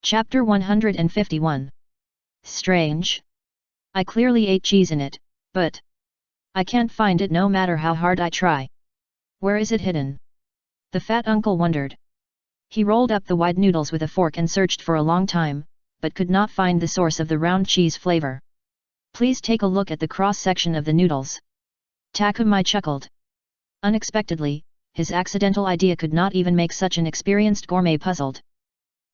Chapter 151. Strange. I clearly ate cheese in it, but I can't find it no matter how hard I try. Where is it hidden? The fat uncle wondered. He rolled up the wide noodles with a fork and searched for a long time, but could not find the source of the round cheese flavor. Please take a look at the cross-section of the noodles. Takumi chuckled. Unexpectedly, his accidental idea could not even make such an experienced gourmet puzzled.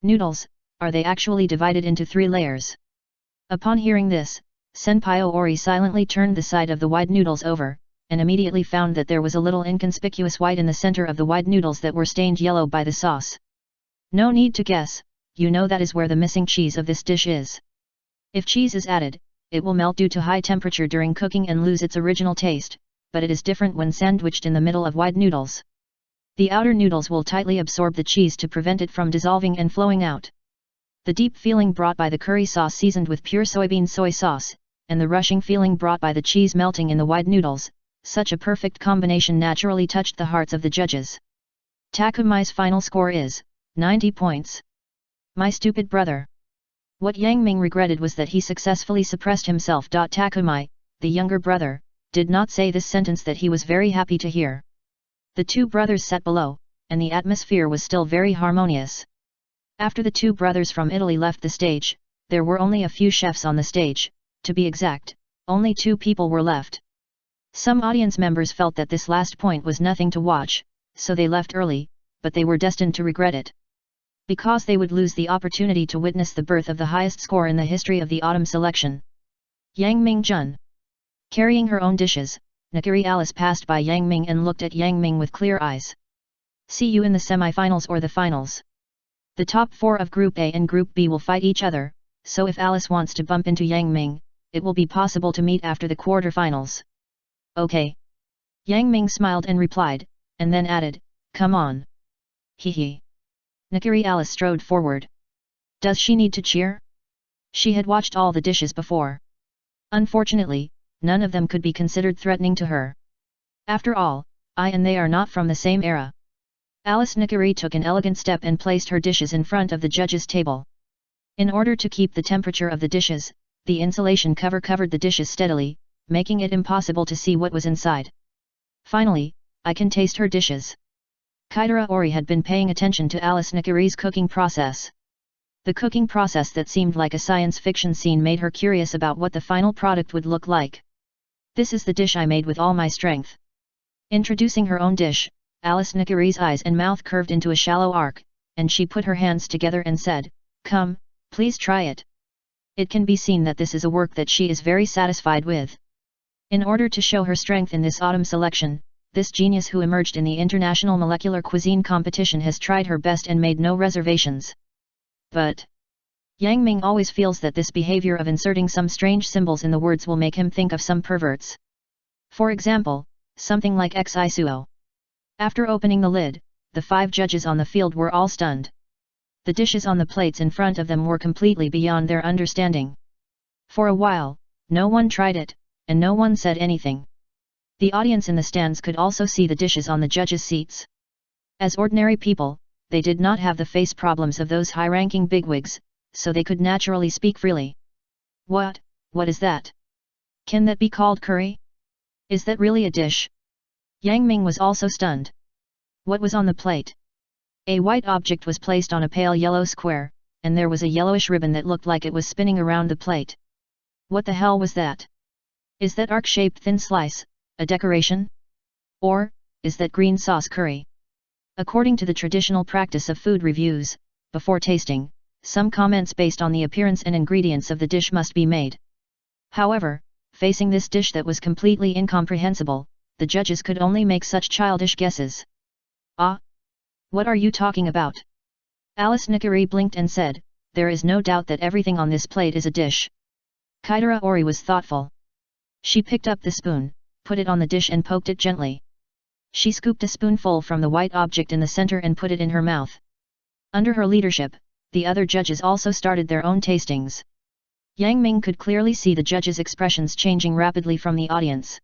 Noodles, are they actually divided into 3 layers? Upon hearing this, Senpai Ori silently turned the side of the wide noodles over, and immediately found that there was a little inconspicuous white in the center of the wide noodles that were stained yellow by the sauce. No need to guess, you know that is where the missing cheese of this dish is. If cheese is added, it will melt due to high temperature during cooking and lose its original taste, but it is different when sandwiched in the middle of wide noodles. The outer noodles will tightly absorb the cheese to prevent it from dissolving and flowing out. The deep feeling brought by the curry sauce seasoned with pure soybean soy sauce, and the rushing feeling brought by the cheese melting in the wide noodles, such a perfect combination naturally touched the hearts of the judges. Takumi's final score is 90 points. My stupid brother. What Yang Ming regretted was that he successfully suppressed himself. Takumi, the younger brother, did not say this sentence that he was very happy to hear. The 2 brothers sat below, and the atmosphere was still very harmonious. After the 2 brothers from Italy left the stage, there were only a few chefs on the stage. To be exact, only 2 people were left. Some audience members felt that this last point was nothing to watch, so they left early, but they were destined to regret it. Because they would lose the opportunity to witness the birth of the highest score in the history of the autumn selection. Yang Ming Jun. Carrying her own dishes, Nakiri Alice passed by Yang Ming and looked at Yang Ming with clear eyes. See you in the semi-finals or the finals. The top 4 of Group A and Group B will fight each other, so if Alice wants to bump into Yang Ming, it will be possible to meet after the quarter-finals. Okay. Yang Ming smiled and replied, and then added, come on. Hee. Nakiri Alice strode forward. Does she need to cheer? She had watched all the dishes before. Unfortunately, none of them could be considered threatening to her. After all, I and they are not from the same era. Alice Nakiri took an elegant step and placed her dishes in front of the judges' table. In order to keep the temperature of the dishes, the insulation cover covered the dishes steadily, making it impossible to see what was inside. Finally, I can taste her dishes. Kaitara Ori had been paying attention to Alice Nakiri's cooking process. The cooking process that seemed like a science fiction scene made her curious about what the final product would look like. This is the dish I made with all my strength. Introducing her own dish, Alice Nakiri's eyes and mouth curved into a shallow arc, and she put her hands together and said, come, please try it. It can be seen that this is a work that she is very satisfied with. In order to show her strength in this autumn selection, this genius who emerged in the International Molecular Cuisine Competition has tried her best and made no reservations. But Yang Ming always feels that this behavior of inserting some strange symbols in the words will make him think of some perverts. For example, something like Xisuo. After opening the lid, the 5 judges on the field were all stunned. The dishes on the plates in front of them were completely beyond their understanding. For a while, no one tried it, and no one said anything. The audience in the stands could also see the dishes on the judges' seats. As ordinary people, they did not have the face problems of those high-ranking bigwigs, so they could naturally speak freely. What is that? Can that be called curry? Is that really a dish? Yang Ming was also stunned. What was on the plate? A white object was placed on a pale yellow square, and there was a yellowish ribbon that looked like it was spinning around the plate. What the hell was that? Is that arc-shaped thin slice a decoration? Or is that green sauce curry? According to the traditional practice of food reviews, before tasting, some comments based on the appearance and ingredients of the dish must be made. However, facing this dish that was completely incomprehensible, the judges could only make such childish guesses. Ah? What are you talking about? Alice Nakiri blinked and said, there is no doubt that everything on this plate is a dish. Kaitara Ori was thoughtful. She picked up the spoon, put it on the dish and poked it gently. She scooped a spoonful from the white object in the center and put it in her mouth. Under her leadership, the other judges also started their own tastings. Yang Ming could clearly see the judges' expressions changing rapidly from the audience.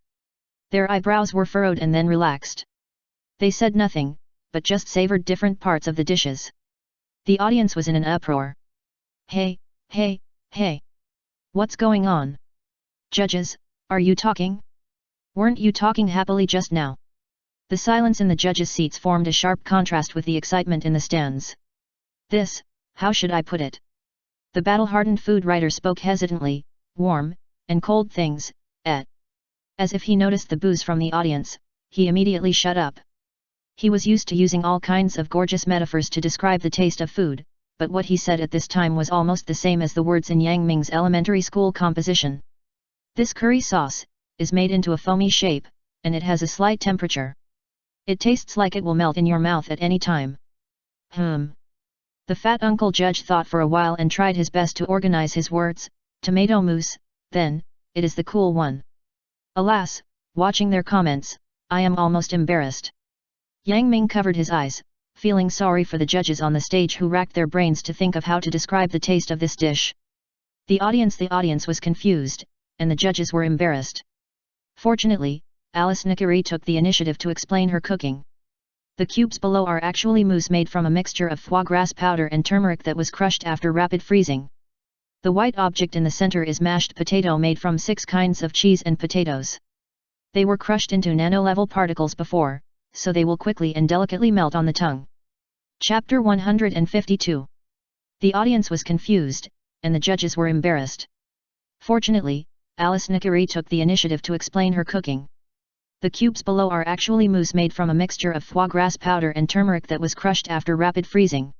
Their eyebrows were furrowed and then relaxed. They said nothing, but just savored different parts of the dishes. The audience was in an uproar. Hey, hey, hey. What's going on? Judges, are you talking? Weren't you talking happily just now? The silence in the judges' seats formed a sharp contrast with the excitement in the stands. This, how should I put it? The battle-hardened food writer spoke hesitantly, warm, and cold things, as if he noticed the boos from the audience, he immediately shut up. He was used to using all kinds of gorgeous metaphors to describe the taste of food, but what he said at this time was almost the same as the words in Yang Ming's elementary school composition. This curry sauce is made into a foamy shape, and it has a slight temperature. It tastes like it will melt in your mouth at any time. The fat uncle judge thought for a while and tried his best to organize his words. Tomato mousse, then, it is the cool one. Alas, watching their comments, I am almost embarrassed. Yang Ming covered his eyes, feeling sorry for the judges on the stage who racked their brains to think of how to describe the taste of this dish. The audience was confused, and the judges were embarrassed. Fortunately, Alice Nikari took the initiative to explain her cooking. The cubes below are actually mousse made from a mixture of foie gras powder and turmeric that was crushed after rapid freezing. The white object in the center is mashed potato made from 6 kinds of cheese and potatoes. They were crushed into nano-level particles before, so they will quickly and delicately melt on the tongue. Chapter 152. The audience was confused, and the judges were embarrassed. Fortunately, Alice Nikari took the initiative to explain her cooking. The cubes below are actually mousse made from a mixture of foie gras powder and turmeric that was crushed after rapid freezing.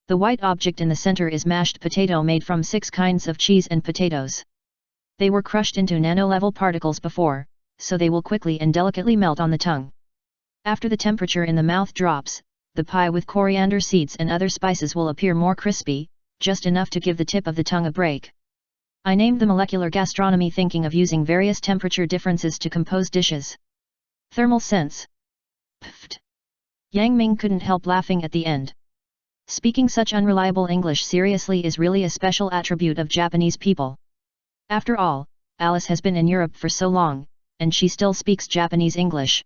The white object in the center is mashed potato made from 6 kinds of cheese and potatoes. They were crushed into nano-level particles before, so they will quickly and delicately melt on the tongue. After the temperature in the mouth drops, the pie with coriander seeds and other spices will appear more crispy, just enough to give the tip of the tongue a break. I named the molecular gastronomy thinking of using various temperature differences to compose dishes. Thermal sense. Pfft. Yang Ming couldn't help laughing at the end. Speaking such unreliable English seriously is really a special attribute of Japanese people. After all, Alice has been in Europe for so long, and she still speaks Japanese English.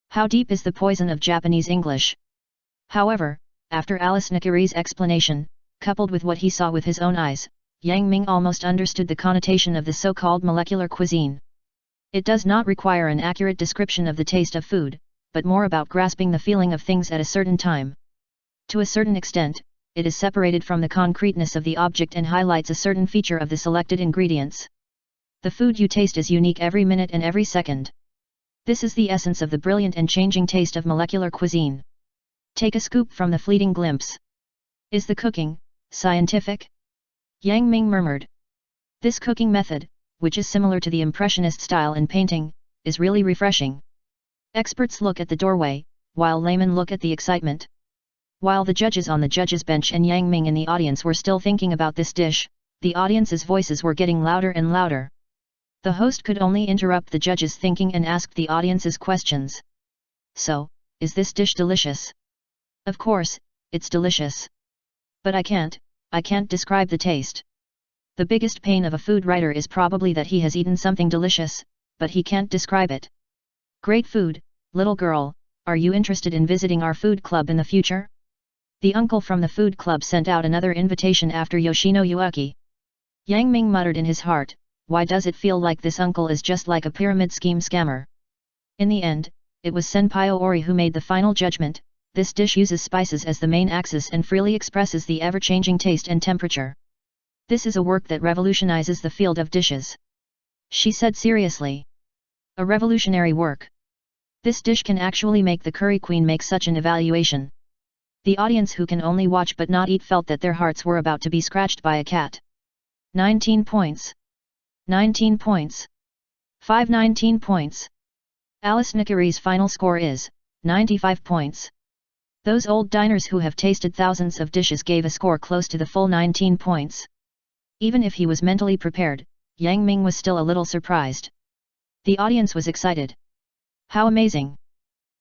How deep is the poison of Japanese English? However, after Alice Nikari's explanation, coupled with what he saw with his own eyes, Yang Ming almost understood the connotation of the so-called molecular cuisine. It does not require an accurate description of the taste of food, but more about grasping the feeling of things at a certain time. To a certain extent, it is separated from the concreteness of the object and highlights a certain feature of the selected ingredients. The food you taste is unique every minute and every second. This is the essence of the brilliant and changing taste of molecular cuisine. Take a scoop from the fleeting glimpse. Is the cooking scientific? Yang Ming murmured. This cooking method, which is similar to the Impressionist style in painting, is really refreshing. Experts look at the doorway, while laymen look at the excitement. While the judges on the judges' bench and Yang Ming in the audience were still thinking about this dish, the audience's voices were getting louder and louder. The host could only interrupt the judges' thinking and asked the audience's questions. So, is this dish delicious? Of course, it's delicious. But I can't describe the taste. The biggest pain of a food writer is probably that he has eaten something delicious, but he can't describe it. Great food, little girl, are you interested in visiting our food club in the future? The uncle from the food club sent out another invitation after Yoshino Yuaki. Yang Ming muttered in his heart, why does it feel like this uncle is just like a pyramid scheme scammer? In the end, it was Senpai Ori who made the final judgment. This dish uses spices as the main axis and freely expresses the ever-changing taste and temperature. This is a work that revolutionizes the field of dishes. She said seriously. A revolutionary work. This dish can actually make the curry queen make such an evaluation. The audience who can only watch but not eat felt that their hearts were about to be scratched by a cat. 19 points. 19 points. 19 points. Alice Nikari's final score is 95 points. Those old diners who have tasted thousands of dishes gave a score close to the full 19 points. Even if he was mentally prepared, Yang Ming was still a little surprised. The audience was excited. How amazing!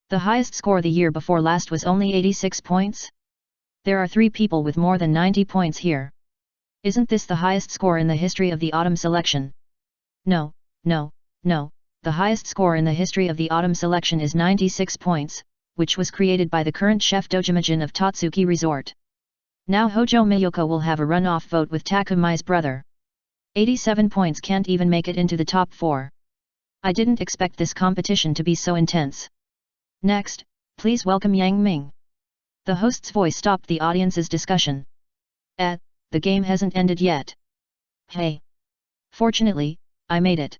The highest score the year before last was only 86 points? There are 3 people with more than 90 points here. Isn't this the highest score in the history of the autumn selection? No, the highest score in the history of the autumn selection is 96 points, which was created by the current chef Dojimajin of Tatsuki Resort. Now Hojo Miyoko will have a runoff vote with Takumai's brother. 87 points can't even make it into the top 4. I didn't expect this competition to be so intense. Next, please welcome Yang Ming. The host's voice stopped the audience's discussion. The game hasn't ended yet. Hey! Fortunately, I made it.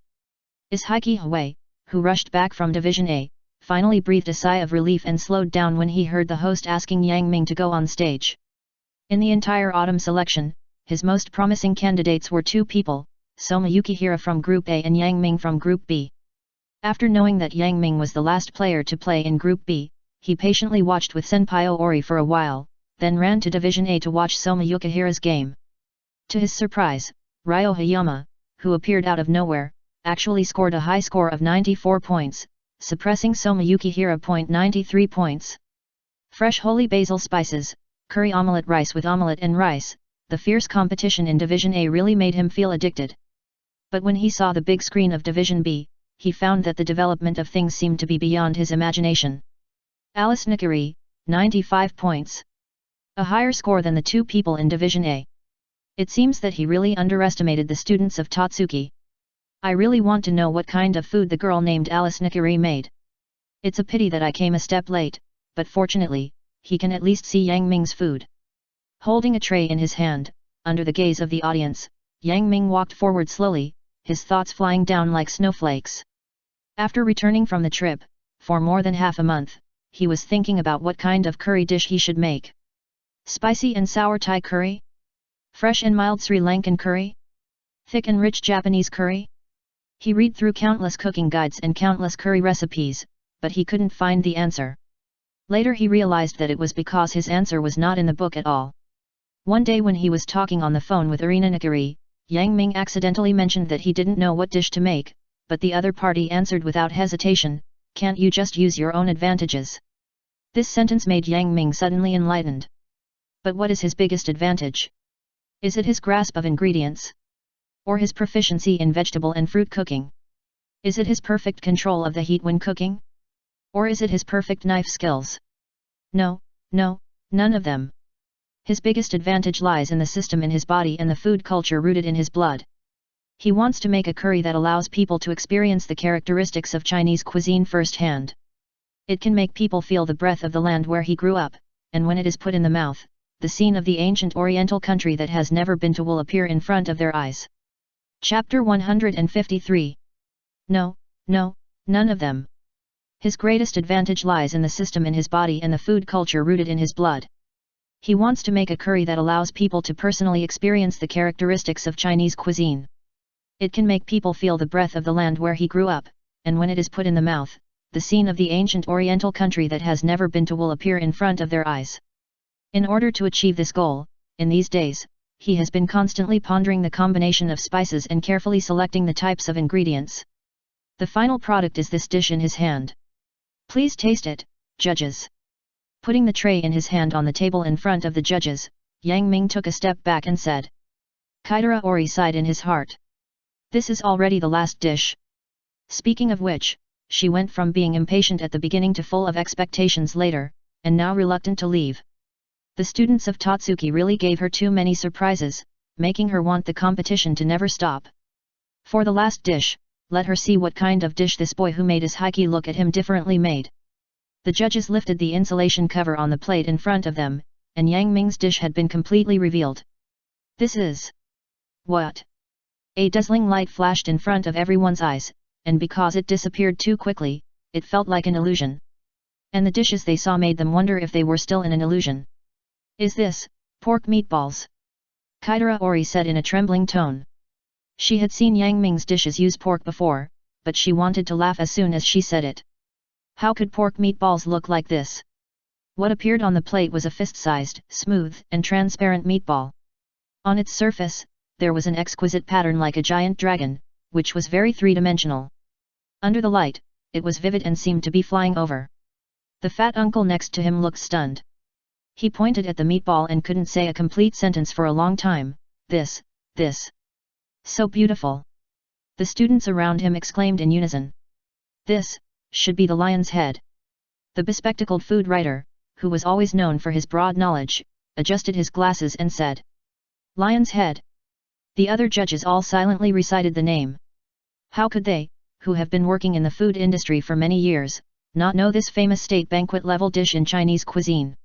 Is Heike Hui, who rushed back from Division A, finally breathed a sigh of relief and slowed down when he heard the host asking Yang Ming to go on stage. In the entire autumn selection, his most promising candidates were 2 people, Soma Yukihira from Group A and Yang Ming from Group B. After knowing that Yang Ming was the last player to play in Group B, he patiently watched with Senpai Ori for a while, then ran to Division A to watch Soma Yukihira's game. To his surprise, Ryo Hayama, who appeared out of nowhere, actually scored a high score of 94 points, suppressing Soma Yukihira. 93 points. Fresh holy basil spices, curry omelette rice with omelette and rice, the fierce competition in Division A really made him feel addicted. But when he saw the big screen of Division B, he found that the development of things seemed to be beyond his imagination. Alice Nikari, 95 points. A higher score than the 2 people in Division A. It seems that he really underestimated the students of Totsuki. I really want to know what kind of food the girl named Alice Nikari made. It's a pity that I came a step late, but fortunately, he can at least see Yang Ming's food. Holding a tray in his hand, under the gaze of the audience, Yang Ming walked forward slowly, his thoughts flying down like snowflakes. After returning from the trip, for more than half a month, he was thinking about what kind of curry dish he should make. Spicy and sour Thai curry? Fresh and mild Sri Lankan curry? Thick and rich Japanese curry? He read through countless cooking guides and countless curry recipes, but he couldn't find the answer. Later he realized that it was because his answer was not in the book at all. One day when he was talking on the phone with Arina Nikari, Yang Ming accidentally mentioned that he didn't know what dish to make, but the other party answered without hesitation, "Can't you just use your own advantages?" This sentence made Yang Ming suddenly enlightened. But what is his biggest advantage? Is it his grasp of ingredients? Or his proficiency in vegetable and fruit cooking? Is it his perfect control of the heat when cooking? Or is it his perfect knife skills? No, none of them. His biggest advantage lies in the system in his body and the food culture rooted in his blood. He wants to make a curry that allows people to experience the characteristics of Chinese cuisine firsthand. It can make people feel the breath of the land where he grew up, and when it is put in the mouth, the scene of the ancient Oriental country that has never been to will appear in front of their eyes. Chapter 153. No, none of them. His greatest advantage lies in the system in his body and the food culture rooted in his blood. He wants to make a curry that allows people to personally experience the characteristics of Chinese cuisine. It can make people feel the breath of the land where he grew up, and when it is put in the mouth, the scene of the ancient Oriental country that has never been to will appear in front of their eyes. In order to achieve this goal, in these days, he has been constantly pondering the combination of spices and carefully selecting the types of ingredients. The final product is this dish in his hand. Please taste it, judges. Putting the tray in his hand on the table in front of the judges, Yang Ming took a step back and said. Kaidara Ori sighed in his heart. This is already the last dish. Speaking of which, she went from being impatient at the beginning to full of expectations later, and now reluctant to leave. The students of Totsuki really gave her too many surprises, making her want the competition to never stop. For the last dish, let her see what kind of dish this boy who made his Heike look at him differently made. The judges lifted the insulation cover on the plate in front of them, and Yang Ming's dish had been completely revealed. This is... what? A dazzling light flashed in front of everyone's eyes, and because it disappeared too quickly, it felt like an illusion. And the dishes they saw made them wonder if they were still in an illusion. Is this, pork meatballs? Kaidara Ori said in a trembling tone. She had seen Yang Ming's dishes use pork before, but she wanted to laugh as soon as she said it. How could pork meatballs look like this? What appeared on the plate was a fist-sized, smooth, and transparent meatball. On its surface, there was an exquisite pattern like a giant dragon, which was very three-dimensional. Under the light, it was vivid and seemed to be flying over. The fat uncle next to him looked stunned. He pointed at the meatball and couldn't say a complete sentence for a long time. This. So beautiful. The students around him exclaimed in unison. This should be the lion's head. The bespectacled food writer, who was always known for his broad knowledge, adjusted his glasses and said, "Lion's head." The other judges all silently recited the name. How could they, who have been working in the food industry for many years, not know this famous state banquet-level dish in Chinese cuisine?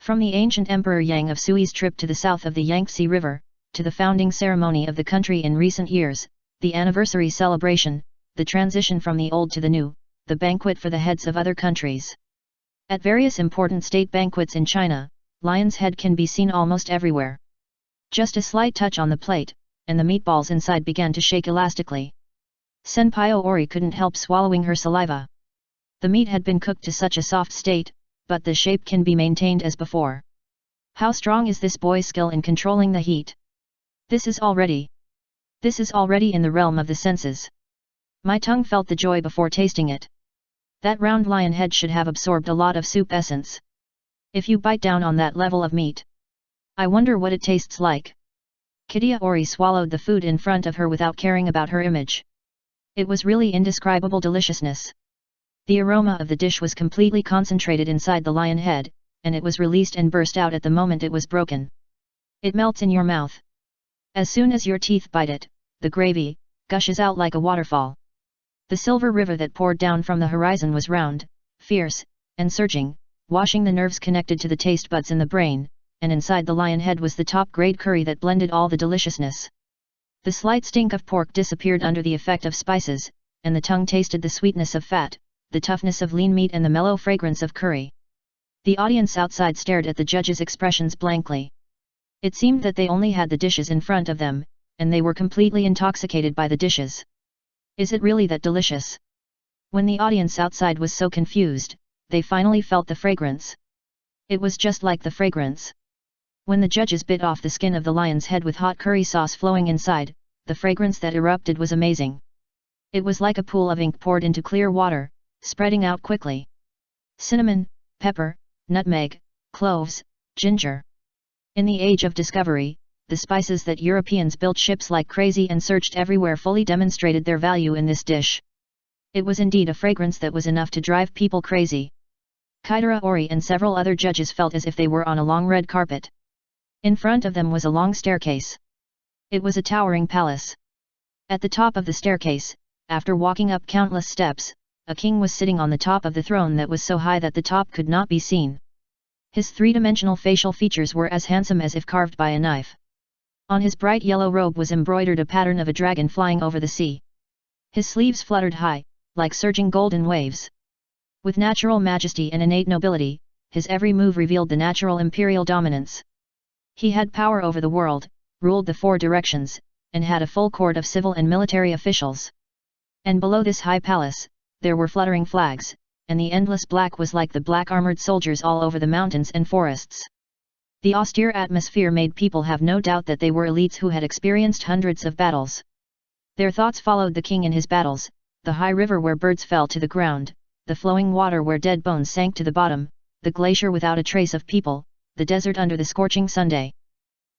From the ancient Emperor Yang of Sui's trip to the south of the Yangtze River, to the founding ceremony of the country in recent years, the anniversary celebration, the transition from the old to the new, the banquet for the heads of other countries. At various important state banquets in China, lion's head can be seen almost everywhere. Just a slight touch on the plate, and the meatballs inside began to shake elastically. Senpai Ori couldn't help swallowing her saliva. The meat had been cooked to such a soft state, but the shape can be maintained as before. How strong is this boy's skill in controlling the heat? This is already in the realm of the senses. My tongue felt the joy before tasting it. That round lion head should have absorbed a lot of soup essence. If you bite down on that level of meat, I wonder what it tastes like. Kidia Ori swallowed the food in front of her without caring about her image. It was really indescribable deliciousness. The aroma of the dish was completely concentrated inside the lion head, and it was released and burst out at the moment it was broken. It melts in your mouth. As soon as your teeth bite it, the gravy gushes out like a waterfall. The silver river that poured down from the horizon was round, fierce, and surging, washing the nerves connected to the taste buds in the brain, and inside the lion head was the top-grade curry that blended all the deliciousness. The slight stink of pork disappeared under the effect of spices, and the tongue tasted the sweetness of fat, the toughness of lean meat and the mellow fragrance of curry. The audience outside stared at the judges' expressions blankly. It seemed that they only had the dishes in front of them, and they were completely intoxicated by the dishes. Is it really that delicious? When the audience outside was so confused, they finally felt the fragrance. It was just like the fragrance. When the judges bit off the skin of the lion's head with hot curry sauce flowing inside, the fragrance that erupted was amazing. It was like a pool of ink poured into clear water, spreading out quickly. Cinnamon, pepper, nutmeg, cloves, ginger. In the age of discovery, the spices that Europeans built ships like crazy and searched everywhere fully demonstrated their value in this dish. It was indeed a fragrance that was enough to drive people crazy. Kaidara Ori and several other judges felt as if they were on a long red carpet. In front of them was a long staircase. It was a towering palace. At the top of the staircase, after walking up countless steps, a king was sitting on the top of the throne that was so high that the top could not be seen. His three-dimensional facial features were as handsome as if carved by a knife. On his bright yellow robe was embroidered a pattern of a dragon flying over the sea. His sleeves fluttered high, like surging golden waves. With natural majesty and innate nobility, his every move revealed the natural imperial dominance. He had power over the world, ruled the four directions, and had a full court of civil and military officials. And below this high palace, there were fluttering flags, and the endless black was like the black armored soldiers all over the mountains and forests. The austere atmosphere made people have no doubt that they were elites who had experienced hundreds of battles. Their thoughts followed the king in his battles, the high river where birds fell to the ground, the flowing water where dead bones sank to the bottom, the glacier without a trace of people, the desert under the scorching sunday.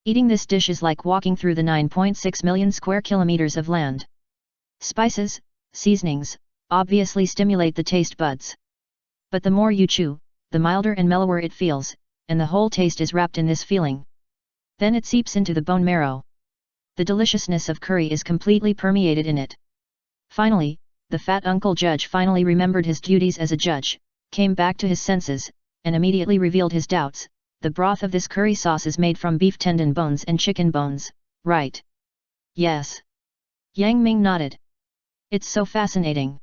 Eating this dish is like walking through the 9.6 million square kilometers of land. Spices, seasonings, obviously stimulate the taste buds. But the more you chew, the milder and mellower it feels, and the whole taste is wrapped in this feeling. Then it seeps into the bone marrow. The deliciousness of curry is completely permeated in it. Finally, the fat uncle judge finally remembered his duties as a judge, came back to his senses, and immediately revealed his doubts. The broth of this curry sauce is made from beef tendon bones and chicken bones, right? Yes. Yang Ming nodded. It's so fascinating.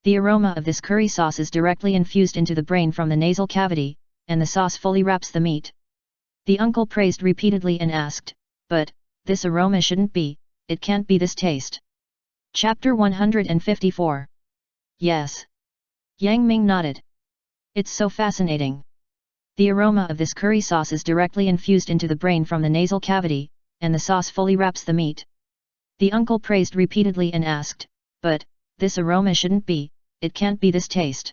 The aroma of this curry sauce is directly infused into the brain from the nasal cavity, and the sauce fully wraps the meat. The uncle praised repeatedly and asked, but, this aroma shouldn't be, it can't be this taste. Chapter 154. Yes. Yang Ming nodded. It's so fascinating. The aroma of this curry sauce is directly infused into the brain from the nasal cavity, and the sauce fully wraps the meat. The uncle praised repeatedly and asked, but, this aroma shouldn't be, it can't be this taste.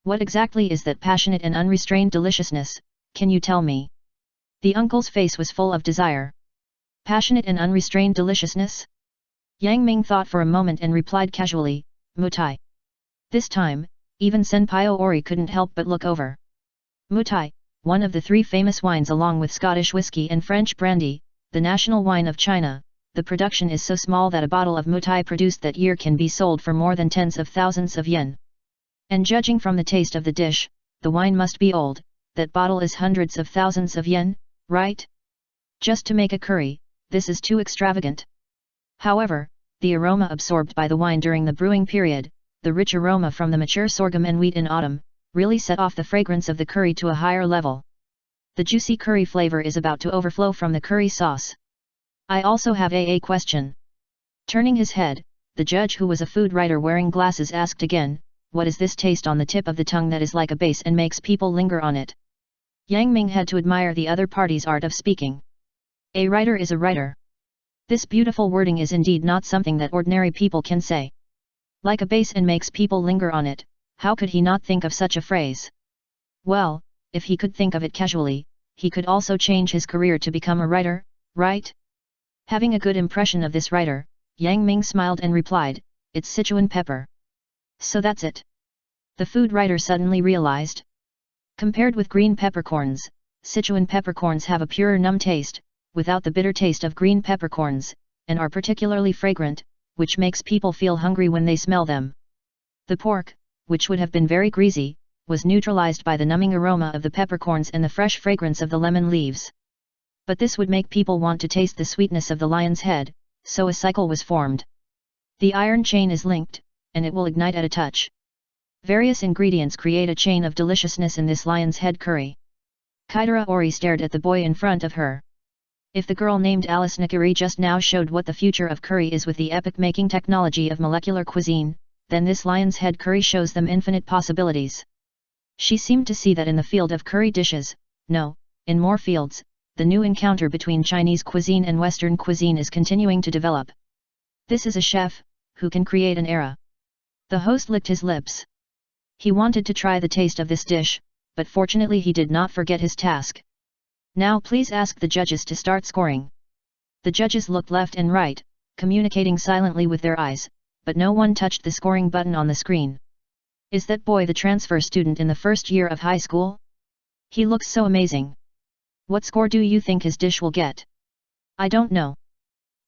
What exactly is that passionate and unrestrained deliciousness, can you tell me? The uncle's face was full of desire. Passionate and unrestrained deliciousness? Yang Ming thought for a moment and replied casually, Mutai. This time, even Senpai Ori couldn't help but look over. Mutai, one of the three famous wines along with Scottish whiskey and French brandy, the national wine of China. The production is so small that a bottle of mutai produced that year can be sold for more than tens of thousands of yen. And judging from the taste of the dish, the wine must be old. That bottle is hundreds of thousands of yen, right? Just to make a curry, this is too extravagant. However, the aroma absorbed by the wine during the brewing period, the rich aroma from the mature sorghum and wheat in autumn, really set off the fragrance of the curry to a higher level. The juicy curry flavor is about to overflow from the curry sauce. I also have a question. Turning his head, the judge, who was a food writer wearing glasses, asked again, what is this taste on the tip of the tongue that is like a base and makes people linger on it? Yang Ming had to admire the other party's art of speaking. A writer is a writer. This beautiful wording is indeed not something that ordinary people can say. Like a base and makes people linger on it, how could he not think of such a phrase? Well, if he could think of it casually, he could also change his career to become a writer, right? Having a good impression of this writer, Yang Ming smiled and replied, it's Sichuan pepper. So that's it. The food writer suddenly realized. Compared with green peppercorns, Sichuan peppercorns have a purer numb taste, without the bitter taste of green peppercorns, and are particularly fragrant, which makes people feel hungry when they smell them. The pork, which would have been very greasy, was neutralized by the numbing aroma of the peppercorns and the fresh fragrance of the lemon leaves. But this would make people want to taste the sweetness of the lion's head, so a cycle was formed. The iron chain is linked, and it will ignite at a touch. Various ingredients create a chain of deliciousness in this lion's head curry. Kaitara Ori stared at the boy in front of her. If the girl named Alice Nakiri just now showed what the future of curry is with the epic-making technology of molecular cuisine, then this lion's head curry shows them infinite possibilities. She seemed to see that in the field of curry dishes, no, in more fields, the new encounter between Chinese cuisine and Western cuisine is continuing to develop. This is a chef, who can create an era. The host licked his lips. He wanted to try the taste of this dish, but fortunately he did not forget his task. Now please ask the judges to start scoring. The judges looked left and right, communicating silently with their eyes, but no one touched the scoring button on the screen. Is that boy the transfer student in the first year of high school? He looks so amazing. What score do you think his dish will get? I don't know.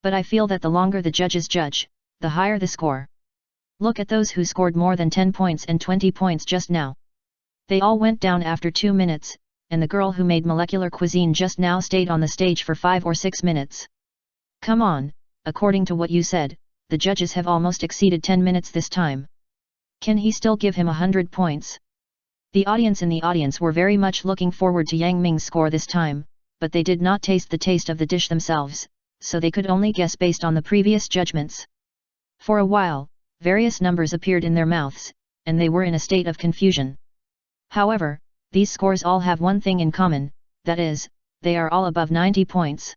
But I feel that the longer the judges judge, the higher the score. Look at those who scored more than 10 points and 20 points just now. They all went down after 2 minutes, and the girl who made molecular cuisine just now stayed on the stage for 5 or 6 minutes. Come on, according to what you said, the judges have almost exceeded 10 minutes this time. Can he still give him 100 points? The audience in the audience were very much looking forward to Yang Ming's score this time, but they did not taste the taste of the dish themselves, so they could only guess based on the previous judgments. For a while, various numbers appeared in their mouths, and they were in a state of confusion. However, these scores all have one thing in common, that is, they are all above 90 points.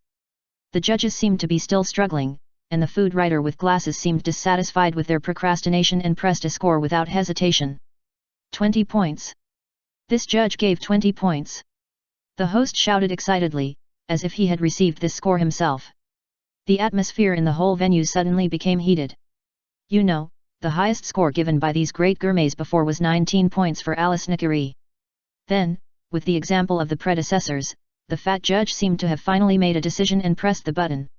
The judges seemed to be still struggling, and the food writer with glasses seemed dissatisfied with their procrastination and pressed a score without hesitation. 20 points. This judge gave 20 points. The host shouted excitedly, as if he had received this score himself. The atmosphere in the whole venue suddenly became heated. You know, the highest score given by these great gourmets before was 19 points for Alice Nakiri. Then, with the example of the predecessors, the fat judge seemed to have finally made a decision and pressed the button.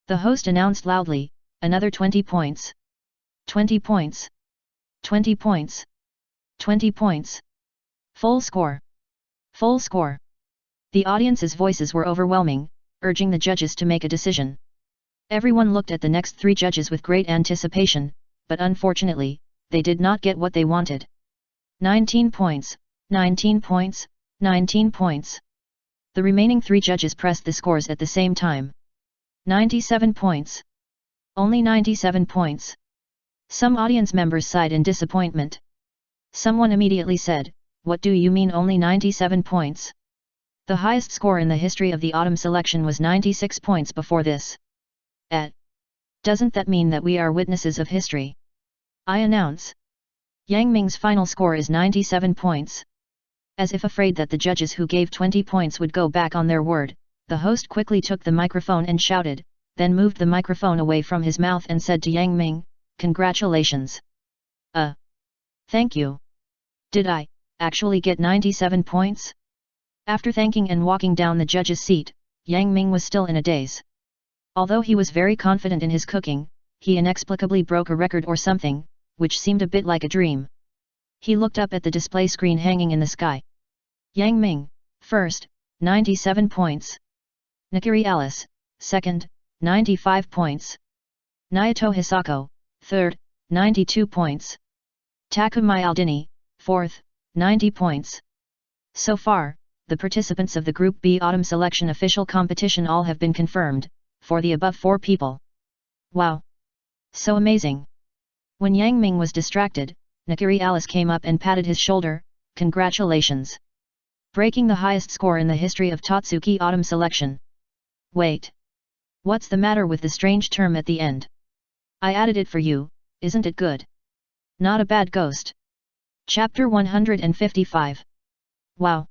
The host announced loudly, another 20 points. 20 points. 20 points. 20 points. Full score. Full score. The audience's voices were overwhelming, urging the judges to make a decision. Everyone looked at the next 3 judges with great anticipation, but unfortunately, they did not get what they wanted. 19 points, 19 points, 19 points. The remaining 3 judges pressed the scores at the same time. 97 points. Only 97 points. Some audience members sighed in disappointment. Someone immediately said, "What do you mean only 97 points? The highest score in the history of the autumn selection was 96 points before this. Doesn't that mean that we are witnesses of history? I announce. Yang Ming's final score is 97 points." As if afraid that the judges who gave 20 points would go back on their word, the host quickly took the microphone and shouted, then moved the microphone away from his mouth and said to Yang Ming, "Congratulations. Thank you. Did I actually get 97 points? After thanking and walking down the judge's seat, Yang Ming was still in a daze. Although he was very confident in his cooking, he inexplicably broke a record or something, which seemed a bit like a dream. He looked up at the display screen hanging in the sky. Yang Ming, first, 97 points. Nakiri Alice, second, 95 points. Naoto Hisako, third, 92 points. Takumai Aldini, fourth, 90 points. So far, the participants of the Group B Autumn Selection official competition all have been confirmed, for the above 4 people. Wow! So amazing! When Yang Ming was distracted, Nakiri Alice came up and patted his shoulder. Congratulations! Breaking the highest score in the history of Totsuki Autumn Selection. Wait! What's the matter with the strange term at the end? I added it for you, isn't it good? Not a bad ghost. Chapter 155. Wow!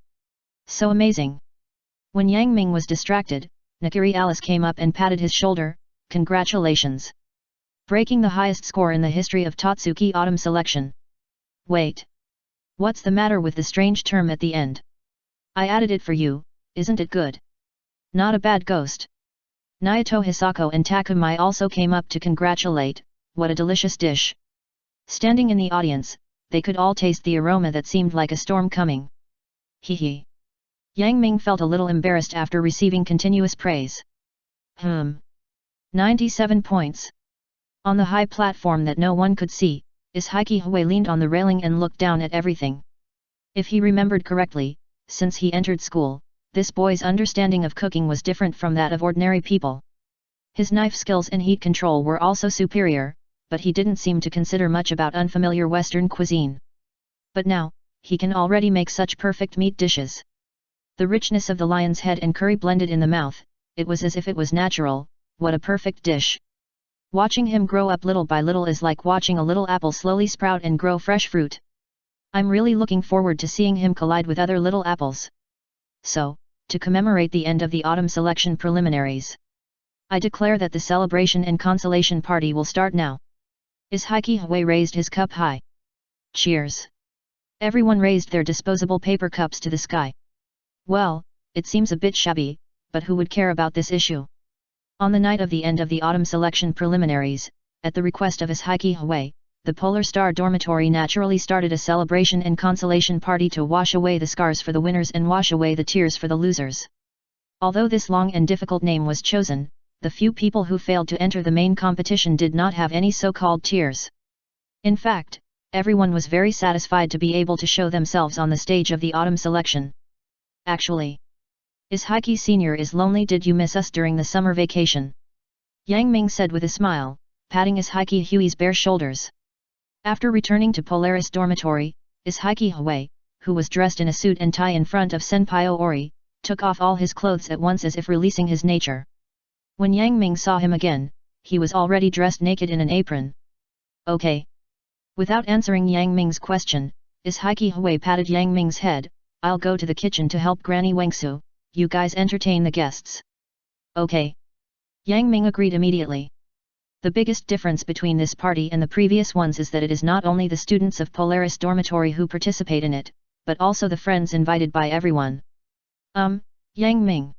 So amazing! When Yang Ming was distracted, Nakiri Alice came up and patted his shoulder. Congratulations! Breaking the highest score in the history of Totsuki Autumn Selection. Wait! What's the matter with the strange term at the end? I added it for you, isn't it good? Not a bad ghost. Naoto Hisako and Takumai also came up to congratulate. What a delicious dish! Standing in the audience, they could all taste the aroma that seemed like a storm coming. Hee. Yang Ming felt a little embarrassed after receiving continuous praise. 97 points. On the high platform that no one could see, Ishiki Hui leaned on the railing and looked down at everything. If he remembered correctly, since he entered school, this boy's understanding of cooking was different from that of ordinary people. His knife skills and heat control were also superior, but he didn't seem to consider much about unfamiliar Western cuisine. But now, he can already make such perfect meat dishes. The richness of the lion's head and curry blended in the mouth, it was as if it was natural. What a perfect dish! Watching him grow up little by little is like watching a little apple slowly sprout and grow fresh fruit. I'm really looking forward to seeing him collide with other little apples. So, to commemorate the end of the autumn selection preliminaries, I declare that the celebration and consolation party will start now. Ishiki Hui raised his cup high. Cheers! Everyone raised their disposable paper cups to the sky. Well, it seems a bit shabby, but who would care about this issue? On the night of the end of the autumn selection preliminaries, at the request of Ishiki Hui, the Polar Star Dormitory naturally started a celebration and consolation party to wash away the scars for the winners and wash away the tears for the losers. Although this long and difficult name was chosen, the few people who failed to enter the main competition did not have any so-called tears. In fact, everyone was very satisfied to be able to show themselves on the stage of the autumn selection. Actually, Ishiki Sr. is lonely. Did you miss us during the summer vacation? Yang Ming said with a smile, patting Ishiki Hui's bare shoulders. After returning to Polaris Dormitory, Ishiki Hui, who was dressed in a suit and tie in front of Senpai Ori, took off all his clothes at once as if releasing his nature. When Yang Ming saw him again, he was already dressed naked in an apron. Okay. Without answering Yang Ming's question, Ishiki Hui patted Yang Ming's head. I'll go to the kitchen to help Granny Wengsu, you guys entertain the guests. Okay. Yang Ming agreed immediately. The biggest difference between this party and the previous ones is that it is not only the students of Polaris Dormitory who participate in it, but also the friends invited by everyone. Yang Ming.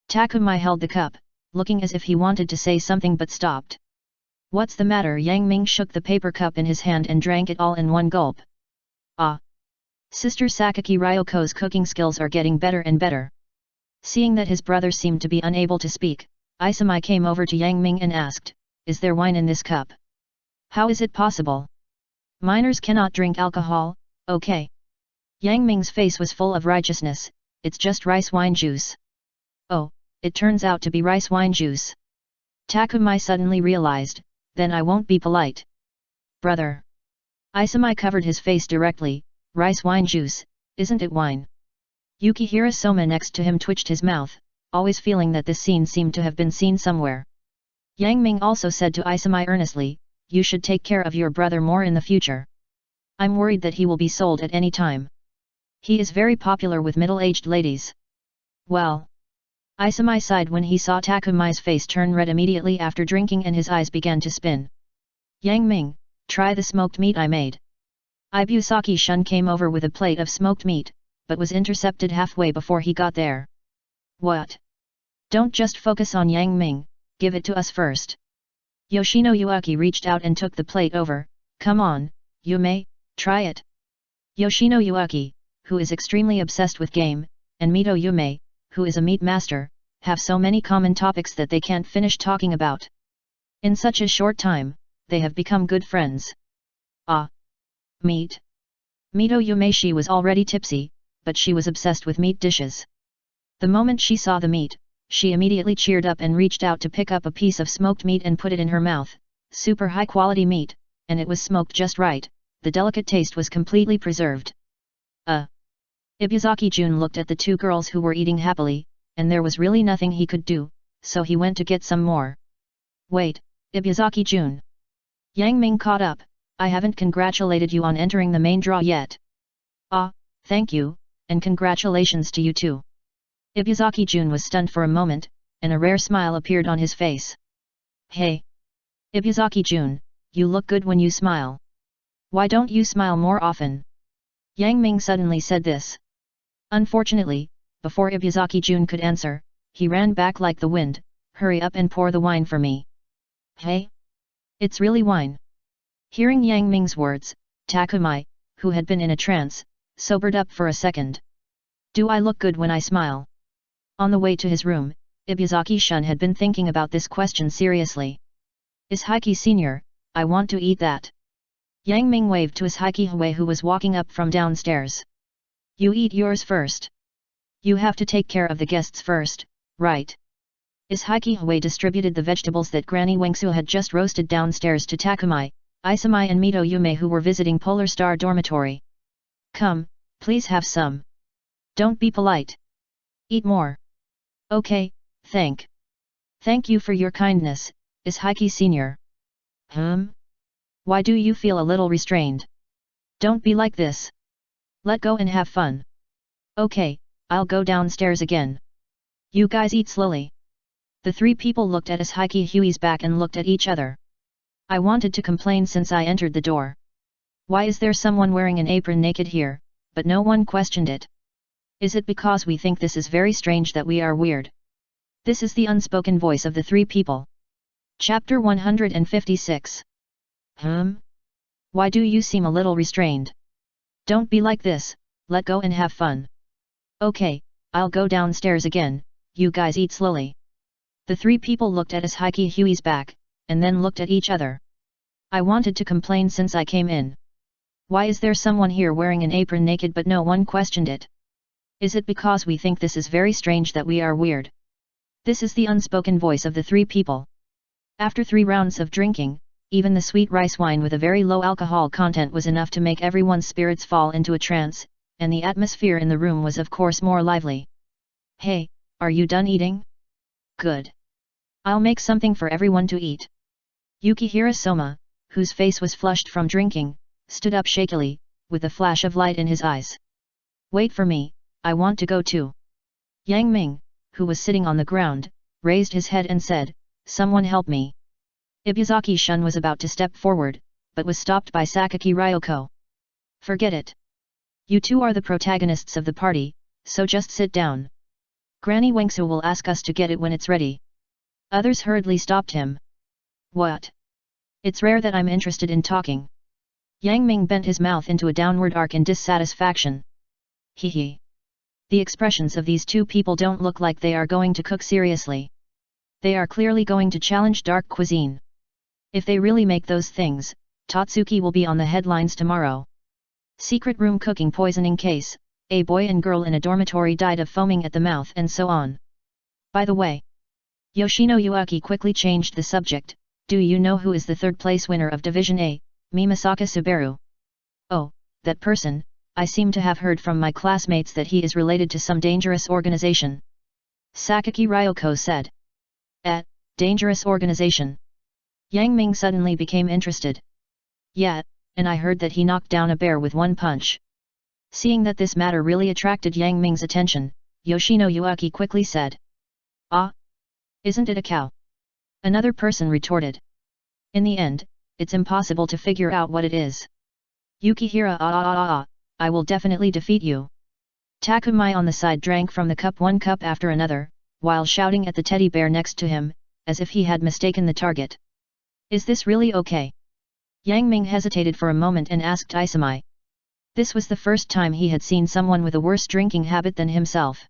Takumai held the cup, looking as if he wanted to say something but stopped. What's the matter? Yang Ming shook the paper cup in his hand and drank it all in one gulp. Ah! Sister Sakaki Ryoko's cooking skills are getting better and better. Seeing that his brother seemed to be unable to speak, Isamai came over to Yang Ming and asked, is there wine in this cup? How is it possible? Minors cannot drink alcohol, okay. Yang Ming's face was full of righteousness, it's just rice wine juice. Oh, it turns out to be rice wine juice. Takumai suddenly realized, then I won't be polite. Brother. Isamai covered his face directly, rice wine juice, isn't it wine? Yukihira Soma next to him twitched his mouth, always feeling that this scene seemed to have been seen somewhere. Yang Ming also said to Isamai earnestly, you should take care of your brother more in the future. I'm worried that he will be sold at any time. He is very popular with middle-aged ladies. Well. Isamai sighed when he saw Takumai's face turn red immediately after drinking and his eyes began to spin. Yang Ming, try the smoked meat I made. Ibusaki Shun came over with a plate of smoked meat, but was intercepted halfway before he got there. What? Don't just focus on Yang Ming, give it to us first. Yoshino Yuaki reached out and took the plate over. Come on, Yume, try it. Yoshino Yuaki, who is extremely obsessed with game, and Mito Yume, who is a meat master, have so many common topics that they can't finish talking about. In such a short time, they have become good friends. Ah! Meat? Mito Yumeshi was already tipsy, but she was obsessed with meat dishes. The moment she saw the meat, she immediately cheered up and reached out to pick up a piece of smoked meat and put it in her mouth. Super high quality meat, and it was smoked just right, the delicate taste was completely preserved. Ibuzaki-jun looked at the two girls who were eating happily, and there was really nothing he could do, so he went to get some more. Wait, Ibuzaki-jun. Yang Ming caught up, I haven't congratulated you on entering the main draw yet. Ah, thank you, and congratulations to you too. Ibuzaki-jun was stunned for a moment, and a rare smile appeared on his face. Hey! Ibuzaki-jun, you look good when you smile. Why don't you smile more often? Yang Ming suddenly said this. Unfortunately, before Ibuzaki-jun could answer, he ran back like the wind. Hurry up and pour the wine for me. Hey? It's really wine. Hearing Yang Ming's words, Takumai, who had been in a trance, sobered up for a second. Do I look good when I smile? On the way to his room, Ibuzaki-shun had been thinking about this question seriously. Is Heike senior, I want to eat that. Yang Ming waved to his Heike Hui who was walking up from downstairs. You eat yours first. You have to take care of the guests first, right? Is Heike Hui distributed the vegetables that Granny Wengsu had just roasted downstairs to Takumai, Isamai and Mito Yume who were visiting Polar Star Dormitory. Come, please have some. Don't be polite. Eat more. Okay, thank you for your kindness, is Heike senior. Why do you feel a little restrained? Don't be like this. Let go and have fun. Okay, I'll go downstairs again. You guys eat slowly. The three people looked at Heike Hui's back and looked at each other. I wanted to complain since I entered the door. Why is there someone wearing an apron naked here, but no one questioned it? Is it because we think this is very strange that we are weird? This is the unspoken voice of the three people. Chapter 156. Why do you seem a little restrained? Don't be like this, let go and have fun. Okay, I'll go downstairs again, you guys eat slowly. The three people looked at Heike Hui's back, and then looked at each other. I wanted to complain since I came in. Why is there someone here wearing an apron naked but no one questioned it? Is it because we think this is very strange that we are weird? This is the unspoken voice of the three people. After 3 rounds of drinking, even the sweet rice wine with a very low alcohol content was enough to make everyone's spirits fall into a trance, and the atmosphere in the room was of course more lively. Hey, are you done eating? Good. I'll make something for everyone to eat. Yukihira Soma, whose face was flushed from drinking, stood up shakily, with a flash of light in his eyes. Wait for me, I want to go too. Yang Ming, who was sitting on the ground, raised his head and said, Someone help me. Ibuzaki-shun was about to step forward, but was stopped by Sakaki Ryoko. Forget it. You two are the protagonists of the party, so just sit down. Granny Wengsu will ask us to get it when it's ready. Others hurriedly stopped him. What? It's rare that I'm interested in talking. Yang Ming bent his mouth into a downward arc in dissatisfaction. Hee. The expressions of these two people don't look like they are going to cook seriously. They are clearly going to challenge dark cuisine. If they really make those things, Tatsuki will be on the headlines tomorrow. Secret room cooking poisoning case, a boy and girl in a dormitory died of foaming at the mouth and so on. By the way, Yoshino Yuaki quickly changed the subject. Do you know who is the third-place winner of Division A, Mimasaka Subaru? Oh, that person, I seem to have heard from my classmates that he is related to some dangerous organization. Sakaki Ryoko said. Dangerous organization. Yang Ming suddenly became interested. Yeah, and I heard that he knocked down a bear with one punch. Seeing that this matter really attracted Yang Ming's attention, Yoshino Yuaki quickly said. Ah? Isn't it a cow? Another person retorted. In the end, it's impossible to figure out what it is. Yukihira I will definitely defeat you. Takumai on the side drank from the cup one cup after another, while shouting at the teddy bear next to him, as if he had mistaken the target. Is this really okay? Yang Ming hesitated for a moment and asked Isamai. This was the first time he had seen someone with a worse drinking habit than himself.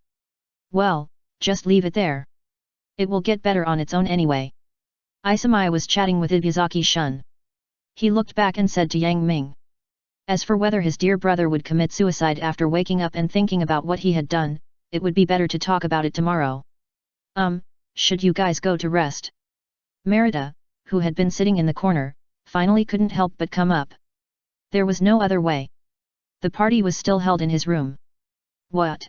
Well, just leave it there. It will get better on its own anyway. Isamai was chatting with Ibuzaki-shun. He looked back and said to Yang Ming. As for whether his dear brother would commit suicide after waking up and thinking about what he had done, it would be better to talk about it tomorrow. Should you guys go to rest? Merida, who had been sitting in the corner, finally couldn't help but come up. There was no other way. The party was still held in his room. What?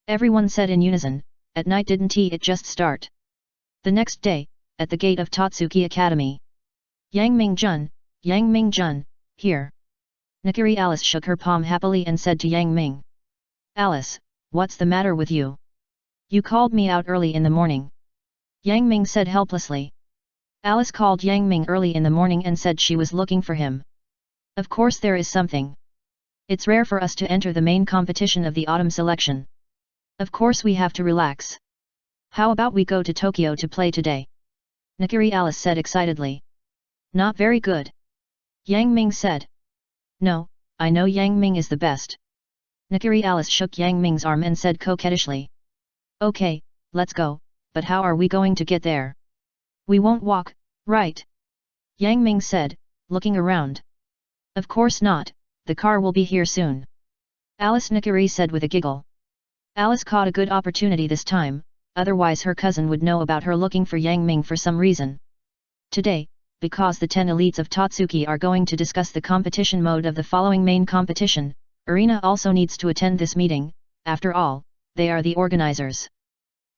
Everyone said in unison, at night didn't it just start? The next day, at the gate of Totsuki Academy. Yang Ming-jun, here. Nakiri Alice shook her palm happily and said to Yang Ming. Alice, what's the matter with you? You called me out early in the morning. Yang Ming said helplessly. Alice called Yang Ming early in the morning and said she was looking for him. Of course there is something. It's rare for us to enter the main competition of the autumn selection. Of course we have to relax. How about we go to Tokyo to play today? Nakiri Alice said excitedly. Not very good. Yang Ming said. No, I know Yang Ming is the best. Nakiri Alice shook Yang Ming's arm and said coquettishly. Okay, let's go, but how are we going to get there? We won't walk, right? Yang Ming said, looking around. Of course not, the car will be here soon. Alice Nakiri said with a giggle. Alice caught a good opportunity this time, otherwise her cousin would know about her looking for Yang Ming for some reason. Today, because the 10 elites of Totsuki are going to discuss the competition mode of the following main competition, Arena also needs to attend this meeting, after all, they are the organizers.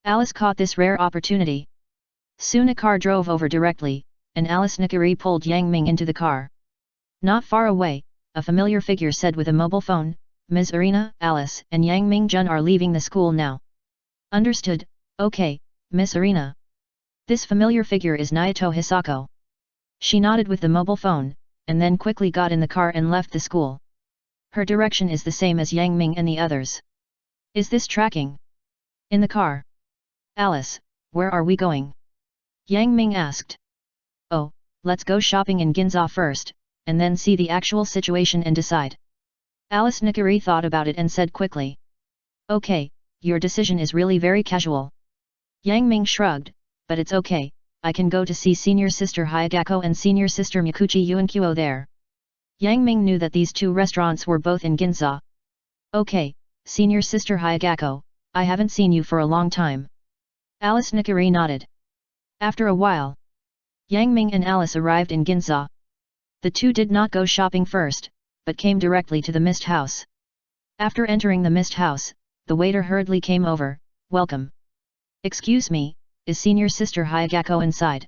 Alice caught this rare opportunity. Soon a car drove over directly, and Alice Nakiri pulled Yang Ming into the car. Not far away, a familiar figure said with a mobile phone, Ms. Arena, Alice and Yang Ming-jun are leaving the school now. Understood, okay, Miss Arena. This familiar figure is Naoto Hisako. She nodded with the mobile phone, and then quickly got in the car and left the school. Her direction is the same as Yang Ming and the others. Is this tracking? In the car. Alice, where are we going? Yang Ming asked. Oh, let's go shopping in Ginza first, and then see the actual situation and decide. Alice Nakiri thought about it and said quickly. Okay, your decision is really very casual. Yang Ming shrugged, but it's okay, I can go to see senior sister Hayagako and senior sister Mikuchi Yuankuo there. Yang Ming knew that these two restaurants were both in Ginza. Okay, senior sister Hayagako, I haven't seen you for a long time. Alice Nakiri nodded. After a while, Yang Ming and Alice arrived in Ginza. The two did not go shopping first, but came directly to the mist house. After entering the mist house, the waiter hurriedly came over. Welcome. Excuse me, is senior sister Hayagako inside?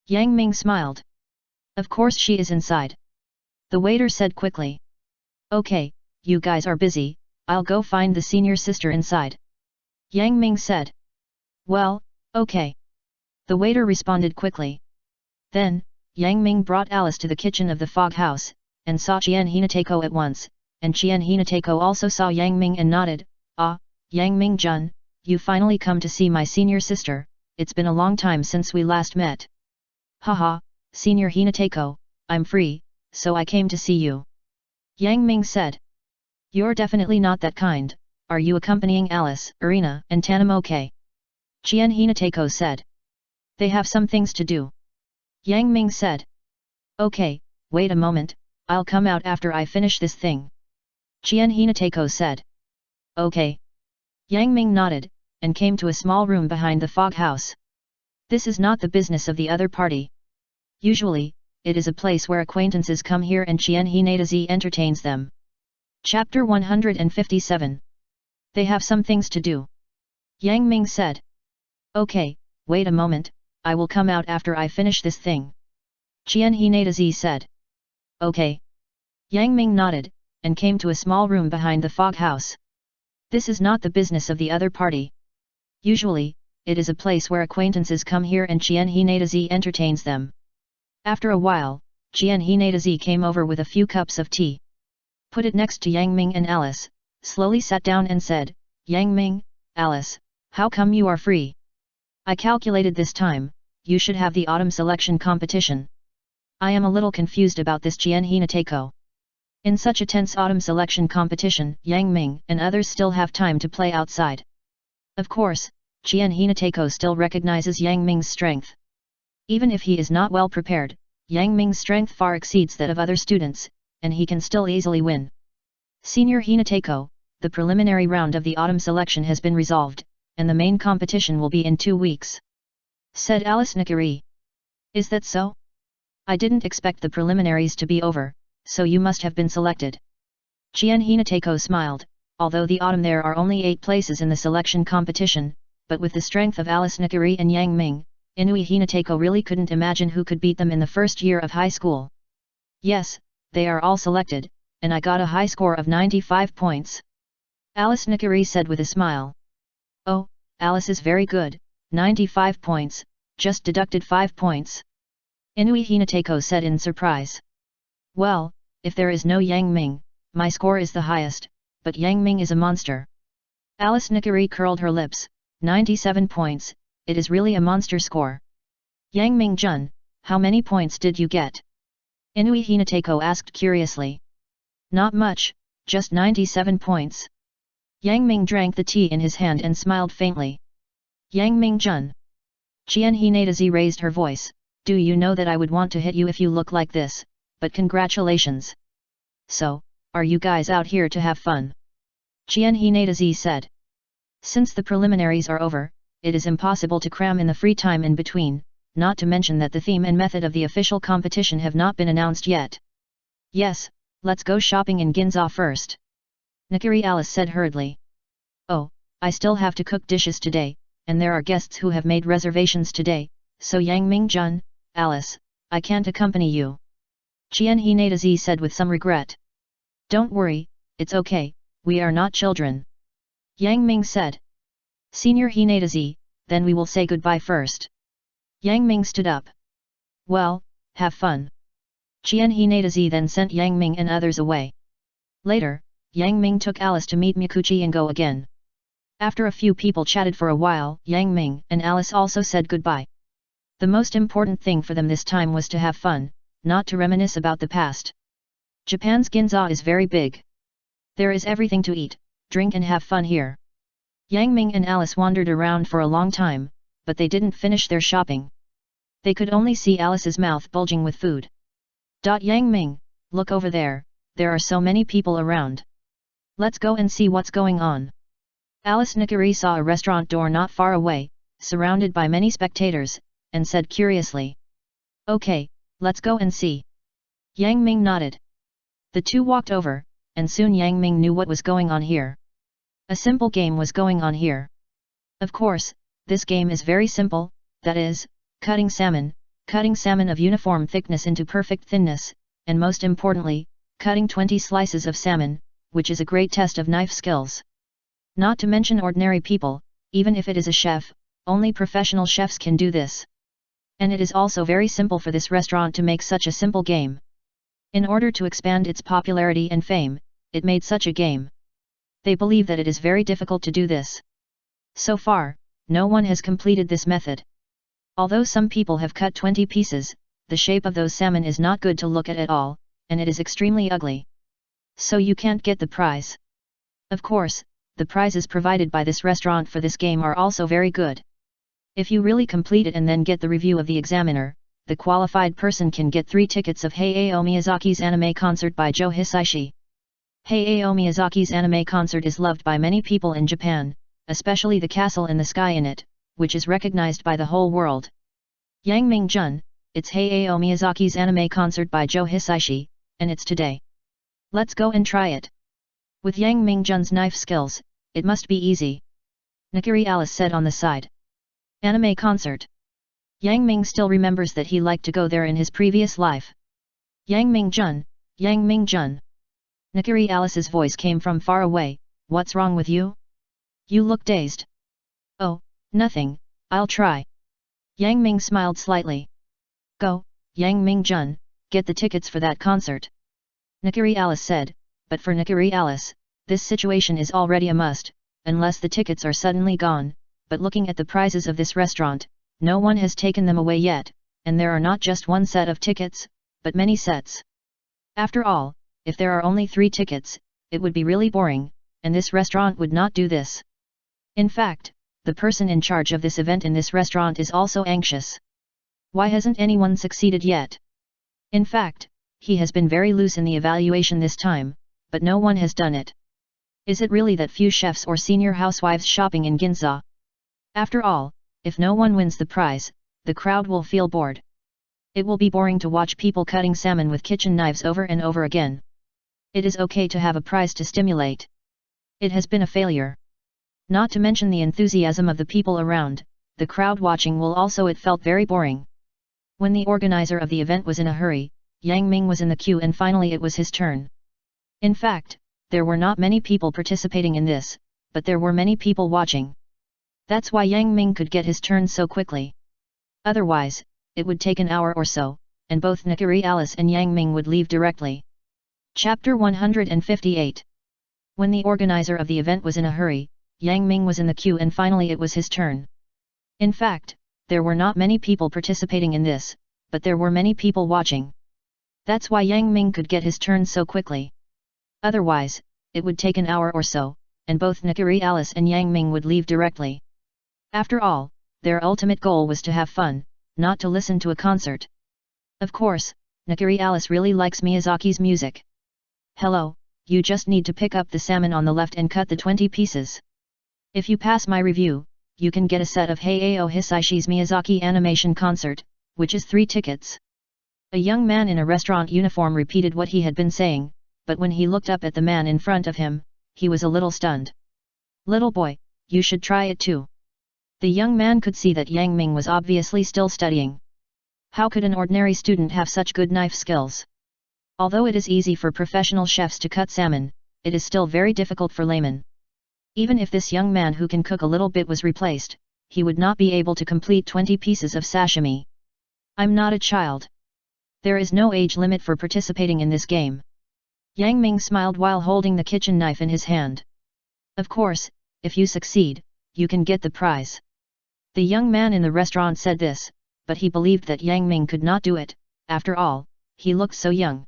Yang Ming smiled. Of course she is inside. The waiter said quickly. Okay, you guys are busy, I'll go find the senior sister inside. Yang Ming said. Well, okay. The waiter responded quickly. Then, Yang Ming brought Alice to the kitchen of the fog house, and saw Chien Hinateko at once, and Chien Hinateko also saw Yang Ming and nodded. Ah, Yang Ming-jun, you finally come to see my senior sister, it's been a long time since we last met. Haha, senior Hinateko, I'm free, so I came to see you. Yang Ming said. You're definitely not that kind, are you accompanying Alice, Arena and Tanamoke? Chien Hinateko said. They have some things to do. Yang Ming said. Okay, wait a moment, I'll come out after I finish this thing. Chien Hinateko said. Okay. Yang Ming nodded, and came to a small room behind the fog house. This is not the business of the other party. Usually, it is a place where acquaintances come here and Chien Hinatazi entertains them. Chapter 157. They have some things to do. Yang Ming said. Okay, wait a moment, I will come out after I finish this thing. Chien Hinatazi said. Okay. Yang Ming nodded, and came to a small room behind the fog house. This is not the business of the other party. Usually, it is a place where acquaintances come here and Chien Hinatazi entertains them. After a while, Chien Hinatazi came over with a few cups of tea. Put it next to Yang Ming and Alice, slowly sat down and said, Yang Ming, Alice, how come you are free? I calculated this time, you should have the autumn selection competition. I am a little confused about this Jian Hinateko. In such a tense autumn selection competition, Yang Ming and others still have time to play outside. Of course, Jian Hinateko still recognizes Yang Ming's strength. Even if he is not well prepared, Yang Ming's strength far exceeds that of other students, and he can still easily win. Senior Hinateko, the preliminary round of the autumn selection has been resolved, and the main competition will be in 2 weeks. Said Alice Nikari. Is that so? I didn't expect the preliminaries to be over, so you must have been selected. Jian Hinateko smiled, although the autumn there are only 8 places in the selection competition, but with the strength of Alice Nikari and Yang Ming, Inui Hinateko really couldn't imagine who could beat them in the first year of high school. Yes, they are all selected, and I got a high score of 95 points. Alice Nikari said with a smile. Oh, Alice is very good, 95 points, just deducted 5 points. Inui Hinateko said in surprise. Well, if there is no Yang Ming, my score is the highest, but Yang Ming is a monster. Alice Nikari curled her lips, 97 points, it is really a monster score. Yang Ming Jun, how many points did you get? Inui Hinateko asked curiously. Not much, just 97 points. Yang Ming drank the tea in his hand and smiled faintly. Yang Ming Jun. Jian Hinatazi raised her voice, do you know that I would want to hit you if you look like this, but congratulations. So, are you guys out here to have fun? Jian Hinatazi said. Since the preliminaries are over, it is impossible to cram in the free time in between, not to mention that the theme and method of the official competition have not been announced yet. Yes, let's go shopping in Ginza first. Nikari Alice said hurriedly. Oh, I still have to cook dishes today, and there are guests who have made reservations today, so Yang Ming Jun, Alice, I can't accompany you. Jian Hinatazi said with some regret. Don't worry, it's okay, we are not children. Yang Ming said. Senior Hinatazi, then we will say goodbye first. Yang Ming stood up. Well, have fun. Jian Hinatazi then sent Yang Ming and others away. Later, Yang Ming took Alice to meet Mikuchi and go again. After a few people chatted for a while, Yang Ming and Alice also said goodbye. The most important thing for them this time was to have fun, not to reminisce about the past. Japan's Ginza is very big. There is everything to eat, drink and have fun here. Yang Ming and Alice wandered around for a long time, but they didn't finish their shopping. They could only see Alice's mouth bulging with food. Yang Ming, look over there, there are so many people around. Let's go and see what's going on. Alice Nikari saw a restaurant door not far away, surrounded by many spectators, and said curiously. Okay, let's go and see. Yang Ming nodded. The two walked over, and soon Yang Ming knew what was going on here. A simple game was going on here. Of course, this game is very simple, that is, cutting salmon of uniform thickness into perfect thinness, and most importantly, cutting 20 slices of salmon, which is a great test of knife skills. Not to mention ordinary people, even if it is a chef, only professional chefs can do this. And it is also very simple for this restaurant to make such a simple game. In order to expand its popularity and fame, it made such a game. They believe that it is very difficult to do this. So far, no one has completed this method. Although some people have cut 20 pieces, the shape of those salmon is not good to look at all, and it is extremely ugly. So you can't get the prize. Of course, the prizes provided by this restaurant for this game are also very good. If you really complete it and then get the review of the examiner, the qualified person can get 3 tickets of Hayao Miyazaki's anime concert by Joe Hisaishi. Hayao Miyazaki's anime concert is loved by many people in Japan, especially the castle and the sky in it, which is recognized by the whole world. Yang Ming Jun, it's Hayao Miyazaki's anime concert by Joe Hisaishi, and it's today. Let's go and try it. With Yang Ming Jun's knife skills, it must be easy. Nikari Alice said on the side. Anime concert. Yang Ming still remembers that he liked to go there in his previous life. Yang Ming Jun, Yang Ming Jun. Nikari Alice's voice came from far away, what's wrong with you? You look dazed. Oh, nothing, I'll try. Yang Ming smiled slightly. Go, Yang Ming Jun, get the tickets for that concert. Nikari Alice said, but for Nikari Alice, This situation is already a must, unless the tickets are suddenly gone, but looking at the prizes of this restaurant, no one has taken them away yet, and there are not just one set of tickets, but many sets. After all, if there are only 3 tickets, it would be really boring, and this restaurant would not do this. In fact, the person in charge of this event in this restaurant is also anxious. Why hasn't anyone succeeded yet? In fact, he has been very loose in the evaluation this time, but no one has done it. Is it really that few chefs or senior housewives shopping in Ginza? After all, if no one wins the prize, the crowd will feel bored. It will be boring to watch people cutting salmon with kitchen knives over and over again. It is okay to have a prize to stimulate. It has been a failure. Not to mention the enthusiasm of the people around, the crowd watching will also it felt very boring. When the organizer of the event was in a hurry, Yang Ming was in the queue and finally it was his turn. In fact, there were not many people participating in this, but there were many people watching. That's why Yang Ming could get his turn so quickly. Otherwise, it would take an hour or so, and both Nakiri Alice and Yang Ming would leave directly. Chapter 158. When the organizer of the event was in a hurry, Yang Ming was in the queue and finally it was his turn. In fact, there were not many people participating in this, but there were many people watching. That's why Yang Ming could get his turn so quickly. Otherwise, it would take an hour or so, and both Nakiri Alice and Yang Ming would leave directly. After all, their ultimate goal was to have fun, not to listen to a concert. Of course, Nakiri Alice really likes Miyazaki's music. Hello, you just need to pick up the salmon on the left and cut the 20 pieces. If you pass my review, you can get a set of Hayao Hisaishi's Miyazaki animation concert, which is 3 tickets. A young man in a restaurant uniform repeated what he had been saying, but when he looked up at the man in front of him, he was a little stunned. Little boy, you should try it too. The young man could see that Yang Ming was obviously still studying. How could an ordinary student have such good knife skills? Although it is easy for professional chefs to cut salmon, it is still very difficult for laymen. Even if this young man who can cook a little bit was replaced, he would not be able to complete 20 pieces of sashimi. I'm not a child. There is no age limit for participating in this game. Yang Ming smiled while holding the kitchen knife in his hand. Of course, if you succeed, you can get the prize. The young man in the restaurant said this, but he believed that Yang Ming could not do it. After all, he looked so young.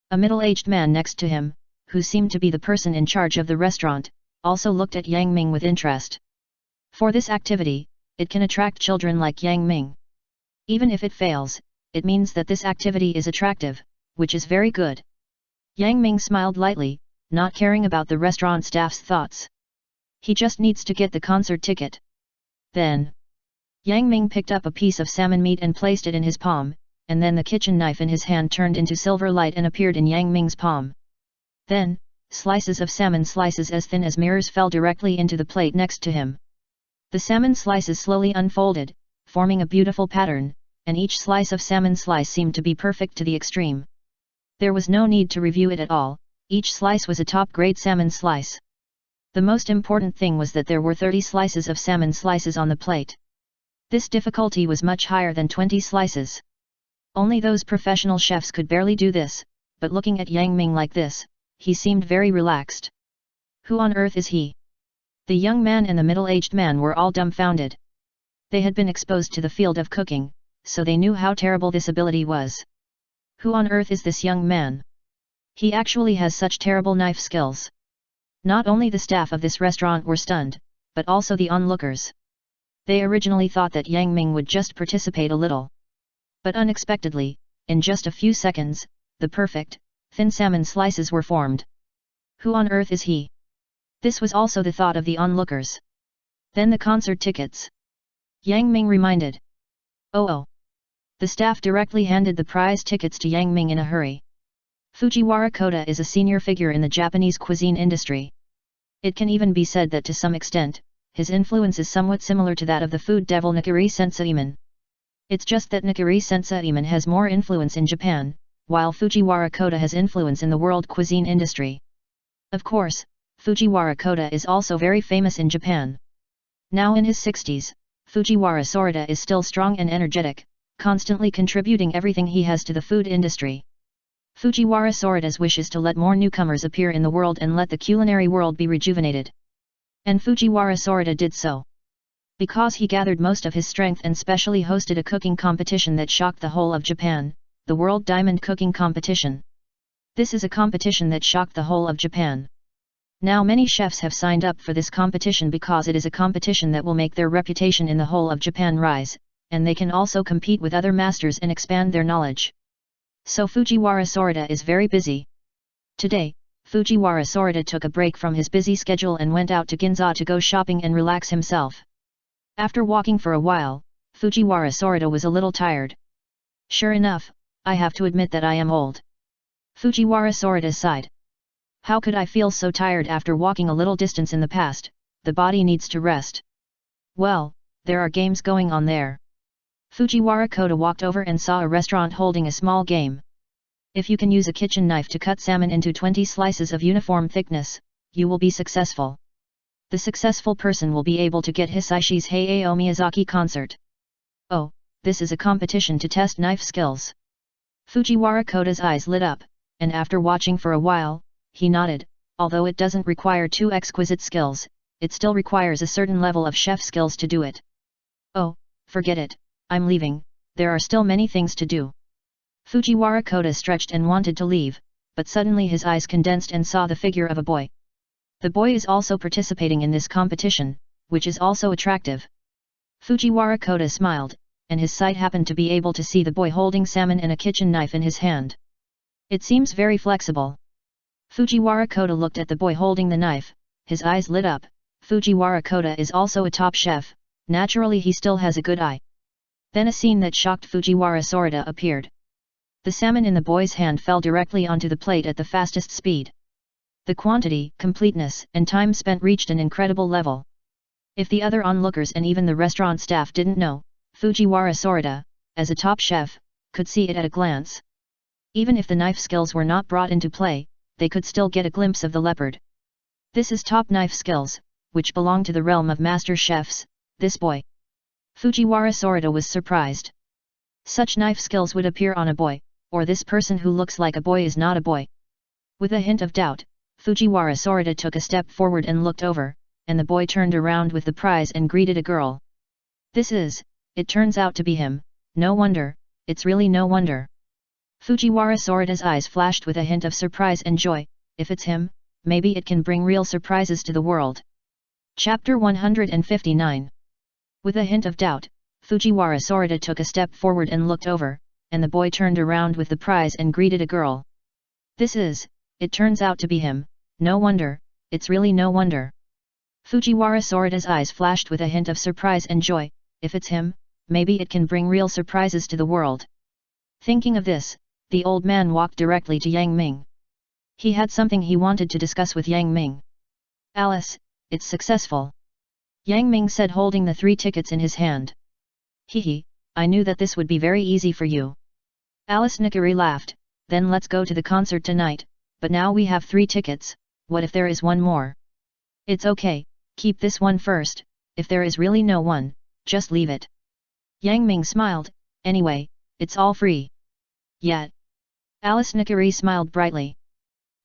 A middle-aged man next to him, who seemed to be the person in charge of the restaurant, also looked at Yang Ming with interest. For this activity, it can attract children like Yang Ming. Even if it fails, it means that this activity is attractive, which is very good. Yang Ming smiled lightly, not caring about the restaurant staff's thoughts. He just needs to get the concert ticket. Then, Yang Ming picked up a piece of salmon meat and placed it in his palm, and then the kitchen knife in his hand turned into silver light and appeared in Yang Ming's palm. Then, slices of salmon slices as thin as mirrors fell directly into the plate next to him. The salmon slices slowly unfolded, forming a beautiful pattern, and each slice of salmon slice seemed to be perfect to the extreme. There was no need to review it at all, each slice was a top-grade salmon slice. The most important thing was that there were 30 slices of salmon slices on the plate. This difficulty was much higher than 20 slices. Only those professional chefs could barely do this, but looking at Yang Ming like this, he seemed very relaxed. Who on earth is he? The young man and the middle-aged man were all dumbfounded. They had been exposed to the field of cooking, so they knew how terrible this ability was. Who on earth is this young man? He actually has such terrible knife skills. Not only the staff of this restaurant were stunned, but also the onlookers. They originally thought that Yang Ming would just participate a little. But unexpectedly, in just a few seconds, the perfect, thin salmon slices were formed. Who on earth is he? This was also the thought of the onlookers. Then the concert tickets. Yang Ming reminded. Oh. The staff directly handed the prize tickets to Yang Ming in a hurry. Fujiwara Koda is a senior figure in the Japanese cuisine industry. It can even be said that to some extent, his influence is somewhat similar to that of the food devil Nakiri Senseiman. It's just that Nakiri Senseiman has more influence in Japan, while Fujiwara Koda has influence in the world cuisine industry. Of course, Fujiwara Koda is also very famous in Japan. Now in his 60s, Fujiwara Sorita is still strong and energetic, constantly contributing everything he has to the food industry. Fujiwara Sorita's wish is to let more newcomers appear in the world and let the culinary world be rejuvenated. And Fujiwara Sorita did so. Because he gathered most of his strength and specially hosted a cooking competition that shocked the whole of Japan, the World Diamond Cooking Competition. This is a competition that shocked the whole of Japan. Now many chefs have signed up for this competition because it is a competition that will make their reputation in the whole of Japan rise, and they can also compete with other masters and expand their knowledge. So Fujiwara Sorita is very busy. Today, Fujiwara Sorita took a break from his busy schedule and went out to Ginza to go shopping and relax himself. After walking for a while, Fujiwara Sorita was a little tired. Sure enough, I have to admit that I am old. Fujiwara Sorita sighed. How could I feel so tired after walking a little distance in the past? The body needs to rest. Well, there are games going on there. Fujiwara Kota walked over and saw a restaurant holding a small game. If you can use a kitchen knife to cut salmon into 20 slices of uniform thickness, you will be successful. The successful person will be able to get Hisaishi's Hayao Miyazaki concert. Oh, this is a competition to test knife skills. Fujiwara Kota's eyes lit up, and after watching for a while, he nodded. Although it doesn't require too exquisite skills, it still requires a certain level of chef skills to do it. Oh, forget it, I'm leaving, there are still many things to do. Fujiwara Kota stretched and wanted to leave, but suddenly his eyes condensed and saw the figure of a boy. The boy is also participating in this competition, which is also attractive. Fujiwara Kota smiled, and his sight happened to be able to see the boy holding salmon and a kitchen knife in his hand. It seems very flexible. Fujiwara Kota looked at the boy holding the knife, his eyes lit up. Fujiwara Kota is also a top chef, naturally he still has a good eye. Then a scene that shocked Fujiwara Sorita appeared. The salmon in the boy's hand fell directly onto the plate at the fastest speed. The quantity, completeness, and time spent reached an incredible level. If the other onlookers and even the restaurant staff didn't know, Fujiwara Sorita, as a top chef, could see it at a glance. Even if the knife skills were not brought into play, they could still get a glimpse of the leopard. This is top knife skills, which belong to the realm of master chefs, this boy. Fujiwara Sorita was surprised. Such knife skills would appear on a boy, or this person who looks like a boy is not a boy. With a hint of doubt, Fujiwara Sorita took a step forward and looked over, and the boy turned around with the prize and greeted a girl. It turns out to be him, no wonder, it's really no wonder. Fujiwara Sorita's eyes flashed with a hint of surprise and joy. If it's him, maybe it can bring real surprises to the world. Chapter 159. With a hint of doubt, Fujiwara Sorita took a step forward and looked over, and the boy turned around with the prize and greeted a girl. It turns out to be him, no wonder, it's really no wonder. Fujiwara Sorita's eyes flashed with a hint of surprise and joy. If it's him, maybe it can bring real surprises to the world. Thinking of this, the old man walked directly to Yang Ming. He had something he wanted to discuss with Yang Ming. Alice, it's successful. Yang Ming said, holding the 3 tickets in his hand. Hehe, I knew that this would be very easy for you. Alice Nikari laughed. Then let's go to the concert tonight, but now we have 3 tickets, what if there is one more? It's okay, keep this one first, if there is really no one, just leave it. Yang Ming smiled, anyway, it's all free. Yet. Alice Nikari smiled brightly.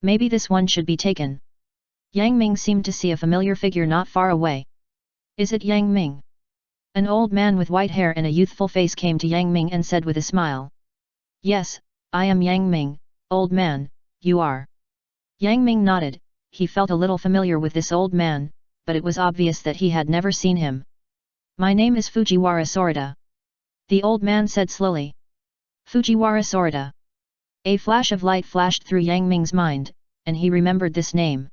Maybe this one should be taken. Yang Ming seemed to see a familiar figure not far away. Is it Yang Ming? An old man with white hair and a youthful face came to Yang Ming and said with a smile. Yes, I am Yang Ming, old man, you are. Yang Ming nodded, he felt a little familiar with this old man, but it was obvious that he had never seen him. My name is Fujiwara Sorita. The old man said slowly. Fujiwara Sorita. A flash of light flashed through Yang Ming's mind, and he remembered this name.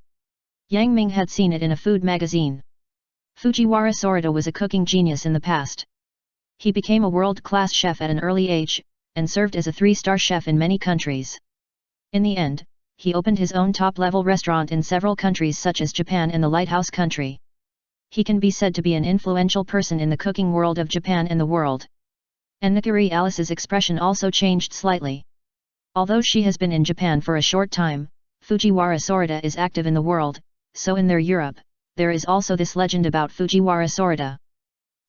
Yang Ming had seen it in a food magazine. Fujiwara Sorita was a cooking genius in the past. He became a world-class chef at an early age, and served as a 3-star chef in many countries. In the end, he opened his own top-level restaurant in several countries such as Japan and the Lighthouse country. He can be said to be an influential person in the cooking world of Japan and the world. And Nikari Alice's expression also changed slightly. Although she has been in Japan for a short time, Fujiwara Sorita is active in the world, so in their Europe, there is also this legend about Fujiwara Sorita.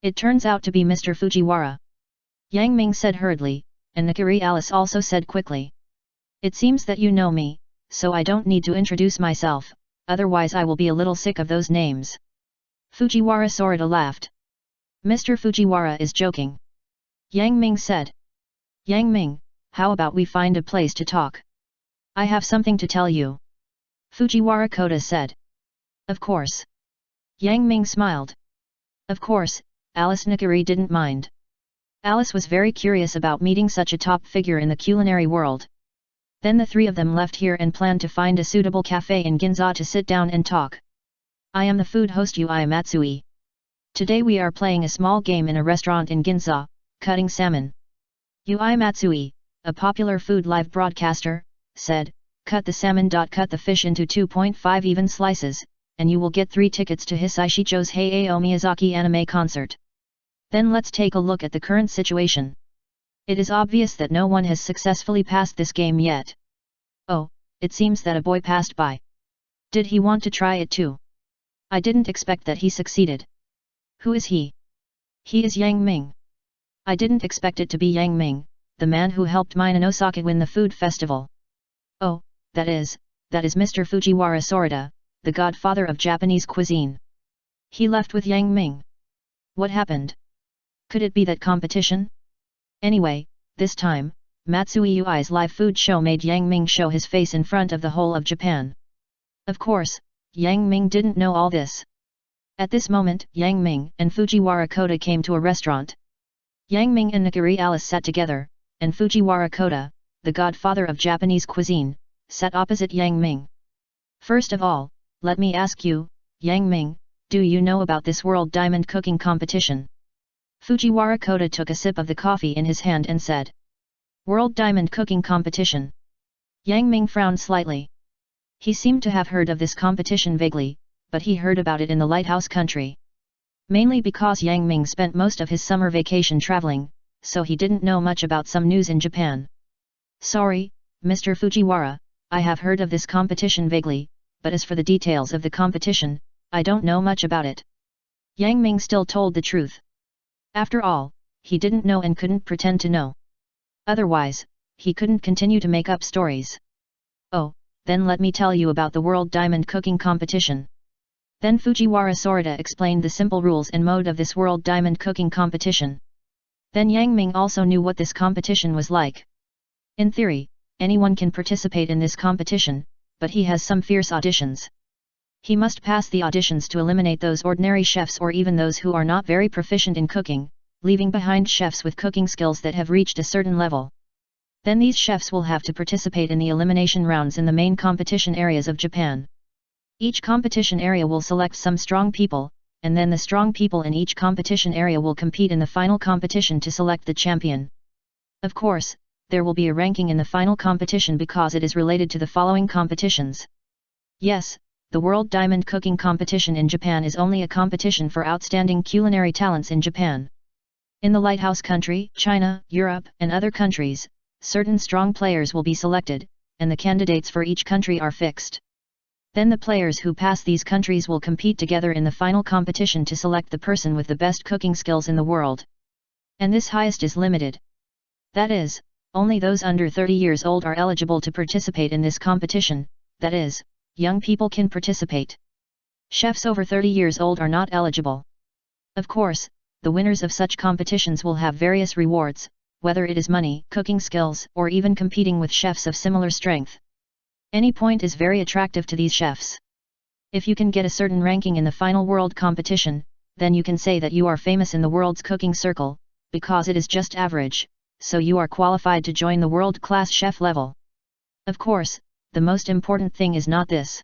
It turns out to be Mr. Fujiwara. Yang Ming said hurriedly, and Nikari Alice also said quickly. It seems that you know me, so I don't need to introduce myself, otherwise I will be a little sick of those names. Fujiwara Sorita laughed. Mr. Fujiwara is joking. Yang Ming said. Yang Ming, how about we find a place to talk? I have something to tell you. Fujiwara Kota said. Of course. Yang Ming smiled. Of course, Alice Nakiri didn't mind. Alice was very curious about meeting such a top figure in the culinary world. Then the three of them left here and planned to find a suitable cafe in Ginza to sit down and talk. I am the food host Ui Matsui. Today we are playing a small game in a restaurant in Ginza, cutting salmon. Ui Matsui, a popular food live broadcaster, said, cut the salmon. Cut the fish into 2.5 even slices, and you will get 3 tickets to Hisai Shicho's Hayao Miyazaki anime concert. Then let's take a look at the current situation. It is obvious that no one has successfully passed this game yet. Oh, it seems that a boy passed by. Did he want to try it too? I didn't expect that he succeeded. Who is he? He is Yang Ming. I didn't expect it to be Yang Ming, the man who helped Minanosaka win the food festival. Oh, that is Mr. Fujiwara Sorita, the godfather of Japanese cuisine. He left with Yang Ming. What happened? Could it be that competition? Anyway, this time, Matsui Ui's live food show made Yang Ming show his face in front of the whole of Japan. Of course, Yang Ming didn't know all this. At this moment, Yang Ming and Fujiwara Kota came to a restaurant. Yang Ming and Nakiri Alice sat together, and Fujiwara Kota, the godfather of Japanese cuisine, sat opposite Yang Ming. First of all, let me ask you, Yang Ming, do you know about this World Diamond Cooking Competition? Fujiwara Kota took a sip of the coffee in his hand and said. World Diamond Cooking Competition. Yang Ming frowned slightly. He seemed to have heard of this competition vaguely, but he heard about it in the lighthouse country. Mainly because Yang Ming spent most of his summer vacation traveling, so he didn't know much about some news in Japan. Sorry, Mr. Fujiwara, I have heard of this competition vaguely, but as for the details of the competition, I don't know much about it. Yang Ming still told the truth. After all, he didn't know and couldn't pretend to know. Otherwise, he couldn't continue to make up stories. Oh, then let me tell you about the World Diamond Cooking Competition. Then Fujiwara Sorita explained the simple rules and mode of this World Diamond Cooking Competition. Then Yang Ming also knew what this competition was like. In theory, anyone can participate in this competition, but he has some fierce auditions. He must pass the auditions to eliminate those ordinary chefs or even those who are not very proficient in cooking, leaving behind chefs with cooking skills that have reached a certain level. Then these chefs will have to participate in the elimination rounds in the main competition areas of Japan. Each competition area will select some strong people, and then the strong people in each competition area will compete in the final competition to select the champion. Of course, there will be a ranking in the final competition because it is related to the following competitions. Yes, the World Diamond Cooking Competition in Japan is only a competition for outstanding culinary talents in Japan. In the lighthouse country, China, Europe, and other countries, certain strong players will be selected, and the candidates for each country are fixed. Then the players who pass these countries will compete together in the final competition to select the person with the best cooking skills in the world. And this highest is limited. That is, only those under 30 years old are eligible to participate in this competition, that is, young people can participate. Chefs over 30 years old are not eligible. Of course, the winners of such competitions will have various rewards, whether it is money, cooking skills, or even competing with chefs of similar strength. Any point is very attractive to these chefs. If you can get a certain ranking in the final world competition, then you can say that you are famous in the world's cooking circle, because it is just average, so you are qualified to join the world-class chef level. Of course, the most important thing is not this.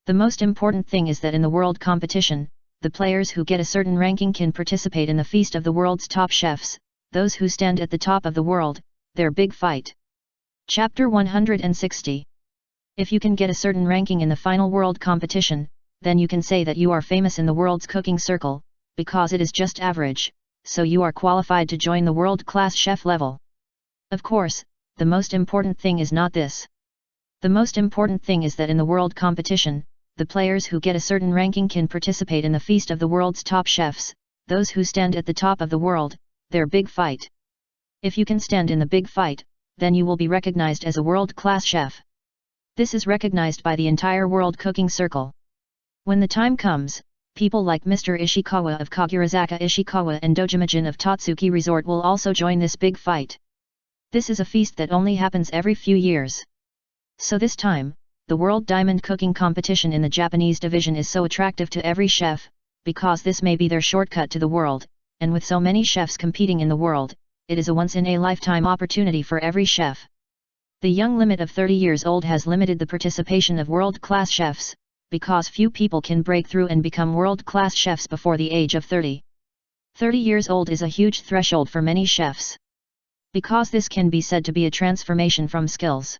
The most important thing is that in the world competition, the players who get a certain ranking can participate in the feast of the world's top chefs, those who stand at the top of the world, their big fight. Chapter 160. If you can get a certain ranking in the final world competition, then you can say that you are famous in the world's cooking circle, because it is just average, so you are qualified to join the world-class chef level. Of course, the most important thing is not this. The most important thing is that in the world competition, the players who get a certain ranking can participate in the feast of the world's top chefs, those who stand at the top of the world, their big fight. If you can stand in the big fight, then you will be recognized as a world-class chef. This is recognized by the entire world cooking circle. When the time comes, people like Mr. Ishikawa of Kagurazaka Ishikawa and Dojimajin of Totsuki Resort will also join this big fight. This is a feast that only happens every few years. So this time, the World Diamond Cooking Competition in the Japanese division is so attractive to every chef, because this may be their shortcut to the world, and with so many chefs competing in the world, it is a once-in-a-lifetime opportunity for every chef. The young limit of 30 years old has limited the participation of world-class chefs, because few people can break through and become world-class chefs before the age of 30. 30 years old is a huge threshold for many chefs, because this can be said to be a transformation from skills.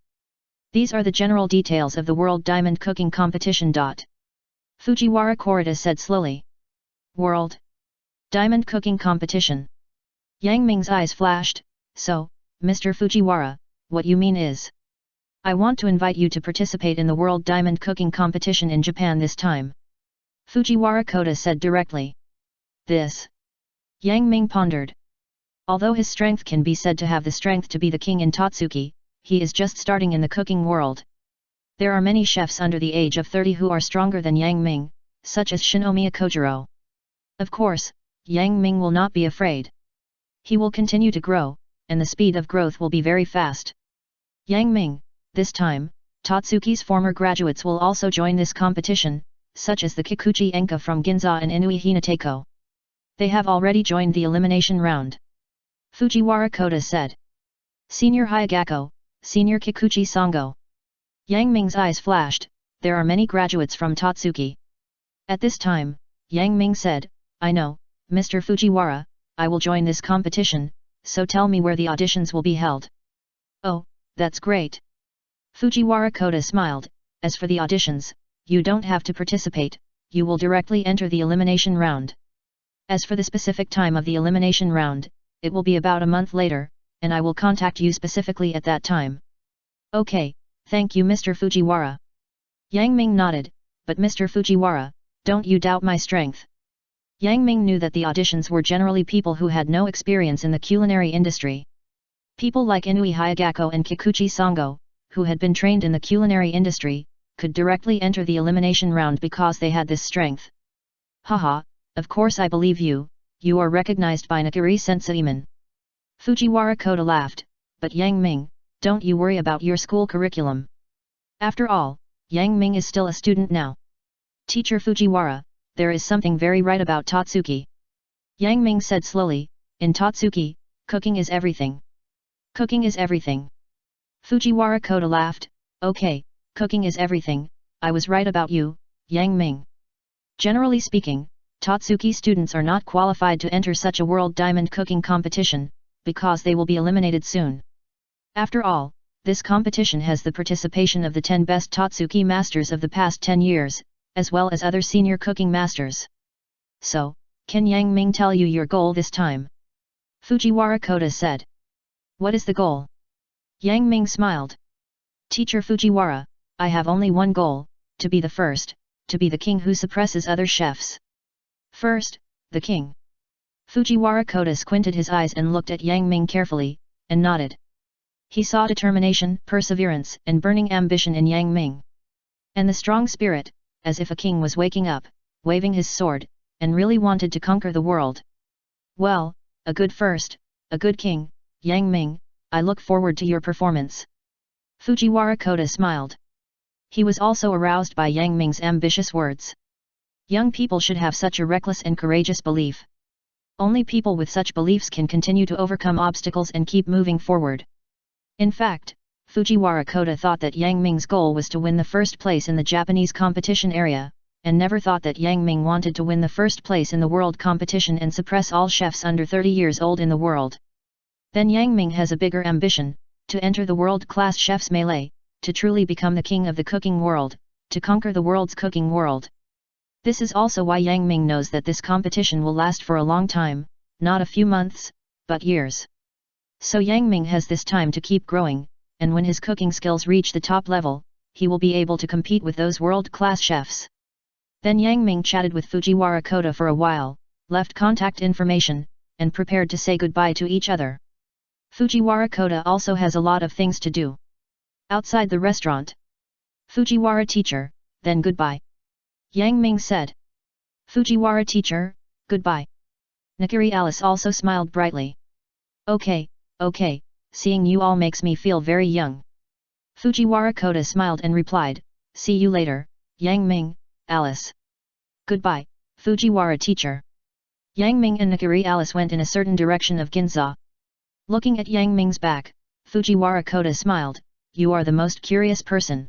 These are the general details of the World Diamond Cooking Competition. Fujiwara Kurita said slowly. World Diamond Cooking Competition. Yang Ming's eyes flashed. So, Mr. Fujiwara, what you mean is, I want to invite you to participate in the World Diamond Cooking Competition in Japan this time. Fujiwara Kota said directly. This? Yang Ming pondered. Although his strength can be said to have the strength to be the king in Totsuki, he is just starting in the cooking world. There are many chefs under the age of 30 who are stronger than Yang Ming, such as Shinomiya Kojiro. Of course, Yang Ming will not be afraid. He will continue to grow, and the speed of growth will be very fast. Yang Ming, this time, Totsuki's former graduates will also join this competition, such as the Kikuchi Enka from Ginza and Inui Hinateko. They have already joined the elimination round. Fujiwara Kota said. Senior Hayagako, Senior Kikuchi Sango. Yang Ming's eyes flashed. There are many graduates from Totsuki. At this time, Yang Ming said, I know, Mr. Fujiwara, I will join this competition, so tell me where the auditions will be held. Oh, that's great. Fujiwara Kota smiled. As for the auditions, you don't have to participate, you will directly enter the elimination round. As for the specific time of the elimination round, it will be about a month later, and I will contact you specifically at that time. Okay, thank you Mr. Fujiwara. Yang Ming nodded, but Mr. Fujiwara, don't you doubt my strength. Yang Ming knew that the auditions were generally people who had no experience in the culinary industry. People like Inui Hayagako and Kikuchi Sango, who had been trained in the culinary industry, could directly enter the elimination round because they had this strength. Haha, of course I believe you, you are recognized by Nakiri Senseiman. Fujiwara Kota laughed, but Yang Ming, don't you worry about your school curriculum. After all, Yang Ming is still a student now. Teacher Fujiwara, there is something very right about Totsuki. Yang Ming said slowly, in Totsuki, cooking is everything. Cooking is everything. Fujiwara Kota laughed, okay, cooking is everything, I was right about you, Yang Ming. Generally speaking, Totsuki students are not qualified to enter such a World Diamond Cooking Competition, because they will be eliminated soon. After all, this competition has the participation of the 10 best Totsuki masters of the past 10 years, as well as other senior cooking masters. So, can Yang Ming tell you your goal this time? Fujiwara Kota said. What is the goal? Yang Ming smiled. Teacher Fujiwara, I have only one goal, to be the first, to be the king who suppresses other chefs. First, the king. Fujiwara Kota squinted his eyes and looked at Yang Ming carefully, and nodded. He saw determination, perseverance, and burning ambition in Yang Ming. And the strong spirit, as if a king was waking up, waving his sword, and really wanted to conquer the world. Well, a good first, a good king, Yang Ming, I look forward to your performance. Fujiwara Kota smiled. He was also aroused by Yang Ming's ambitious words. Young people should have such a reckless and courageous belief. Only people with such beliefs can continue to overcome obstacles and keep moving forward. In fact, Fujiwara Kota thought that Yang Ming's goal was to win the first place in the Japanese competition area, and never thought that Yang Ming wanted to win the first place in the world competition and suppress all chefs under 30 years old in the world. Then Yang Ming has a bigger ambition, to enter the world-class chef's melee, to truly become the king of the cooking world, to conquer the world's cooking world. This is also why Yang Ming knows that this competition will last for a long time, not a few months, but years. So Yang Ming has this time to keep growing, and when his cooking skills reach the top level, he will be able to compete with those world-class chefs. Then Yang Ming chatted with Fujiwara Kota for a while, left contact information, and prepared to say goodbye to each other. Fujiwara Kota also has a lot of things to do. Outside the restaurant. Fujiwara teacher, then goodbye. Yang Ming said. Fujiwara teacher, goodbye. Nakiri Alice also smiled brightly. Okay, seeing you all makes me feel very young. Fujiwara Kota smiled and replied, see you later, Yang Ming, Alice. Goodbye, Fujiwara teacher. Yang Ming and Nakiri Alice went in a certain direction of Ginza. Looking at Yang Ming's back, Fujiwara Kota smiled, you are the most curious person.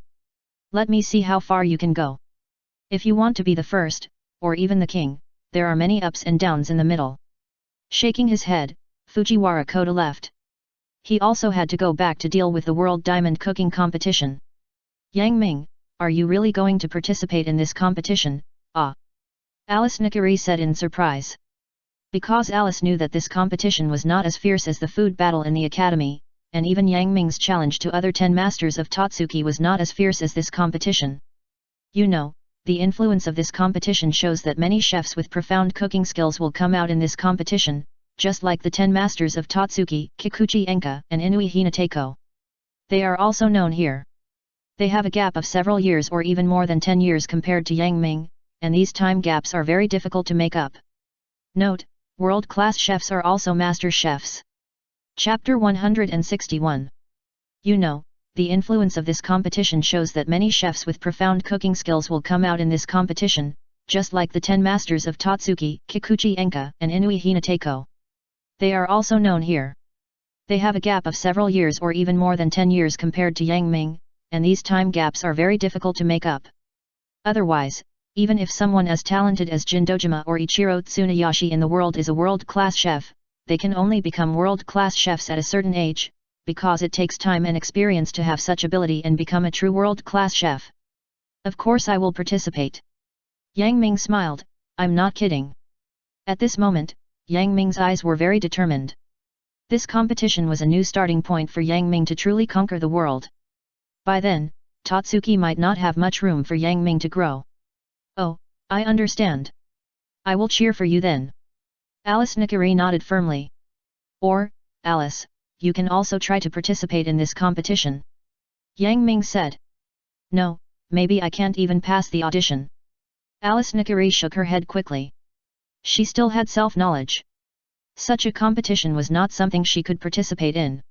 Let me see how far you can go. If you want to be the first, or even the king, there are many ups and downs in the middle. Shaking his head, Fujiwara Kota left. He also had to go back to deal with the World Diamond Cooking Competition. Yang Ming, are you really going to participate in this competition? Alice Nakiri said in surprise. Because Alice knew that this competition was not as fierce as the food battle in the academy, and even Yang Ming's challenge to other 10 masters of Totsuki was not as fierce as this competition. You know, the influence of this competition shows that many chefs with profound cooking skills will come out in this competition, just like the 10 masters of Totsuki, Kikuchi Enka, and Inui Hinateko. They are also known here. They have a gap of several years or even more than 10 years compared to Yang Ming, and these time gaps are very difficult to make up. Note, world-class chefs are also master chefs. Chapter 161. You know, the influence of this competition shows that many chefs with profound cooking skills will come out in this competition, just like the 10 masters of Totsuki, Kikuchi Enka, and Inui Hinateko. They are also known here. They have a gap of several years or even more than 10 years compared to Yang Ming, and these time gaps are very difficult to make up. Otherwise, even if someone as talented as Jindojima or Ichiro Tsunayoshi in the world is a world-class chef, they can only become world-class chefs at a certain age, because it takes time and experience to have such ability and become a true world-class chef. Of course I will participate. Yang Ming smiled, I'm not kidding. At this moment, Yang Ming's eyes were very determined. This competition was a new starting point for Yang Ming to truly conquer the world. By then, Totsuki might not have much room for Yang Ming to grow. Oh, I understand. I will cheer for you then. Alice Nakiri nodded firmly. Or, Alice, you can also try to participate in this competition. Yang Ming said. No, maybe I can't even pass the audition. Alice Nakiri shook her head quickly. She still had self-knowledge. Such a competition was not something she could participate in.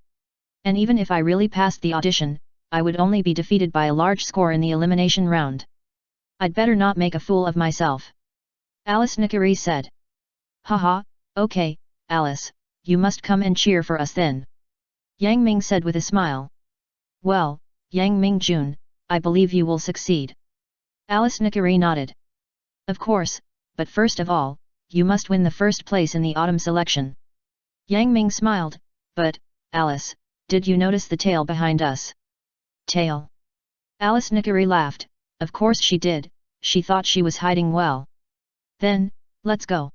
And even if I really passed the audition, I would only be defeated by a large score in the elimination round. I'd better not make a fool of myself. Alice Nakiri said. Haha, okay, Alice, you must come and cheer for us then. Yang Ming said with a smile. Well, Yang Ming Jun, I believe you will succeed. Alice Nakiri nodded. Of course, but first of all, you must win the first place in the autumn selection. Yang Ming smiled, but, Alice, did you notice the tail behind us? Tail. Alice Nakiri laughed, of course she did, she thought she was hiding well. Then, let's go.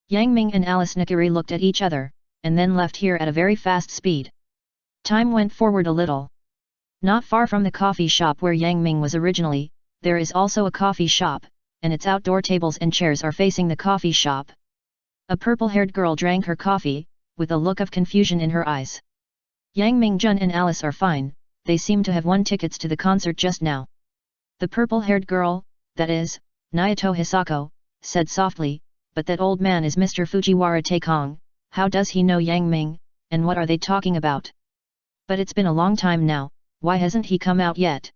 Yang Ming and Alice Nakiri looked at each other, and then left here at a very fast speed. Time went forward a little. Not far from the coffee shop where Yang Ming was originally, there is also a coffee shop, and its outdoor tables and chairs are facing the coffee shop. A purple-haired girl drank her coffee, with a look of confusion in her eyes. Yang Ming Jun and Alice are fine, they seem to have won tickets to the concert just now. The purple-haired girl, that is, Naoto Hisako, said softly, but that old man is Mr. Fujiwara Taekong, how does he know Yang Ming, and what are they talking about? But it's been a long time now, why hasn't he come out yet?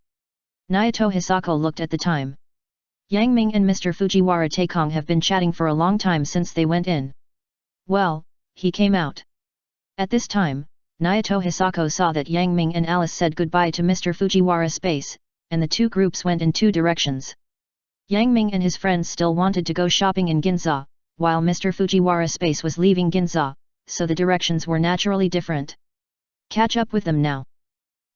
Naoto Hisako looked at the time. Yang Ming and Mr. Fujiwara Taekong have been chatting for a long time since they went in. Well, he came out. At this time, Naoto Hisako saw that Yang Ming and Alice said goodbye to Mr. Fujiwara's space, and the two groups went in two directions. Yang Ming and his friends still wanted to go shopping in Ginza, while Mr. Fujiwara's space was leaving Ginza, so the directions were naturally different. Catch up with them now.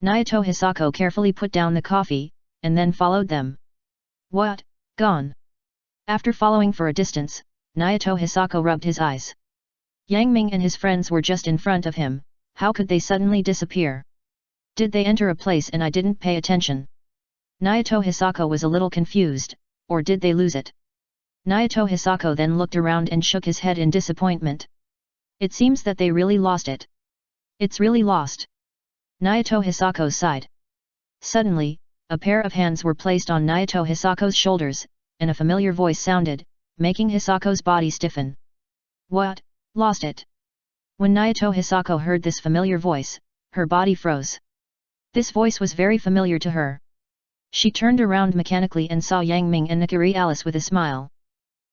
Naoto Hisako carefully put down the coffee, and then followed them. What? Gone? After following for a distance, Naoto Hisako rubbed his eyes. Yang Ming and his friends were just in front of him, how could they suddenly disappear? Did they enter a place and I didn't pay attention? Naoto Hisako was a little confused, or did they lose it? Naoto Hisako then looked around and shook his head in disappointment. It seems that they really lost it. It's really lost. Naoto Hisako sighed. Suddenly, a pair of hands were placed on Naoto Hisako's shoulders, and a familiar voice sounded, making Hisako's body stiffen. What? Lost it? When Naoto Hisako heard this familiar voice, her body froze. This voice was very familiar to her. She turned around mechanically and saw Yang Ming and Nakiri Alice with a smile.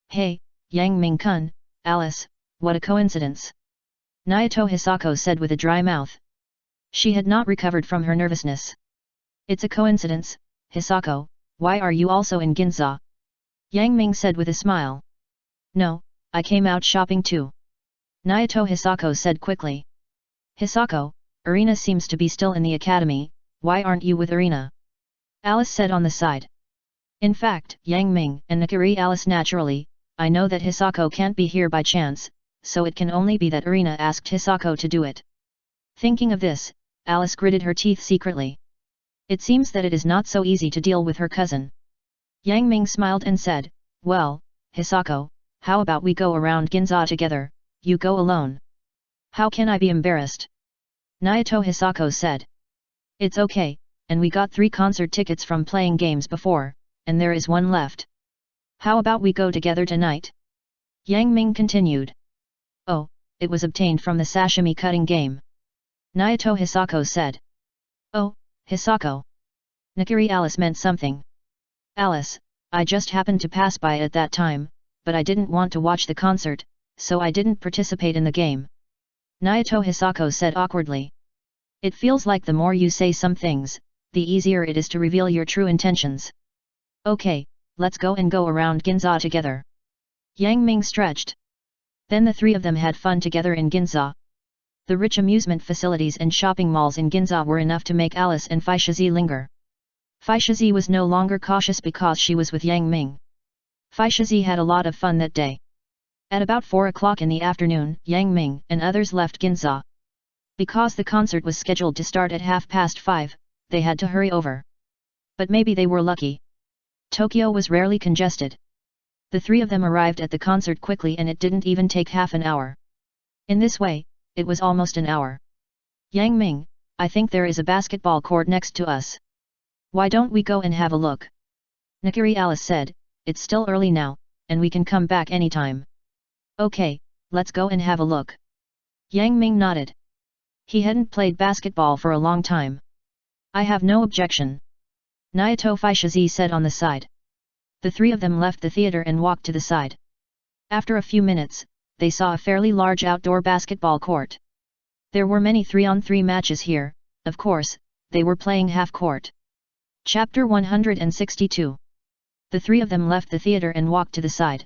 Hey, Yang Ming-kun, Alice, what a coincidence. Naoto Hisako said with a dry mouth. She had not recovered from her nervousness. It's a coincidence, Hisako, why are you also in Ginza? Yang Ming said with a smile. No, I came out shopping too. Naoto Hisako said quickly. Hisako, Irina seems to be still in the academy, why aren't you with Irina? Alice said on the side. In fact, Yang Ming and Nakiri Alice naturally, I know that Hisako can't be here by chance, so it can only be that Irina asked Hisako to do it. Thinking of this, Alice gritted her teeth secretly. It seems that it is not so easy to deal with her cousin. Yang Ming smiled and said, well, Hisako, how about we go around Ginza together, you go alone. How can I be embarrassed? Naoto Hisako said. It's okay, and we got 3 concert tickets from playing games before, and there is 1 left. How about we go together tonight? Yang Ming continued. Oh, it was obtained from the sashimi cutting game. Naoto Hisako said. Oh, Hisako. Nakiri Alice meant something. Alice, I just happened to pass by at that time, but I didn't want to watch the concert, so I didn't participate in the game. Naoto Hisako said awkwardly. It feels like the more you say some things, the easier it is to reveal your true intentions. Okay, let's go and go around Ginza together. Yang Ming stretched. Then the 3 of them had fun together in Ginza. The rich amusement facilities and shopping malls in Ginza were enough to make Alice and Faishizi linger. Faishizi was no longer cautious because she was with Yang Ming. Faishizi had a lot of fun that day. At about 4 o'clock in the afternoon, Yang Ming and others left Ginza. Because the concert was scheduled to start at 5:30, they had to hurry over. But maybe they were lucky. Tokyo was rarely congested. The 3 of them arrived at the concert quickly and it didn't even take half an hour. In this way, it was almost an hour. Yang Ming, I think there is a basketball court next to us. Why don't we go and have a look? Nakiri Alice said, it's still early now, and we can come back anytime. Okay, let's go and have a look. Yang Ming nodded. He hadn't played basketball for a long time. I have no objection. Naoto Faishizi said on the side. The 3 of them left the theater and walked to the side. After a few minutes, they saw a fairly large outdoor basketball court. There were many 3-on-3 matches here, of course, they were playing half-court. Chapter 162. The 3 of them left the theater and walked to the side.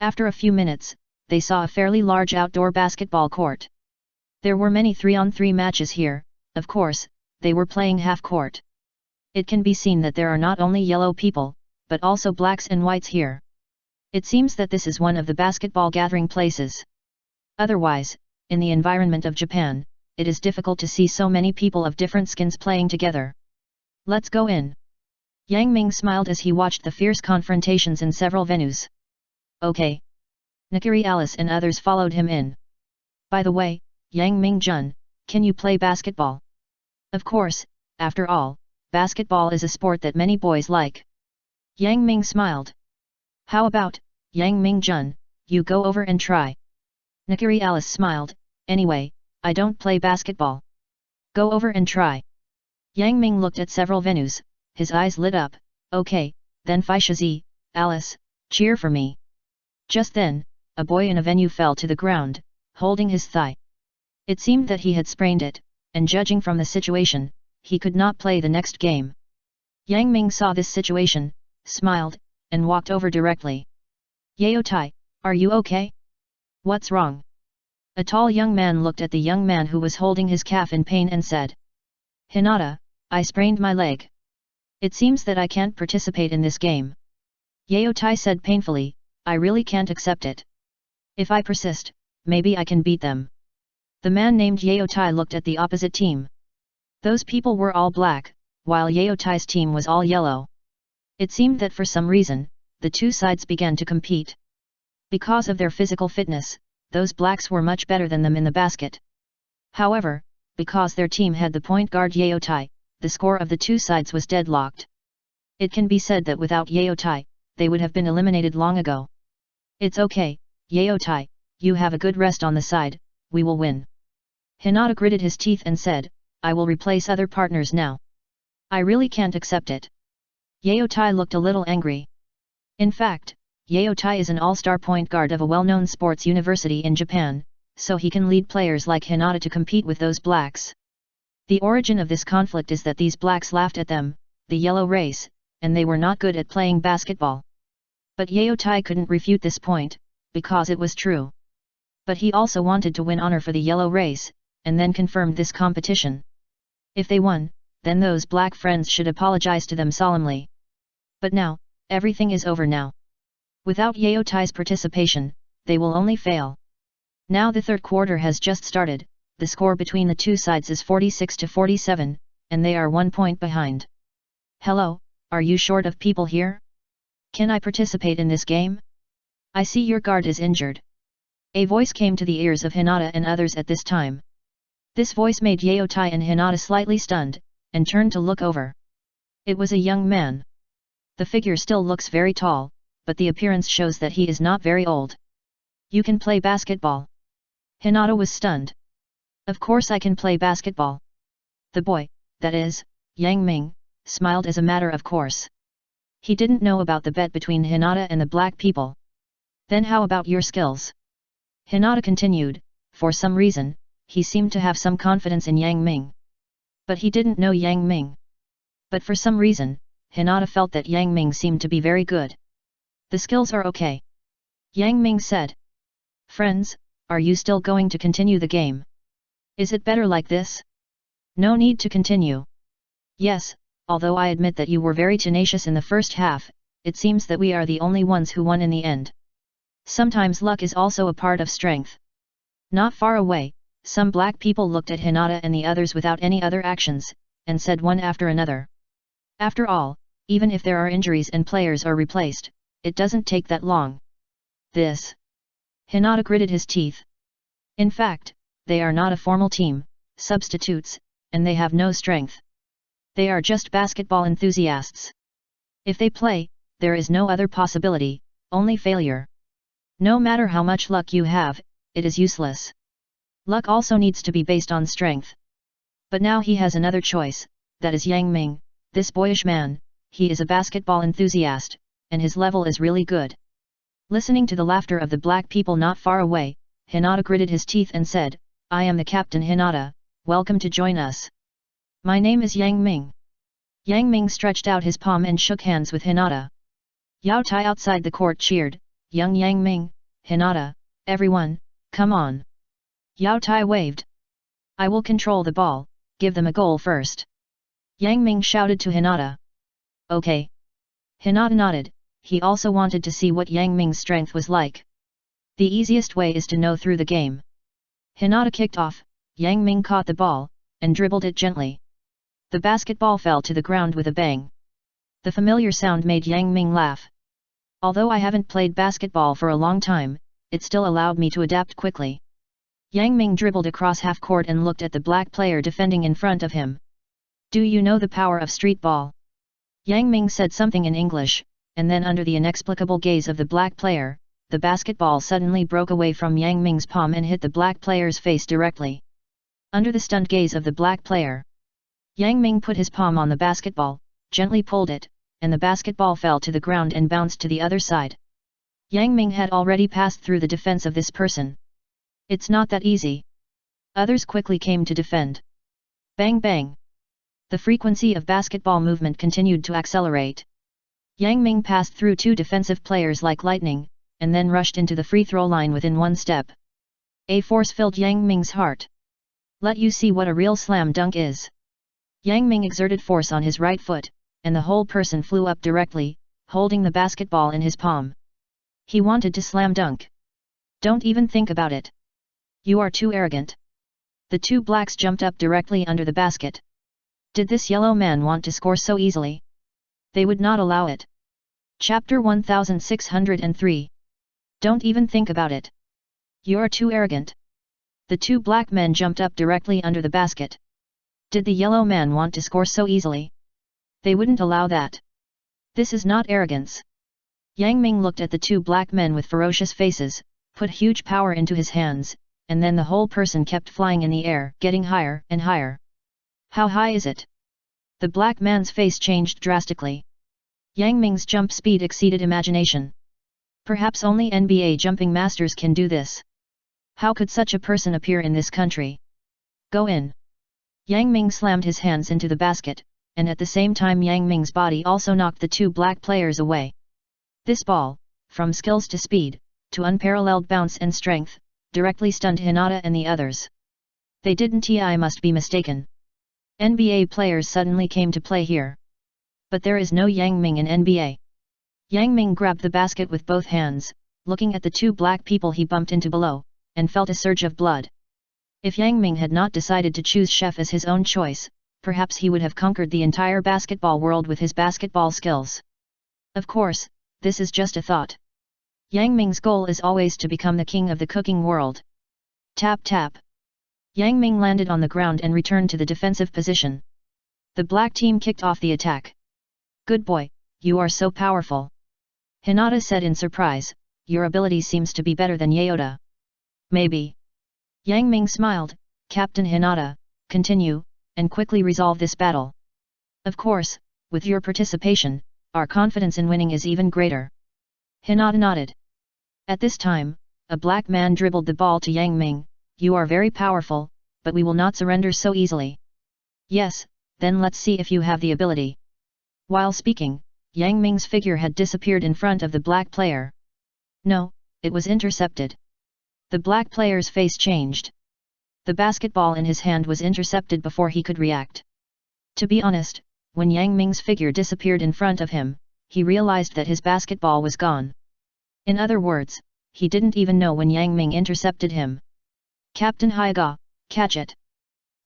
After a few minutes, they saw a fairly large outdoor basketball court. There were many 3-on-3 matches here, of course, they were playing half-court. It can be seen that there are not only yellow people, but also blacks and whites here. It seems that this is one of the basketball gathering places. Otherwise, in the environment of Japan, it is difficult to see so many people of different skins playing together. Let's go in. Yang Ming smiled as he watched the fierce confrontations in several venues. Okay. Nakiri Alice and others followed him in. By the way, Yang Ming-jun, can you play basketball? Of course, after all, basketball is a sport that many boys like. Yang Ming smiled. How about, Yang Ming-jun, you go over and try. Nakiri Alice smiled, anyway, I don't play basketball. Go over and try. Yang Ming looked at several venues, his eyes lit up, okay, then Faishizi, Alice, cheer for me. Just then, a boy in a venue fell to the ground, holding his thigh. It seemed that he had sprained it, and judging from the situation, he could not play the next game. Yang Ming saw this situation, smiled, and walked over directly. Yaotai, are you okay? What's wrong? A tall young man looked at the young man who was holding his calf in pain and said. Hinata, I sprained my leg. It seems that I can't participate in this game. Yaotai said painfully, I really can't accept it. If I persist, maybe I can beat them. The man named Yaotai looked at the opposite team. Those people were all black, while Yaotai's team was all yellow. It seemed that for some reason, the 2 sides began to compete. Because of their physical fitness, those blacks were much better than them in the basket. However, because their team had the point guard Yaotai, the score of the two sides was deadlocked. It can be said that without Yaotai, they would have been eliminated long ago. It's okay, Yaotai, you have a good rest on the side, we will win. Hinata gritted his teeth and said, I will replace other partners now. I really can't accept it. Yaotai looked a little angry. In fact, Yaotai is an all-star point guard of a well-known sports university in Japan, so he can lead players like Hinata to compete with those blacks. The origin of this conflict is that these blacks laughed at them, the yellow race, and they were not good at playing basketball. But Yaotai couldn't refute this point, because it was true. But he also wanted to win honor for the yellow race, and then confirmed this competition. If they won, then those black friends should apologize to them solemnly. But now, everything is over now. Without Yaotai's participation, they will only fail. Now the third quarter has just started, the score between the two sides is 46-47, and they are 1 point behind. Hello, are you short of people here? Can I participate in this game? I see your guard is injured. A voice came to the ears of Hinata and others at this time. This voice made Yaotai and Hinata slightly stunned, and turned to look over. It was a young man. The figure still looks very tall, but the appearance shows that he is not very old. You can play basketball? Hinata was stunned. Of course I can play basketball. The boy, that is, Yang Ming, smiled as a matter of course. He didn't know about the bet between Hinata and the black people. Then how about your skills? Hinata continued, for some reason, he seemed to have some confidence in Yang Ming. But he didn't know Yang Ming. But for some reason, Hinata felt that Yang Ming seemed to be very good. The skills are okay. Yang Ming said. Friends, are you still going to continue the game? Is it better like this? No need to continue. Yes, although I admit that you were very tenacious in the first half, it seems that we are the only ones who won in the end. Sometimes luck is also a part of strength. Not far away, some black people looked at Hinata and the others without any other actions, and said one after another. After all, even if there are injuries and players are replaced, it doesn't take that long. This. Hinata gritted his teeth. In fact, they are not a formal team, substitutes, and they have no strength. They are just basketball enthusiasts. If they play, there is no other possibility, only failure. No matter how much luck you have, it is useless. Luck also needs to be based on strength. But now he has another choice, that is Yang Ming, this boyish man, he is a basketball enthusiast, and his level is really good. Listening to the laughter of the black people not far away, Hinata gritted his teeth and said, I am the captain Hinata, welcome to join us. My name is Yang Ming. Yang Ming stretched out his palm and shook hands with Hinata. Yaotai outside the court cheered, young Yang Ming, Hinata, everyone, come on. Yaotai waved. I will control the ball, give them a goal first. Yang Ming shouted to Hinata. Okay. Hinata nodded, he also wanted to see what Yang Ming's strength was like. The easiest way is to know through the game. Hinata kicked off, Yang Ming caught the ball, and dribbled it gently. The basketball fell to the ground with a bang. The familiar sound made Yang Ming laugh. Although I haven't played basketball for a long time, it still allowed me to adapt quickly. Yang Ming dribbled across half court and looked at the black player defending in front of him. Do you know the power of street ball? Yang Ming said something in English, and then under the inexplicable gaze of the black player, the basketball suddenly broke away from Yang Ming's palm and hit the black player's face directly. Under the stunned gaze of the black player, Yang Ming put his palm on the basketball, gently pulled it, and the basketball fell to the ground and bounced to the other side. Yang Ming had already passed through the defense of this person. It's not that easy. Others quickly came to defend. Bang bang. The frequency of basketball movement continued to accelerate. Yang Ming passed through two defensive players like lightning, and then rushed into the free throw line within one step. A force filled Yang Ming's heart. Let you see what a real slam dunk is. Yang Ming exerted force on his right foot, and the whole person flew up directly, holding the basketball in his palm. He wanted to slam dunk. Don't even think about it. You are too arrogant. The two blacks jumped up directly under the basket. Did this yellow man want to score so easily? They would not allow it. Chapter 1603. Don't even think about it. You are too arrogant. The two black men jumped up directly under the basket. Did the yellow man want to score so easily? They wouldn't allow that. This is not arrogance. Yang Ming looked at the two black men with ferocious faces, put huge power into his hands, and then the whole person kept flying in the air, getting higher and higher. How high is it? The black man's face changed drastically. Yang Ming's jump speed exceeded imagination. Perhaps only NBA jumping masters can do this. How could such a person appear in this country? Go in. Yang Ming slammed his hands into the basket, and at the same time Yang Ming's body also knocked the two black players away. This ball, from skills to speed, to unparalleled bounce and strength, directly stunned Hinata and the others. They didn't. I must be mistaken. NBA players suddenly came to play here. But there is no Yang Ming in NBA. Yang Ming grabbed the basket with both hands, looking at the two black people he bumped into below, and felt a surge of blood. If Yang Ming had not decided to choose chef as his own choice, perhaps he would have conquered the entire basketball world with his basketball skills. Of course, this is just a thought. Yang Ming's goal is always to become the king of the cooking world. Tap tap. Yang Ming landed on the ground and returned to the defensive position. The black team kicked off the attack. Good boy, you are so powerful. Hinata said in surprise, your ability seems to be better than Yaoda. Maybe. Yang Ming smiled, Captain Hinata, continue, and quickly resolve this battle. Of course, with your participation, our confidence in winning is even greater. Hinata nodded. At this time, a black man dribbled the ball to Yang Ming, you are very powerful, but we will not surrender so easily. Yes, then let's see if you have the ability. While speaking, Yang Ming's figure had disappeared in front of the black player. No, it was intercepted. The black player's face changed. The basketball in his hand was intercepted before he could react. To be honest, when Yang Ming's figure disappeared in front of him, he realized that his basketball was gone. In other words, he didn't even know when Yang Ming intercepted him. Captain Haiga, catch it.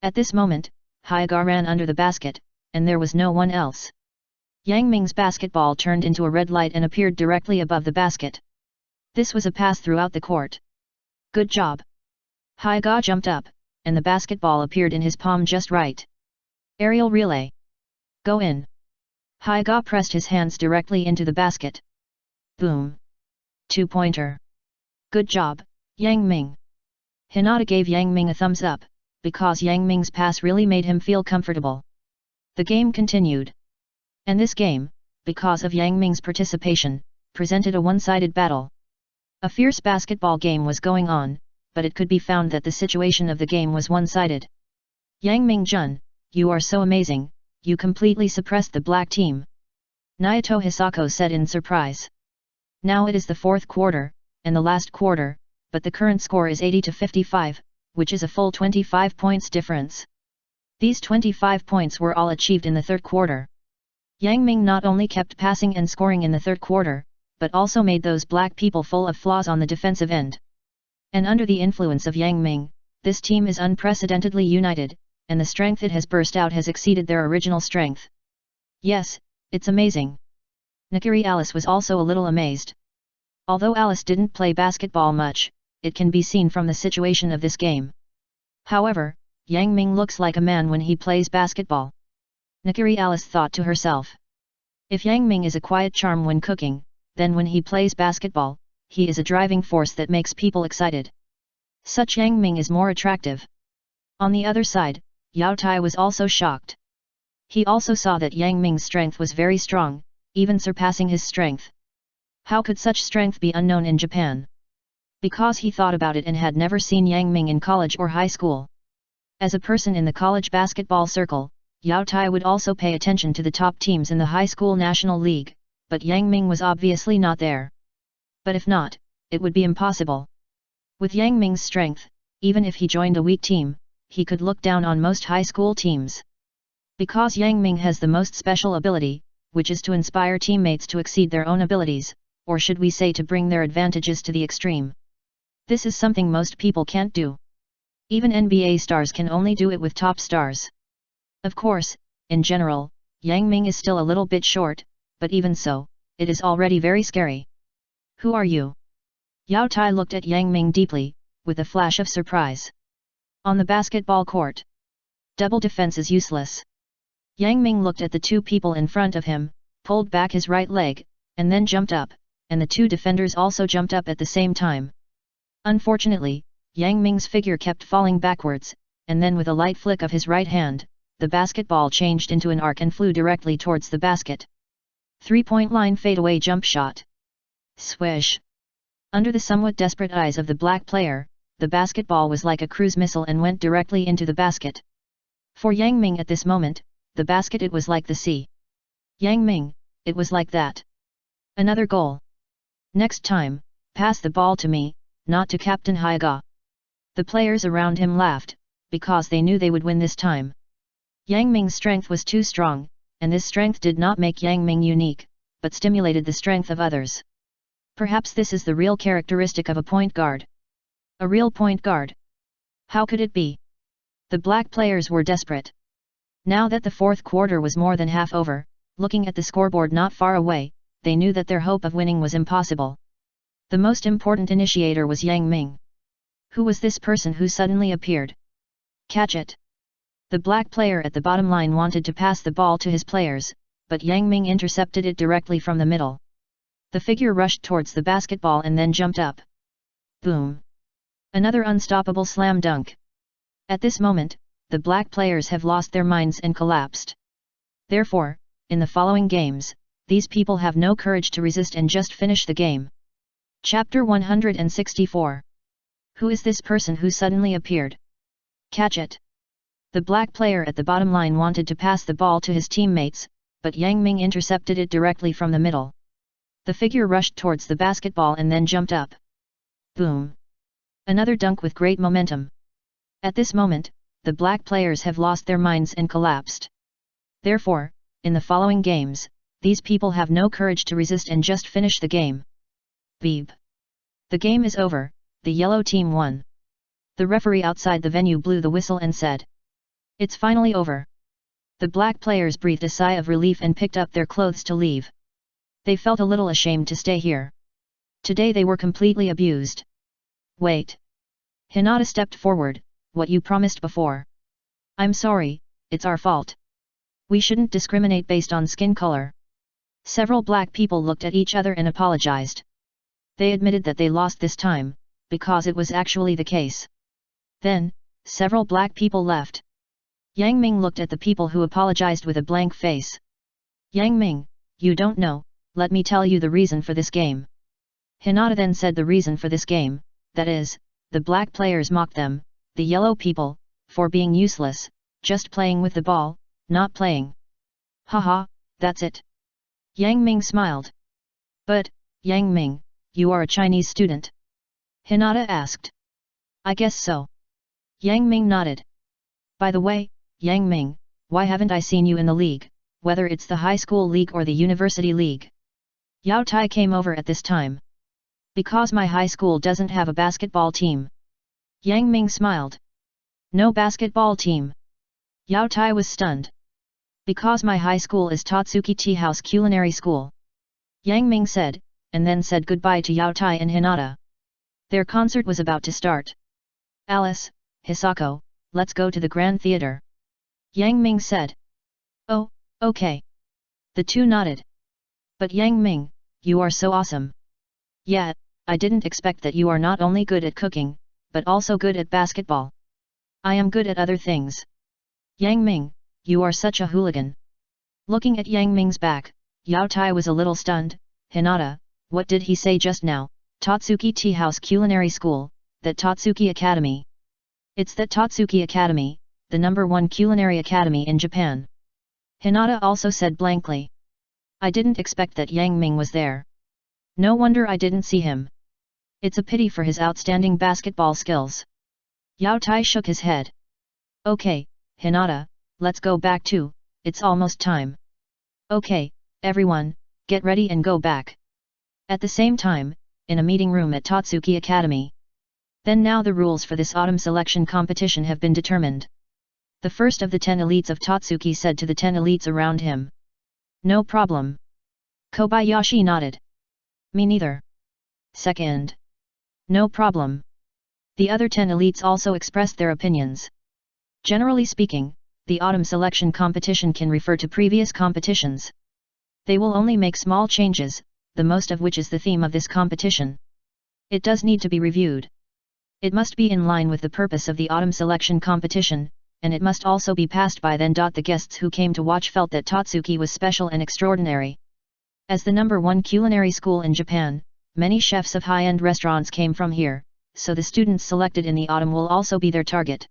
At this moment, Haiga ran under the basket, and there was no one else. Yang Ming's basketball turned into a red light and appeared directly above the basket. This was a pass throughout the court. Good job. Haiga jumped up, and the basketball appeared in his palm just right. Aerial relay. Go in. Haiga pressed his hands directly into the basket. Boom. 2-pointer. Good job, Yang Ming. Hinata gave Yang Ming a thumbs up, because Yang Ming's pass really made him feel comfortable. The game continued. And this game, because of Yang Ming's participation, presented a one-sided battle. A fierce basketball game was going on, but it could be found that the situation of the game was one-sided. Yang Ming-jun, you are so amazing, you completely suppressed the black team. Naoto Hisako said in surprise. Now it is the fourth quarter, and the last quarter, but the current score is 80-55, which is a full 25 points difference. These 25 points were all achieved in the third quarter. Yang Ming not only kept passing and scoring in the third quarter, but also made those black people full of flaws on the defensive end. And under the influence of Yang Ming, this team is unprecedentedly united, and the strength it has burst out has exceeded their original strength. Yes, it's amazing. Nakiri Alice was also a little amazed. Although Alice didn't play basketball much, it can be seen from the situation of this game. However, Yang Ming looks like a man when he plays basketball. Nakiri Alice thought to herself. If Yang Ming is a quiet charm when cooking, then when he plays basketball, he is a driving force that makes people excited. Such Yang Ming is more attractive. On the other side, Yao Tai was also shocked. He also saw that Yang Ming's strength was very strong, even surpassing his strength. How could such strength be unknown in Japan? Because he thought about it and had never seen Yang Ming in college or high school. As a person in the college basketball circle, Yao Tai would also pay attention to the top teams in the high school national league, but Yang Ming was obviously not there. But if not, it would be impossible. With Yang Ming's strength, even if he joined a weak team, he could look down on most high school teams. Because Yang Ming has the most special ability, which is to inspire teammates to exceed their own abilities, or should we say to bring their advantages to the extreme. This is something most people can't do. Even NBA stars can only do it with top stars. Of course, in general, Yang Ming is still a little bit short, but even so, it is already very scary. Who are you? Yao Tai looked at Yang Ming deeply, with a flash of surprise. On the basketball court. Double defense is useless. Yang Ming looked at the two people in front of him, pulled back his right leg, and then jumped up, and the two defenders also jumped up at the same time. Unfortunately, Yang Ming's figure kept falling backwards, and then with a light flick of his right hand, the basketball changed into an arc and flew directly towards the basket. 3-point line fadeaway jump shot. Swish! Under the somewhat desperate eyes of the black player, the basketball was like a cruise missile and went directly into the basket. For Yang Ming at this moment, the basket it was like the sea. Yang Ming, it was like that. Another goal. Next time, pass the ball to me, not to Captain Hyaga. The players around him laughed, because they knew they would win this time. Yang Ming's strength was too strong, and this strength did not make Yang Ming unique, but stimulated the strength of others. Perhaps this is the real characteristic of a point guard. A real point guard. How could it be? The black players were desperate. Now that the fourth quarter was more than half over, looking at the scoreboard not far away, they knew that their hope of winning was impossible. The most important initiator was Yang Ming. Who was this person who suddenly appeared? Catch it! The black player at the bottom line wanted to pass the ball to his players, but Yang Ming intercepted it directly from the middle. The figure rushed towards the basketball and then jumped up. Boom! Another unstoppable slam dunk. At this moment, the black players have lost their minds and collapsed. Therefore, in the following games, these people have no courage to resist and just finish the game. Chapter 164. Who is this person who suddenly appeared? Catch it! The black player at the bottom line wanted to pass the ball to his teammates, but Yang Ming intercepted it directly from the middle. The figure rushed towards the basketball and then jumped up. Boom! Another dunk with great momentum. At this moment, the black players have lost their minds and collapsed. Therefore, in the following games, these people have no courage to resist and just finish the game. Beep! The game is over, the yellow team won. The referee outside the venue blew the whistle and said, "It's finally over." The black players breathed a sigh of relief and picked up their clothes to leave. They felt a little ashamed to stay here. Today they were completely abused. Wait! Hinata stepped forward. What you promised before. I'm sorry, it's our fault. We shouldn't discriminate based on skin color. Several black people looked at each other and apologized. They admitted that they lost this time, because it was actually the case. Then, several black people left. Yang Ming looked at the people who apologized with a blank face. Yang Ming, you don't know, let me tell you the reason for this game. Hinata then said the reason for this game, that is, the black players mocked them, the yellow people, for being useless, just playing with the ball, not playing. Haha, that's it. Yang Ming smiled. But, Yang Ming, you are a Chinese student? Hinata asked. I guess so. Yang Ming nodded. By the way, Yang Ming, why haven't I seen you in the league, whether it's the high school league or the university league? Yao Tai came over at this time. Because my high school doesn't have a basketball team. Yang Ming smiled. No basketball team. Yao Tai was stunned. Because my high school is Tatsuki Tea House Culinary School. Yang Ming said, and then said goodbye to Yao Tai and Hinata. Their concert was about to start. Alice, Hisako, let's go to the Grand Theatre. Yang Ming said. Oh, okay. The two nodded. But Yang Ming, you are so awesome. Yeah, I didn't expect that you are not only good at cooking, but also good at basketball. I am good at other things. Yang Ming, you are such a hooligan. Looking at Yang Ming's back, Yao Tai was a little stunned. Hinata, what did he say just now? Tatsuki Tea House Culinary School, that Tatsuki Academy. It's that Tatsuki Academy, the #1 culinary academy in Japan. Hinata also said blankly. I didn't expect that Yang Ming was there. No wonder I didn't see him. It's a pity for his outstanding basketball skills. Yao Tai shook his head. Okay, Hinata, let's go back too, it's almost time. Okay, everyone, get ready and go back. At the same time, in a meeting room at Tatsuki Academy. Then now the rules for this autumn selection competition have been determined. The first of the 10 elites of Tatsuki said to the 10 elites around him. No problem. Kobayashi nodded. Me neither. Second. No problem. The other 10 elites also expressed their opinions. Generally speaking, the autumn selection competition can refer to previous competitions. They will only make small changes, the most of which is the theme of this competition. It does need to be reviewed. It must be in line with the purpose of the autumn selection competition, and it must also be passed by then. The guests who came to watch felt that Totsuki was special and extraordinary. As the #1 culinary school in Japan, many chefs of high-end restaurants came from here, so the students selected in the autumn will also be their target.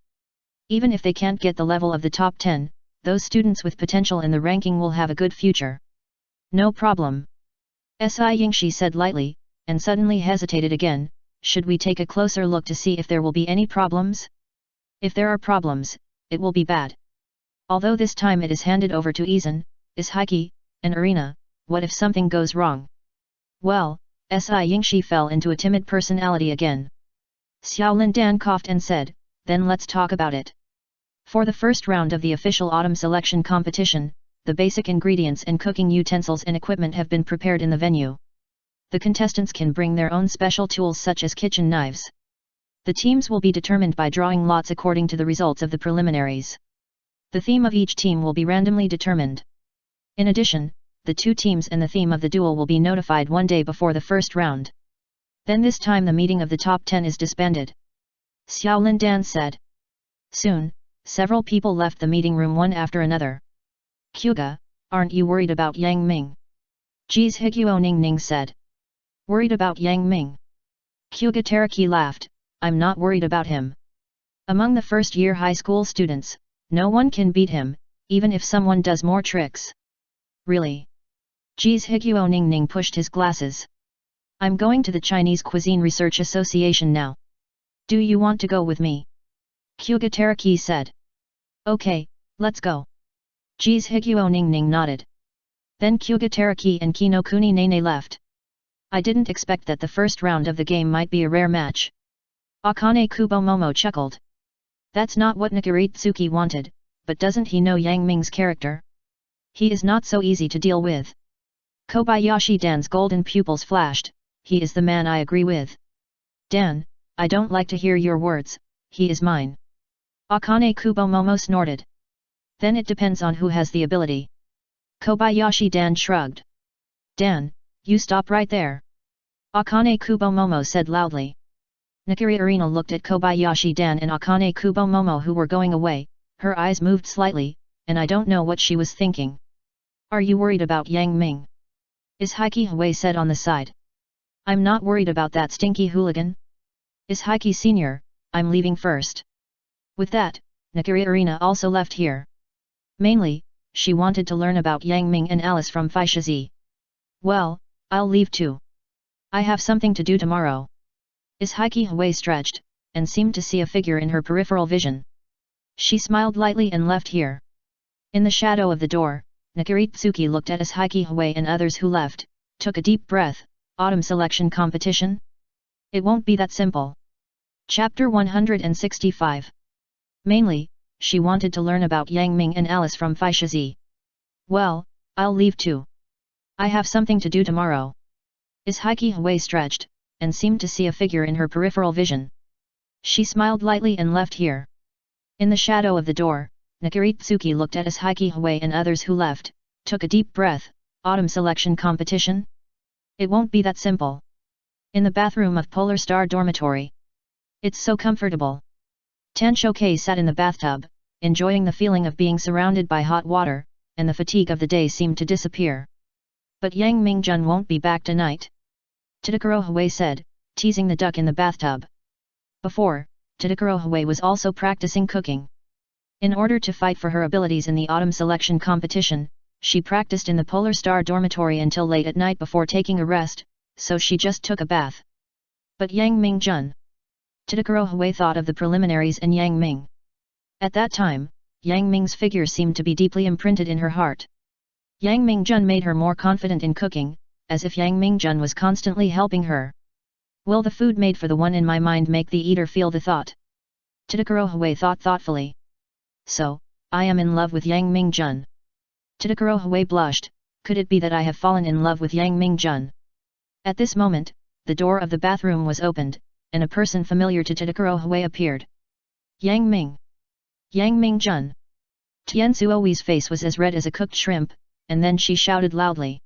Even if they can't get the level of the top 10, those students with potential in the ranking will have a good future. No problem. Yingshi said lightly, and suddenly hesitated again. Should we take a closer look to see if there will be any problems? If there are problems, it will be bad. Although this time it is handed over to Izan, Ishaiki, and Arena, what if something goes wrong? Well, Yingshi fell into a timid personality again. Xiao Lindan coughed and said, then let's talk about it. For the first round of the official autumn selection competition, the basic ingredients and cooking utensils and equipment have been prepared in the venue. The contestants can bring their own special tools such as kitchen knives. The teams will be determined by drawing lots according to the results of the preliminaries. The theme of each team will be randomly determined. In addition, the two teams and the theme of the duel will be notified one day before the first round. Then this time the meeting of the top 10 is disbanded. Xiao Lindan said. Soon, several people left the meeting room one after another. Kyuga, aren't you worried about Yang Ming? Ji's Higuo Ningning said. Worried about Yang Ming? Kyuga Teraki laughed, I'm not worried about him. Among the first-year high school students, no one can beat him, even if someone does more tricks. Really? Ji's Higuo Ningning pushed his glasses. I'm going to the Chinese Cuisine Research Association now. Do you want to go with me? Kyuga Teraki said. Okay, let's go. Ji's Higuo Ningning nodded. Then Kyuga Teraki and Kinokuni Nene left. I didn't expect that the first round of the game might be a rare match. Akane Kubomomo chuckled. That's not what Nikiritsuki wanted, but doesn't he know Yang Ming's character? He is not so easy to deal with. Kobayashi Dan's golden pupils flashed, he is the man I agree with. Dan, I don't like to hear your words, he is mine. Akane Kubomomo snorted. Then it depends on who has the ability. Kobayashi Dan shrugged. Dan, you stop right there. Akane Kubomomo said loudly. Nikiri Arena looked at Kobayashi Dan and Akane Kubomomo who were going away, her eyes moved slightly, and I don't know what she was thinking. Are you worried about Yang Ming? Ishaiki Hui said on the side. I'm not worried about that stinky hooligan. Ishaiki Sr., I'm leaving first. With that, Nikiri Arena also left here. Mainly, she wanted to learn about Yang Ming and Alice from Faishazi. Well, I'll leave too. I have something to do tomorrow. Ishaiki Hui stretched, and seemed to see a figure in her peripheral vision. She smiled lightly and left here. In the shadow of the door, Nikiritsuki looked at Ishaiki Hui and others who left, took a deep breath. Autumn selection competition? It won't be that simple. Chapter 165. Mainly, she wanted to learn about Yang Ming and Alice from Faishazi. Well, I'll leave too. I have something to do tomorrow. Ishaiki Hui stretched, and seemed to see a figure in her peripheral vision. She smiled lightly and left here. In the shadow of the door, Nikiritsuki looked at Ishaiki Hui and others who left, took a deep breath. Autumn selection competition? It won't be that simple. In the bathroom of Polar Star Dormitory. It's so comfortable. Tanshoukei sat in the bathtub, enjoying the feeling of being surrounded by hot water, and the fatigue of the day seemed to disappear. But Yang Mingjun won't be back tonight. Tadakuro Hui said, teasing the duck in the bathtub. Before, Tadakuro Hui was also practicing cooking. In order to fight for her abilities in the autumn selection competition, she practiced in the Polar Star Dormitory until late at night before taking a rest, so she just took a bath. But Yang Mingjun. Tadakuro Hui thought of the preliminaries and Yang Ming. At that time, Yang Ming's figure seemed to be deeply imprinted in her heart. Yang Mingjun made her more confident in cooking, as if Yang Mingjun was constantly helping her. Will the food made for the one in my mind make the eater feel the thought? Tadakuro Hui thought thoughtfully. So, I am in love with Yang Mingjun. Tadakuro Hui blushed, could it be that I have fallen in love with Yang Mingjun? At this moment, the door of the bathroom was opened, and a person familiar to Tadakuro Hui appeared. Yang Ming! Yang Ming-jun! Tian Suoi's face was as red as a cooked shrimp, and then she shouted loudly.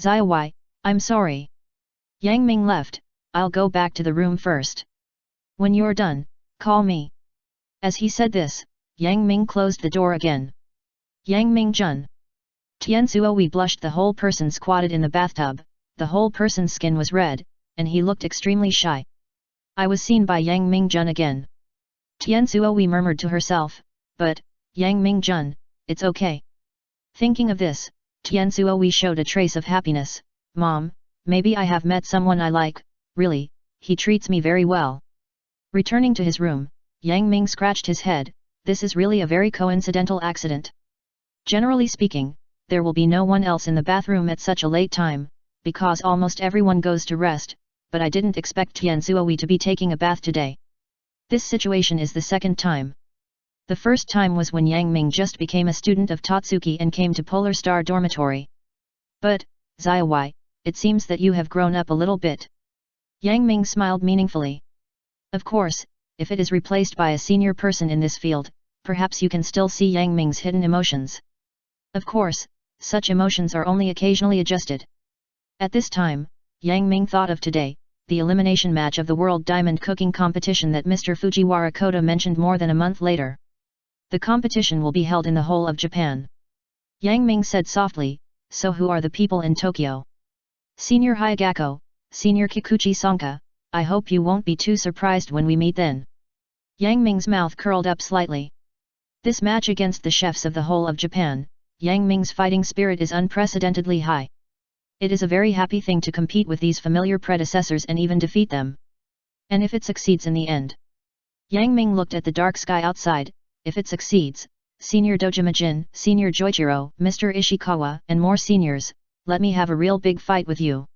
Zai, I'm sorry. Yang Ming left, I'll go back to the room first. When you're done, call me. As he said this, Yang Ming closed the door again. Yang Ming-jun! Tian Suoi blushed. The whole person squatted in the bathtub, the whole person's skin was red, and he looked extremely shy. I was seen by Yang Ming-jun again. Tian Suoi murmured to herself, but, Yang Ming-jun, it's okay. Thinking of this, Tian Suoi showed a trace of happiness. Mom, maybe I have met someone I like, really, he treats me very well. Returning to his room, Yang Ming scratched his head. This is really a very coincidental accident. Generally speaking, there will be no one else in the bathroom at such a late time, because almost everyone goes to rest, but I didn't expect Tian Suoi to be taking a bath today. This situation is the second time. The first time was when Yang Ming just became a student of Totsuki and came to Polar Star Dormitory. But, Zai, it seems that you have grown up a little bit. Yang Ming smiled meaningfully. Of course, if it is replaced by a senior person in this field, perhaps you can still see Yang Ming's hidden emotions. Of course, such emotions are only occasionally adjusted. At this time, Yang Ming thought of today, the elimination match of the World Diamond Cooking Competition that Mr. Fujiwara Koda mentioned more than a month later. The competition will be held in the whole of Japan. Yang Ming said softly, so who are the people in Tokyo? Senior Hayagako, Senior Kikuchi Sanka, I hope you won't be too surprised when we meet then. Yang Ming's mouth curled up slightly. This match against the chefs of the whole of Japan, Yang Ming's fighting spirit is unprecedentedly high. It is a very happy thing to compete with these familiar predecessors and even defeat them. And if it succeeds in the end? Yang Ming looked at the dark sky outside. If it succeeds, Senior Dojimajin, Senior Joichiro, Mr. Ishikawa, and more seniors, let me have a real big fight with you.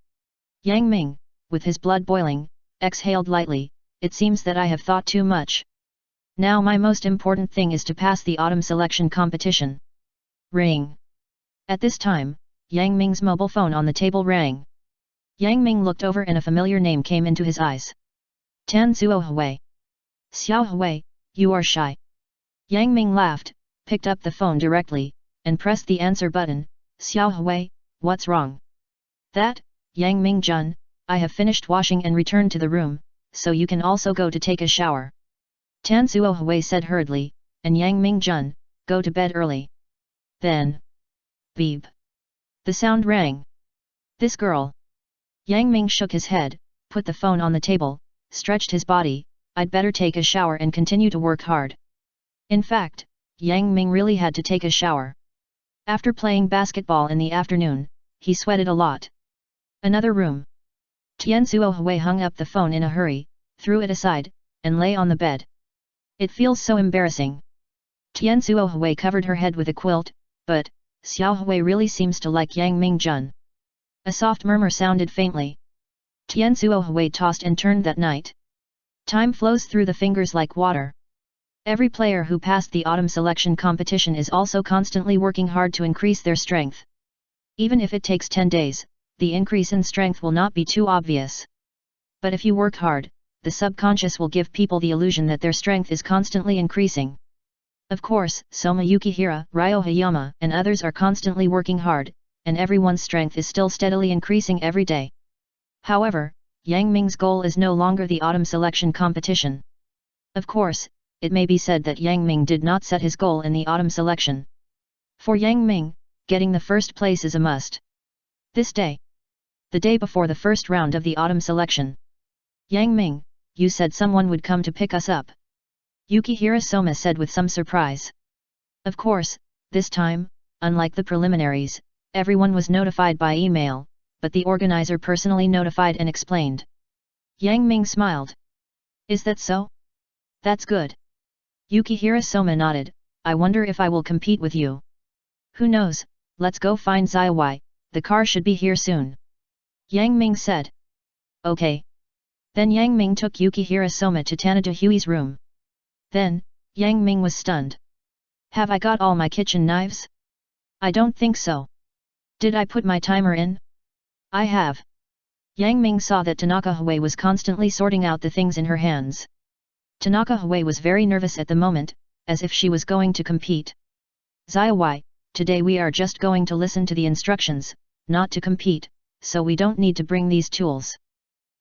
Yang Ming, with his blood boiling, exhaled lightly, it seems that I have thought too much. Now my most important thing is to pass the autumn selection competition. Ring. At this time, Yang Ming's mobile phone on the table rang. Yang Ming looked over and a familiar name came into his eyes. Tan Suohui. Xiao Hui, you are shy. Yang Ming laughed, picked up the phone directly, and pressed the answer button. Xiao Hui, what's wrong? That, Yang Ming-jun, I have finished washing and returned to the room, so you can also go to take a shower. Tan Suohui said hurriedly, and Yang Ming-jun, go to bed early. Then. Beep. The sound rang. This girl. Yang Ming shook his head, put the phone on the table, stretched his body. I'd better take a shower and continue to work hard. In fact, Yang Ming really had to take a shower. After playing basketball in the afternoon, he sweated a lot. Another room. Tian Suohui hung up the phone in a hurry, threw it aside, and lay on the bed. It feels so embarrassing. Tian Suohui covered her head with a quilt, but, Xiao Hui really seems to like Yang Ming-jun. A soft murmur sounded faintly. Tian Suohui tossed and turned that night. Time flows through the fingers like water. Every player who passed the autumn selection competition is also constantly working hard to increase their strength. Even if it takes 10 days, the increase in strength will not be too obvious. But if you work hard, the subconscious will give people the illusion that their strength is constantly increasing. Of course, Soma Yukihira, Ryo Hayama, and others are constantly working hard, and everyone's strength is still steadily increasing every day. However, Yang Ming's goal is no longer the autumn selection competition. Of course, it may be said that Yang Ming did not set his goal in the autumn selection. For Yang Ming, getting the first place is a must. This day. The day before the first round of the autumn selection. Yang Ming, you said someone would come to pick us up. Yukihira Soma said with some surprise. Of course, this time, unlike the preliminaries, everyone was notified by email, but the organizer personally notified and explained. Yang Ming smiled. Is that so? That's good. Yukihira Soma nodded, I wonder if I will compete with you. Who knows, let's go find Zaiwai, the car should be here soon. Yang Ming said. Okay. Then Yang Ming took Yukihira Soma to Tanada Hui's room. Then, Yang Ming was stunned. Have I got all my kitchen knives? I don't think so. Did I put my timer in? I have. Yang Ming saw that Tanaka Hui was constantly sorting out the things in her hands. Tanaka Hui was very nervous at the moment, as if she was going to compete. Zai, today we are just going to listen to the instructions, not to compete, so we don't need to bring these tools.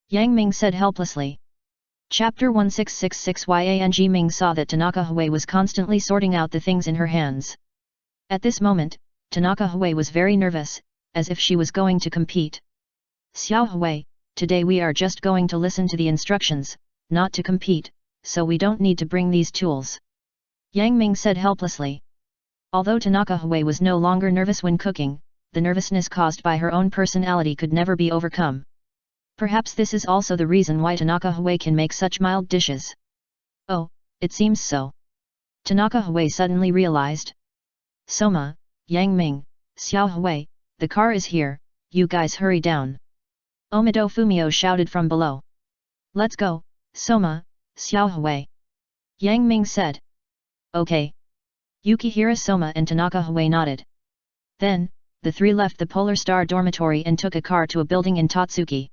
Yang Ming said helplessly. Chapter 1666 Yang Ming saw that Tanaka Hui was constantly sorting out the things in her hands. At this moment, Tanaka Hui was very nervous, as if she was going to compete. Xiao Hui, today we are just going to listen to the instructions, not to compete, so we don't need to bring these tools. Yang Ming said helplessly. Although Tanaka Hui was no longer nervous when cooking, the nervousness caused by her own personality could never be overcome. Perhaps this is also the reason why Tanaka Hui can make such mild dishes. Oh, it seems so. Tanaka Hui suddenly realized. Soma, Yang Ming, Xiao Hui, the car is here, you guys hurry down. Omido Fumio shouted from below. Let's go, Soma, Xiao Hui. Yang Ming said. Okay. Yukihira Soma and Tanaka Hui nodded. Then, the three left the Polar Star dormitory and took a car to a building in Totsuki.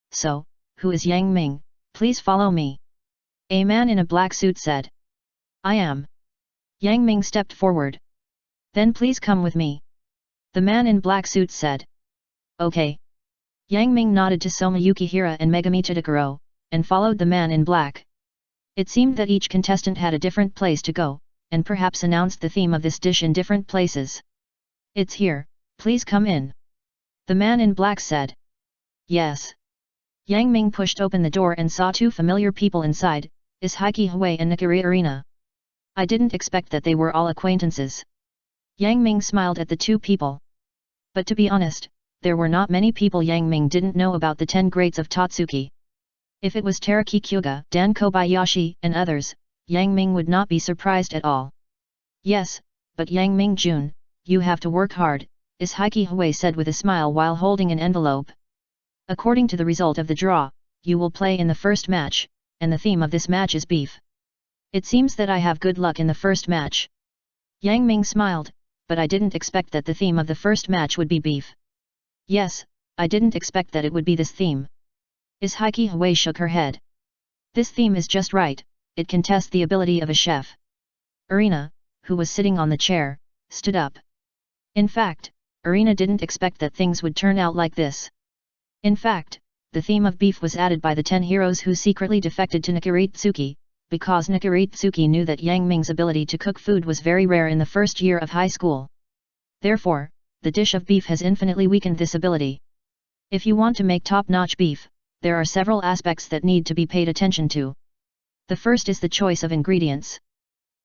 So, who is Yang Ming? Please follow me. A man in a black suit said. I am. Yang Ming stepped forward. Then please come with me. The man in black suit said. Okay. Yang Ming nodded to Soma Yukihira and Megami Tadakuro, and followed the man in black. It seemed that each contestant had a different place to go, and perhaps announced the theme of this dish in different places. It's here, please come in. The man in black said. Yes. Yang Ming pushed open the door and saw two familiar people inside, Ishaiki Hui and Nakiri Arena. I didn't expect that they were all acquaintances. Yang Ming smiled at the two people. But to be honest, there were not many people Yang Ming didn't know about the 10 grades of Totsuki. If it was Teraki Kyuga, Dan Kobayashi, and others, Yang Ming would not be surprised at all. Yes, but Yang Ming Jun, you have to work hard, Ishaiki Hui said with a smile while holding an envelope. According to the result of the draw, you will play in the first match, and the theme of this match is beef. It seems that I have good luck in the first match. Yang Ming smiled, but I didn't expect that the theme of the first match would be beef. Yes, I didn't expect that it would be this theme. Ishaiki Hui shook her head. This theme is just right, it can test the ability of a chef. Arena, who was sitting on the chair, stood up. In fact, Arena didn't expect that things would turn out like this. In fact, the theme of beef was added by the 10 heroes who secretly defected to Nikiritsuki, because Nikiritsuki knew that Yang Ming's ability to cook food was very rare in the first year of high school. Therefore, the dish of beef has infinitely weakened this ability. If you want to make top-notch beef, there are several aspects that need to be paid attention to. The first is the choice of ingredients.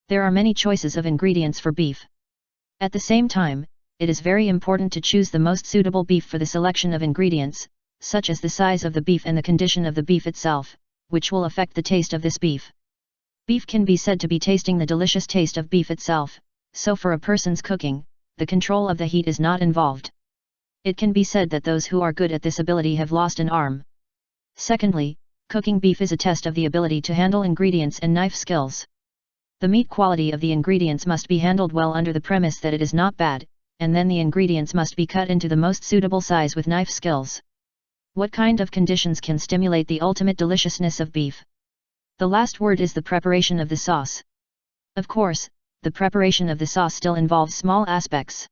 There are many choices of ingredients for beef. At the same time, it is very important to choose the most suitable beef for the selection of ingredients, such as the size of the beef and the condition of the beef itself, which will affect the taste of this beef. Beef can be said to be tasting the delicious taste of beef itself, so for a person's cooking, the control of the heat is not involved. It can be said that those who are good at this ability have lost an arm. Secondly, cooking beef is a test of the ability to handle ingredients and knife skills. The meat quality of the ingredients must be handled well under the premise that it is not bad, and then the ingredients must be cut into the most suitable size with knife skills. What kind of conditions can stimulate the ultimate deliciousness of beef? The last word is the preparation of the sauce. Of course, the preparation of the sauce still involves small aspects.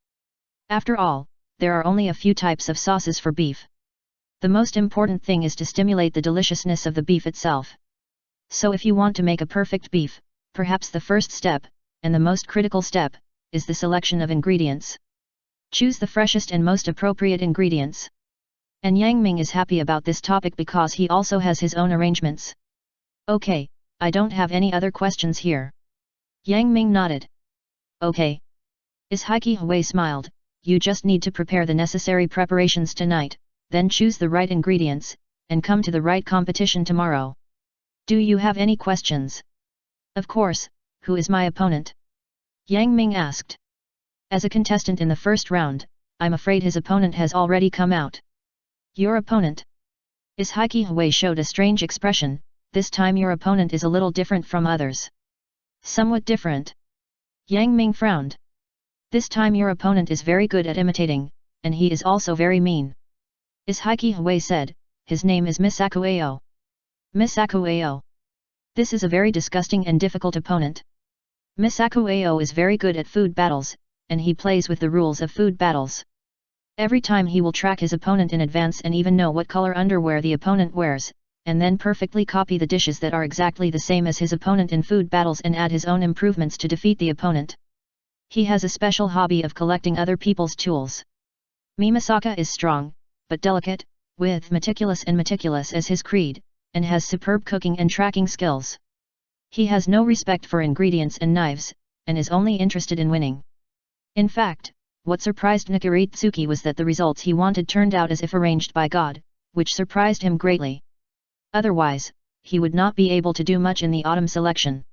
After all, there are only a few types of sauces for beef. The most important thing is to stimulate the deliciousness of the beef itself. So if you want to make a perfect beef, perhaps the first step, and the most critical step, is the selection of ingredients. Choose the freshest and most appropriate ingredients. And Yang Ming is happy about this topic because he also has his own arrangements. Okay, I don't have any other questions here. Yang Ming nodded. Okay. Ishaiki Hui smiled, you just need to prepare the necessary preparations tonight, then choose the right ingredients, and come to the right competition tomorrow. Do you have any questions? Of course, who is my opponent? Yang Ming asked. As a contestant in the first round, I'm afraid his opponent has already come out. Your opponent? Ishaiki Hui showed a strange expression, this time your opponent is a little different from others. Somewhat different. Yang Ming frowned. This time your opponent is very good at imitating, and he is also very mean. Ishaiki Hui said, his name is Misako Ao. Misako Ao. This is a very disgusting and difficult opponent. Misako Ao is very good at food battles, and he plays with the rules of food battles. Every time he will track his opponent in advance and even know what color underwear the opponent wears, and then perfectly copy the dishes that are exactly the same as his opponent in food battles and add his own improvements to defeat the opponent. He has a special hobby of collecting other people's tools. Misaka is strong, but delicate, with meticulous as his creed, and has superb cooking and tracking skills. He has no respect for ingredients and knives, and is only interested in winning. In fact, what surprised Nakaritsuki was that the results he wanted turned out as if arranged by God, which surprised him greatly. Otherwise, he would not be able to do much in the autumn selection.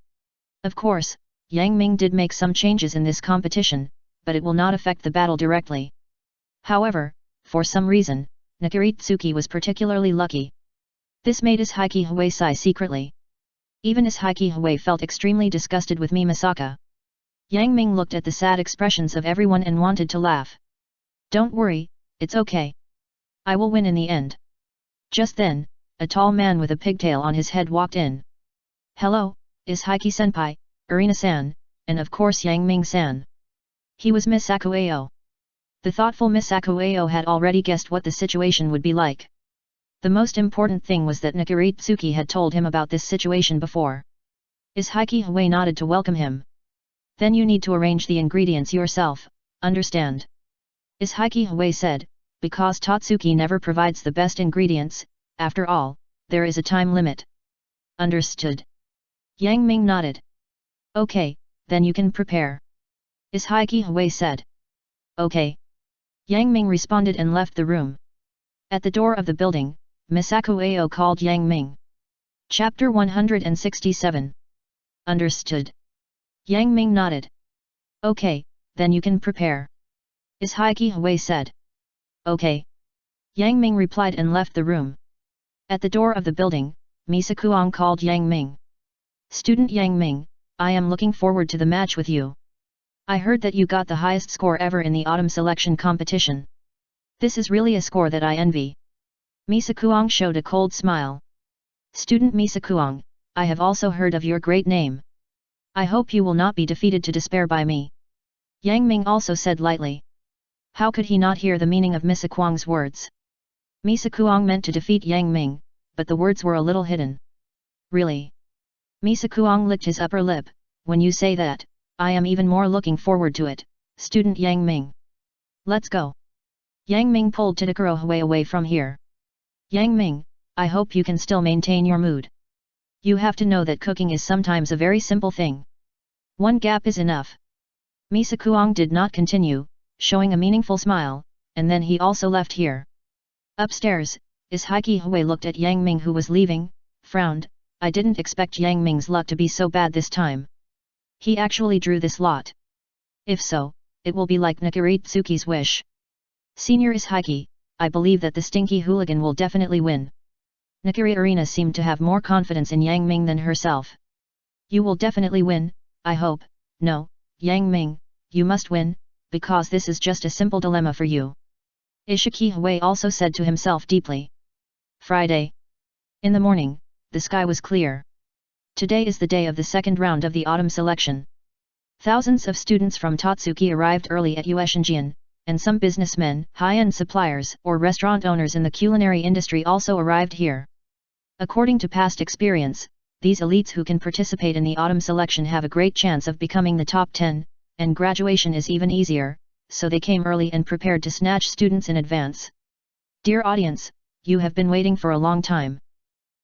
Of course, Yang Ming did make some changes in this competition, but it will not affect the battle directly. However, for some reason, Nakaritsuki was particularly lucky. This made Ishiki Hue sigh secretly. Even Ishiki Hue felt extremely disgusted with Misaka. Yang Ming looked at the sad expressions of everyone and wanted to laugh. "Don't worry, it's okay. I will win in the end." Just then, a tall man with a pigtail on his head walked in. "Hello, Ishiki-senpai, Arina-san, and of course Yang Ming-san." He was Misako Ao. The thoughtful Misako Ao had already guessed what the situation would be like. The most important thing was that Nakaritsuki had told him about this situation before. Ishiki Hue nodded to welcome him. "Then you need to arrange the ingredients yourself, understand?" Ishiki Hue said, "Because Tatsuki never provides the best ingredients, after all, there is a time limit." "Understood." Yang Ming nodded. "Okay, then you can prepare." Ishiki Hue said. "Okay." Yang Ming responded and left the room. At the door of the building, Misako Ao called Yang Ming. Chapter 167. Understood. Yang Ming nodded. "Okay, then you can prepare." Ishiki Hue said. "Okay." Yang Ming replied and left the room. At the door of the building, Misakuang called Yang Ming. "Student Yang Ming, I am looking forward to the match with you. I heard that you got the highest score ever in the autumn selection competition. This is really a score that I envy." Misakuang showed a cold smile. "Student Misakuang, I have also heard of your great name. I hope you will not be defeated to despair by me." Yang Ming also said lightly. How could he not hear the meaning of Misakuang's words? Misakuang meant to defeat Yang Ming, but the words were a little hidden. "Really?" Misakuang licked his upper lip. "When you say that, I am even more looking forward to it, student Yang Ming. Let's go." Yang Ming pulled Tadakuro Hue away from here. "Yang Ming, I hope you can still maintain your mood. You have to know that cooking is sometimes a very simple thing. One gap is enough." Misakuang did not continue, showing a meaningful smile, and then he also left here. Upstairs, Ishiki Hue looked at Yang Ming who was leaving, frowned. "I didn't expect Yang Ming's luck to be so bad this time. He actually drew this lot. If so, it will be like Nakaritsuki's wish. Senior Ishiki, I believe that the stinky hooligan will definitely win." Nakari Arena seemed to have more confidence in Yang Ming than herself. "You will definitely win, I hope." "No, Yang Ming, you must win, because this is just a simple dilemma for you." Ishiki Hue also said to himself deeply. Friday. In the morning, the sky was clear. Today is the day of the second round of the autumn selection. Thousands of students from Tatsuki arrived early at Ueshinjian, and some businessmen, high-end suppliers or restaurant owners in the culinary industry also arrived here. According to past experience, these elites who can participate in the autumn selection have a great chance of becoming the top 10, and graduation is even easier, so they came early and prepared to snatch students in advance. Dear audience, you have been waiting for a long time.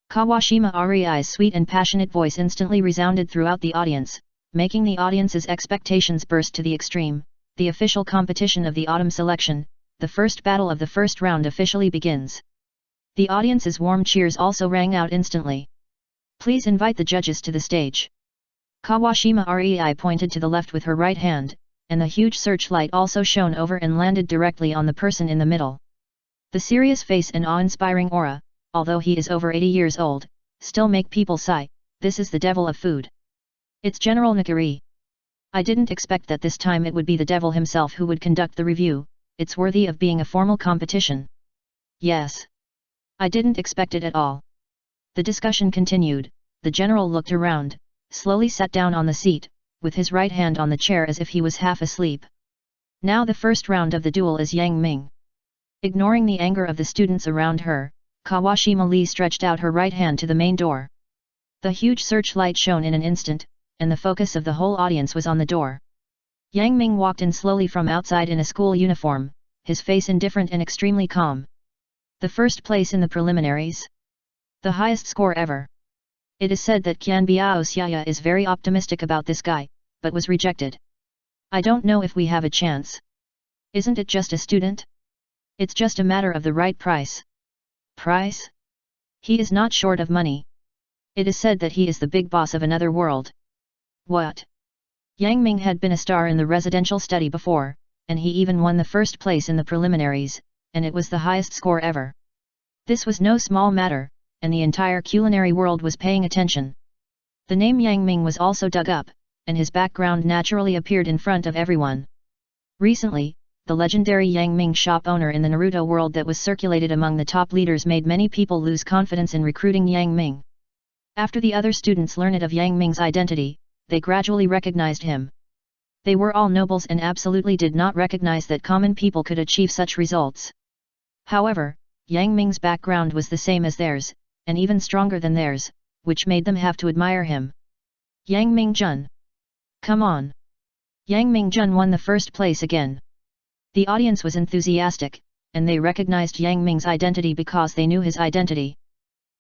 Kawashima Arii's sweet and passionate voice instantly resounded throughout the audience, making the audience's expectations burst to the extreme. The official competition of the autumn selection, the first battle of the first round officially begins. The audience's warm cheers also rang out instantly. "Please invite the judges to the stage." Kawashima Arii pointed to the left with her right hand, and the huge searchlight also shone over and landed directly on the person in the middle. The serious face and awe-inspiring aura, although he is over 80 years old, still make people sigh. This is the devil of food. It's General Nakari. I didn't expect that this time it would be the devil himself who would conduct the review. It's worthy of being a formal competition. Yes. I didn't expect it at all. The discussion continued. The general looked around, slowly sat down on the seat, with his right hand on the chair as if he was half asleep. Now the first round of the duel is Yang Ming. Ignoring the anger of the students around her, Kawashima Lee stretched out her right hand to the main door. The huge searchlight shone in an instant, and the focus of the whole audience was on the door. Yang Ming walked in slowly from outside in a school uniform, his face indifferent and extremely calm. The first place in the preliminaries? The highest score ever. It is said that Qian Biaoxiaya is very optimistic about this guy, but was rejected. I don't know if we have a chance. Isn't it just a student? It's just a matter of the right price. Price? He is not short of money. It is said that he is the big boss of another world. What? Yang Ming had been a star in the residential study before, and he even won the first place in the preliminaries, and it was the highest score ever. This was no small matter, and the entire culinary world was paying attention. The name Yang Ming was also dug up, and his background naturally appeared in front of everyone. Recently, the legendary Yang Ming shop owner in the Naruto world that was circulated among the top leaders made many people lose confidence in recruiting Yang Ming. After the other students learned of Yang Ming's identity, they gradually recognized him. They were all nobles and absolutely did not recognize that common people could achieve such results. However, Yang Ming's background was the same as theirs, and even stronger than theirs, which made them have to admire him. Yang Ming-jun. Come on! Yang Ming-jun won the first place again. The audience was enthusiastic, and they recognized Yang Ming's identity because they knew his identity.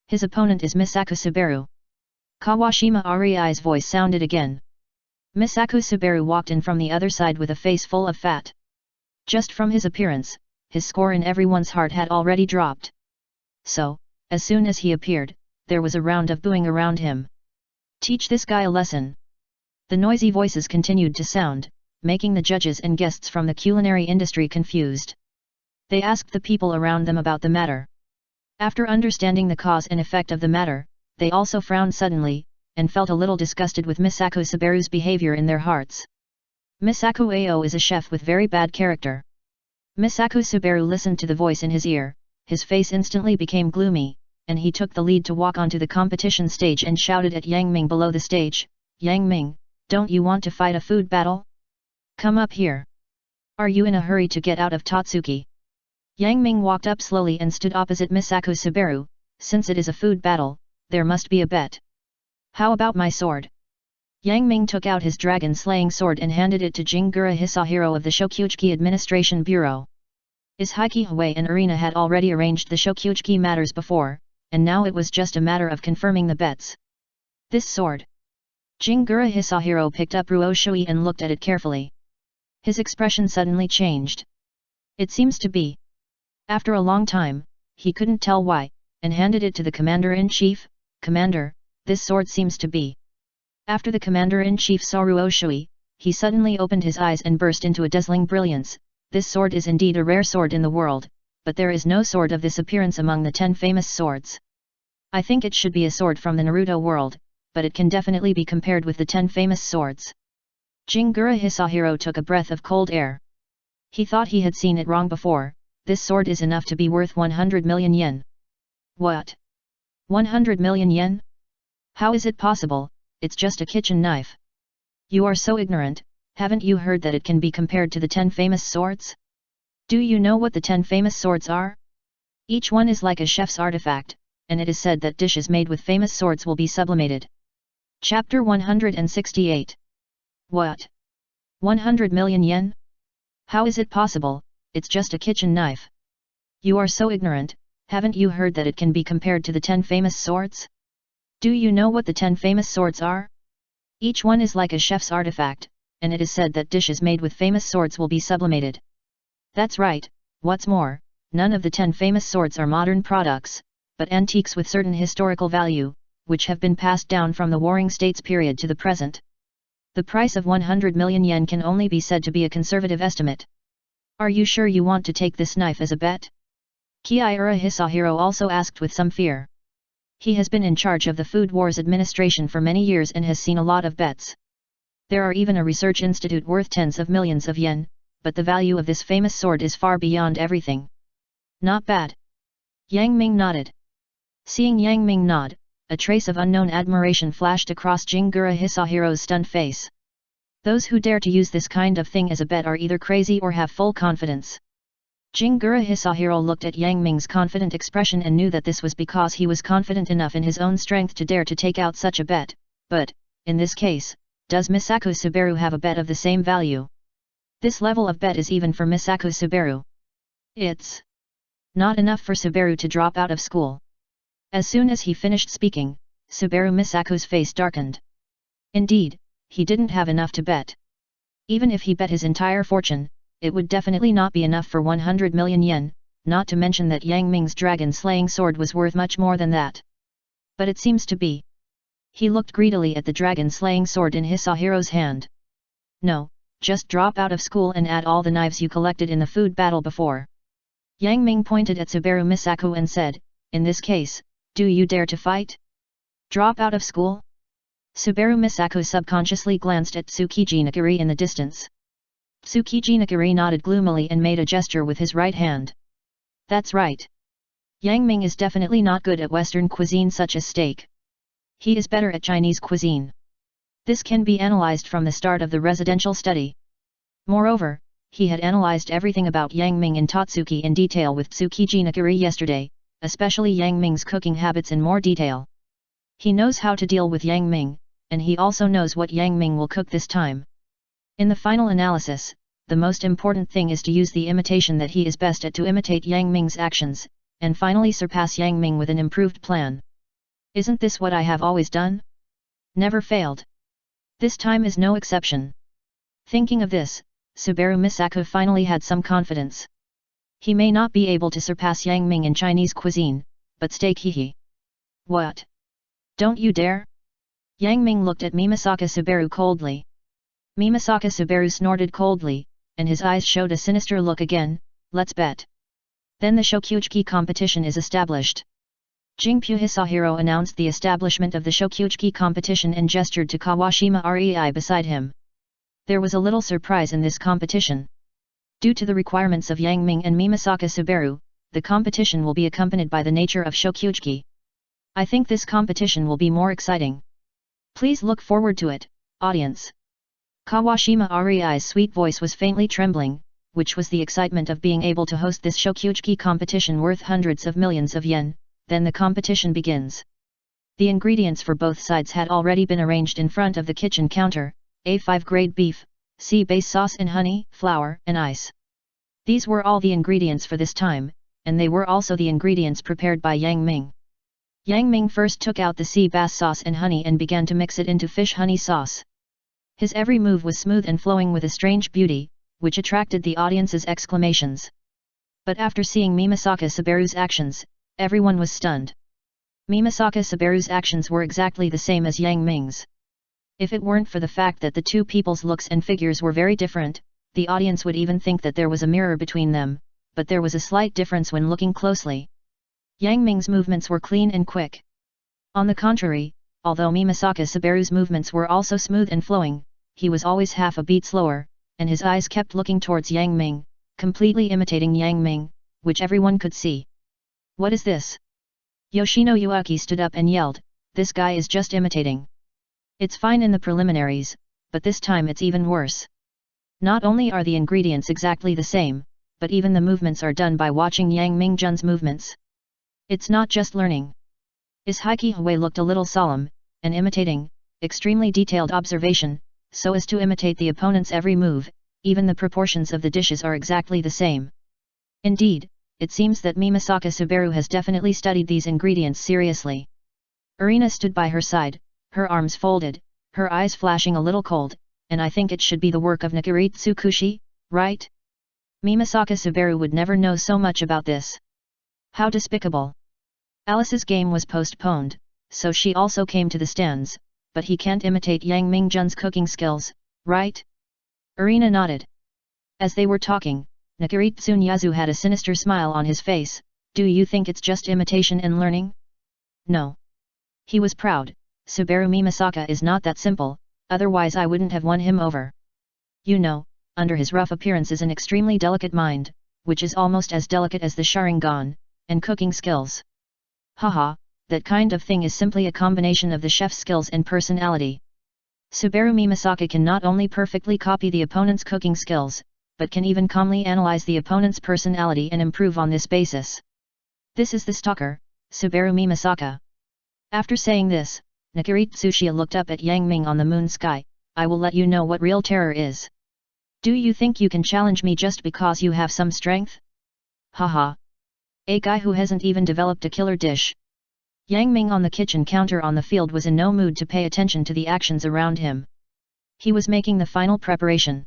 His opponent is Misaku Subaru. Kawashima Ariai's voice sounded again. Misaku Subaru walked in from the other side with a face full of fat. Just from his appearance, his score in everyone's heart had already dropped. So, as soon as he appeared, there was a round of booing around him. Teach this guy a lesson. The noisy voices continued to sound, making the judges and guests from the culinary industry confused. They asked the people around them about the matter. After understanding the cause and effect of the matter, they also frowned suddenly, and felt a little disgusted with Misaku Subaru's behavior in their hearts. Misaku Ao is a chef with very bad character. Misaku Subaru listened to the voice in his ear, his face instantly became gloomy, and he took the lead to walk onto the competition stage and shouted at Yang Ming below the stage, Yang Ming, don't you want to fight a food battle? Come up here. Are you in a hurry to get out of Totsuki? Yang Ming walked up slowly and stood opposite Misaku Subaru. Since it is a food battle, there must be a bet. How about my sword? Yang Ming took out his dragon-slaying sword and handed it to Jingura Hisahiro of the Shokuchiki Administration Bureau. Ishaiki Hui and Arena had already arranged the Shokuchiki matters before, and now it was just a matter of confirming the bets. This sword. Jingura Hisahiro picked up Ruoshui and looked at it carefully. His expression suddenly changed. It seems to be. After a long time, he couldn't tell why, and handed it to the Commander-in-Chief. Commander, this sword seems to be. After the Commander-in-Chief saw Ruoshui, he suddenly opened his eyes and burst into a dazzling brilliance. This sword is indeed a rare sword in the world, but there is no sword of this appearance among the 10 famous swords. I think it should be a sword from the Naruto world, but it can definitely be compared with the 10 famous swords. Jingura Hisahiro took a breath of cold air. He thought he had seen it wrong before. This sword is enough to be worth 100 million yen. What? 100 million yen? How is it possible? It's just a kitchen knife. You are so ignorant, haven't you heard that it can be compared to the 10 famous swords? Do you know what the 10 famous swords are? Each one is like a chef's artifact, and it is said that dishes made with famous swords will be sublimated. Chapter 168. What? 100 million yen? How is it possible? It's just a kitchen knife. You are so ignorant, haven't you heard that it can be compared to the 10 famous swords? Do you know what the 10 famous swords are? Each one is like a chef's artifact, and it is said that dishes made with famous swords will be sublimated. That's right, what's more, none of the 10 famous swords are modern products, but antiques with certain historical value, which have been passed down from the Warring States period to the present. The price of 100 million yen can only be said to be a conservative estimate. Are you sure you want to take this knife as a bet? Kiira Hisahiro also asked with some fear. He has been in charge of the Food Wars Administration for many years and has seen a lot of bets. There are even a research institute worth tens of millions of yen, but the value of this famous sword is far beyond everything. Not bad. Yang Ming nodded. Seeing Yang Ming nod, a trace of unknown admiration flashed across Jinguru Hisahiro's stunned face. Those who dare to use this kind of thing as a bet are either crazy or have full confidence. Jinguru Hisahiro looked at Yang Ming's confident expression and knew that this was because he was confident enough in his own strength to dare to take out such a bet, but, in this case, does Misako Subaru have a bet of the same value? This level of bet is even for Misako Subaru. It's not enough for Subaru to drop out of school. As soon as he finished speaking, Subaru Misako's face darkened. Indeed, he didn't have enough to bet. Even if he bet his entire fortune, it would definitely not be enough for 100 million yen, not to mention that Yang Ming's dragon-slaying sword was worth much more than that. But it seems to be. He looked greedily at the dragon-slaying sword in Hisahiro's hand. No, just drop out of school and add all the knives you collected in the food battle before. Yang Ming pointed at Subaru Misako and said, in this case, do you dare to fight? Drop out of school? Subaru Misako subconsciously glanced at Tsukiji Nagiri in the distance. Tsukiji Nagiri nodded gloomily and made a gesture with his right hand. That's right. Yang Ming is definitely not good at Western cuisine such as steak. He is better at Chinese cuisine. This can be analyzed from the start of the residential study. Moreover, he had analyzed everything about Yang Ming and Tatsuki in detail with Tsukiji Nagiri yesterday, especially Yang Ming's cooking habits in more detail. He knows how to deal with Yang Ming, and he also knows what Yang Ming will cook this time. In the final analysis, the most important thing is to use the imitation that he is best at to imitate Yang Ming's actions, and finally surpass Yang Ming with an improved plan. Isn't this what I have always done? Never failed. This time is no exception. Thinking of this, Subaru Misako finally had some confidence. He may not be able to surpass Yang Ming in Chinese cuisine, but steak hehe. What? Don't you dare? Yang Ming looked at Mimasaka Subaru coldly. Mimasaka Subaru snorted coldly, and his eyes showed a sinister look again. Let's bet. Then the Shokyuchi competition is established. Jingpu Hisahiro announced the establishment of the Shokyuchi competition and gestured to Kawashima Rei beside him. There was a little surprise in this competition. Due to the requirements of Yang Ming and Mimasaka Subaru, the competition will be accompanied by the nature of Shokyuchi. I think this competition will be more exciting. Please look forward to it, audience. Kawashima Rei's sweet voice was faintly trembling, which was the excitement of being able to host this Shokyuchi competition worth hundreds of millions of yen. Then the competition begins. The ingredients for both sides had already been arranged in front of the kitchen counter: A5 grade beef, C base sauce and honey, flour and ice. These were all the ingredients for this time, and they were also the ingredients prepared by Yang Ming. Yang Ming first took out the sea bass sauce and honey and began to mix it into fish honey sauce. His every move was smooth and flowing with a strange beauty, which attracted the audience's exclamations. But after seeing Mimasaka Subaru's actions, everyone was stunned. Mimasaka Subaru's actions were exactly the same as Yang Ming's. If it weren't for the fact that the two people's looks and figures were very different, the audience would even think that there was a mirror between them, but there was a slight difference when looking closely. Yang Ming's movements were clean and quick. On the contrary, although Mimasaka Subaru's movements were also smooth and flowing, he was always half a beat slower, and his eyes kept looking towards Yang Ming, completely imitating Yang Ming, which everyone could see. What is this? Yoshino Yuaki stood up and yelled, this guy is just imitating. It's fine in the preliminaries, but this time it's even worse. Not only are the ingredients exactly the same, but even the movements are done by watching Yang Ming-jun's movements. It's not just learning. Ishiki Hui looked a little solemn, and imitating, extremely detailed observation, so as to imitate the opponent's every move, even the proportions of the dishes are exactly the same. Indeed, it seems that Mimasaka Subaru has definitely studied these ingredients seriously. Irina stood by her side, her arms folded, her eyes flashing a little cold, and I think it should be the work of Nagiri Tsukushi, right? Mimasaka Subaru would never know so much about this. How despicable. Alice's game was postponed, so she also came to the stands, but he can't imitate Yang Ming-jun's cooking skills, right? Irina nodded. As they were talking, Nagiri Tsunyazu had a sinister smile on his face. Do you think it's just imitation and learning? No. He was proud. Subaru Mimasaka is not that simple, otherwise I wouldn't have won him over. You know, under his rough appearance is an extremely delicate mind, which is almost as delicate as the Sharingan, and cooking skills. Haha, that kind of thing is simply a combination of the chef's skills and personality. Subaru Mimasaka can not only perfectly copy the opponent's cooking skills, but can even calmly analyze the opponent's personality and improve on this basis. This is the stalker, Subaru Mimasaka. After saying this, Nakiri Tsuchiya looked up at Yang Ming on the moon sky. I will let you know what real terror is. Do you think you can challenge me just because you have some strength? Haha. A guy who hasn't even developed a killer dish. Yang Ming on the kitchen counter on the field was in no mood to pay attention to the actions around him. He was making the final preparation.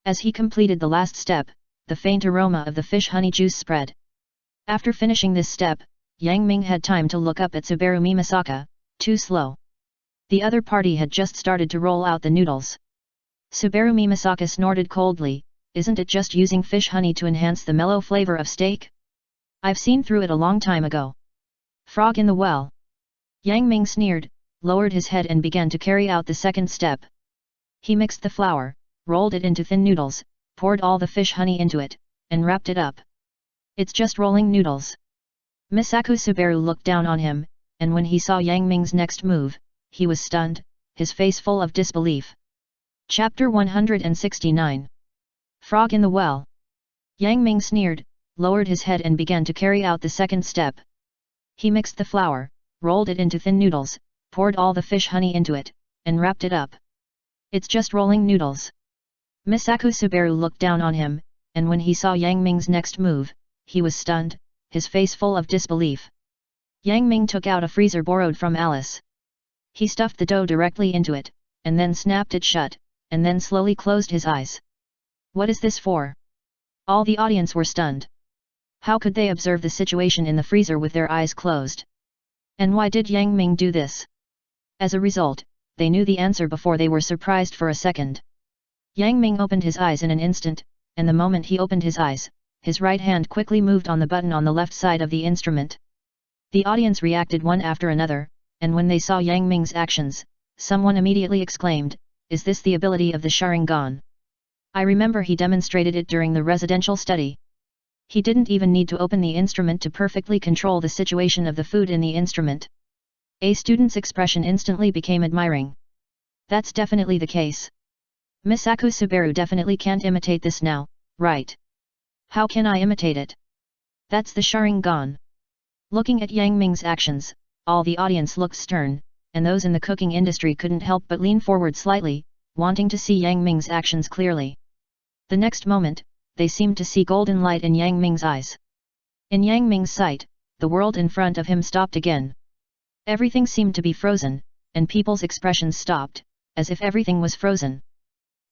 As he completed the last step, the faint aroma of the fish honey juice spread. After finishing this step, Yang Ming had time to look up at Subaru Mimasaka, too slow. The other party had just started to roll out the noodles. Subaru Mimasaka snorted coldly, isn't it just using fish honey to enhance the mellow flavor of steak? I've seen through it a long time ago. Frog in the well. Yang Ming sneered, lowered his head and began to carry out the second step. He mixed the flour, rolled it into thin noodles, poured all the fish honey into it, and wrapped it up. It's just rolling noodles. Misaku Subaru looked down on him, and when he saw Yang Ming's next move, he was stunned, his face full of disbelief. Chapter 169. Frog in the Well. Yang Ming sneered, lowered his head and began to carry out the second step. He mixed the flour, rolled it into thin noodles, poured all the fish honey into it, and wrapped it up. It's just rolling noodles. Misaku Subaru looked down on him, and when he saw Yang Ming's next move, he was stunned, his face full of disbelief. Yang Ming took out a freezer borrowed from Alice. He stuffed the dough directly into it, and then snapped it shut, and then slowly closed his eyes. What is this for? All the audience were stunned. How could they observe the situation in the freezer with their eyes closed? And why did Yang Ming do this? As a result, they knew the answer before they were surprised for a second. Yang Ming opened his eyes in an instant, and the moment he opened his eyes, his right hand quickly moved on the button on the left side of the instrument. The audience reacted one after another, and when they saw Yang Ming's actions, someone immediately exclaimed, "Is this the ability of the Sharingan? I remember he demonstrated it during the residential study. He didn't even need to open the instrument to perfectly control the situation of the food in the instrument." A student's expression instantly became admiring. That's definitely the case. Misaku Subaru definitely can't imitate this now, right? How can I imitate it? That's the Sharingan. Looking at Yang Ming's actions, all the audience looked stern, and those in the cooking industry couldn't help but lean forward slightly, wanting to see Yang Ming's actions clearly. The next moment, they seemed to see golden light in Yang Ming's eyes. In Yang Ming's sight, the world in front of him stopped again. Everything seemed to be frozen, and people's expressions stopped, as if everything was frozen.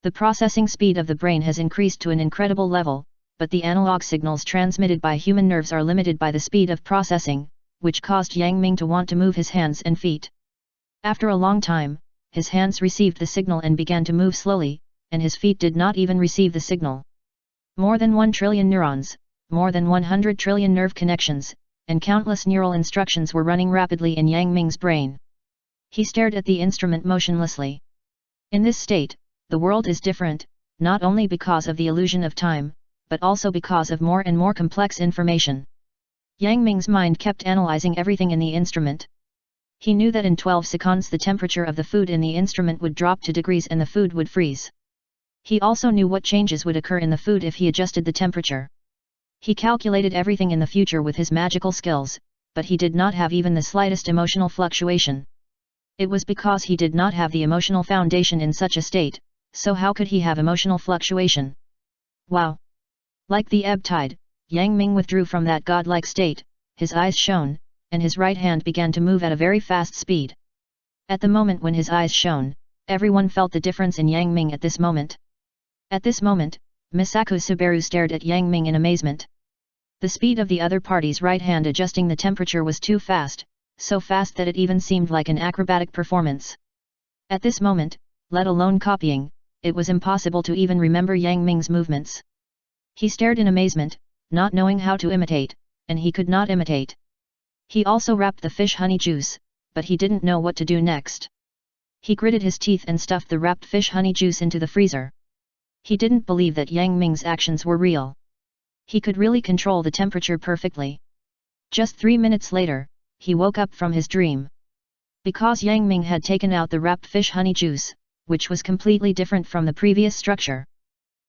The processing speed of the brain has increased to an incredible level, but the analog signals transmitted by human nerves are limited by the speed of processing, which caused Yang Ming to want to move his hands and feet. After a long time, his hands received the signal and began to move slowly, and his feet did not even receive the signal. More than 1 trillion neurons, more than 100 trillion nerve connections, and countless neural instructions were running rapidly in Yang Ming's brain. He stared at the instrument motionlessly. In this state, the world is different, not only because of the illusion of time, but also because of more and more complex information. Yang Ming's mind kept analyzing everything in the instrument. He knew that in 12 seconds the temperature of the food in the instrument would drop to degrees and the food would freeze. He also knew what changes would occur in the food if he adjusted the temperature. He calculated everything in the future with his magical skills, but he did not have even the slightest emotional fluctuation. It was because he did not have the emotional foundation in such a state, so how could he have emotional fluctuation? Wow! Like the ebb tide, Yang Ming withdrew from that godlike state, his eyes shone, and his right hand began to move at a very fast speed. At the moment when his eyes shone, everyone felt the difference in Yang Ming at this moment. At this moment, Misaku Subaru stared at Yang Ming in amazement. The speed of the other party's right hand adjusting the temperature was too fast, so fast that it even seemed like an acrobatic performance. At this moment, let alone copying, it was impossible to even remember Yang Ming's movements. He stared in amazement, not knowing how to imitate, and he could not imitate. He also wrapped the fish honey juice, but he didn't know what to do next. He gritted his teeth and stuffed the wrapped fish honey juice into the freezer. He didn't believe that Yang Ming's actions were real. He could really control the temperature perfectly. Just 3 minutes later, he woke up from his dream. Because Yang Ming had taken out the wrapped fish honey juice, which was completely different from the previous structure.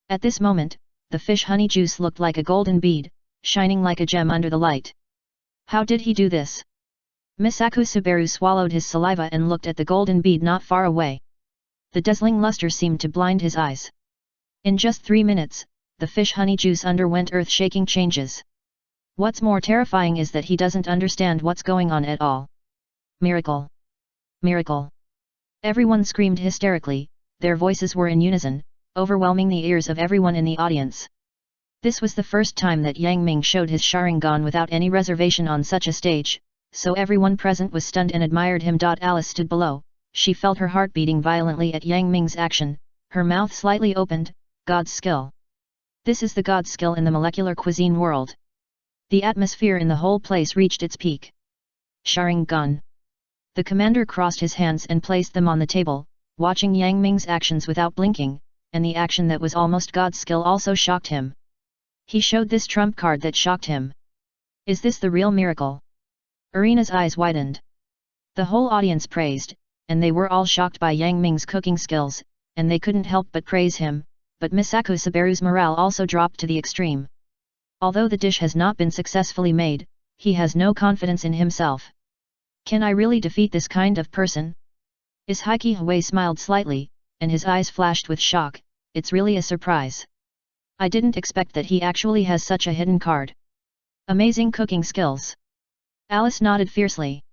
At this moment, the fish honey juice looked like a golden bead, shining like a gem under the light. How did he do this? Misako Subaru swallowed his saliva and looked at the golden bead not far away. The dazzling luster seemed to blind his eyes. In just 3 minutes, the fish honey juice underwent earth-shaking changes. What's more terrifying is that he doesn't understand what's going on at all. Miracle! Miracle! Everyone screamed hysterically, their voices were in unison, overwhelming the ears of everyone in the audience. This was the first time that Yang Ming showed his Sharingan without any reservation on such a stage, so everyone present was stunned and admired him. Alice stood below, she felt her heart beating violently at Yang Ming's action, her mouth slightly opened. God's skill. This is the God's skill in the molecular cuisine world. The atmosphere in the whole place reached its peak. Sharingan. The commander crossed his hands and placed them on the table, watching Yang Ming's actions without blinking, and the action that was almost God's skill also shocked him. He showed this trump card that shocked him. Is this the real miracle? Arena's eyes widened. The whole audience praised, and they were all shocked by Yang Ming's cooking skills, and they couldn't help but praise him, but Misako Subaru's morale also dropped to the extreme. Although the dish has not been successfully made, he has no confidence in himself. Can I really defeat this kind of person? Ishiki Hwei smiled slightly, and his eyes flashed with shock. It's really a surprise. I didn't expect that he actually has such a hidden card. Amazing cooking skills. Alice nodded fiercely.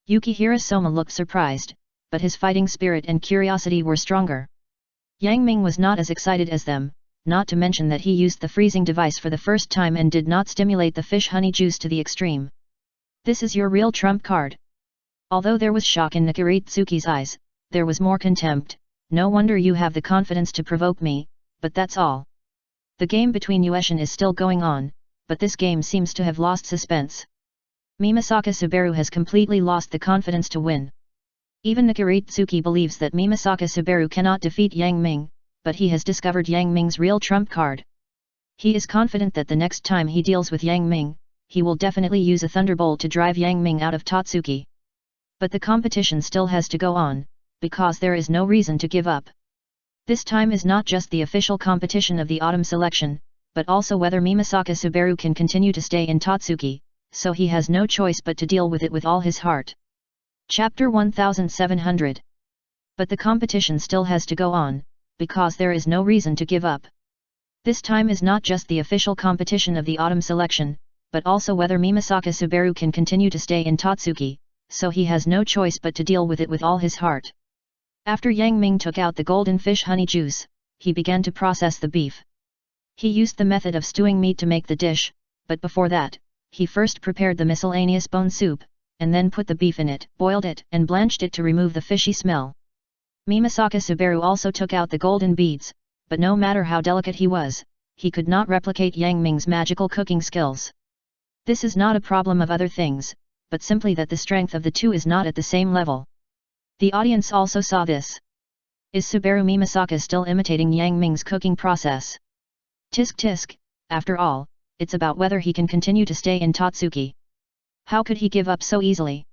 Yukihira Soma looked surprised, but his fighting spirit and curiosity were stronger. Yang Ming was not as excited as them, not to mention that he used the freezing device for the first time and did not stimulate the fish honey juice to the extreme. This is your real trump card. Although there was shock in Nakaritsuki's eyes, there was more contempt. No wonder you have the confidence to provoke me, but that's all. The game between Ueshin is still going on, but this game seems to have lost suspense. Mimasaka Subaru has completely lost the confidence to win. Even Nakaritsuki believes that Mimasaka Subaru cannot defeat Yang Ming, but he has discovered Yang Ming's real trump card. He is confident that the next time he deals with Yang Ming, he will definitely use a thunderbolt to drive Yang Ming out of Totsuki. But the competition still has to go on, because there is no reason to give up. This time is not just the official competition of the autumn selection, but also whether Mimasaka Subaru can continue to stay in Totsuki, so he has no choice but to deal with it with all his heart. Chapter 1700. But the competition still has to go on, because there is no reason to give up. This time is not just the official competition of the autumn selection, but also whether Mimasaka Subaru can continue to stay in Totsuki, so he has no choice but to deal with it with all his heart. After Yang Ming took out the golden fish honey juice, he began to process the beef. He used the method of stewing meat to make the dish, but before that, he first prepared the miscellaneous bone soup, and then put the beef in it, boiled it and blanched it to remove the fishy smell. Mimasaka Subaru also took out the golden beads, but no matter how delicate he was, he could not replicate Yang Ming's magical cooking skills. This is not a problem of other things, but simply that the strength of the two is not at the same level. The audience also saw this. Is Subaru Mimasaka still imitating Yang Ming's cooking process? Tisk tisk, after all, it's about whether he can continue to stay in Totsuki. How could he give up so easily?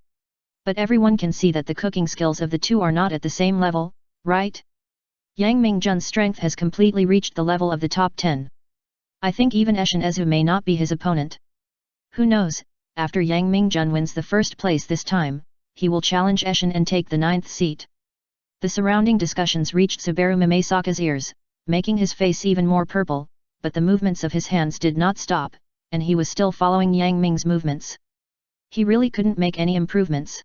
But everyone can see that the cooking skills of the two are not at the same level, right? Yang Mingjun's strength has completely reached the level of the top 10. I think even Eshin Ezu may not be his opponent. Who knows, after Yang Mingjun wins the first place this time, he will challenge Eshin and take the 9th seat. The surrounding discussions reached Subaru Mimasaka's ears, making his face even more purple, but the movements of his hands did not stop, and he was still following Yang Ming's movements. He really couldn't make any improvements.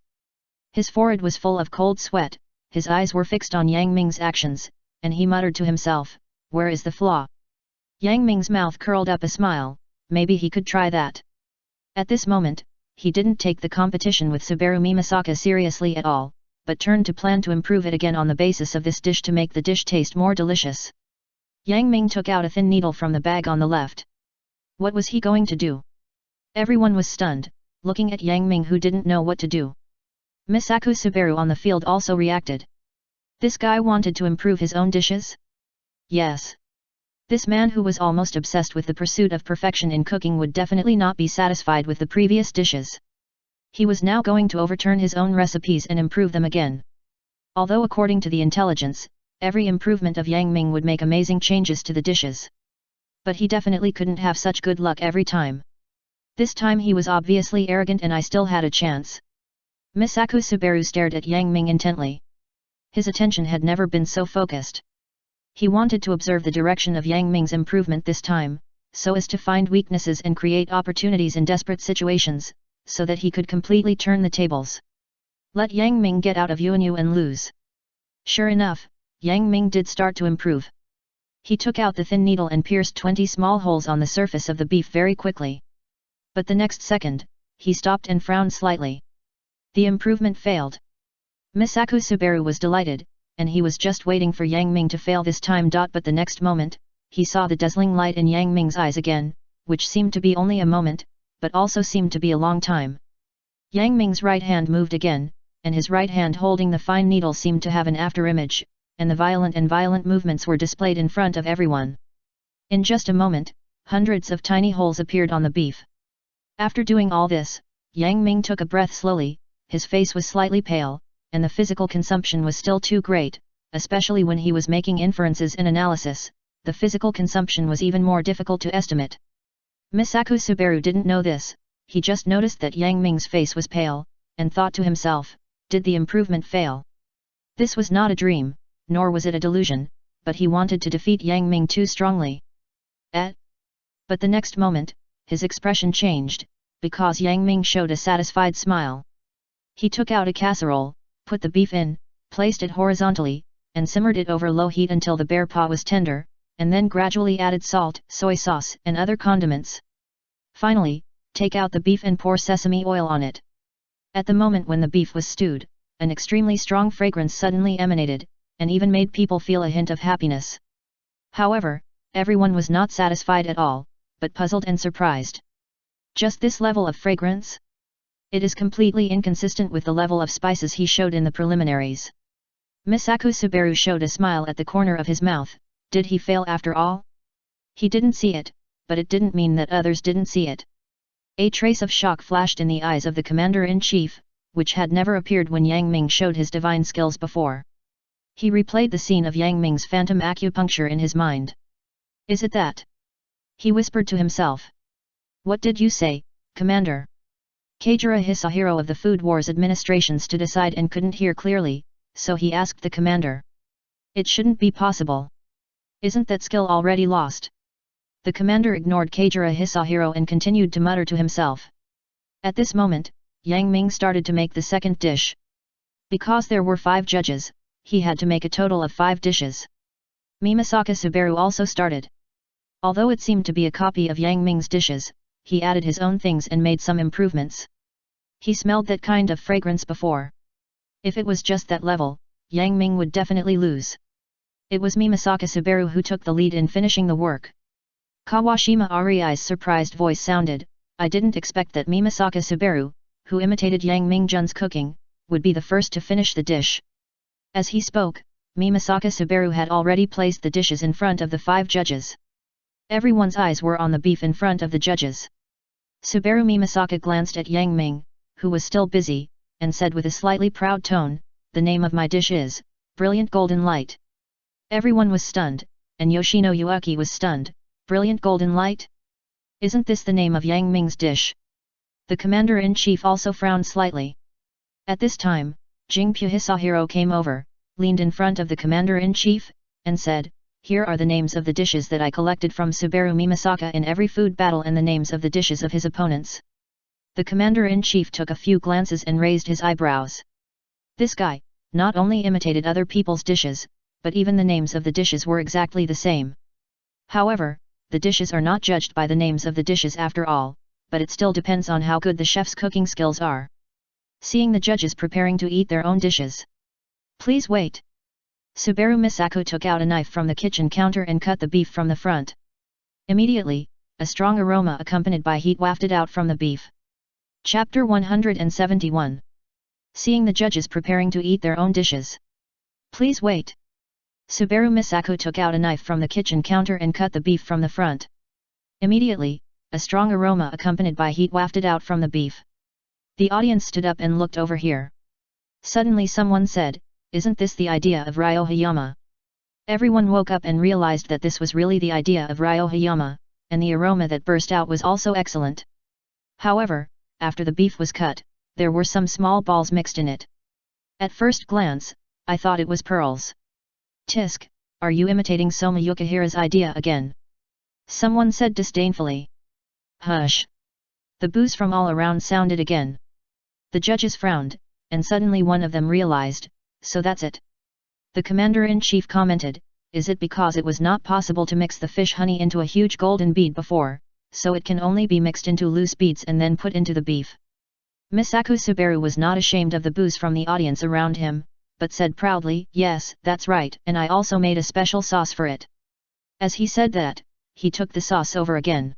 His forehead was full of cold sweat, his eyes were fixed on Yang Ming's actions, and he muttered to himself, where is the flaw? Yang Ming's mouth curled up a smile, maybe he could try that. At this moment, he didn't take the competition with Subaru Mimasaka seriously at all, but turned to plan to improve it again on the basis of this dish to make the dish taste more delicious. Yang Ming took out a thin needle from the bag on the left. What was he going to do? Everyone was stunned, looking at Yang Ming who didn't know what to do. Misako Subaru on the field also reacted. This guy wanted to improve his own dishes? Yes. This man who was almost obsessed with the pursuit of perfection in cooking would definitely not be satisfied with the previous dishes. He was now going to overturn his own recipes and improve them again. Although according to the intelligence, every improvement of Yang Ming would make amazing changes to the dishes. But he definitely couldn't have such good luck every time. This time he was obviously arrogant and I still had a chance. Misako Subaru stared at Yang Ming intently. His attention had never been so focused. He wanted to observe the direction of Yang Ming's improvement this time, so as to find weaknesses and create opportunities in desperate situations, so that he could completely turn the tables. Let Yang Ming get out of you and lose. Sure enough, Yang Ming did start to improve. He took out the thin needle and pierced 20 small holes on the surface of the beef very quickly. But the next second, he stopped and frowned slightly. The improvement failed. Misako Subaru was delighted, and he was just waiting for Yang Ming to fail this time. But the next moment, he saw the dazzling light in Yang Ming's eyes again, which seemed to be only a moment, but also seemed to be a long time. Yang Ming's right hand moved again, and his right hand holding the fine needle seemed to have an after-image, and the violent movements were displayed in front of everyone. In just a moment, hundreds of tiny holes appeared on the beef. After doing all this, Yang Ming took a breath slowly, his face was slightly pale, and the physical consumption was still too great, especially when he was making inferences and analysis, the physical consumption was even more difficult to estimate. Misako Subaru didn't know this, he just noticed that Yang Ming's face was pale, and thought to himself, did the improvement fail? This was not a dream, nor was it a delusion, but he wanted to defeat Yang Ming too strongly. But the next moment, his expression changed, because Yang Ming showed a satisfied smile. He took out a casserole, put the beef in, placed it horizontally, and simmered it over low heat until the bear paw was tender, and then gradually added salt, soy sauce, and other condiments. Finally, take out the beef and pour sesame oil on it. At the moment when the beef was stewed, an extremely strong fragrance suddenly emanated, and even made people feel a hint of happiness. However, everyone was not satisfied at all, but puzzled and surprised. Just this level of fragrance? It is completely inconsistent with the level of spices he showed in the preliminaries. Misako Subaru showed a smile at the corner of his mouth. Did he fail after all? He didn't see it, but it didn't mean that others didn't see it. A trace of shock flashed in the eyes of the commander-in-chief, which had never appeared when Yang Ming showed his divine skills before. He replayed the scene of Yang Ming's phantom acupuncture in his mind. Is it that? He whispered to himself. What did you say, Commander? Keijira Hisahiro of the Food Wars Administration stood aside and couldn't hear clearly, so he asked the commander. It shouldn't be possible. Isn't that skill already lost? The commander ignored Keijira Hisahiro and continued to mutter to himself. At this moment, Yang Ming started to make the second dish. Because there were 5 judges, he had to make a total of 5 dishes. Misako Subaru also started. Although it seemed to be a copy of Yang Ming's dishes, he added his own things and made some improvements. He smelled that kind of fragrance before. If it was just that level, Yang Ming would definitely lose. It was Misako Subaru who took the lead in finishing the work. Kawashima Ariai's surprised voice sounded, I didn't expect that Misako Subaru, who imitated Yang Ming-jun's cooking, would be the first to finish the dish. As he spoke, Misako Subaru had already placed the dishes in front of the 5 judges. Everyone's eyes were on the beef in front of the judges. Subaru Misako glanced at Yang Ming, who was still busy, and said with a slightly proud tone, the name of my dish is, Brilliant Golden Light. Everyone was stunned, and Yoshino Yuaki was stunned, Brilliant Golden Light? Isn't this the name of Yang Ming's dish? The commander-in-chief also frowned slightly. At this time, Jingpu Hisahiro came over, leaned in front of the commander-in-chief, and said, here are the names of the dishes that I collected from Subaru Misako in every food battle and the names of the dishes of his opponents. The commander-in-chief took a few glances and raised his eyebrows. This guy, not only imitated other people's dishes, but even the names of the dishes were exactly the same. However, the dishes are not judged by the names of the dishes after all, but it still depends on how good the chef's cooking skills are. Seeing the judges preparing to eat their own dishes. Please wait. Subaru Misako took out a knife from the kitchen counter and cut the beef from the front. Immediately, a strong aroma accompanied by heat wafted out from the beef. Chapter 171. Seeing the judges preparing to eat their own dishes. Please wait. Subaru Misako took out a knife from the kitchen counter and cut the beef from the front. Immediately, a strong aroma accompanied by heat wafted out from the beef. The audience stood up and looked over here. Suddenly someone said, "Isn't this the idea of Ryo Hayama?" Everyone woke up and realized that this was really the idea of Ryo Hayama, and the aroma that burst out was also excellent. However, after the beef was cut, there were some small balls mixed in it. At first glance, I thought it was pearls. "Tisk, are you imitating Soma Yukihira's idea again?" someone said disdainfully. "Hush!" The boos from all around sounded again. The judges frowned, and suddenly one of them realized, "So that's it." The commander-in-chief commented, "Is it because it was not possible to mix the fish honey into a huge golden bead before, so it can only be mixed into loose beads and then put into the beef?" Misako Subaru was not ashamed of the boos from the audience around him, but said proudly, "Yes, that's right, and I also made a special sauce for it." As he said that, he took the sauce over again.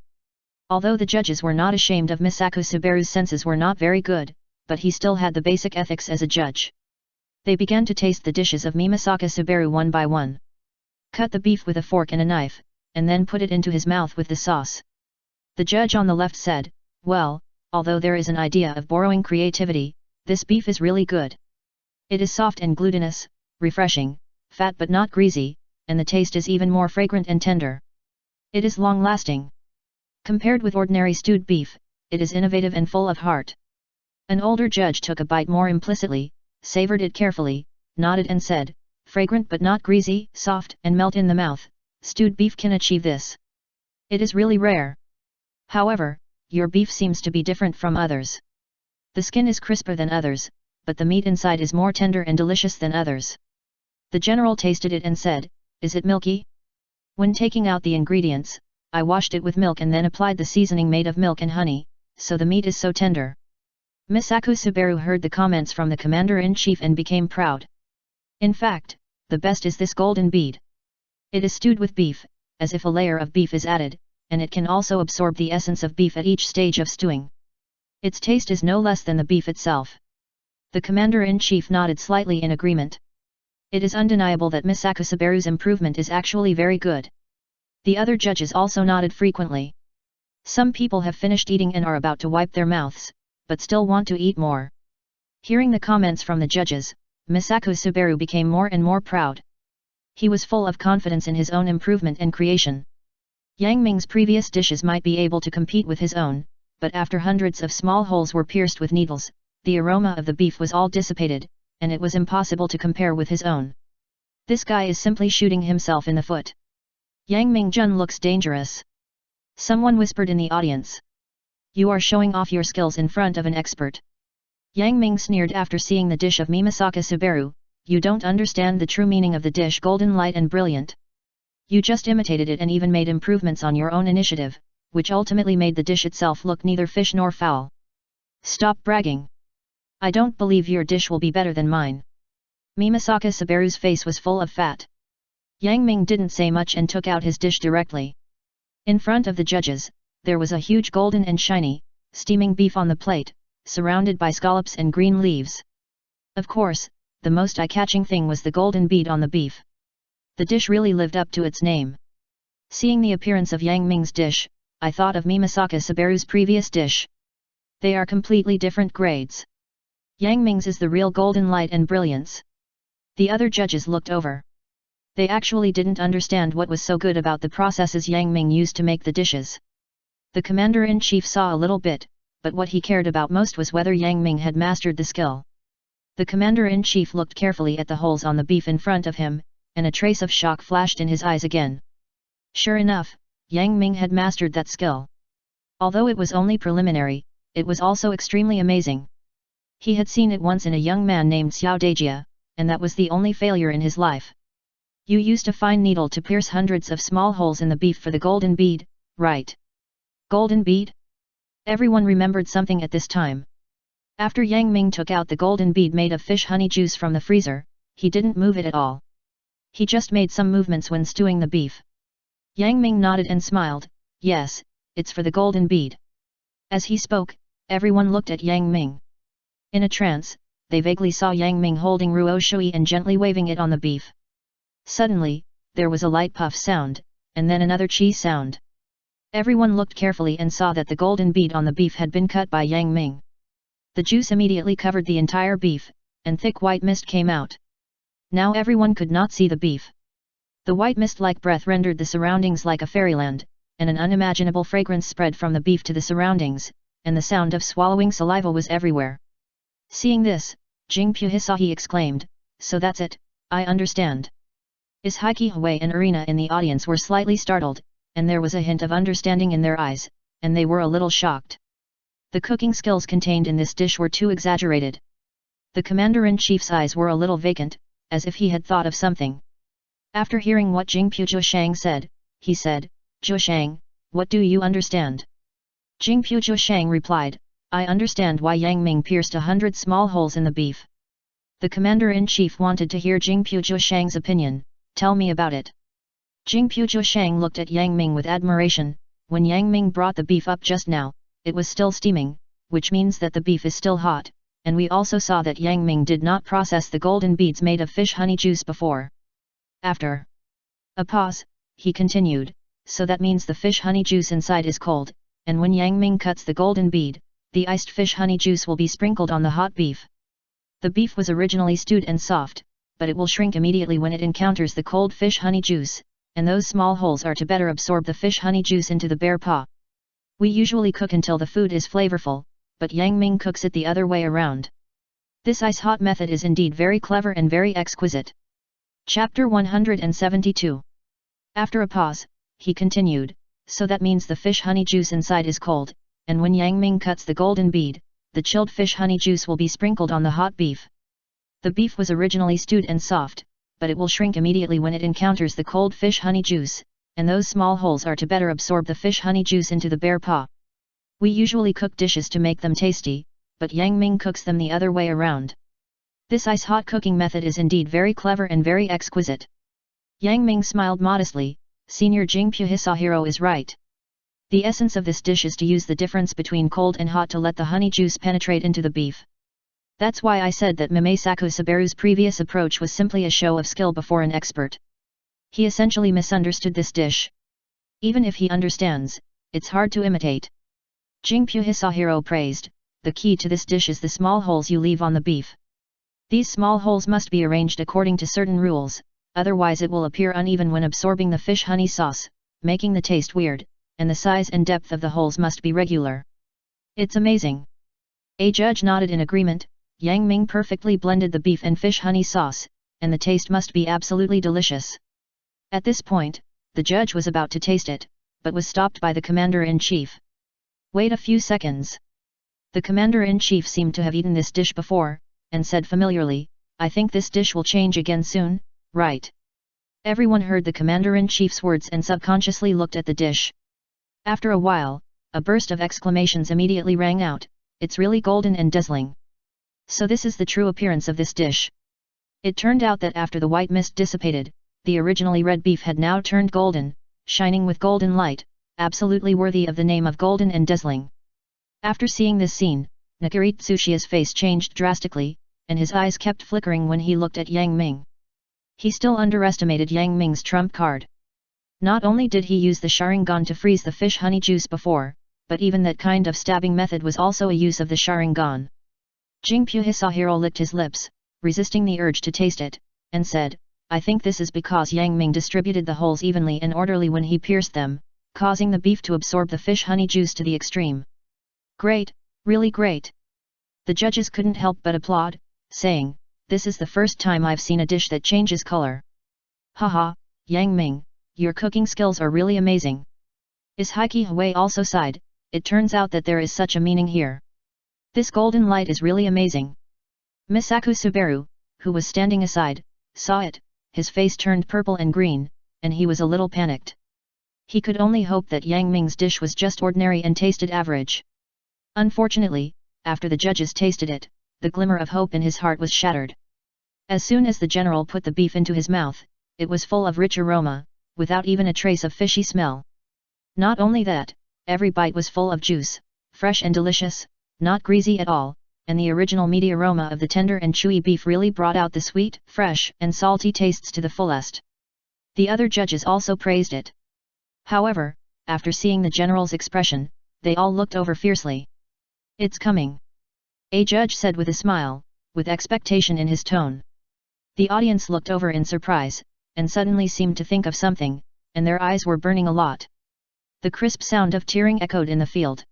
Although the judges were not ashamed of Misako Subaru's senses were not very good, but he still had the basic ethics as a judge. They began to taste the dishes of Misako Subaru one by one. Cut the beef with a fork and a knife, and then put it into his mouth with the sauce. The judge on the left said, "Well, although there is an idea of borrowing creativity, this beef is really good. It is soft and glutinous, refreshing, fat but not greasy, and the taste is even more fragrant and tender. It is long-lasting. Compared with ordinary stewed beef, it is innovative and full of heart." An older judge took a bite more implicitly, savored it carefully, nodded and said, "Fragrant but not greasy, soft and melt in the mouth, stewed beef can achieve this. It is really rare. However, your beef seems to be different from others. The skin is crisper than others, but the meat inside is more tender and delicious than others." The general tasted it and said, "Is it milky? When taking out the ingredients, I washed it with milk and then applied the seasoning made of milk and honey, so the meat is so tender." Misako Subaru heard the comments from the commander-in-chief and became proud. "In fact, the best is this golden bead. It is stewed with beef, as if a layer of beef is added, and it can also absorb the essence of beef at each stage of stewing. Its taste is no less than the beef itself." The commander-in-chief nodded slightly in agreement. It is undeniable that Misako Subaru's improvement is actually very good. The other judges also nodded frequently. Some people have finished eating and are about to wipe their mouths, but still want to eat more. Hearing the comments from the judges, Misako Subaru became more and more proud. He was full of confidence in his own improvement and creation. Yang Ming's previous dishes might be able to compete with his own, but after hundreds of small holes were pierced with needles, the aroma of the beef was all dissipated, and it was impossible to compare with his own. "This guy is simply shooting himself in the foot. Yang Mingjun looks dangerous." Someone whispered in the audience. "You are showing off your skills in front of an expert." Yang Ming sneered after seeing the dish of Misako Subaru, "You don't understand the true meaning of the dish golden light and brilliant. You just imitated it and even made improvements on your own initiative, which ultimately made the dish itself look neither fish nor fowl. Stop bragging. I don't believe your dish will be better than mine." Misako Subaru's face was full of fat. Yang Ming didn't say much and took out his dish directly. In front of the judges, there was a huge golden and shiny, steaming beef on the plate, surrounded by scallops and green leaves. Of course, the most eye-catching thing was the golden bead on the beef. The dish really lived up to its name. Seeing the appearance of Yang Ming's dish, I thought of Misako Subaru's previous dish. They are completely different grades. Yang Ming's is the real golden light and brilliance. The other judges looked over. They actually didn't understand what was so good about the processes Yang Ming used to make the dishes. The commander-in-chief saw a little bit, but what he cared about most was whether Yang Ming had mastered the skill. The commander-in-chief looked carefully at the holes on the beef in front of him, and a trace of shock flashed in his eyes again. Sure enough, Yang Ming had mastered that skill. Although it was only preliminary, it was also extremely amazing. He had seen it once in a young man named Xiao Dejia, and that was the only failure in his life. "You used a fine needle to pierce hundreds of small holes in the beef for the golden bead, right?" Golden bead? Everyone remembered something at this time. After Yang Ming took out the golden bead made of fish honey juice from the freezer, he didn't move it at all. He just made some movements when stewing the beef. Yang Ming nodded and smiled, "Yes, it's for the golden bead." As he spoke, everyone looked at Yang Ming. In a trance, they vaguely saw Yang Ming holding ruo shui and gently waving it on the beef. Suddenly, there was a light puff sound, and then another cheese sound. Everyone looked carefully and saw that the golden bead on the beef had been cut by Yang Ming. The juice immediately covered the entire beef, and thick white mist came out. Now everyone could not see the beef. The white mist-like breath rendered the surroundings like a fairyland, and an unimaginable fragrance spread from the beef to the surroundings, and the sound of swallowing saliva was everywhere. Seeing this, Jing Puhisahi exclaimed, "So that's it, I understand." Is Heike Hui and Arena in the audience were slightly startled, and there was a hint of understanding in their eyes, and they were a little shocked. The cooking skills contained in this dish were too exaggerated. The commander-in-chief's eyes were a little vacant, as if he had thought of something. After hearing what Jing Pujiashang said, he said, "Jiashang, what do you understand?" Jing Pujiashang replied, "I understand why Yang Ming pierced 100 small holes in the beef." The commander-in-chief wanted to hear Jing Pujiashang's opinion. "Tell me about it." Jing Pujiashang looked at Yang Ming with admiration. When Yang Ming brought the beef up just now, it was still steaming, which means that the beef is still hot, and we also saw that Yang Ming did not process the golden beads made of fish honey juice before. After a pause, he continued, "So that means the fish honey juice inside is cold, and when Yang Ming cuts the golden bead, the iced fish honey juice will be sprinkled on the hot beef. The beef was originally stewed and soft, but it will shrink immediately when it encounters the cold fish honey juice, and those small holes are to better absorb the fish honey juice into the bare paw. We usually cook until the food is flavorful, but Yang Ming cooks it the other way around. This ice-hot method is indeed very clever and very exquisite." Chapter 172. After a pause, he continued, "So that means the fish honey juice inside is cold, and when Yang Ming cuts the golden bead, the chilled fish honey juice will be sprinkled on the hot beef. The beef was originally stewed and soft, but it will shrink immediately when it encounters the cold fish honey juice, and those small holes are to better absorb the fish honey juice into the bare paw. We usually cook dishes to make them tasty, but Yang Ming cooks them the other way around. This ice-hot cooking method is indeed very clever and very exquisite." Yang Ming smiled modestly. "Senior Jing Puhisahiro is right. The essence of this dish is to use the difference between cold and hot to let the honey juice penetrate into the beef. That's why I said that Mimesaku Sabaru's previous approach was simply a show of skill before an expert. He essentially misunderstood this dish. Even if he understands, it's hard to imitate." Jing Puhisahiro praised, "The key to this dish is the small holes you leave on the beef. These small holes must be arranged according to certain rules, otherwise it will appear uneven when absorbing the fish honey sauce, making the taste weird, and the size and depth of the holes must be regular. It's amazing." A judge nodded in agreement. Yang Ming perfectly blended the beef and fish honey sauce, and the taste must be absolutely delicious. At this point, the judge was about to taste it, but was stopped by the commander-in-chief. "Wait a few seconds." The commander-in-chief seemed to have eaten this dish before, and said familiarly, "I think this dish will change again soon, right?" Everyone heard the commander-in-chief's words and subconsciously looked at the dish. After a while, a burst of exclamations immediately rang out, "It's really golden and dazzling. So this is the true appearance of this dish." It turned out that after the white mist dissipated, the originally red beef had now turned golden, shining with golden light, absolutely worthy of the name of golden and dazzling. After seeing this scene, Nakaritsushi's face changed drastically, and his eyes kept flickering when he looked at Yang Ming. He still underestimated Yang Ming's trump card. Not only did he use the Sharingan to freeze the fish honey juice before, but even that kind of stabbing method was also a use of the Sharingan. Jing Puhisahiro licked his lips, resisting the urge to taste it, and said, "I think this is because Yang Ming distributed the holes evenly and orderly when he pierced them, causing the beef to absorb the fish honey juice to the extreme." "Great, really great." The judges couldn't help but applaud, saying, "This is the first time I've seen a dish that changes color." "Haha, Yang Ming, your cooking skills are really amazing." Is Heike Hui also sighed, "It turns out that there is such a meaning here. This golden light is really amazing." Misaku Subaru, who was standing aside, saw it. His face turned purple and green, and he was a little panicked. He could only hope that Yang Ming's dish was just ordinary and tasted average. Unfortunately, after the judges tasted it, the glimmer of hope in his heart was shattered. As soon as the general put the beef into his mouth, it was full of rich aroma, without even a trace of fishy smell. Not only that, every bite was full of juice, fresh and delicious, not greasy at all, and the original meaty aroma of the tender and chewy beef really brought out the sweet, fresh, and salty tastes to the fullest. The other judges also praised it. However, after seeing the general's expression, they all looked over fiercely. "It's coming," a judge said with a smile, with expectation in his tone. The audience looked over in surprise, and suddenly seemed to think of something, and their eyes were burning a lot. The crisp sound of tearing echoed in the field.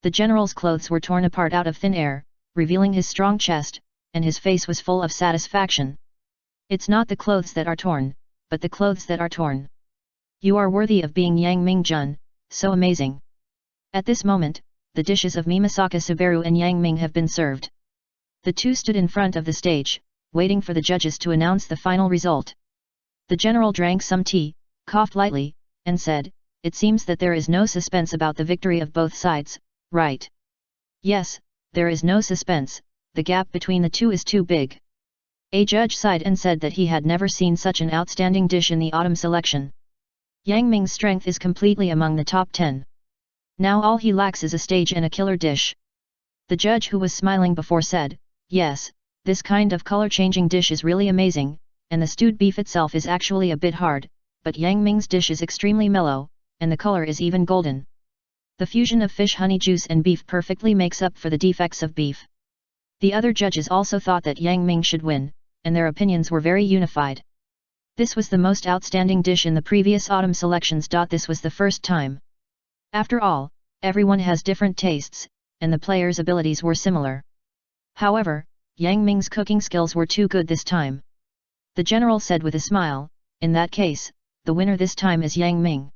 The general's clothes were torn apart out of thin air, revealing his strong chest, and his face was full of satisfaction. "It's not the clothes that are torn, but the clothes that are torn. You are worthy of being Yang Ming-jun, so amazing." At this moment, the dishes of Mimasaka Subaru and Yang Ming have been served. The two stood in front of the stage, waiting for the judges to announce the final result. The general drank some tea, coughed lightly, and said, "It seems that there is no suspense about the victory of both sides, right?" "Yes, there is no suspense, the gap between the two is too big." A judge sighed and said that he had never seen such an outstanding dish in the autumn selection. Yang Ming's strength is completely among the top 10. Now all he lacks is a stage and a killer dish. The judge who was smiling before said, "Yes, this kind of color-changing dish is really amazing, and the stewed beef itself is actually a bit hard, but Yang Ming's dish is extremely mellow, and the color is even golden. The fusion of fish honey juice and beef perfectly makes up for the defects of beef." The other judges also thought that Yang Ming should win, and their opinions were very unified. This was the most outstanding dish in the previous autumn selections. This was the first time. After all, everyone has different tastes, and the players' abilities were similar. However, Yang Ming's cooking skills were too good this time. The general said with a smile, "In that case, the winner this time is Yang Ming."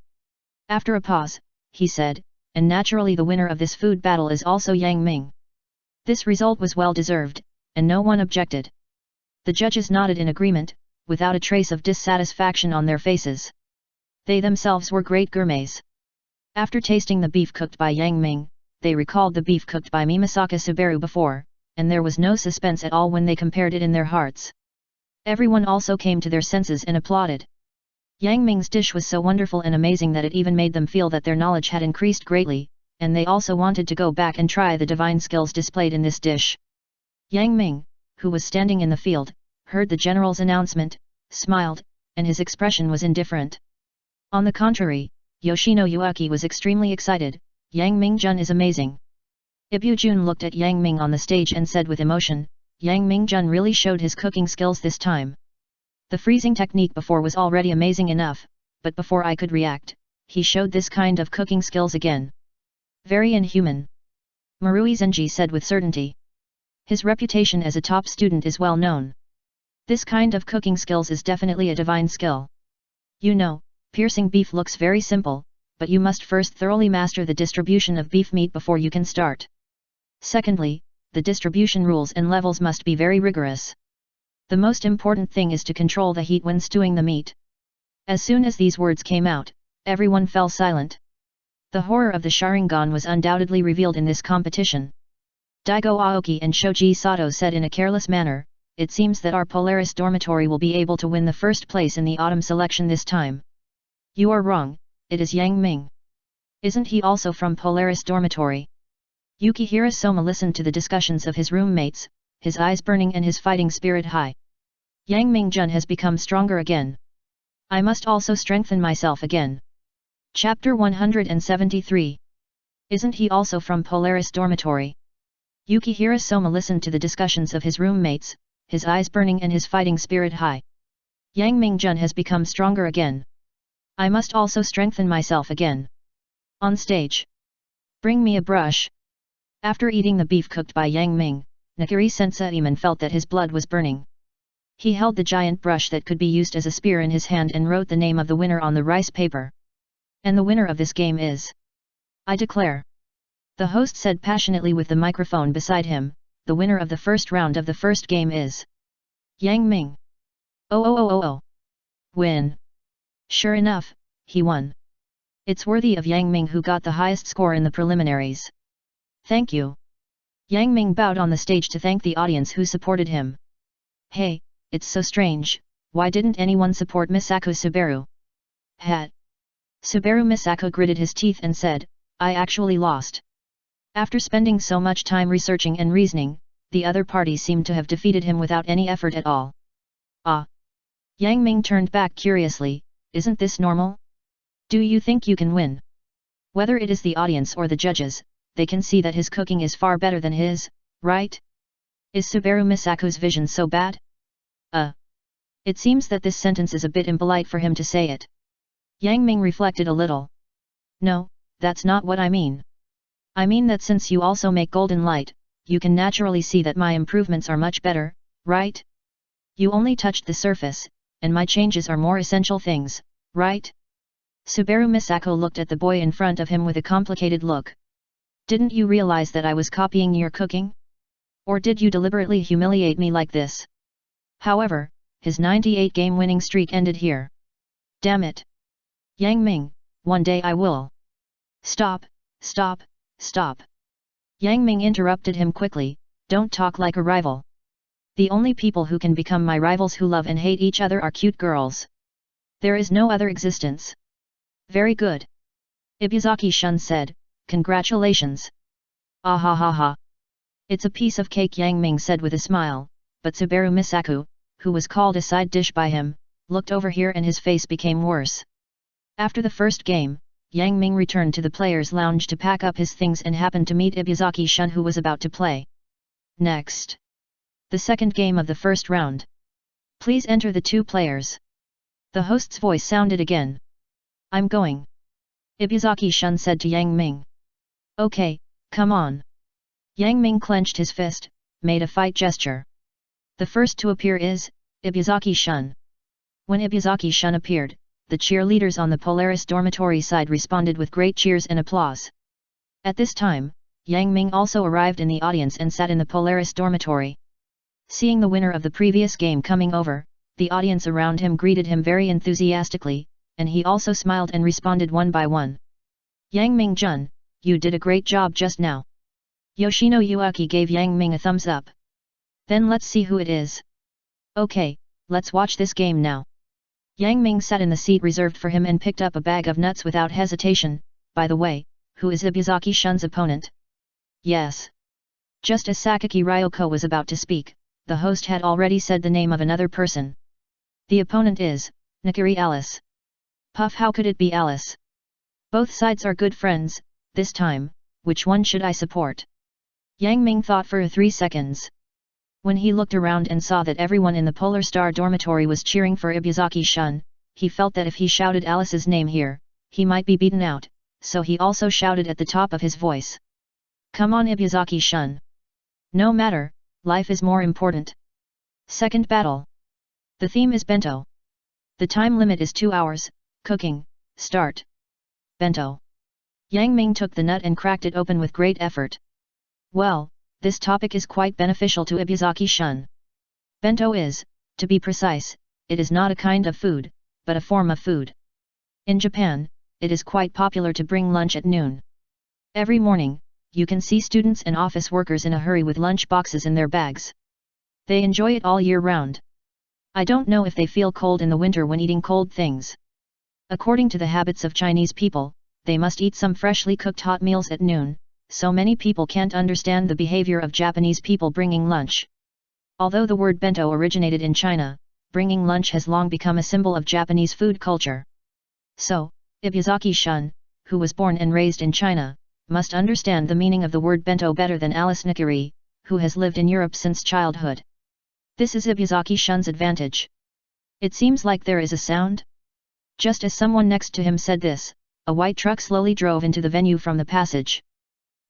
After a pause, he said, "And naturally the winner of this food battle is also Yang Ming." This result was well deserved, and no one objected. The judges nodded in agreement, without a trace of dissatisfaction on their faces. They themselves were great gourmets. After tasting the beef cooked by Yang Ming, they recalled the beef cooked by Mimasaka Subaru before, and there was no suspense at all when they compared it in their hearts. Everyone also came to their senses and applauded. Yang Ming's dish was so wonderful and amazing that it even made them feel that their knowledge had increased greatly, and they also wanted to go back and try the divine skills displayed in this dish. Yang Ming, who was standing in the field, heard the general's announcement, smiled, and his expression was indifferent. On the contrary, Yoshino Yuaki was extremely excited. "Yang Ming-jun is amazing." Ibu-jun looked at Yang Ming on the stage and said with emotion, "Yang Ming-jun really showed his cooking skills this time. The freezing technique before was already amazing enough, but before I could react, he showed this kind of cooking skills again. Very inhuman." Marui Zenji said with certainty. His reputation as a top student is well known. This kind of cooking skills is definitely a divine skill. You know, piercing beef looks very simple, but you must first thoroughly master the distribution of beef meat before you can start. Secondly, the distribution rules and levels must be very rigorous. The most important thing is to control the heat when stewing the meat. As soon as these words came out, everyone fell silent. The horror of the Sharingan was undoubtedly revealed in this competition. Daigo Aoki and Shoji Sato said in a careless manner, "It seems that our Polaris dormitory will be able to win the first place in the autumn selection this time." "You are wrong, it is Yang Ming. Isn't he also from Polaris dormitory?" Yukihira Soma listened to the discussions of his roommates, his eyes burning and his fighting spirit high. "Yang Ming-jun has become stronger again. I must also strengthen myself again." Chapter 173. Isn't he also from Polaris dormitory? Yukihira Soma listened to the discussions of his roommates, his eyes burning and his fighting spirit high. "Yang Ming-jun has become stronger again. I must also strengthen myself again." On stage. "Bring me a brush." After eating the beef cooked by Yang Ming, Nakiri Senseiman felt that his blood was burning. He held the giant brush that could be used as a spear in his hand and wrote the name of the winner on the rice paper. "And the winner of this game is... I declare," the host said passionately with the microphone beside him, "the winner of the first round of the first game is... Yang Ming. Oh. Win." Sure enough, he won. It's worthy of Yang Ming who got the highest score in the preliminaries. Thank you. Yang Ming bowed on the stage to thank the audience who supported him. Hey, it's so strange, why didn't anyone support Misako Subaru? Hat. Subaru Misako gritted his teeth and said, I actually lost. After spending so much time researching and reasoning, the other party seemed to have defeated him without any effort at all. Ah! Yang Ming turned back curiously, Isn't this normal? Do you think you can win? Whether it is the audience or the judges, they can see that his cooking is far better than his, right? Is Subaru Misako's vision so bad? It seems that this sentence is a bit impolite for him to say it. Yang Ming reflected a little. No, that's not what I mean. I mean that since you also make golden light, you can naturally see that my improvements are much better, right? You only touched the surface, and my changes are more essential things, right? Subaru Misako looked at the boy in front of him with a complicated look. Didn't you realize that I was copying your cooking? Or did you deliberately humiliate me like this? However, his 98-game winning streak ended here. Damn it! Yang Ming, one day I will. Stop, stop, stop. Yang Ming interrupted him quickly, don't talk like a rival. The only people who can become my rivals who love and hate each other are cute girls. There is no other existence. Very good. Ibuzaki-shun said, congratulations. Ah ha ha ha. It's a piece of cake, Yang Ming said with a smile, but Subaru Misako, who was called a side dish by him, looked over here and his face became worse. After the first game, Yang Ming returned to the players' lounge to pack up his things and happened to meet Ibuzaki-shun who was about to play. Next. The second game of the first round. Please enter the two players. The host's voice sounded again. I'm going. Ibuzaki-shun said to Yang Ming. Okay, come on. Yang Ming clenched his fist, made a fight gesture. The first to appear is, Ibuzaki-shun. When Ibuzaki-shun appeared, the cheerleaders on the Polaris dormitory side responded with great cheers and applause. At this time, Yang Ming also arrived in the audience and sat in the Polaris dormitory. Seeing the winner of the previous game coming over, the audience around him greeted him very enthusiastically, and he also smiled and responded one by one. Yang Ming-jun, you did a great job just now. Yoshino Yuaki gave Yang Ming a thumbs up. Then let's see who it is. Okay, let's watch this game now. Yang Ming sat in the seat reserved for him and picked up a bag of nuts without hesitation. By the way, who is Ibuzaki-shun's opponent? Yes. Just as Sakaki Ryoko was about to speak, the host had already said the name of another person. The opponent is, Nakiri Alice. Puff, how could it be Alice? Both sides are good friends, this time, which one should I support? Yang Ming thought for 3 seconds. When he looked around and saw that everyone in the Polar Star dormitory was cheering for Ibuzaki-shun, he felt that if he shouted Alice's name here, he might be beaten out, so he also shouted at the top of his voice. Come on Ibuzaki-shun. No matter, life is more important. Second battle. The theme is bento. The time limit is 2 hours, cooking, start. Bento. Yang Ming took the nut and cracked it open with great effort. Well, this topic is quite beneficial to Ibuzaki-shun. Bento is, to be precise, it is not a kind of food, but a form of food. In Japan, it is quite popular to bring lunch at noon. Every morning, you can see students and office workers in a hurry with lunch boxes in their bags. They enjoy it all year round. I don't know if they feel cold in the winter when eating cold things. According to the habits of Chinese people, they must eat some freshly cooked hot meals at noon, so many people can't understand the behavior of Japanese people bringing lunch. Although the word bento originated in China, bringing lunch has long become a symbol of Japanese food culture. So, Ibuzaki-shun, who was born and raised in China, must understand the meaning of the word bento better than Alice Nakiri, who has lived in Europe since childhood. This is Ibuzaki-shun's advantage. It seems like there is a sound. Just as someone next to him said this, a white truck slowly drove into the venue from the passage.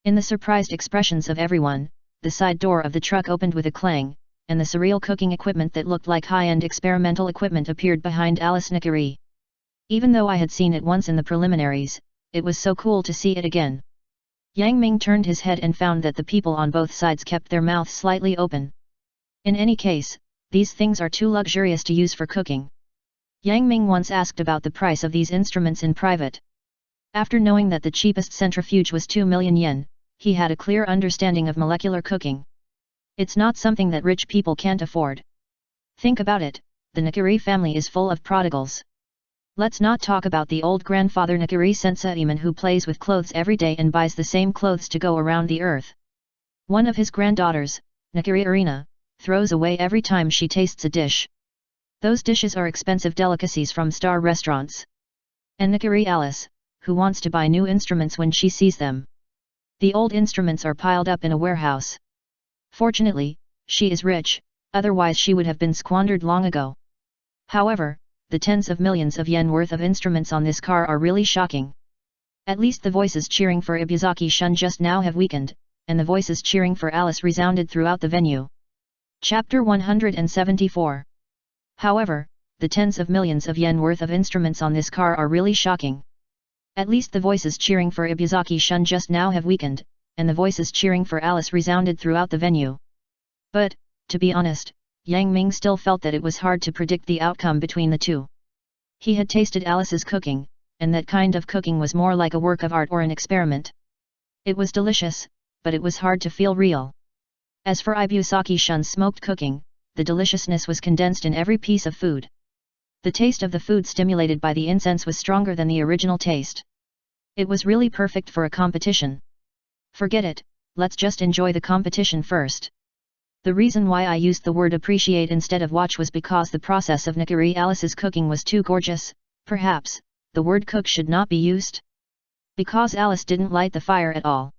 In the surprised expressions of everyone, the side door of the truck opened with a clang, and the surreal cooking equipment that looked like high-end experimental equipment appeared behind Alice Nakiri. Even though I had seen it once in the preliminaries, it was so cool to see it again. Yang Ming turned his head and found that the people on both sides kept their mouths slightly open. In any case, these things are too luxurious to use for cooking. Yang Ming once asked about the price of these instruments in private. After knowing that the cheapest centrifuge was 2 million yen, he had a clear understanding of molecular cooking. It's not something that rich people can't afford. Think about it, the Nakiri family is full of prodigals. Let's not talk about the old grandfather Nakiri Senseiman who plays with clothes every day and buys the same clothes to go around the earth. One of his granddaughters, Nakiri Arena, throws away every time she tastes a dish. Those dishes are expensive delicacies from star restaurants. And Nikari Alice, who wants to buy new instruments when she sees them. The old instruments are piled up in a warehouse. Fortunately, she is rich, otherwise she would have been squandered long ago. However, the tens of millions of yen worth of instruments on this car are really shocking. At least the voices cheering for Ibuzaki-shun just now have weakened, and the voices cheering for Alice resounded throughout the venue. Chapter 174. However, the tens of millions of yen worth of instruments on this car are really shocking. At least the voices cheering for Ibuzaki-shun just now have weakened, and the voices cheering for Alice resounded throughout the venue. But, to be honest, Yang Ming still felt that it was hard to predict the outcome between the two. He had tasted Alice's cooking, and that kind of cooking was more like a work of art or an experiment. It was delicious, but it was hard to feel real. As for Ibuzaki-shun's smoked cooking, the deliciousness was condensed in every piece of food. The taste of the food stimulated by the incense was stronger than the original taste. It was really perfect for a competition. Forget it, let's just enjoy the competition first. The reason why I used the word appreciate instead of watch was because the process of Nikari Alice's cooking was too gorgeous. Perhaps, the word cook should not be used. Because Alice didn't light the fire at all.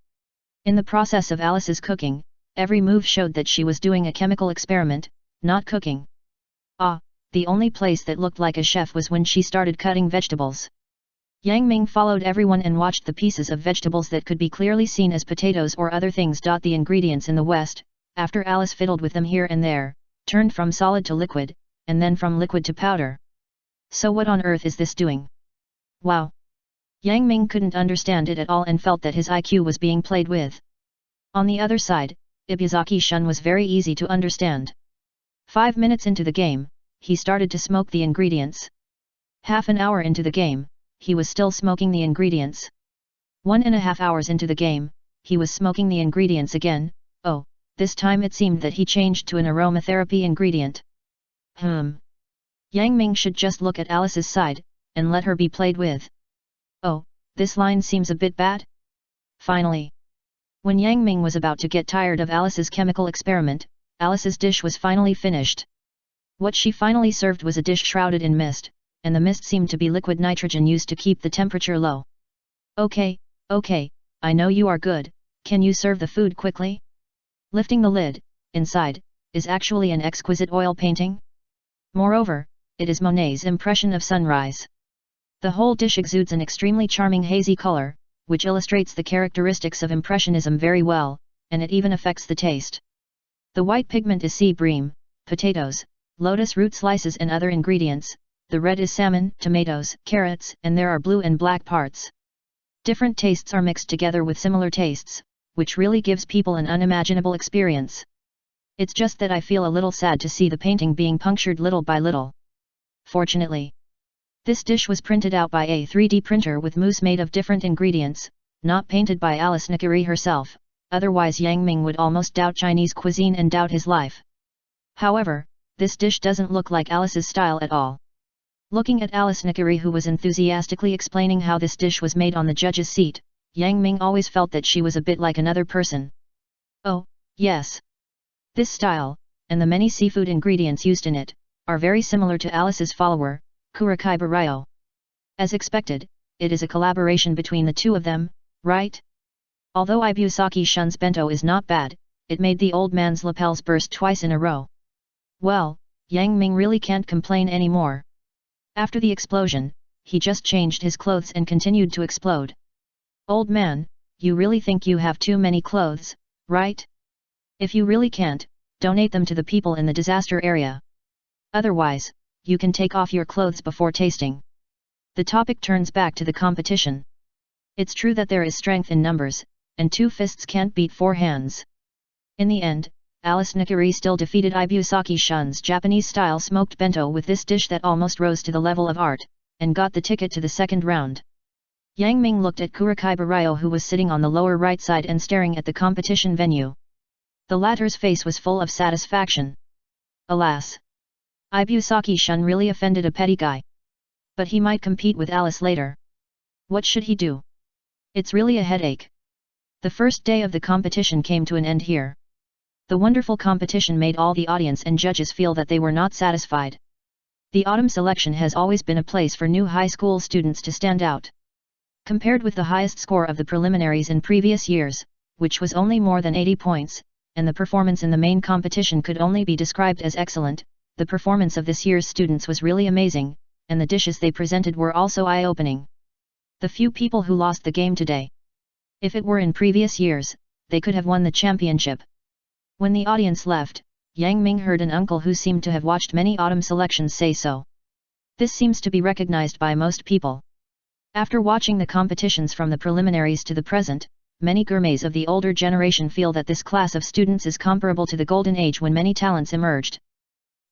In the process of Alice's cooking, every move showed that she was doing a chemical experiment, not cooking. The only place that looked like a chef was when she started cutting vegetables. Yang Ming followed everyone and watched the pieces of vegetables that could be clearly seen as potatoes or other things. The ingredients in the West, after Alice fiddled with them here and there, turned from solid to liquid, and then from liquid to powder. So what on earth is this doing? Wow! Yang Ming couldn't understand it at all and felt that his IQ was being played with. On the other side, Ibuzaki-shun was very easy to understand. 5 minutes into the game, he started to smoke the ingredients. Half an hour into the game, he was still smoking the ingredients. 1.5 hours into the game, he was smoking the ingredients again. Oh, this time it seemed that he changed to an aromatherapy ingredient. Yang Ming should just look at Alice's side, and let her be played with. Oh, this line seems a bit bad? Finally. When Yang Ming was about to get tired of Alice's chemical experiment, Alice's dish was finally finished. What she finally served was a dish shrouded in mist, and the mist seemed to be liquid nitrogen used to keep the temperature low. Okay, I know you are good, can you serve the food quickly? Lifting the lid, inside, is actually an exquisite oil painting. Moreover, it is Monet's impression of sunrise. The whole dish exudes an extremely charming hazy color, which illustrates the characteristics of Impressionism very well, and it even affects the taste. The white pigment is sea bream, potatoes, lotus root slices and other ingredients, the red is salmon, tomatoes, carrots, and there are blue and black parts. Different tastes are mixed together with similar tastes, which really gives people an unimaginable experience. It's just that I feel a little sad to see the painting being punctured little by little. Fortunately, this dish was printed out by a 3D printer with mousse made of different ingredients, not painted by Alice Nikari herself, otherwise Yang Ming would almost doubt Chinese cuisine and doubt his life. However, this dish doesn't look like Alice's style at all. Looking at Alice Nikari, who was enthusiastically explaining how this dish was made on the judge's seat, Yang Ming always felt that she was a bit like another person. Oh, yes. This style, and the many seafood ingredients used in it, are very similar to Alice's follower, Kurikai Barayo. As expected, it is a collaboration between the two of them, right? Although Ibuzaki-shun's bento is not bad, it made the old man's lapels burst twice in a row. Well, Yang Ming really can't complain anymore. After the explosion, he just changed his clothes and continued to explode. Old man, you really think you have too many clothes, right? If you really can't, donate them to the people in the disaster area. Otherwise, you can take off your clothes before tasting. The topic turns back to the competition. It's true that there is strength in numbers, and 2 fists can't beat 4 hands. In the end, Alice Nikari still defeated Ibuzaki-shun's Japanese-style smoked bento with this dish that almost rose to the level of art, and got the ticket to the second round. Yang Ming looked at Kurikai Barayo, who was sitting on the lower right side and staring at the competition venue. The latter's face was full of satisfaction. Alas! Ibuzaki-shun really offended a petty guy. But he might compete with Alice later. What should he do? It's really a headache. The first day of the competition came to an end here. The wonderful competition made all the audience and judges feel that they were not satisfied. The autumn selection has always been a place for new high school students to stand out. Compared with the highest score of the preliminaries in previous years, which was only more than 80 points, and the performance in the main competition could only be described as excellent, the performance of this year's students was really amazing, and the dishes they presented were also eye-opening. The few people who lost the game today. If it were in previous years, they could have won the championship. When the audience left, Yang Ming heard an uncle who seemed to have watched many autumn selections say so. This seems to be recognized by most people. After watching the competitions from the preliminaries to the present, many gourmets of the older generation feel that this class of students is comparable to the golden age when many talents emerged.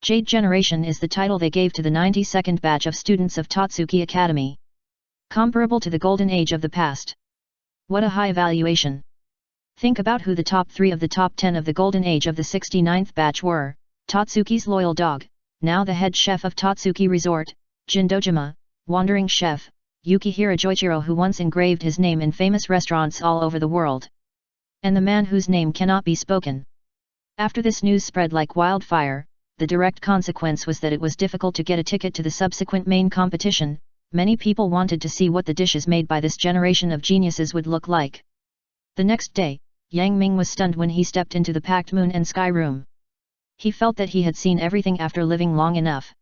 Jade Generation is the title they gave to the 92nd batch of students of Totsuki Academy. Comparable to the golden age of the past. What a high valuation! Think about who the top 3 of the top 10 of the golden age of the 69th batch were: Totsuki's loyal dog, now the head chef of Totsuki Resort, Jin Dojima, wandering chef, Yukihira Joichiro, who once engraved his name in famous restaurants all over the world. And the man whose name cannot be spoken. After this news spread like wildfire, the direct consequence was that it was difficult to get a ticket to the subsequent main competition. Many people wanted to see what the dishes made by this generation of geniuses would look like. The next day, Yang Ming was stunned when he stepped into the packed Moon and Sky room. He felt that he had seen everything after living long enough.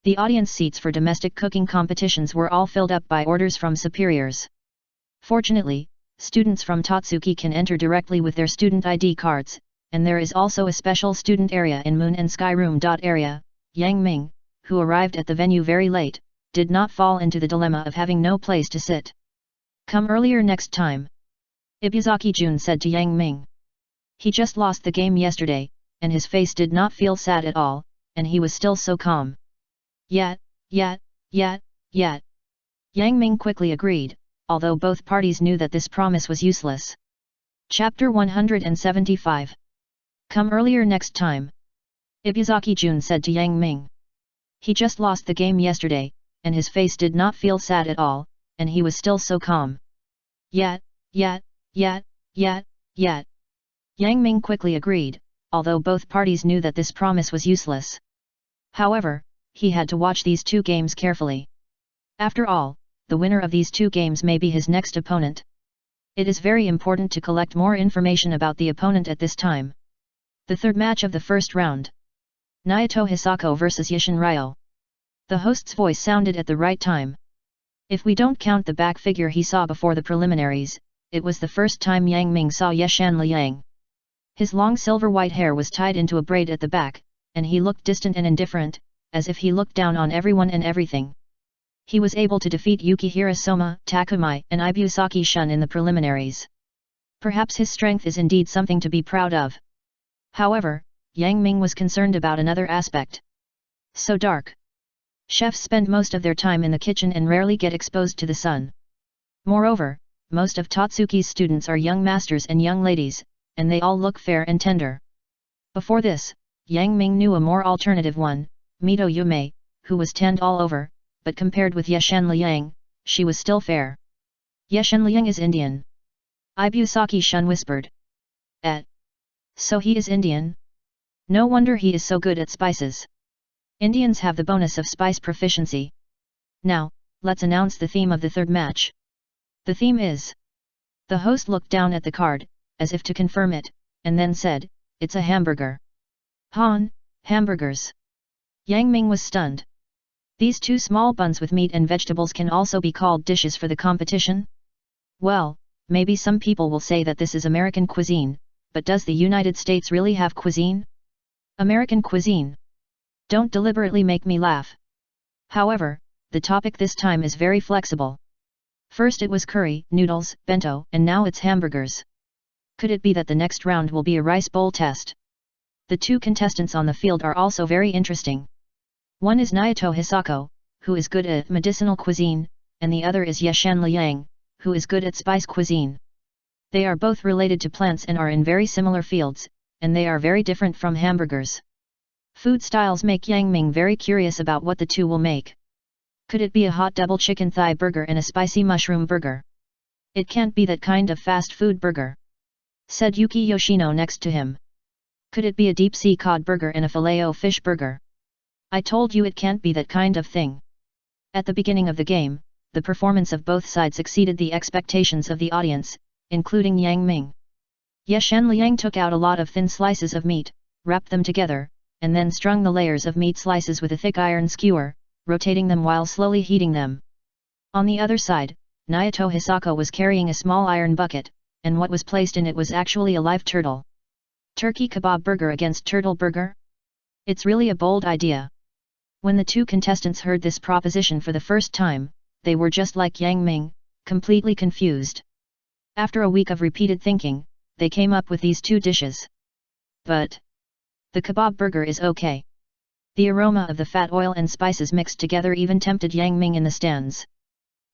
The audience seats for domestic cooking competitions were all filled up by orders from superiors. Fortunately, students from Totsuki can enter directly with their student ID cards, and there is also a special student area in Moon and Sky room. Area. Yang Ming, who arrived at the venue very late, did not fall into the dilemma of having no place to sit. Come earlier next time. Ibuzaki Jun said to Yang Ming. He just lost the game yesterday, and his face did not feel sad at all, and he was still so calm. Yet. Yang Ming quickly agreed, although both parties knew that this promise was useless. Chapter 175. Come earlier next time. Ibuzaki Jun said to Yang Ming. He just lost the game yesterday, and his face did not feel sad at all, and he was still so calm. Yet. Yang Ming quickly agreed, although both parties knew that this promise was useless. However, he had to watch these two games carefully. After all, the winner of these two games may be his next opponent. It is very important to collect more information about the opponent at this time. The third match of the first round. Naoto Hisako vs Yishin Ryo. The host's voice sounded at the right time. If we don't count the back figure he saw before the preliminaries, it was the first time Yang Ming saw Yeshan Liang. His long silver-white hair was tied into a braid at the back, and he looked distant and indifferent, as if he looked down on everyone and everything. He was able to defeat Yukihira Soma, Takumai, and Ibuzaki Shun in the preliminaries. Perhaps his strength is indeed something to be proud of. However, Yang Ming was concerned about another aspect. So dark. Chefs spend most of their time in the kitchen and rarely get exposed to the sun. Moreover, most of Totsuki's students are young masters and young ladies, and they all look fair and tender. Before this, Yang Ming knew a more alternative one, Mito Yume, who was tanned all over, but compared with Yeshan Liang, she was still fair. Yeshan Liang is Indian. Ibuzaki Shun whispered. So he is Indian? No wonder he is so good at spices. Indians have the bonus of spice proficiency. Now, let's announce the theme of the third match. The theme is... The host looked down at the card, as if to confirm it, and then said, it's a hamburger. Han, hamburgers. Yang Ming was stunned. These two small buns with meat and vegetables can also be called dishes for the competition? Well, maybe some people will say that this is American cuisine, but does the United States really have cuisine? American cuisine. Don't deliberately make me laugh. However, the topic this time is very flexible. First it was curry, noodles, bento, and now it's hamburgers. Could it be that the next round will be a rice bowl test? The two contestants on the field are also very interesting. One is Naoto Hisako, who is good at medicinal cuisine, and the other is Yeshan Liang, who is good at spice cuisine. They are both related to plants and are in very similar fields, and they are very different from hamburgers. Food styles make Yang Ming very curious about what the two will make. Could it be a hot double chicken thigh burger and a spicy mushroom burger? It can't be that kind of fast food burger, said Yuki Yoshino next to him. Could it be a deep sea cod burger and a filet-o-fish burger? I told you it can't be that kind of thing. At the beginning of the game, the performance of both sides exceeded the expectations of the audience, including Yang Ming. Ye Shanliang took out a lot of thin slices of meat, wrapped them together, and then strung the layers of meat slices with a thick iron skewer, rotating them while slowly heating them. On the other side, Naoto Hisako was carrying a small iron bucket, and what was placed in it was actually a live turtle. Turkey kebab burger against turtle burger? It's really a bold idea. When the two contestants heard this proposition for the first time, they were just like Yang Ming, completely confused. After a week of repeated thinking, they came up with these two dishes. But the kebab burger is okay. The aroma of the fat oil and spices mixed together even tempted Yang Ming in the stands.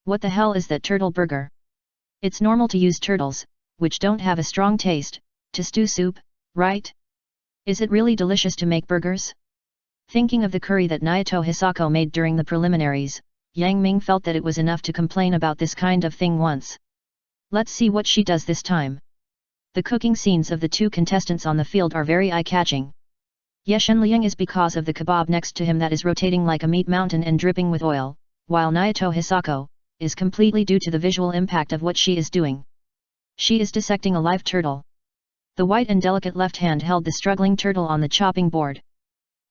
What the hell is that turtle burger? It's normal to use turtles, which don't have a strong taste, to stew soup, right? Is it really delicious to make burgers? Thinking of the curry that Naoto Hisako made during the preliminaries, Yang Ming felt that it was enough to complain about this kind of thing once. Let's see what she does this time. The cooking scenes of the two contestants on the field are very eye-catching. Ye Shenliang is because of the kebab next to him that is rotating like a meat mountain and dripping with oil, while Naoto Hisako is completely due to the visual impact of what she is doing. She is dissecting a live turtle. The white and delicate left hand held the struggling turtle on the chopping board.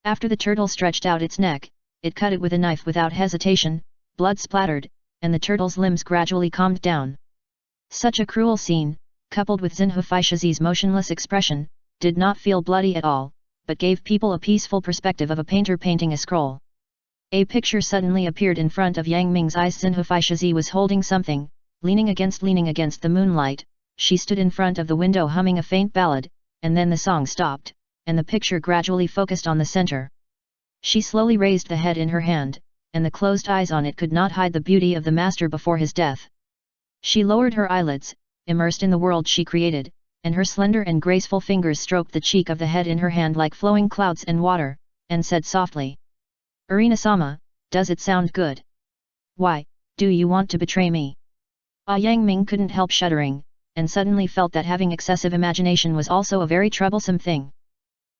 After the turtle stretched out its neck, it cut it with a knife without hesitation, blood splattered, and the turtle's limbs gradually calmed down. Such a cruel scene, coupled with Xin Hufaishi's motionless expression, did not feel bloody at all, but gave people a peaceful perspective of a painter painting a scroll. A picture suddenly appeared in front of Yang Ming's eyes. Xin Hufaishi was holding something, leaning against the moonlight. She stood in front of the window humming a faint ballad, and then the song stopped, and the picture gradually focused on the center. She slowly raised the head in her hand, and the closed eyes on it could not hide the beauty of the master before his death. She lowered her eyelids, immersed in the world she created, and her slender and graceful fingers stroked the cheek of the head in her hand like flowing clouds and water, and said softly, "Arina-sama, does it sound good? Why, do you want to betray me?" Yang Ming couldn't help shuddering, and suddenly felt that having excessive imagination was also a very troublesome thing.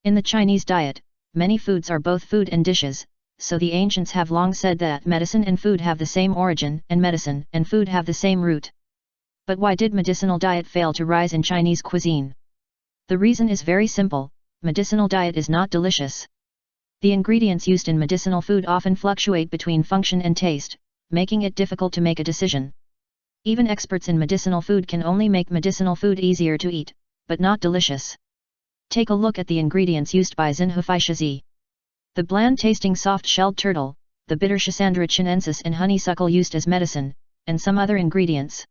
In the Chinese diet, many foods are both food and dishes, so the ancients have long said that medicine and food have the same origin and medicine and food have the same root. But why did medicinal diet fail to rise in Chinese cuisine? The reason is very simple: medicinal diet is not delicious. The ingredients used in medicinal food often fluctuate between function and taste, making it difficult to make a decision. Even experts in medicinal food can only make medicinal food easier to eat, but not delicious. Take a look at the ingredients used by Xin Hufaishi. The bland-tasting soft-shelled turtle, the bitter Schisandra chinensis and honeysuckle used as medicine, and some other ingredients.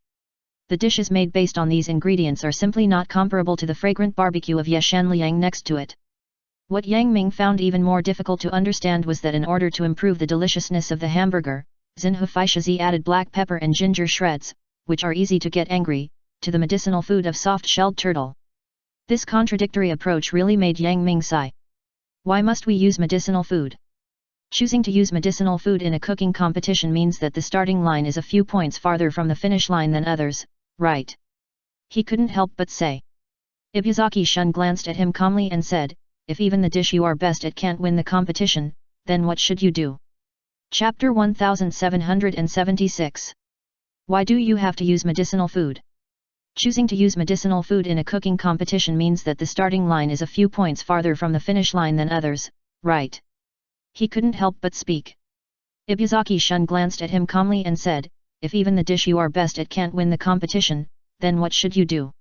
The dishes made based on these ingredients are simply not comparable to the fragrant barbecue of Ye Shanliang next to it. What Yang Ming found even more difficult to understand was that in order to improve the deliciousness of the hamburger, Xin Hufaishi added black pepper and ginger shreds, which are easy to get angry, to the medicinal food of soft-shelled turtle. This contradictory approach really made Yang Ming sigh. Why must we use medicinal food? Choosing to use medicinal food in a cooking competition means that the starting line is a few points farther from the finish line than others, right? He couldn't help but say. Ibuzaki Shun glanced at him calmly and said, "If even the dish you are best at can't win the competition, then what should you do?" Chapter 1776. Why do you have to use medicinal food? Choosing to use medicinal food in a cooking competition means that the starting line is a few points farther from the finish line than others, right? He couldn't help but speak. Ibuzaki Shun glanced at him calmly and said, "If even the dish you are best at can't win the competition, then what should you do?"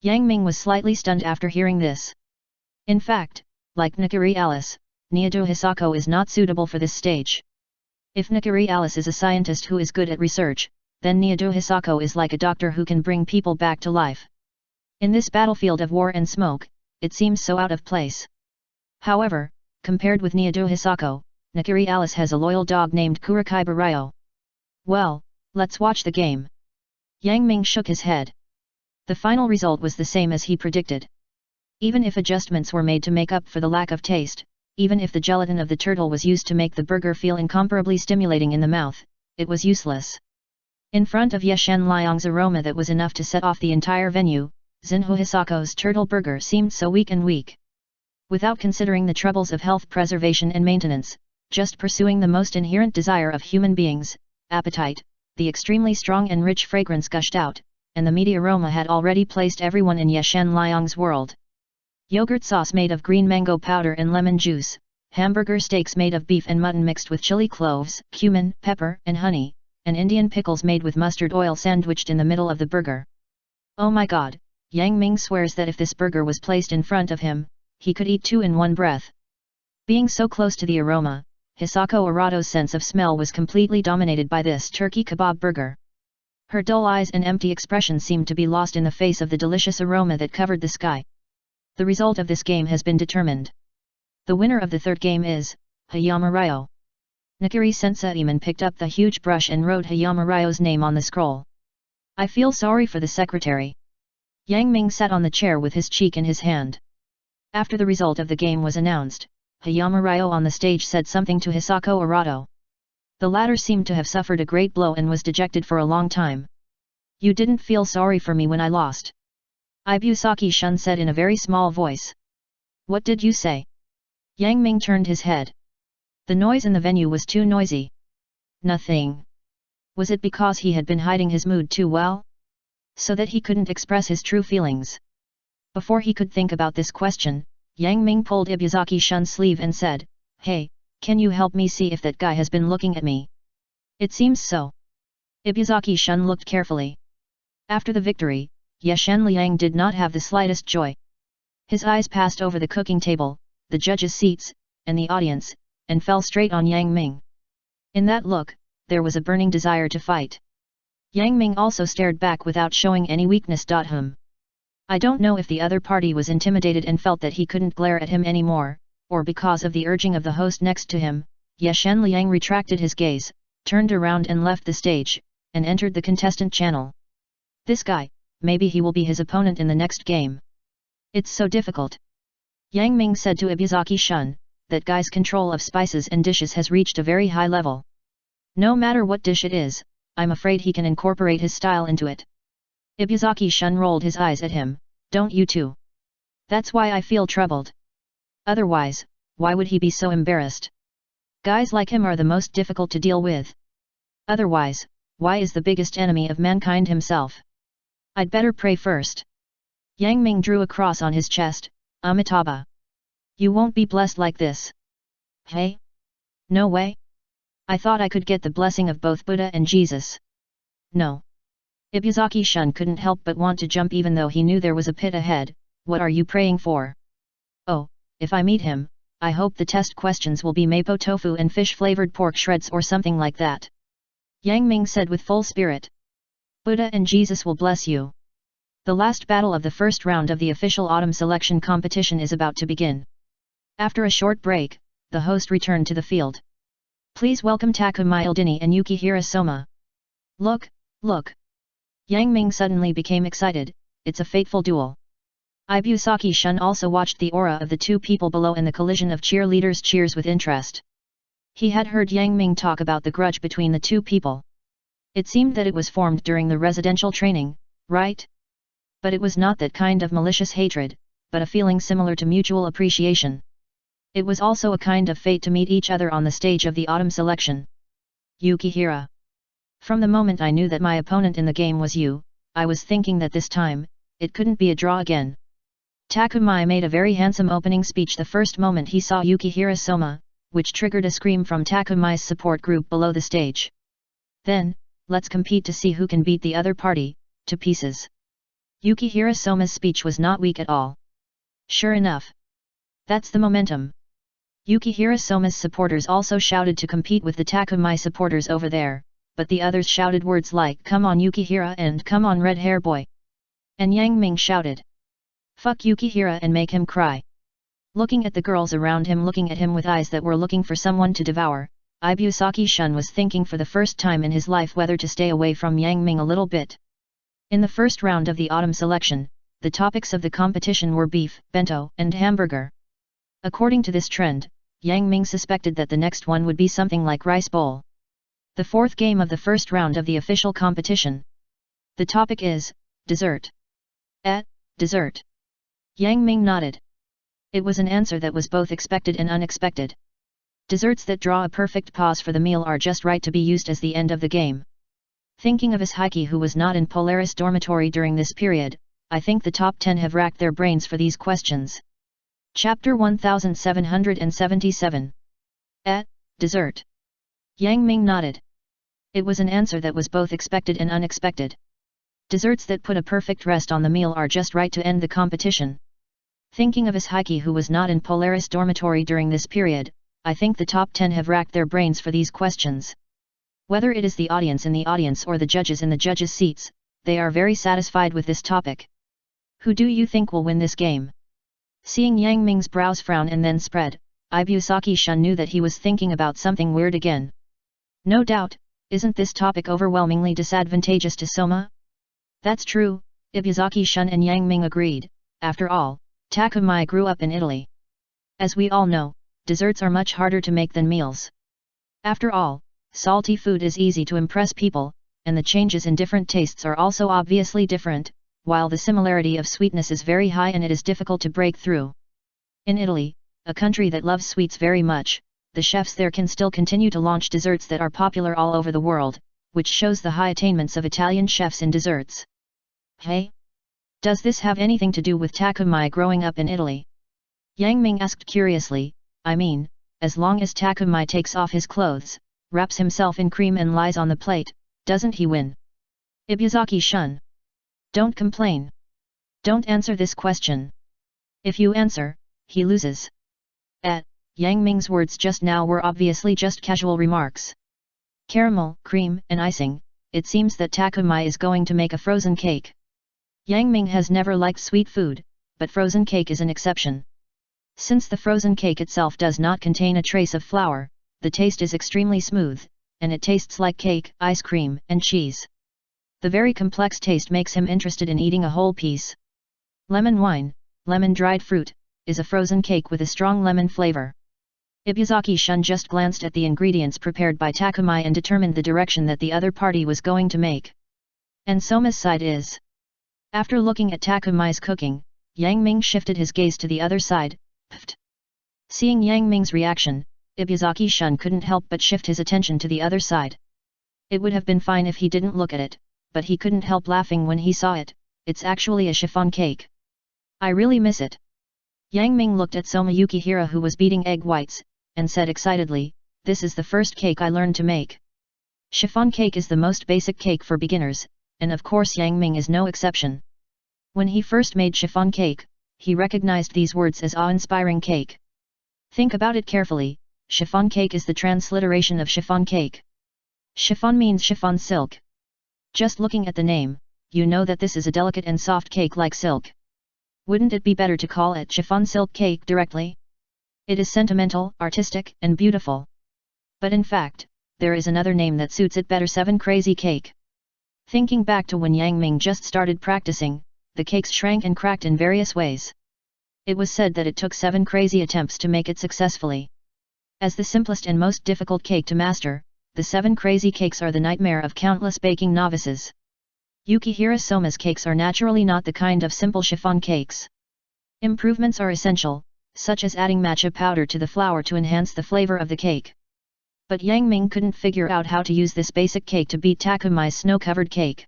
Yang Ming was slightly stunned after hearing this. In fact, like Nakiri Alice, Naoto Hisako is not suitable for this stage. If Nakiri Alice is a scientist who is good at research, then Naoto Hisako is like a doctor who can bring people back to life. In this battlefield of war and smoke, it seems so out of place. However, compared with Naoto Hisako, Nakiri Alice has a loyal dog named Kurikai Barayo. Well, let's watch the game. Yang Ming shook his head. The final result was the same as he predicted. Even if adjustments were made to make up for the lack of taste, even if the gelatin of the turtle was used to make the burger feel incomparably stimulating in the mouth, it was useless. In front of Ye Shanliang's aroma that was enough to set off the entire venue, Xin Hisako's turtle burger seemed so weak and weak. Without considering the troubles of health preservation and maintenance, just pursuing the most inherent desire of human beings, appetite. The extremely strong and rich fragrance gushed out, and the meaty aroma had already placed everyone in Yeshen Liang's world. Yogurt sauce made of green mango powder and lemon juice, hamburger steaks made of beef and mutton mixed with chili cloves, cumin, pepper, and honey, and Indian pickles made with mustard oil sandwiched in the middle of the burger. Oh my god, Yang Ming swears that if this burger was placed in front of him, he could eat 2 in one breath. Being so close to the aroma, Hisako Arato's sense of smell was completely dominated by this turkey kebab burger. Her dull eyes and empty expression seemed to be lost in the face of the delicious aroma that covered the sky. The result of this game has been determined. The winner of the third game is Hayama Ryo. Nakiri Senseiman picked up the huge brush and wrote Hayama Ryo's name on the scroll. I feel sorry for the secretary. Yang Ming sat on the chair with his cheek in his hand. After the result of the game was announced, Hayama Ryo on the stage said something to Hisako Arato. The latter seemed to have suffered a great blow and was dejected for a long time. You didn't feel sorry for me when I lost? Ibusaki Shun said in a very small voice. What did you say? Yang Ming turned his head. The noise in the venue was too noisy. Nothing. Was it because he had been hiding his mood too well? So that he couldn't express his true feelings? Before he could think about this question, Yang Ming pulled Ibuzaki Shun's sleeve and said, Hey, can you help me see if that guy has been looking at me? It seems so. Ibuzaki Shun looked carefully. After the victory, Yeshen Liang did not have the slightest joy. His eyes passed over the cooking table, the judges' seats, and the audience, and fell straight on Yang Ming. In that look, there was a burning desire to fight. Yang Ming also stared back without showing any weakness. I don't know if the other party was intimidated and felt that he couldn't glare at him anymore, or because of the urging of the host next to him. Yeshen Liang retracted his gaze, turned around and left the stage, and entered the contestant channel. This guy, maybe he will be his opponent in the next game. It's so difficult. Yang Ming said to Ibuzaki Shun, that guy's control of spices and dishes has reached a very high level. No matter what dish it is, I'm afraid he can incorporate his style into it. Ibuzaki Shun rolled his eyes at him. Don't you too? That's why I feel troubled. Otherwise, why would he be so embarrassed? Guys like him are the most difficult to deal with. Otherwise, why is the biggest enemy of mankind himself? I'd better pray first. Yang Ming drew a cross on his chest. Amitabha. You won't be blessed like this. Hey? No way? I thought I could get the blessing of both Buddha and Jesus. No. Ibuzaki Shun couldn't help but want to jump even though he knew there was a pit ahead. What are you praying for? Oh, if I meet him, I hope the test questions will be mapo tofu and fish-flavored pork shreds or something like that. Yang Ming said with full spirit. Buddha and Jesus will bless you. The last battle of the first round of the official autumn selection competition is about to begin. After a short break, the host returned to the field. Please welcome Takumi Ildini and Yukihira Soma. Look, look. Yang Ming suddenly became excited. It's a fateful duel. Ibusaki Shun also watched the aura of the two people below and the collision of cheerleaders' cheers with interest. He had heard Yang Ming talk about the grudge between the two people. It seemed that it was formed during the residential training, right? But it was not that kind of malicious hatred, but a feeling similar to mutual appreciation. It was also a kind of fate to meet each other on the stage of the autumn selection. Yukihira. From the moment I knew that my opponent in the game was you, I was thinking that this time, it couldn't be a draw again. Takumi made a very handsome opening speech the first moment he saw Yukihira Soma, which triggered a scream from Takumi's support group below the stage. Then, let's compete to see who can beat the other party, to pieces. Yukihira Soma's speech was not weak at all. Sure enough. That's the momentum. Yukihira Soma's supporters also shouted to compete with the Takumi supporters over there, but the others shouted words like "Come on Yukihira" and "Come on red hair boy." And Yang Ming shouted, "Fuck Yukihira and make him cry." Looking at the girls around him looking at him with eyes that were looking for someone to devour, Ibusaki Shun was thinking for the first time in his life whether to stay away from Yang Ming a little bit. In the first round of the autumn selection, the topics of the competition were beef, bento, and hamburger. According to this trend, Yang Ming suspected that the next one would be something like rice bowl. The fourth game of the first round of the official competition. The topic is, dessert. Dessert. Yang Ming nodded. It was an answer that was both expected and unexpected. Desserts that draw a perfect pause for the meal are just right to be used as the end of the game. Thinking of His who was not in Polaris dormitory during this period, I think the top 10 have racked their brains for these questions. Chapter 1777. Dessert. Yang Ming nodded. It was an answer that was both expected and unexpected. Desserts that put a perfect rest on the meal are just right to end the competition. Thinking of His who was not in Polaris dormitory during this period, I think the top 10 have racked their brains for these questions. Whether it is the audience in the audience or the judges in the judges' seats, they are very satisfied with this topic. Who do you think will win this game? Seeing Yang Ming's brows frown and then spread, Ibusaki-shun knew that he was thinking about something weird again. No doubt, isn't this topic overwhelmingly disadvantageous to Soma? That's true, Ibusaki-shun and Yang Ming agreed. After all, Takumai grew up in Italy. As we all know, desserts are much harder to make than meals. After all, salty food is easy to impress people, and the changes in different tastes are also obviously different, while the similarity of sweetness is very high and it is difficult to break through. In Italy, a country that loves sweets very much, the chefs there can still continue to launch desserts that are popular all over the world, which shows the high attainments of Italian chefs in desserts. Hey? Does this have anything to do with Takumai growing up in Italy? Yang Ming asked curiously. I mean, as long as Takumai takes off his clothes, wraps himself in cream and lies on the plate, doesn't he win? Ibusaki-shun. Don't complain. Don't answer this question. If you answer, he loses. Yang Ming's words just now were obviously just casual remarks. Caramel, cream, and icing, it seems that Takumai is going to make a frozen cake. Yang Ming has never liked sweet food, but frozen cake is an exception. Since the frozen cake itself does not contain a trace of flour, the taste is extremely smooth, and it tastes like cake, ice cream, and cheese. The very complex taste makes him interested in eating a whole piece. Lemon wine, lemon dried fruit, is a frozen cake with a strong lemon flavor. Ibusaki-shun just glanced at the ingredients prepared by Takumai and determined the direction that the other party was going to make. And Soma's side is. After looking at Takumai's cooking, Yang Ming shifted his gaze to the other side. Pfft. Seeing Yang Ming's reaction, Ibusaki-shun couldn't help but shift his attention to the other side. It would have been fine if he didn't look at it, but he couldn't help laughing when he saw it. It's actually a chiffon cake. I really miss it. Yang Ming looked at Soma Yukihira who was beating egg whites, and said excitedly, this is the first cake I learned to make. Chiffon cake is the most basic cake for beginners, and of course Yang Ming is no exception. When he first made chiffon cake, he recognized these words as awe-inspiring cake. Think about it carefully, chiffon cake is the transliteration of chiffon cake. Chiffon means chiffon silk. Just looking at the name, you know that this is a delicate and soft cake like silk. Wouldn't it be better to call it chiffon silk cake directly? It is sentimental, artistic, and beautiful. But in fact, there is another name that suits it better: 7 crazy cake. Thinking back to when Yang Ming just started practicing, the cakes shrank and cracked in various ways. It was said that it took 7 crazy attempts to make it successfully. As the simplest and most difficult cake to master, the 7 crazy cakes are the nightmare of countless baking novices. Yukihira Soma's cakes are naturally not the kind of simple chiffon cakes. Improvements are essential, such as adding matcha powder to the flour to enhance the flavor of the cake. But Yang Ming couldn't figure out how to use this basic cake to beat Takumai's snow-covered cake.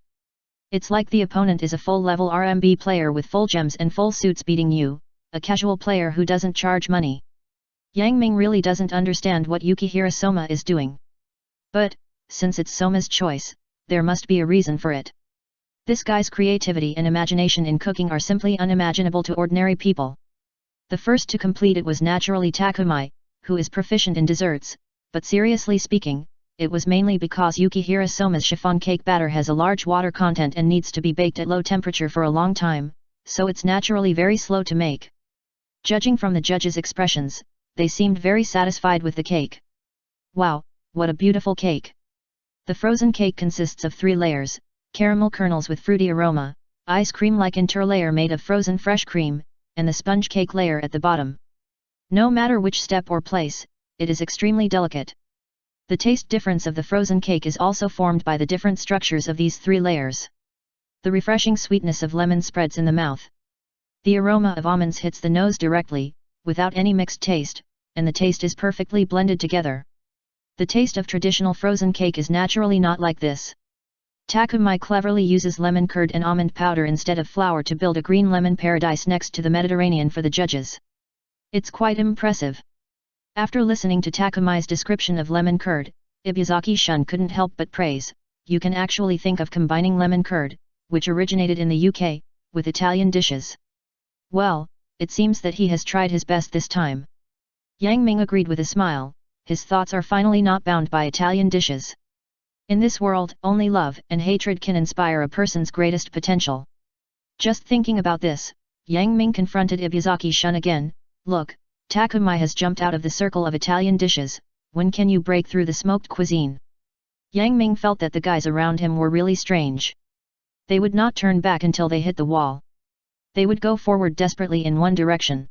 It's like the opponent is a full-level RMB player with full gems and full suits beating you, a casual player who doesn't charge money. Yang Ming really doesn't understand what Yukihira Soma is doing. But, since it's Soma's choice, there must be a reason for it. This guy's creativity and imagination in cooking are simply unimaginable to ordinary people. The first to complete it was naturally Takumai, who is proficient in desserts, but seriously speaking, it was mainly because Yukihira Soma's chiffon cake batter has a large water content and needs to be baked at low temperature for a long time, so it's naturally very slow to make. Judging from the judges' expressions, they seemed very satisfied with the cake. Wow, what a beautiful cake! The frozen cake consists of 3 layers, caramel kernels with fruity aroma, ice cream-like interlayer made of frozen fresh cream, and the sponge cake layer at the bottom. No matter which step or place, it is extremely delicate. The taste difference of the frozen cake is also formed by the different structures of these 3 layers. The refreshing sweetness of lemon spreads in the mouth. The aroma of almonds hits the nose directly, without any mixed taste, and the taste is perfectly blended together. The taste of traditional frozen cake is naturally not like this. Takumai cleverly uses lemon curd and almond powder instead of flour to build a green lemon paradise next to the Mediterranean for the judges. It's quite impressive. After listening to Takumai's description of lemon curd, Ibuzaki-shun couldn't help but praise. You can actually think of combining lemon curd, which originated in the UK, with Italian dishes. Well, it seems that he has tried his best this time. Yang Ming agreed with a smile. His thoughts are finally not bound by Italian dishes. In this world, only love and hatred can inspire a person's greatest potential. Just thinking about this, Yang Ming confronted Ibuzaki-shun again. Look, Takumai has jumped out of the circle of Italian dishes. When can you break through the smoked cuisine? Yang Ming felt that the guys around him were really strange. They would not turn back until they hit the wall. They would go forward desperately in one direction.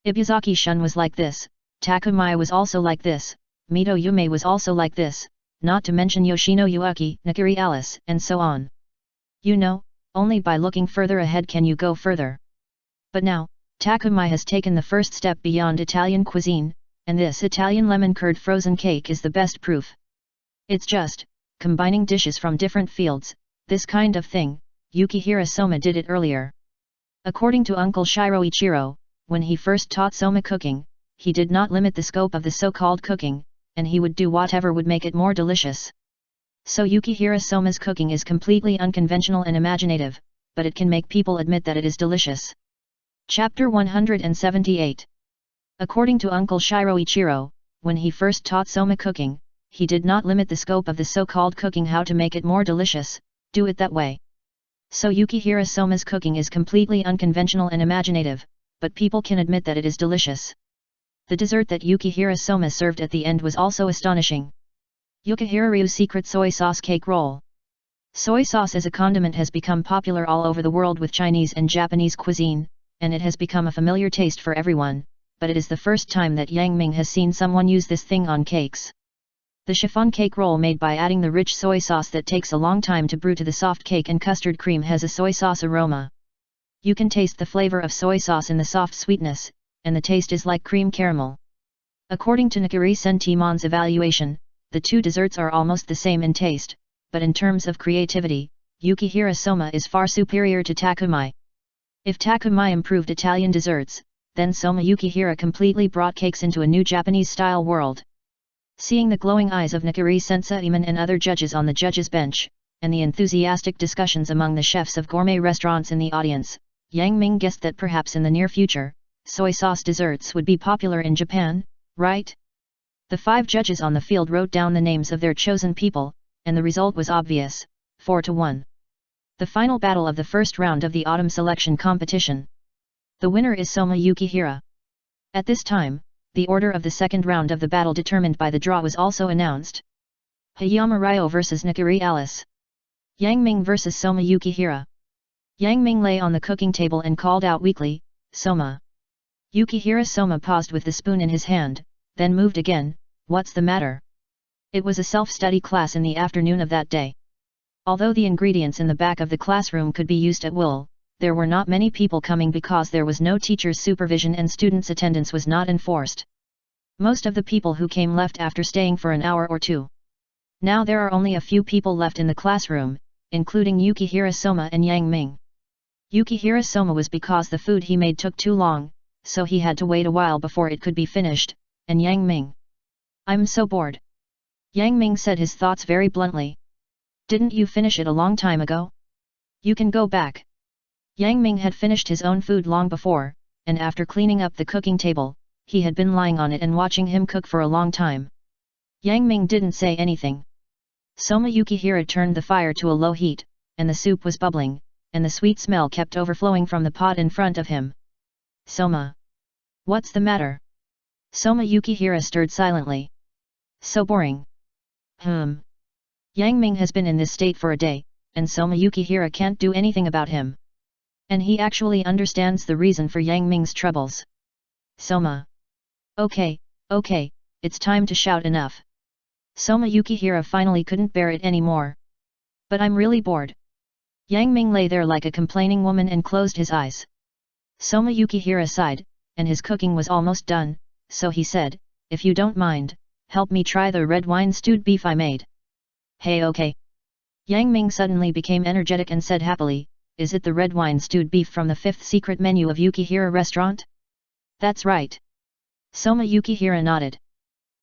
Ibuzaki-shun was like this, Takumai was also like this, Mito Yume was also like this, not to mention Yoshino Yuaki, Nakiri Alice, and so on. You know, only by looking further ahead can you go further. But now, Takumai has taken the first step beyond Italian cuisine, and this Italian lemon curd frozen cake is the best proof. It's just, combining dishes from different fields, this kind of thing, Yukihira Soma did it earlier. According to Uncle Shiro Ichiro, when he first taught Soma cooking, he did not limit the scope of the so-called cooking, and he would do whatever would make it more delicious. So Yukihira Soma's cooking is completely unconventional and imaginative, but it can make people admit that it is delicious. Chapter 178. According to Uncle Shiro Ichiro, when he first taught Soma cooking, he did not limit the scope of the so-called cooking how to make it more delicious, do it that way. So Yukihira Soma's cooking is completely unconventional and imaginative, but people can admit that it is delicious. The dessert that Yukihira Soma served at the end was also astonishing. Yukihira Ryu's secret soy sauce cake roll. Soy sauce as a condiment has become popular all over the world with Chinese and Japanese cuisine, and it has become a familiar taste for everyone, but it is the first time that Yang Ming has seen someone use this thing on cakes. The chiffon cake roll made by adding the rich soy sauce that takes a long time to brew to the soft cake and custard cream has a soy sauce aroma. You can taste the flavor of soy sauce in the soft sweetness, and the taste is like cream caramel. According to Nakiri Sentimon's evaluation, the two desserts are almost the same in taste, but in terms of creativity, Yukihira Soma is far superior to Takumai. If Takumai improved Italian desserts, then Soma Yukihira completely brought cakes into a new Japanese-style world. Seeing the glowing eyes of Nakiri Senseiman and other judges on the judges' bench, and the enthusiastic discussions among the chefs of gourmet restaurants in the audience, Yang Ming guessed that perhaps in the near future, soy sauce desserts would be popular in Japan, right? The 5 judges on the field wrote down the names of their chosen people, and the result was obvious, 4-1. The final battle of the first round of the autumn selection competition. The winner is Soma Yukihira. At this time, the order of the second round of the battle determined by the draw was also announced. Hayama Ryo vs Nakiri Alice. Yang Ming vs Soma Yukihira. Yang Ming lay on the cooking table and called out weakly, Soma. Yukihira Soma paused with the spoon in his hand, then moved again, what's the matter? It was a self-study class in the afternoon of that day. Although the ingredients in the back of the classroom could be used at will, there were not many people coming because there was no teacher's supervision and students' attendance was not enforced. Most of the people who came left after staying for an hour or two. Now there are only a few people left in the classroom, including Yukihira Soma and Yang Ming. Yukihira Soma was because the food he made took too long, so he had to wait a while before it could be finished, and Yang Ming. I'm so bored. Yang Ming said his thoughts very bluntly. Didn't you finish it a long time ago? You can go back. Yang Ming had finished his own food long before, and after cleaning up the cooking table, he had been lying on it and watching him cook for a long time. Yang Ming didn't say anything. Soma Yukihira turned the fire to a low heat, and the soup was bubbling, and the sweet smell kept overflowing from the pot in front of him. Soma. What's the matter? Soma Yukihira stirred silently. So boring. Yang Ming has been in this state for a day, and Soma Yukihira can't do anything about him. And he actually understands the reason for Yang Ming's troubles. Soma. Okay, it's time to shout enough. Soma Yukihira finally couldn't bear it anymore. But I'm really bored. Yang Ming lay there like a complaining woman and closed his eyes. Soma Yukihira sighed, and his cooking was almost done, so he said, "If you don't mind, help me try the red wine stewed beef I made." "Hey, okay." Yang Ming suddenly became energetic and said happily, "Is it the red wine stewed beef from the 5th secret menu of Yukihira restaurant?" "That's right." Soma Yukihira nodded.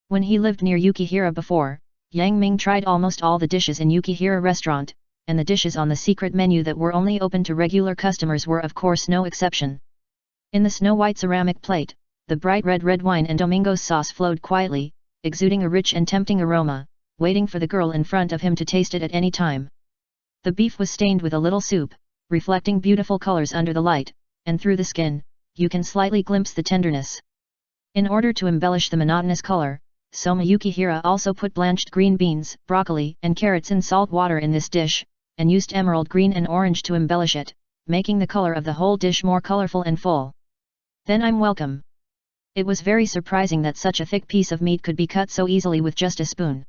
When he lived near Yukihira before, Yang Ming tried almost all the dishes in Yukihira restaurant, and the dishes on the secret menu that were only open to regular customers were of course no exception. In the snow-white ceramic plate, the bright red wine and Domingo's sauce flowed quietly, exuding a rich and tempting aroma, waiting for the girl in front of him to taste it at any time. The beef was stained with a little soup, reflecting beautiful colors under the light, and through the skin, you can slightly glimpse the tenderness. In order to embellish the monotonous color, Soma Yukihira also put blanched green beans, broccoli and carrots in salt water in this dish, and used emerald green and orange to embellish it, making the color of the whole dish more colorful and full. "Then I'm welcome." It was very surprising that such a thick piece of meat could be cut so easily with just a spoon.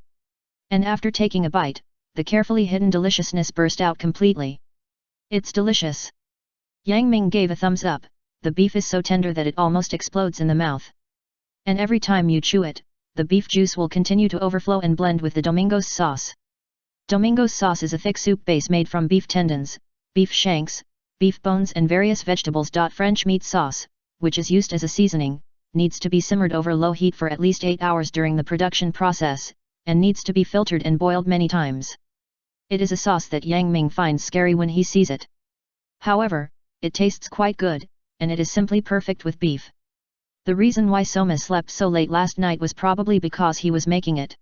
And after taking a bite, the carefully hidden deliciousness burst out completely. "It's delicious." Yang Ming gave a thumbs up. "The beef is so tender that it almost explodes in the mouth. And every time you chew it, the beef juice will continue to overflow and blend with the Domingo's sauce." Domingo's sauce is a thick soup base made from beef tendons, beef shanks, beef bones and various vegetables. French meat sauce, which is used as a seasoning, needs to be simmered over low heat for at least 8 hours during the production process, and needs to be filtered and boiled many times. It is a sauce that Yang Ming finds scary when he sees it. However, it tastes quite good, and it is simply perfect with beef. The reason why Soma slept so late last night was probably because he was making it.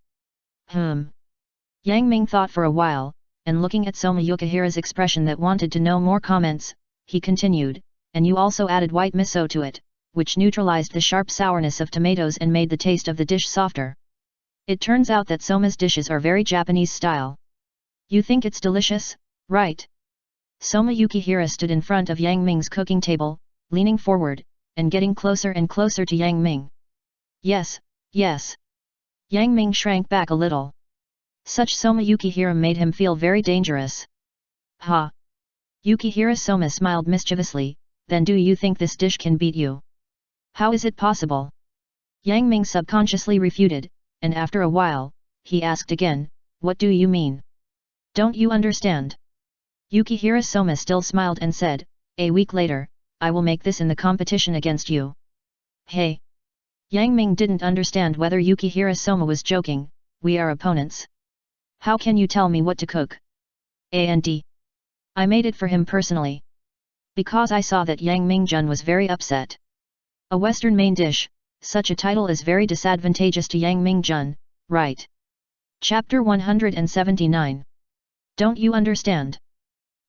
Yang Ming thought for a while, and looking at Soma Yukihira's expression that wanted to know more comments, he continued, "And you also added white miso to it, which neutralized the sharp sourness of tomatoes and made the taste of the dish softer. It turns out that Soma's dishes are very Japanese style. You think it's delicious, right?" Soma Yukihira stood in front of Yang Ming's cooking table, leaning forward, and getting closer and closer to Yang Ming. "Yes, yes." Yang Ming shrank back a little. Such Soma Yukihira made him feel very dangerous. "Ha!" Yukihira Soma smiled mischievously, "Then do you think this dish can beat you? How is it possible?" Yang Ming subconsciously refuted, and after a while, he asked again, "What do you mean? Don't you understand?" Yukihira Soma still smiled and said, "A week later, I will make this in the competition against you." "Hey!" Yang Ming didn't understand whether Yukihira Soma was joking. "We are opponents. How can you tell me what to cook?" "And I made it for him personally. Because I saw that Yang Ming-jun was very upset. A Western main dish, such a title is very disadvantageous to Yang Ming-jun, right?" Chapter 179. Don't you understand?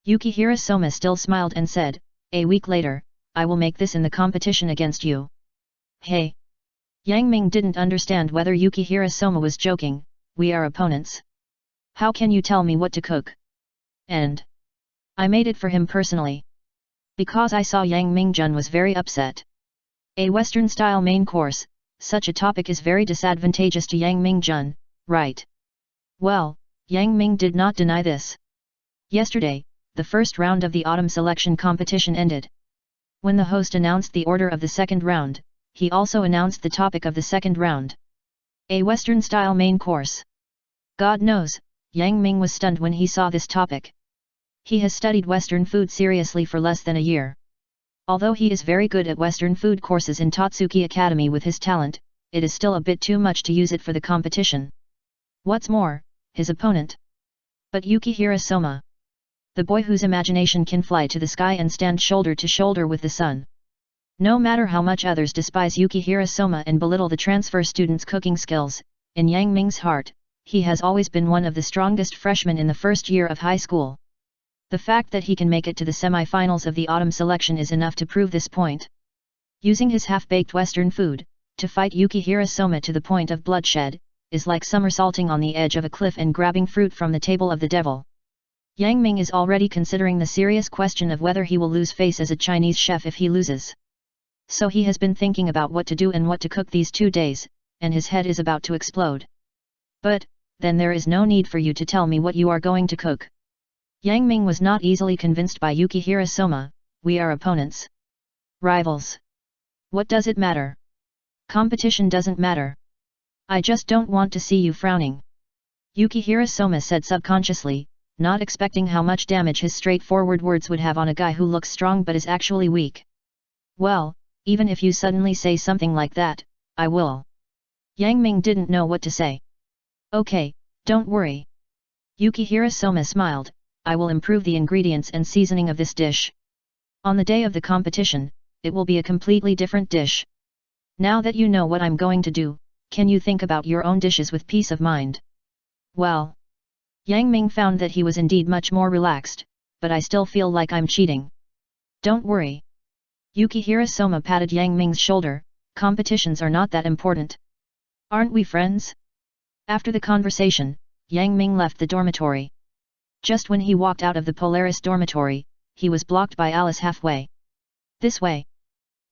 Yukihira Soma still smiled and said, "A week later, I will make this in the competition against you." "Hey!" Yang Ming didn't understand whether Yukihira Soma was joking. "We are opponents. How can you tell me what to cook?" "And I made it for him personally. Because I saw Yang Ming-jun was very upset. A Western-style main course, such a topic is very disadvantageous to Yang Ming-jun, right?" Well, Yang Ming did not deny this. Yesterday, the first round of the autumn selection competition ended. When the host announced the order of the second round, he also announced the topic of the second round. A Western-style main course. God knows, Yang Ming was stunned when he saw this topic. He has studied Western food seriously for less than a year. Although he is very good at Western food courses in Totsuki Academy with his talent, it is still a bit too much to use it for the competition. What's more, his opponent. But Yukihira Soma. The boy whose imagination can fly to the sky and stand shoulder to shoulder with the sun. No matter how much others despise Yukihira Soma and belittle the transfer students' cooking skills, in Yang Ming's heart, he has always been one of the strongest freshmen in the first year of high school. The fact that he can make it to the semi-finals of the autumn selection is enough to prove this point. Using his half-baked Western food, to fight Yukihira Soma to the point of bloodshed, is like somersaulting on the edge of a cliff and grabbing fruit from the table of the devil. Yang Ming is already considering the serious question of whether he will lose face as a Chinese chef if he loses. So he has been thinking about what to do and what to cook these 2 days, and his head is about to explode. But, then there is no need for you to tell me what you are going to cook. Yang Ming was not easily convinced by Yukihira Soma. We are opponents. Rivals. What does it matter? Competition doesn't matter. I just don't want to see you frowning. Yukihira Soma said subconsciously, not expecting how much damage his straightforward words would have on a guy who looks strong but is actually weak. Well, even if you suddenly say something like that, I will. Yang Ming didn't know what to say. Okay, don't worry. Yukihira Soma smiled, I will improve the ingredients and seasoning of this dish. On the day of the competition, it will be a completely different dish. Now that you know what I'm going to do, can you think about your own dishes with peace of mind? Well. Yang Ming found that he was indeed much more relaxed, but I still feel like I'm cheating. Don't worry. Yukihira Soma patted Yang Ming's shoulder, competitions are not that important. Aren't we friends? After the conversation, Yang Ming left the dormitory. Just when he walked out of the Polaris dormitory, he was blocked by Alice halfway. This way.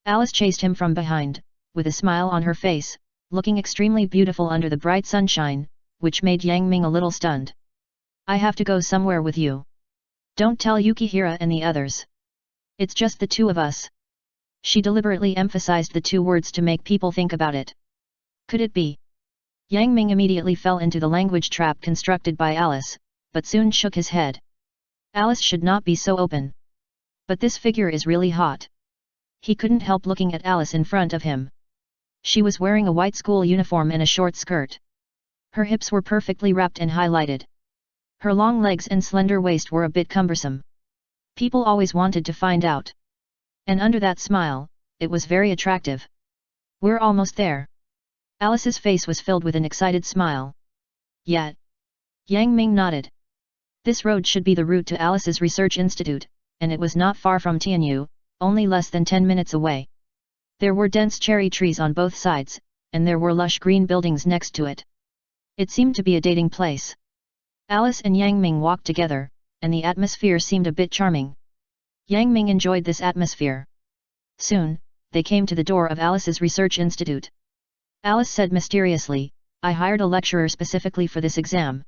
Alice chased him from behind, with a smile on her face, looking extremely beautiful under the bright sunshine, which made Yang Ming a little stunned. I have to go somewhere with you. Don't tell Yukihira and the others. It's just the two of us. She deliberately emphasized the two words to make people think about it. Could it be? Yang Ming immediately fell into the language trap constructed by Alice, but soon shook his head. Alice should not be so open. But this figure is really hot. He couldn't help looking at Alice in front of him. She was wearing a white school uniform and a short skirt. Her hips were perfectly wrapped and highlighted. Her long legs and slender waist were a bit cumbersome. People always wanted to find out. And under that smile, it was very attractive. We're almost there. Alice's face was filled with an excited smile. Yet. Yang Ming nodded. This road should be the route to Alice's research institute, and it was not far from Tianyu, only less than 10 minutes away. There were dense cherry trees on both sides, and there were lush green buildings next to it. It seemed to be a dating place. Alice and Yang Ming walked together, and the atmosphere seemed a bit charming. Yang Ming enjoyed this atmosphere. Soon, they came to the door of Alice's research institute. Alice said mysteriously, I hired a lecturer specifically for this exam.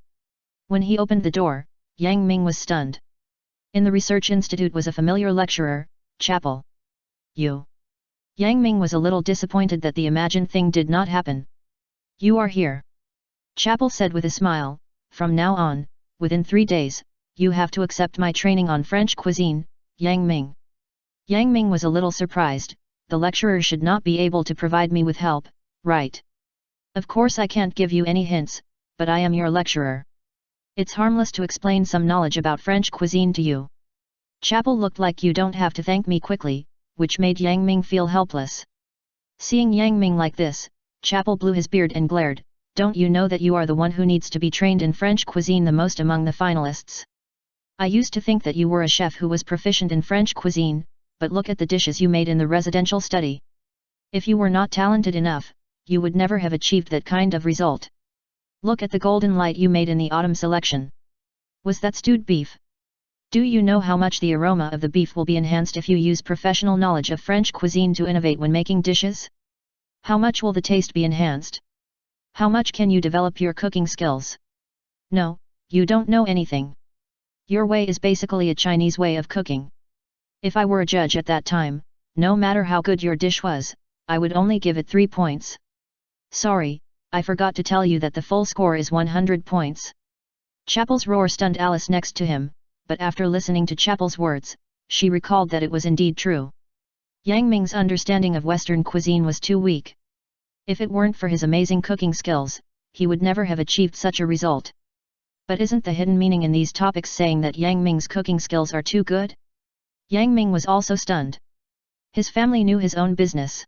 When he opened the door, Yang Ming was stunned. In the research institute was a familiar lecturer, Chapel. You. Yang Ming was a little disappointed that the imagined thing did not happen. You are here. Chapel said with a smile, from now on, within 3 days, you have to accept my training on French cuisine, Yang Ming. Yang Ming was a little surprised, the lecturer should not be able to provide me with help, right? Of course I can't give you any hints, but I am your lecturer. It's harmless to explain some knowledge about French cuisine to you. Chapel looked like you don't have to thank me quickly, which made Yang Ming feel helpless. Seeing Yang Ming like this, Chapel blew his beard and glared, don't you know that you are the one who needs to be trained in French cuisine the most among the finalists? I used to think that you were a chef who was proficient in French cuisine, but look at the dishes you made in the residential study. If you were not talented enough, you would never have achieved that kind of result. Look at the golden light you made in the autumn selection. Was that stewed beef? Do you know how much the aroma of the beef will be enhanced if you use professional knowledge of French cuisine to innovate when making dishes? How much will the taste be enhanced? How much can you develop your cooking skills? No, you don't know anything. Your way is basically a Chinese way of cooking. If I were a judge at that time, no matter how good your dish was, I would only give it 3 points. Sorry, I forgot to tell you that the full score is 100 points. Chapel's roar stunned Alice next to him, but after listening to Chapel's words, she recalled that it was indeed true. Yang Ming's understanding of Western cuisine was too weak. If it weren't for his amazing cooking skills, he would never have achieved such a result. But isn't the hidden meaning in these topics saying that Yang Ming's cooking skills are too good? Yang Ming was also stunned. His family knew his own business.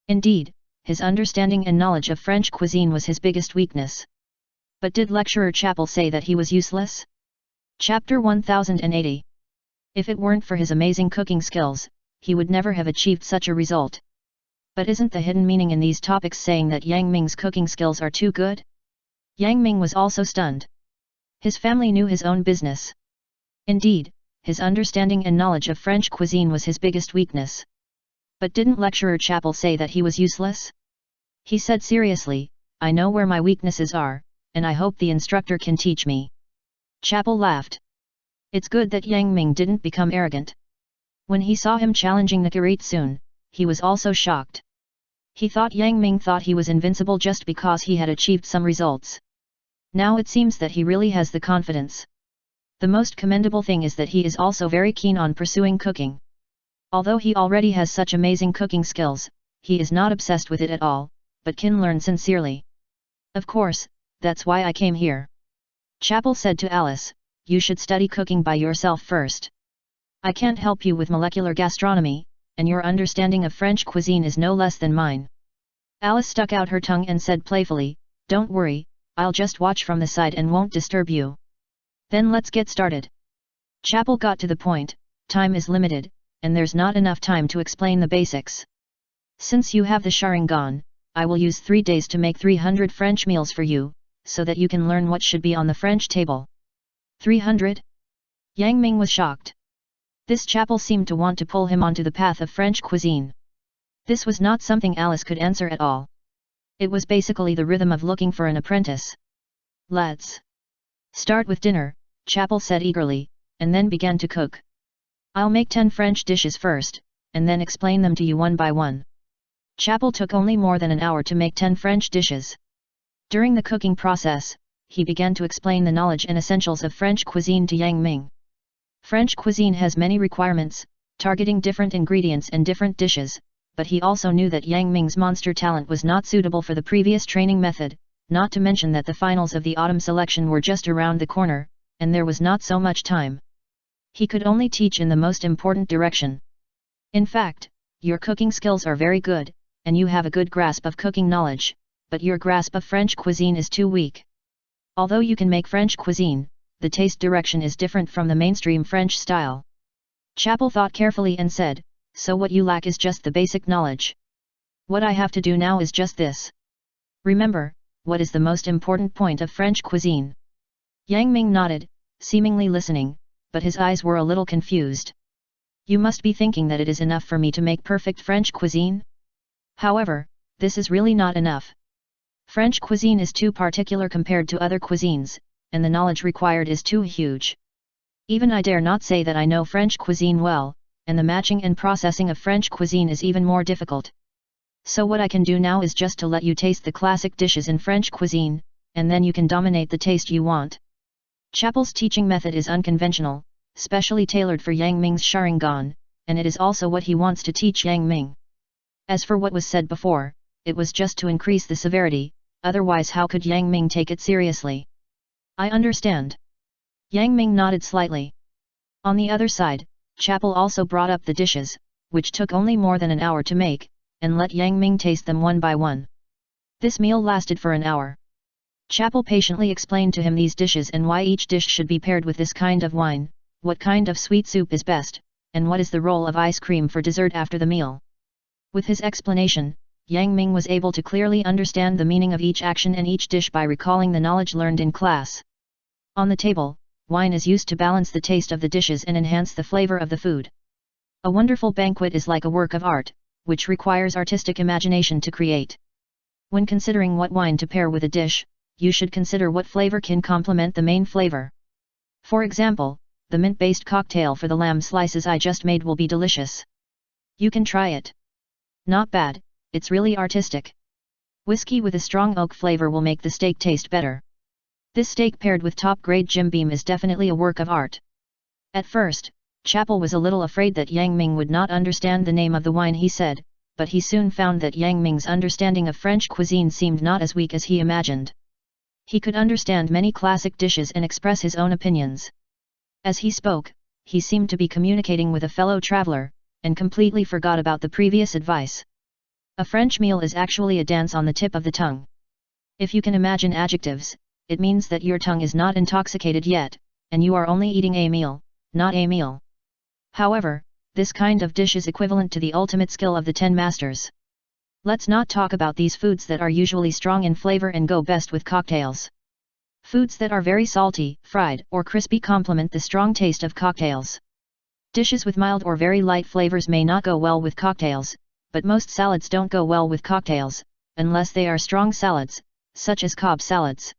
Indeed, his understanding and knowledge of French cuisine was his biggest weakness. But did lecturer Chapel say that he was useless? Chapter 1080. If it weren't for his amazing cooking skills, he would never have achieved such a result. But isn't the hidden meaning in these topics saying that Yang Ming's cooking skills are too good? Yang Ming was also stunned. His family knew his own business. Indeed, his understanding and knowledge of French cuisine was his biggest weakness. But didn't lecturer Chapel say that he was useless? He said seriously, I know where my weaknesses are, and I hope the instructor can teach me. Chapel laughed. It's good that Yang Ming didn't become arrogant. When he saw him challenging Nakaritsun, he was also shocked. He thought Yang Ming thought he was invincible just because he had achieved some results. Now it seems that he really has the confidence. The most commendable thing is that he is also very keen on pursuing cooking. Although he already has such amazing cooking skills, he is not obsessed with it at all, but can learn sincerely. Of course, that's why I came here. Chapel said to Alice, you should study cooking by yourself first. I can't help you with molecular gastronomy, and your understanding of French cuisine is no less than mine. Alice stuck out her tongue and said playfully, don't worry, I'll just watch from the side and won't disturb you. Then let's get started. Chapel got to the point, time is limited, and there's not enough time to explain the basics. Since you have the Sharingan, I will use 3 days to make 300 French meals for you, so that you can learn what should be on the French table. 300? Yang Ming was shocked. This Chapel seemed to want to pull him onto the path of French cuisine. This was not something Alice could answer at all. It was basically the rhythm of looking for an apprentice. Let's start with dinner, Chapel said eagerly, and then began to cook. I'll make 10 French dishes first, and then explain them to you one by one. Chapel took only more than an hour to make 10 French dishes. During the cooking process, he began to explain the knowledge and essentials of French cuisine to Yang Ming. French cuisine has many requirements, targeting different ingredients and different dishes, but he also knew that Yang Ming's monster talent was not suitable for the previous training method, not to mention that the finals of the autumn selection were just around the corner, and there was not so much time. He could only teach in the most important direction. In fact, your cooking skills are very good, and you have a good grasp of cooking knowledge, but your grasp of French cuisine is too weak. Although you can make French cuisine, the taste direction is different from the mainstream French style. Chapel thought carefully and said, so what you lack is just the basic knowledge. What I have to do now is just this. Remember, what is the most important point of French cuisine? Yang Ming nodded, seemingly listening, but his eyes were a little confused. You must be thinking that it is enough for me to make perfect French cuisine? However, this is really not enough. French cuisine is too particular compared to other cuisines, and the knowledge required is too huge. Even I dare not say that I know French cuisine well, and the matching and processing of French cuisine is even more difficult. So what I can do now is just to let you taste the classic dishes in French cuisine, and then you can dominate the taste you want. Chapel's teaching method is unconventional, specially tailored for Yang Ming's Sharingan, and it is also what he wants to teach Yang Ming. As for what was said before, it was just to increase the severity, otherwise how could Yang Ming take it seriously? I understand. Yang Ming nodded slightly. On the other side, Chapel also brought up the dishes, which took only more than an hour to make, and let Yang Ming taste them one by one. This meal lasted for an hour. Chapel patiently explained to him these dishes and why each dish should be paired with this kind of wine, what kind of sweet soup is best, and what is the role of ice cream for dessert after the meal. With his explanation, Yang Ming was able to clearly understand the meaning of each action and each dish by recalling the knowledge learned in class. On the table, wine is used to balance the taste of the dishes and enhance the flavor of the food. A wonderful banquet is like a work of art, which requires artistic imagination to create. When considering what wine to pair with a dish, you should consider what flavor can complement the main flavor. For example, the mint-based cocktail for the lamb slices I just made will be delicious. You can try it. Not bad, it's really artistic. Whiskey with a strong oak flavor will make the steak taste better. This steak paired with top-grade Jim Beam is definitely a work of art. At first, Chapel was a little afraid that Yang Ming would not understand the name of the wine he said, but he soon found that Yang Ming's understanding of French cuisine seemed not as weak as he imagined. He could understand many classic dishes and express his own opinions. As he spoke, he seemed to be communicating with a fellow traveler, and completely forgot about the previous advice. A French meal is actually a dance on the tip of the tongue. If you can imagine adjectives, it means that your tongue is not intoxicated yet, and you are only eating a meal, not a meal. However, this kind of dish is equivalent to the ultimate skill of the 10 masters. Let's not talk about these foods that are usually strong in flavor and go best with cocktails. Foods that are very salty, fried, or crispy complement the strong taste of cocktails. Dishes with mild or very light flavors may not go well with cocktails, but most salads don't go well with cocktails, unless they are strong salads, such as Cobb salads.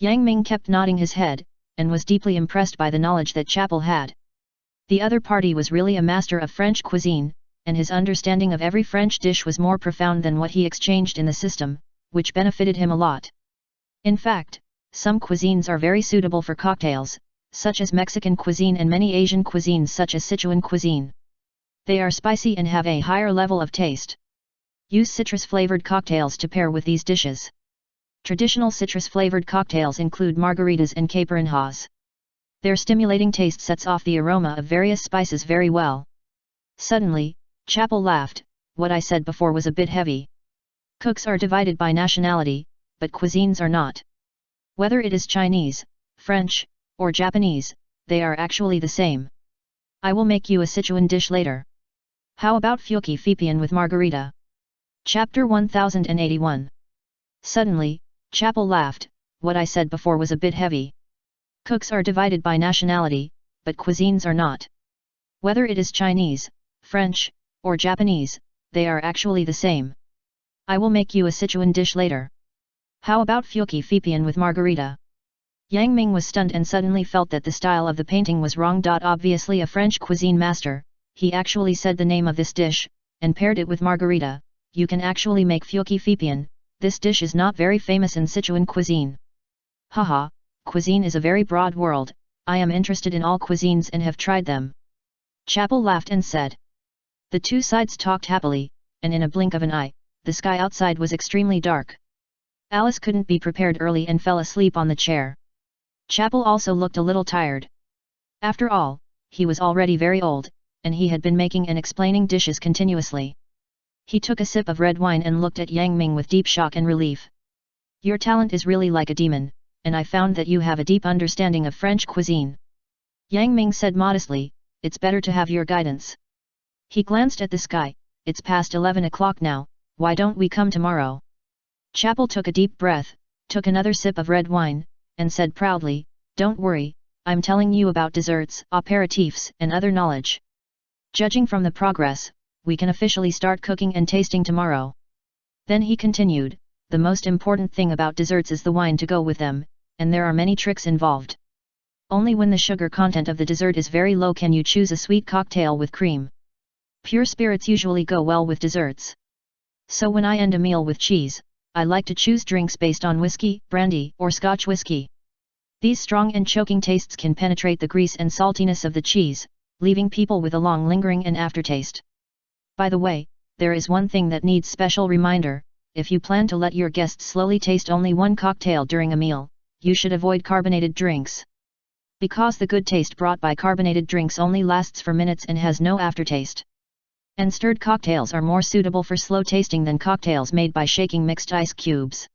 Yang Ming kept nodding his head, and was deeply impressed by the knowledge that Chapel had. The other party was really a master of French cuisine, and his understanding of every French dish was more profound than what he exchanged in the system, which benefited him a lot. In fact, some cuisines are very suitable for cocktails, such as Mexican cuisine and many Asian cuisines such as Sichuan cuisine. They are spicy and have a higher level of taste. Use citrus-flavored cocktails to pair with these dishes. Traditional citrus-flavored cocktails include margaritas and caipirinhas. Their stimulating taste sets off the aroma of various spices very well. Suddenly, Chapel laughed. What I said before was a bit heavy. Cooks are divided by nationality, but cuisines are not. Whether it is Chinese, French, or Japanese, they are actually the same. I will make you a Sichuan dish later. How about Fuki Fipian with margarita? Chapter 1081. Suddenly, Chapel laughed. What I said before was a bit heavy. Cooks are divided by nationality, but cuisines are not. Whether it is Chinese, French, or Japanese, they are actually the same. I will make you a Sichuan dish later. How about Fuki Fipian with margarita? Yang Ming was stunned and suddenly felt that the style of the painting was wrong. Obviously a French cuisine master, he actually said the name of this dish, and paired it with margarita. You can actually make Fuki Fipian. This dish is not very famous in Sichuan cuisine. Haha, cuisine is a very broad world, I am interested in all cuisines and have tried them. Chapel laughed and said. The two sides talked happily, and in a blink of an eye, the sky outside was extremely dark. Alice couldn't be prepared early and fell asleep on the chair. Chapel also looked a little tired. After all, he was already very old, and he had been making and explaining dishes continuously. He took a sip of red wine and looked at Yang Ming with deep shock and relief. Your talent is really like a demon, and I found that you have a deep understanding of French cuisine. Yang Ming said modestly, it's better to have your guidance. He glanced at the sky. It's past 11 o'clock now, why don't we come tomorrow? Chapel took a deep breath, took another sip of red wine, and said proudly, don't worry, I'm telling you about desserts, aperitifs, and other knowledge. Judging from the progress, we can officially start cooking and tasting tomorrow. Then he continued, the most important thing about desserts is the wine to go with them, and there are many tricks involved. Only when the sugar content of the dessert is very low can you choose a sweet cocktail with cream. Pure spirits usually go well with desserts. So when I end a meal with cheese, I like to choose drinks based on whiskey, brandy, or Scotch whiskey. These strong and choking tastes can penetrate the grease and saltiness of the cheese, leaving people with a long lingering and aftertaste. By the way, there is one thing that needs special reminder, if you plan to let your guests slowly taste only one cocktail during a meal, you should avoid carbonated drinks. Because the good taste brought by carbonated drinks only lasts for minutes and has no aftertaste. And stirred cocktails are more suitable for slow tasting than cocktails made by shaking mixed ice cubes.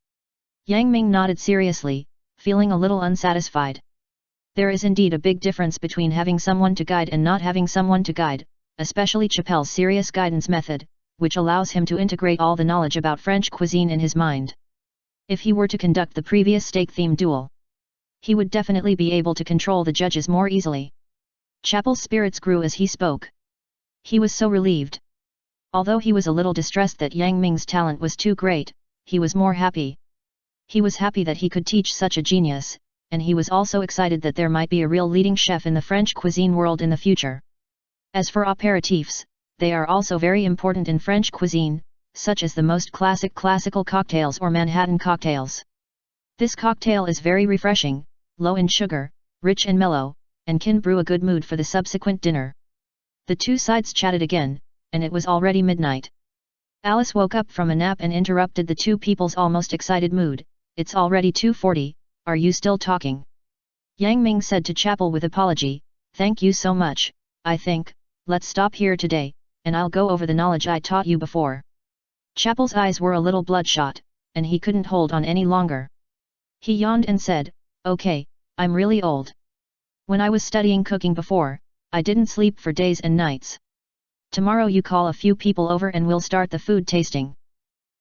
Yang Ming nodded seriously, feeling a little unsatisfied. There is indeed a big difference between having someone to guide and not having someone to guide, especially Chapel's serious guidance method, which allows him to integrate all the knowledge about French cuisine in his mind. If he were to conduct the previous steak-themed duel, he would definitely be able to control the judges more easily. Chapel's spirits grew as he spoke. He was so relieved. Although he was a little distressed that Yang Ming's talent was too great, he was more happy. He was happy that he could teach such a genius, and he was also excited that there might be a real leading chef in the French cuisine world in the future. As for aperitifs, they are also very important in French cuisine, such as the most classical cocktails or Manhattan cocktails. This cocktail is very refreshing, low in sugar, rich and mellow, and can brew a good mood for the subsequent dinner. The two sides chatted again, and it was already midnight. Alice woke up from a nap and interrupted the two people's almost excited mood. It's already 2:40, are you still talking? Yang Ming said to Chapel with apology, thank you so much, I think, let's stop here today, and I'll go over the knowledge I taught you before. Chapel's eyes were a little bloodshot, and he couldn't hold on any longer. He yawned and said, okay, I'm really old. When I was studying cooking before, I didn't sleep for days and nights. Tomorrow you call a few people over and we'll start the food tasting.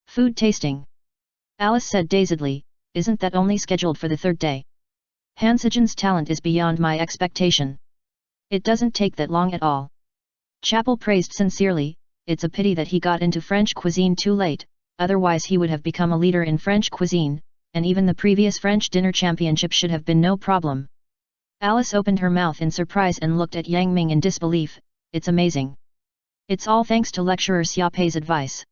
Food tasting? Alice said dazedly, isn't that only scheduled for the third day? Hansijan's talent is beyond my expectation. It doesn't take that long at all. Chapel praised sincerely, it's a pity that he got into French cuisine too late, otherwise he would have become a leader in French cuisine, and even the previous French dinner championship should have been no problem. Alice opened her mouth in surprise and looked at Yang Ming in disbelief, it's amazing. It's all thanks to lecturer Xiaopei's advice.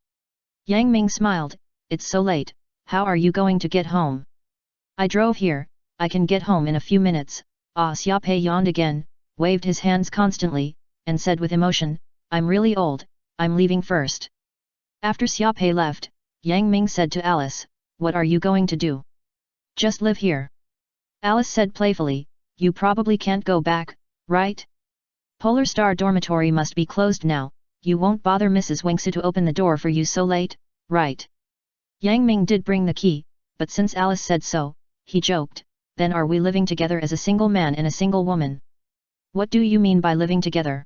Yang Ming smiled, it's so late, how are you going to get home? I drove here, I can get home in a few minutes. Xiaopei yawned again, waved his hands constantly, and said with emotion, I'm really old, I'm leaving first. After Xiaopei left, Yang Ming said to Alice, what are you going to do? Just live here. Alice said playfully, you probably can't go back, right? Polar Star Dormitory must be closed now, you won't bother Mrs. Wingsu to open the door for you so late, right? Yang Ming did bring the key, but since Alice said so, he joked, then are we living together as a single man and a single woman? What do you mean by living together?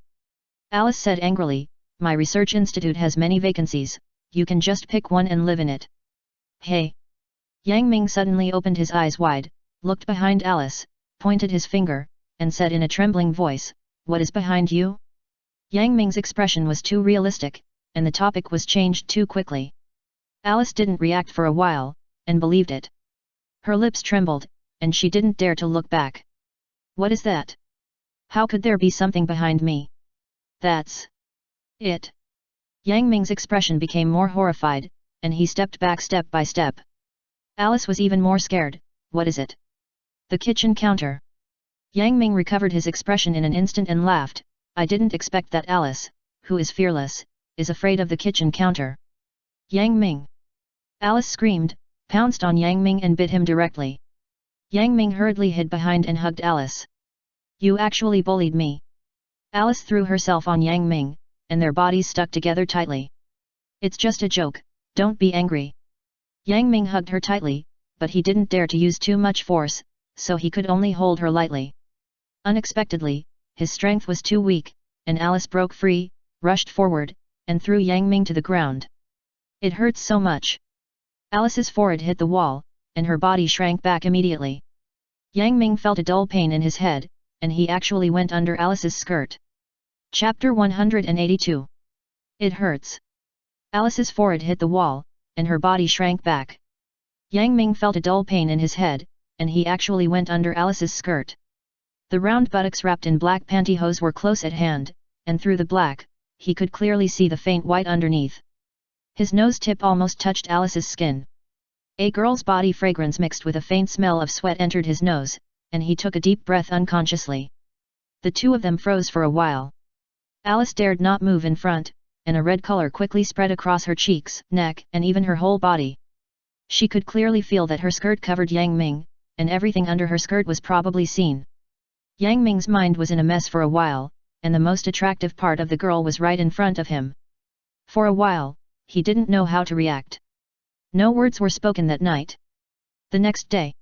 Alice said angrily, my research institute has many vacancies, you can just pick one and live in it. Hey! Yang Ming suddenly opened his eyes wide, looked behind Alice, pointed his finger, and said in a trembling voice, what is behind you? Yang Ming's expression was too realistic, and the topic was changed too quickly. Alice didn't react for a while, and believed it. Her lips trembled, and she didn't dare to look back. What is that? How could there be something behind me? That's it. Yang Ming's expression became more horrified, and he stepped back step by step. Alice was even more scared, what is it? The kitchen counter. Yang Ming recovered his expression in an instant and laughed, I didn't expect that Alice, who is fearless, is afraid of the kitchen counter. Yang Ming! Alice screamed, pounced on Yang Ming and bit him directly. Yang Ming hurriedly hid behind and hugged Alice. You actually bullied me. Alice threw herself on Yang Ming, and their bodies stuck together tightly. It's just a joke, don't be angry. Yang Ming hugged her tightly, but he didn't dare to use too much force, so he could only hold her lightly. Unexpectedly, his strength was too weak, and Alice broke free, rushed forward, and threw Yang Ming to the ground. It hurts so much. Alice's forehead hit the wall, and her body shrank back immediately. Yang Ming felt a dull pain in his head, and he actually went under Alice's skirt. Chapter 182. It hurts. Alice's forehead hit the wall, and her body shrank back. Yang Ming felt a dull pain in his head, and he actually went under Alice's skirt. The round buttocks wrapped in black pantyhose were close at hand, and through the black, he could clearly see the faint white underneath. His nose tip almost touched Alice's skin. A girl's body fragrance mixed with a faint smell of sweat entered his nose, and he took a deep breath unconsciously. The two of them froze for a while. Alice dared not move in front, and a red color quickly spread across her cheeks, neck, and even her whole body. She could clearly feel that her skirt covered Yang Ming, and everything under her skirt was probably seen. Yang Ming's mind was in a mess for a while, and the most attractive part of the girl was right in front of him. For a while, he didn't know how to react. No words were spoken that night. The next day,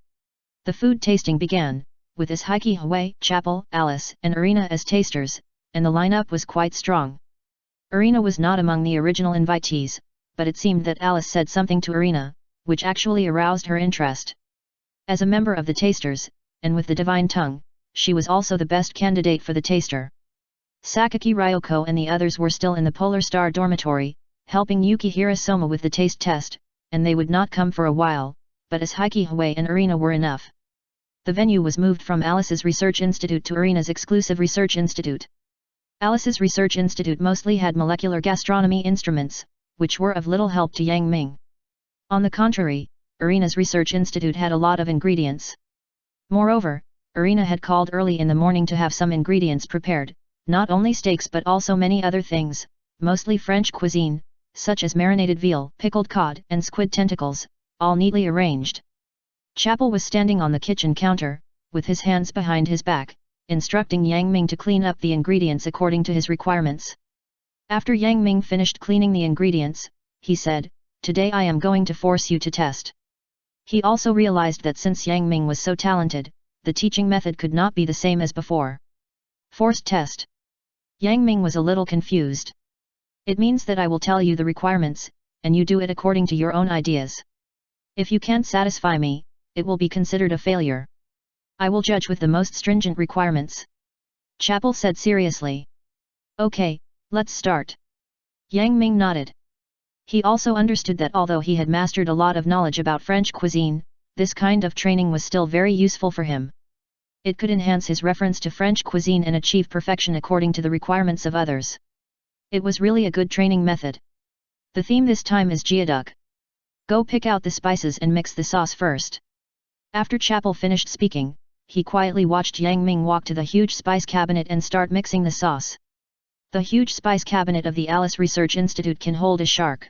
the food tasting began, with Ishiki Hui, Chapel, Alice, and Irina as tasters, and the lineup was quite strong. Irina was not among the original invitees, but it seemed that Alice said something to Irina, which actually aroused her interest. As a member of the tasters, and with the divine tongue, she was also the best candidate for the taster. Sakaki Ryoko and the others were still in the Polar Star dormitory, helping Yukihira Soma with the taste test, and they would not come for a while, but Ishiki Hui and Irina were enough. The venue was moved from Alice's Research Institute to Irina's exclusive Research Institute. Alice's Research Institute mostly had molecular gastronomy instruments, which were of little help to Yang Ming. On the contrary, Irina's Research Institute had a lot of ingredients. Moreover, Irina had called early in the morning to have some ingredients prepared, not only steaks but also many other things, mostly French cuisine, such as marinated veal, pickled cod, and squid tentacles, all neatly arranged. Chapel was standing on the kitchen counter, with his hands behind his back, instructing Yang Ming to clean up the ingredients according to his requirements. After Yang Ming finished cleaning the ingredients, he said, "Today I am going to force you to test." He also realized that since Yang Ming was so talented, the teaching method could not be the same as before. Forced test. Yang Ming was a little confused. It means that I will tell you the requirements, and you do it according to your own ideas. If you can't satisfy me, it will be considered a failure. I will judge with the most stringent requirements. Chapel said seriously. Okay, let's start. Yang Ming nodded. He also understood that although he had mastered a lot of knowledge about French cuisine, this kind of training was still very useful for him. It could enhance his reference to French cuisine and achieve perfection according to the requirements of others. It was really a good training method. The theme this time is geoduck. Go pick out the spices and mix the sauce first. After Chapel finished speaking, he quietly watched Yang Ming walk to the huge spice cabinet and start mixing the sauce. The huge spice cabinet of the Alice Research Institute can hold a shark.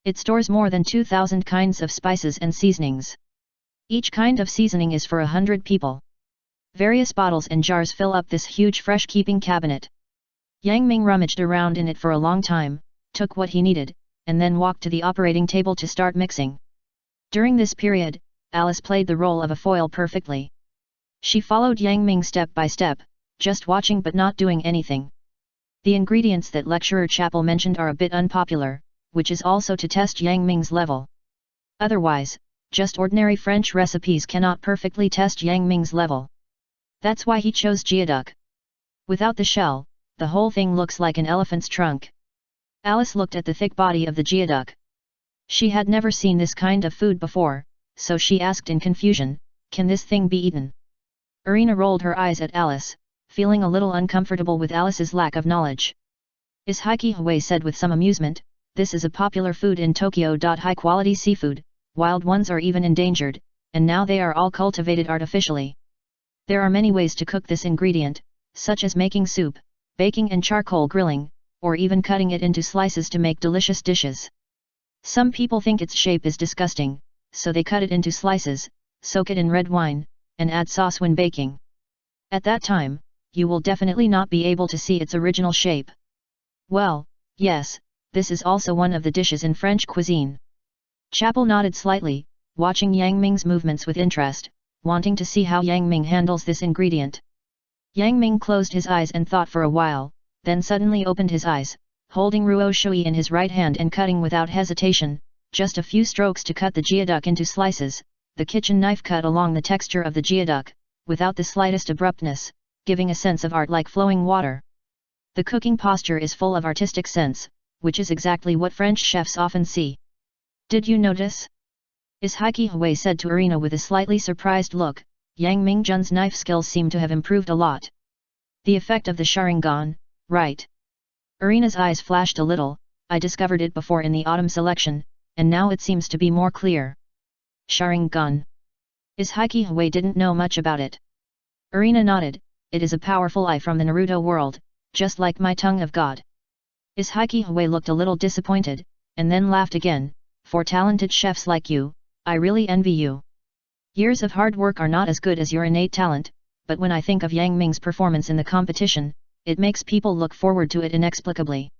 It stores more than 2,000 kinds of spices and seasonings. Each kind of seasoning is for 100 people. Various bottles and jars fill up this huge fresh-keeping cabinet. Yang Ming rummaged around in it for a long time, took what he needed, and then walked to the operating table to start mixing. During this period, Alice played the role of a foil perfectly. She followed Yang Ming step by step, just watching but not doing anything. The ingredients that lecturer Chapel mentioned are a bit unpopular, which is also to test Yang Ming's level. Otherwise, just ordinary French recipes cannot perfectly test Yang Ming's level. That's why he chose geoduck. Without the shell, the whole thing looks like an elephant's trunk. Alice looked at the thick body of the geoduck. She had never seen this kind of food before, so she asked in confusion, "Can this thing be eaten?" Irina rolled her eyes at Alice, feeling a little uncomfortable with Alice's lack of knowledge. Is Haikihui said with some amusement, "This is a popular food in Tokyo. High-quality seafood, wild ones are even endangered, and now they are all cultivated artificially. There are many ways to cook this ingredient, such as making soup, baking and charcoal grilling, or even cutting it into slices to make delicious dishes. Some people think its shape is disgusting, so they cut it into slices, soak it in red wine, and add sauce when baking. At that time, you will definitely not be able to see its original shape." "Well, yes, this is also one of the dishes in French cuisine." Chapel nodded slightly, watching Yang Ming's movements with interest, wanting to see how Yang Ming handles this ingredient. Yang Ming closed his eyes and thought for a while, then suddenly opened his eyes, holding ruo shui in his right hand and cutting without hesitation, just a few strokes to cut the geoduck into slices. The kitchen knife cut along the texture of the geoduck, without the slightest abruptness, giving a sense of art like flowing water. The cooking posture is full of artistic sense, which is exactly what French chefs often see. "Did you notice?" Is Haikihui said to Irina with a slightly surprised look. Yang Mingjun's knife skills seem to have improved a lot. "The effect of the Sharingan, right?" Irina's eyes flashed a little. "I discovered it before in the autumn selection, and now it seems to be more clear." Sharingan. Is Haikihui didn't know much about it. Irina nodded. "It is a powerful eye from the Naruto world, just like my tongue of God." Is Haikihui looked a little disappointed, and then laughed again. "For talented chefs like you, I really envy you. Years of hard work are not as good as your innate talent, but when I think of Yang Ming's performance in the competition, it makes people look forward to it inexplicably."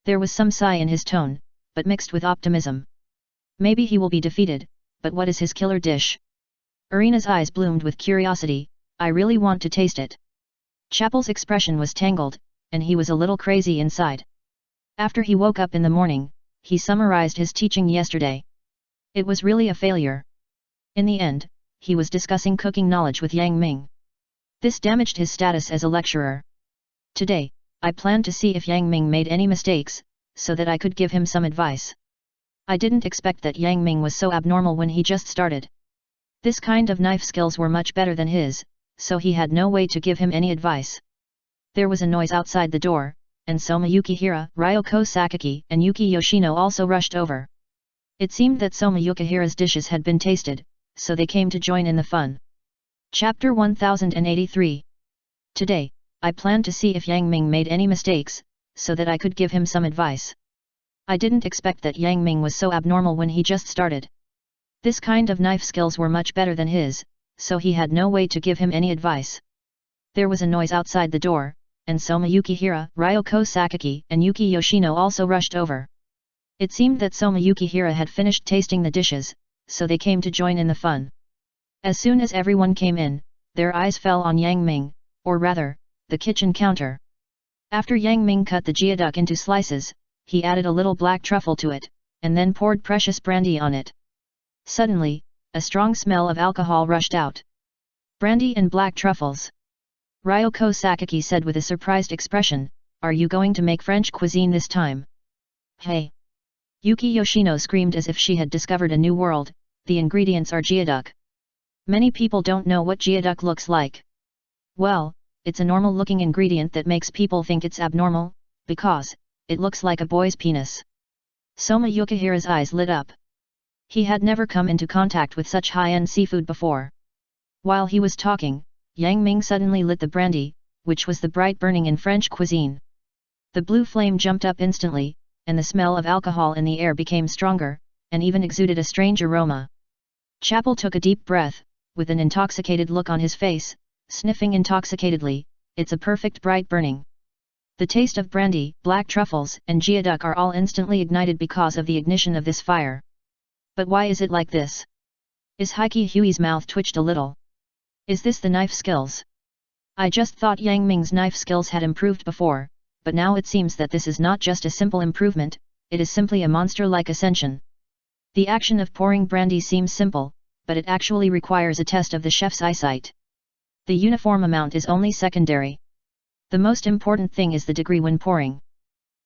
There was some sigh in his tone, but mixed with optimism. Maybe he will be defeated, but what is his killer dish? Irina's eyes bloomed with curiosity. "I really want to taste it." Chapel's expression was tangled, and he was a little crazy inside. After he woke up in the morning, he summarized his teaching yesterday. It was really a failure. In the end, he was discussing cooking knowledge with Yang Ming. This damaged his status as a lecturer. Today, I planned to see if Yang Ming made any mistakes, so that I could give him some advice. I didn't expect that Yang Ming was so abnormal when he just started. This kind of knife skills were much better than his, so he had no way to give him any advice. There was a noise outside the door, and Soma Yukihira, Ryoko Sakaki and Yuki Yoshino also rushed over. It seemed that Soma Yukihira's dishes had been tasted, so they came to join in the fun. Chapter 1083. Today, I planned to see if Yang Ming made any mistakes, so that I could give him some advice. I didn't expect that Yang Ming was so abnormal when he just started. This kind of knife skills were much better than his, so he had no way to give him any advice. There was a noise outside the door, and Soma Yukihira, Ryoko Sakaki and Yuki Yoshino also rushed over. It seemed that Soma Yukihira had finished tasting the dishes, so they came to join in the fun. As soon as everyone came in, their eyes fell on Yang Ming, or rather, the kitchen counter. After Yang Ming cut the geoduck into slices, he added a little black truffle to it, and then poured precious brandy on it. Suddenly, a strong smell of alcohol rushed out. "Brandy and black truffles." Ryoko Sakaki said with a surprised expression, "Are you going to make French cuisine this time?" "Hey!" Yuki Yoshino screamed as if she had discovered a new world. "The ingredients are geoduck. Many people don't know what geoduck looks like." "Well, it's a normal-looking ingredient that makes people think it's abnormal, because, it looks like a boy's penis. Soma Yukihira's eyes lit up. He had never come into contact with such high-end seafood before. While he was talking, Yang Ming suddenly lit the brandy, which was the bright burning in French cuisine. The blue flame jumped up instantly, and the smell of alcohol in the air became stronger, and even exuded a strange aroma. Chapel took a deep breath, with an intoxicated look on his face, sniffing intoxicatedly, "It's a perfect bright burning." The taste of brandy, black truffles, and geoduck are all instantly ignited because of the ignition of this fire. But why is it like this? Is Heike Hui's mouth twitched a little? Is this the knife skills? I just thought Yang Ming's knife skills had improved before, but now it seems that this is not just a simple improvement, it is simply a monster-like ascension. The action of pouring brandy seems simple, but it actually requires a test of the chef's eyesight. The uniform amount is only secondary. The most important thing is the degree when pouring.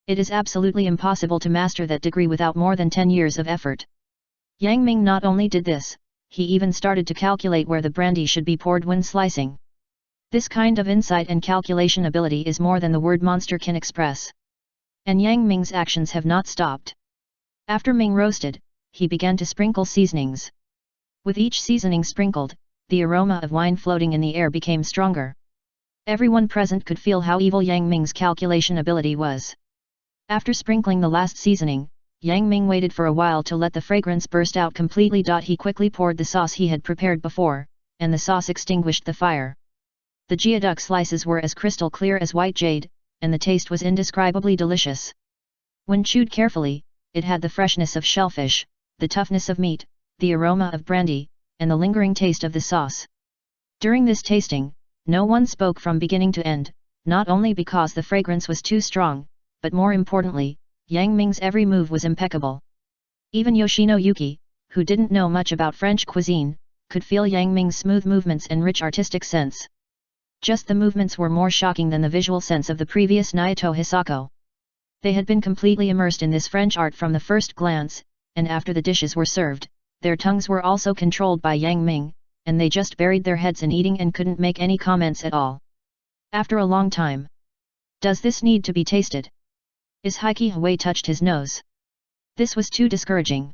It is absolutely impossible to master that degree without more than 10 years of effort. Yang Ming not only did this, he even started to calculate where the brandy should be poured when slicing. This kind of insight and calculation ability is more than the word monster can express. And Yang Ming's actions have not stopped. After Ming roasted, he began to sprinkle seasonings. With each seasoning sprinkled, the aroma of wine floating in the air became stronger. Everyone present could feel how evil Yang Ming's calculation ability was. After sprinkling the last seasoning, Yang Ming waited for a while to let the fragrance burst out completely. He quickly poured the sauce he had prepared before, and the sauce extinguished the fire. The geoduck slices were as crystal clear as white jade, and the taste was indescribably delicious. When chewed carefully, it had the freshness of shellfish, the toughness of meat, the aroma of brandy, and the lingering taste of the sauce. During this tasting, no one spoke from beginning to end, not only because the fragrance was too strong, but more importantly, Yang Ming's every move was impeccable. Even Yoshino Yuki, who didn't know much about French cuisine, could feel Yang Ming's smooth movements and rich artistic sense. Just the movements were more shocking than the visual sense of the previous Naoto Hisako. They had been completely immersed in this French art from the first glance, and after the dishes were served, their tongues were also controlled by Yang Ming, and they just buried their heads in eating and couldn't make any comments at all. After a long time. Does this need to be tasted? Is Heike Hui touched his nose? This was too discouraging.